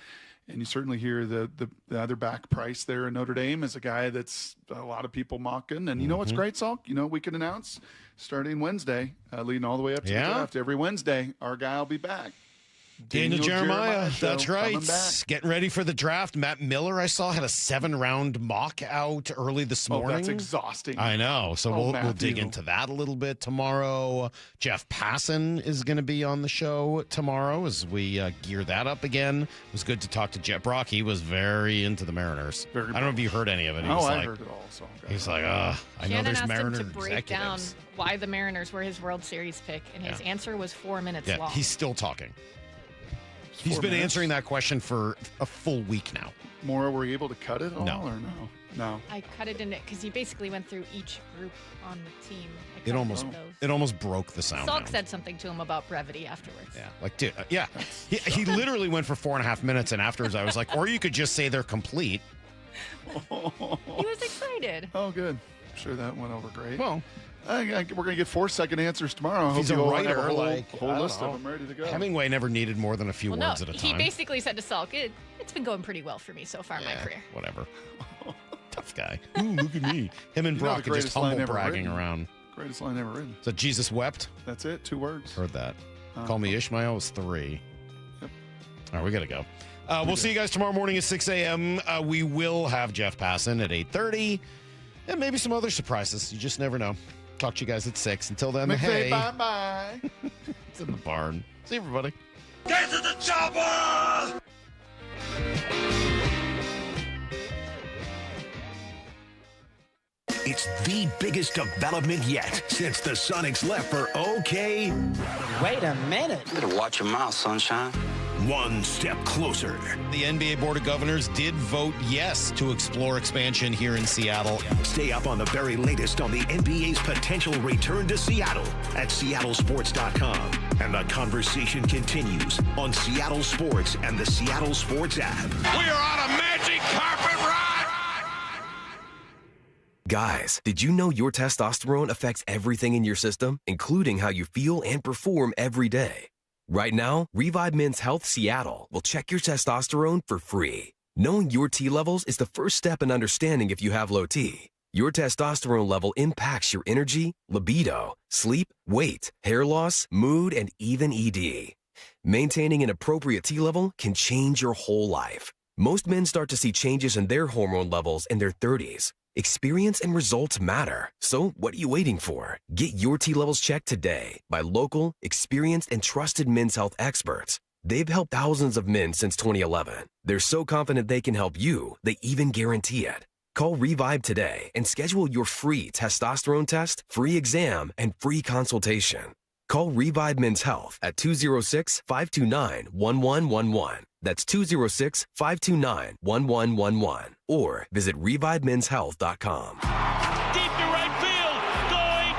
you certainly hear the other back Price there in Notre Dame as a guy that's a lot of people mocking. And you know what's great, Salk? You know, we can announce starting Wednesday, leading all the way up to the draft. Every Wednesday, our guy will be back. Daniel Jeremiah, that's right. Getting ready for the draft. Matt Miller, I saw, had a 7-round mock out early this morning. Oh, that's exhausting. I know. So we'll dig into that a little bit tomorrow. Jeff Passan is going to be on the show tomorrow as we gear that up again. It was good to talk to Jeff Brock. He was very into the Mariners. I don't know if you heard any of it. I heard it all. So he's like, I know there's Mariners him to break down why the Mariners were his World Series pick, and his answer was 4 minutes long. He's still talking. He's been answering that question for a full week now. Maura, were you able to cut it all or no? No. I cut it in it because he basically went through each group on the team. It almost broke the sound. Salk said something to him about brevity afterwards. Yeah, like, dude, he literally went for 4.5 minutes, and afterwards I was like, or you could just say they're complete. He was excited. Oh, good. I'm sure that went over great. Well, we're going to get 4-second answers tomorrow. I hope he's a writer, have a whole list of them ready to go. Hemingway never needed more than a few words at a time. He basically said to Salk, it's been going pretty well for me so far in my career. Whatever. Tough guy. Ooh, look at me. Him and Brock are just humble bragging around. Greatest line ever written. So Jesus wept? That's it. 2 words. Heard that. Call me Ishmael was 3. Yep. All right, we got to go. We'll see you guys tomorrow morning at 6 a.m. We will have Jeff Passan at 8:30 and maybe some other surprises. You just never know. Talk to you guys at 6. Until then, McVay, hey. bye-bye. It's in the barn. See you, everybody. Get to the chopper! It's the biggest development yet since the Sonics left for OK. Wait a minute. You better watch your mouth, sunshine. One step closer. The NBA Board of Governors did vote yes to explore expansion here in Seattle. Stay up on the very latest on the NBA's potential return to Seattle at seattlesports.com. And the conversation continues on Seattle Sports and the Seattle Sports app. We are on a magic carpet ride! Guys, did you know your testosterone affects everything in your system, including how you feel and perform every day? Right now, Revive Men's Health Seattle will check your testosterone for free. Knowing your T levels is the first step in understanding if you have low T. Your testosterone level impacts your energy, libido, sleep, weight, hair loss, mood, and even ED. Maintaining an appropriate T level can change your whole life. Most men start to see changes in their hormone levels in their 30s. Experience and results matter. So what are you waiting for? Get your T levels checked today by local, experienced, and trusted men's health experts. They've helped thousands of men since 2011. They're so confident they can help you, they even guarantee it. Call Revive today and schedule your free testosterone test, free exam, and free consultation. Call Revive Men's Health at 206-529-1111. That's 206-529-1111. Or visit revivemenshealth.com. Deep to right field. Going.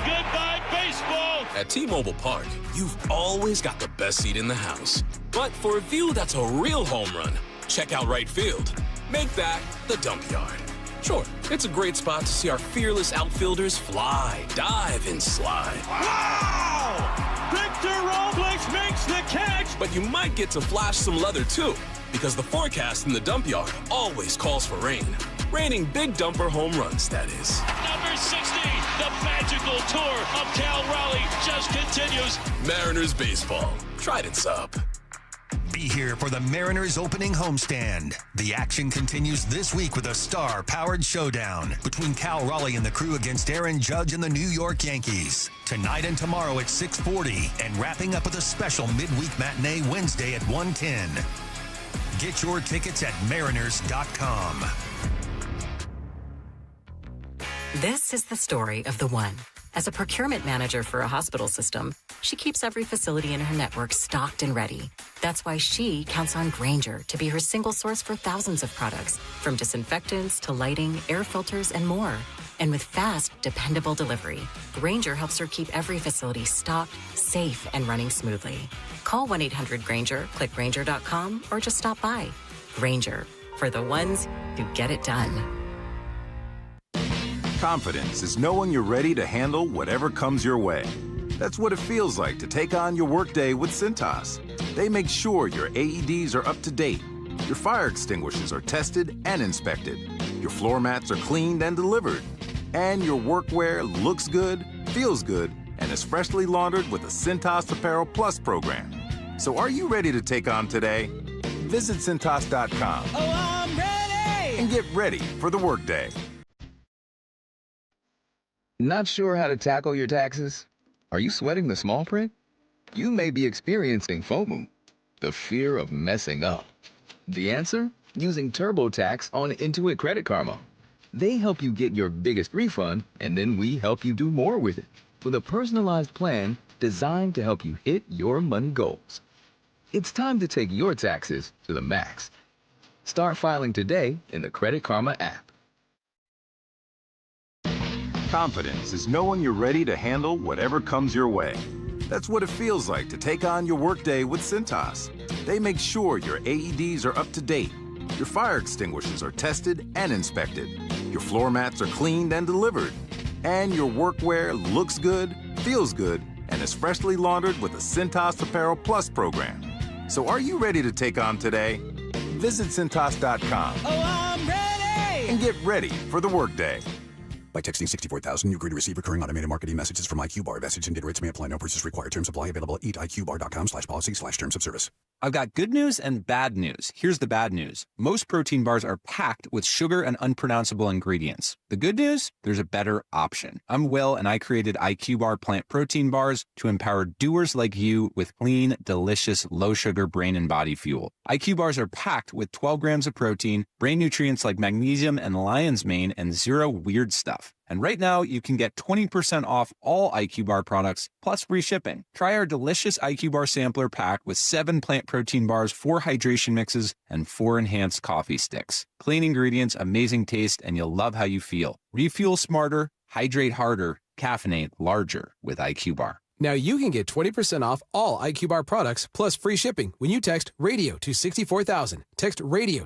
Goodbye, baseball. At T-Mobile Park, you've always got the best seat in the house. But for a view that's a real home run, check out right field. Make that the dump yard. Sure, it's a great spot to see our fearless outfielders fly, dive, and slide. Wow! Victor Robles makes the catch. But you might get to flash some leather too, because the forecast in the dump yard always calls for rain. Raining big dumper home runs, that is. Number 60, the magical tour of Cal Raleigh just continues. Mariners baseball. Trident's up. Be here for the Mariners opening homestand. The action continues this week with a star-powered showdown between Cal Raleigh and the crew against Aaron Judge and the New York Yankees. Tonight and tomorrow at 6:40, and wrapping up with a special midweek matinee Wednesday at 1:10. Get your tickets at mariners.com. This is the story of the one. As a procurement manager for a hospital system, she keeps every facility in her network stocked and ready. That's why she counts on Grainger to be her single source for thousands of products, from disinfectants to lighting, air filters, and more. And with fast, dependable delivery, Grainger helps her keep every facility stocked, safe, and running smoothly. Call 1-800-GRAINGER, click Grainger.com, or just stop by. Grainger, for the ones who get it done. Confidence is knowing you're ready to handle whatever comes your way. That's what it feels like to take on your workday with Cintas. They make sure your AEDs are up to date, your fire extinguishers are tested and inspected, your floor mats are cleaned and delivered, and your workwear looks good, feels good, and is freshly laundered with the Cintas Apparel Plus program. So are you ready to take on today? Visit Cintas.com. Oh, I'm ready! And get ready for the workday. Not sure how to tackle your taxes? Are you sweating the small print? You may be experiencing FOMO, the fear of messing up. The answer? Using TurboTax on Intuit Credit Karma. They help you get your biggest refund, and then we help you do more with it, with a personalized plan designed to help you hit your money goals. It's time to take your taxes to the max. Start filing today in the Credit Karma app. Confidence is knowing you're ready to handle whatever comes your way. That's what it feels like to take on your workday with Cintas. They make sure your AEDs are up to date, your fire extinguishers are tested and inspected, your floor mats are cleaned and delivered, and your workwear looks good, feels good, and is freshly laundered with the Cintas Apparel Plus program. So are you ready to take on today? Visit Cintas.com. Oh, I'm ready! And get ready for the workday. By texting 64,000, you agree to receive recurring automated marketing messages from IQ Bar. Message and data rates may apply. No purchase required. Terms apply. Available at eatiqbar.com/policy/terms of service. I've got good news and bad news. Here's the bad news. Most protein bars are packed with sugar and unpronounceable ingredients. The good news? There's a better option. I'm Will, and I created IQ Bar plant protein bars to empower doers like you with clean, delicious, low-sugar brain and body fuel. IQ bars are packed with 12 grams of protein, brain nutrients like magnesium and lion's mane, and zero weird stuff. And right now, you can get 20% off all IQ Bar products, plus free shipping. Try our delicious IQ Bar sampler pack with 7 plant protein bars, 4 hydration mixes, and 4 enhanced coffee sticks. Clean ingredients, amazing taste, and you'll love how you feel. Refuel smarter, hydrate harder, caffeinate larger with IQ Bar. Now you can get 20% off all IQ Bar products plus free shipping when you text RADIO to 64,000. Text RADIO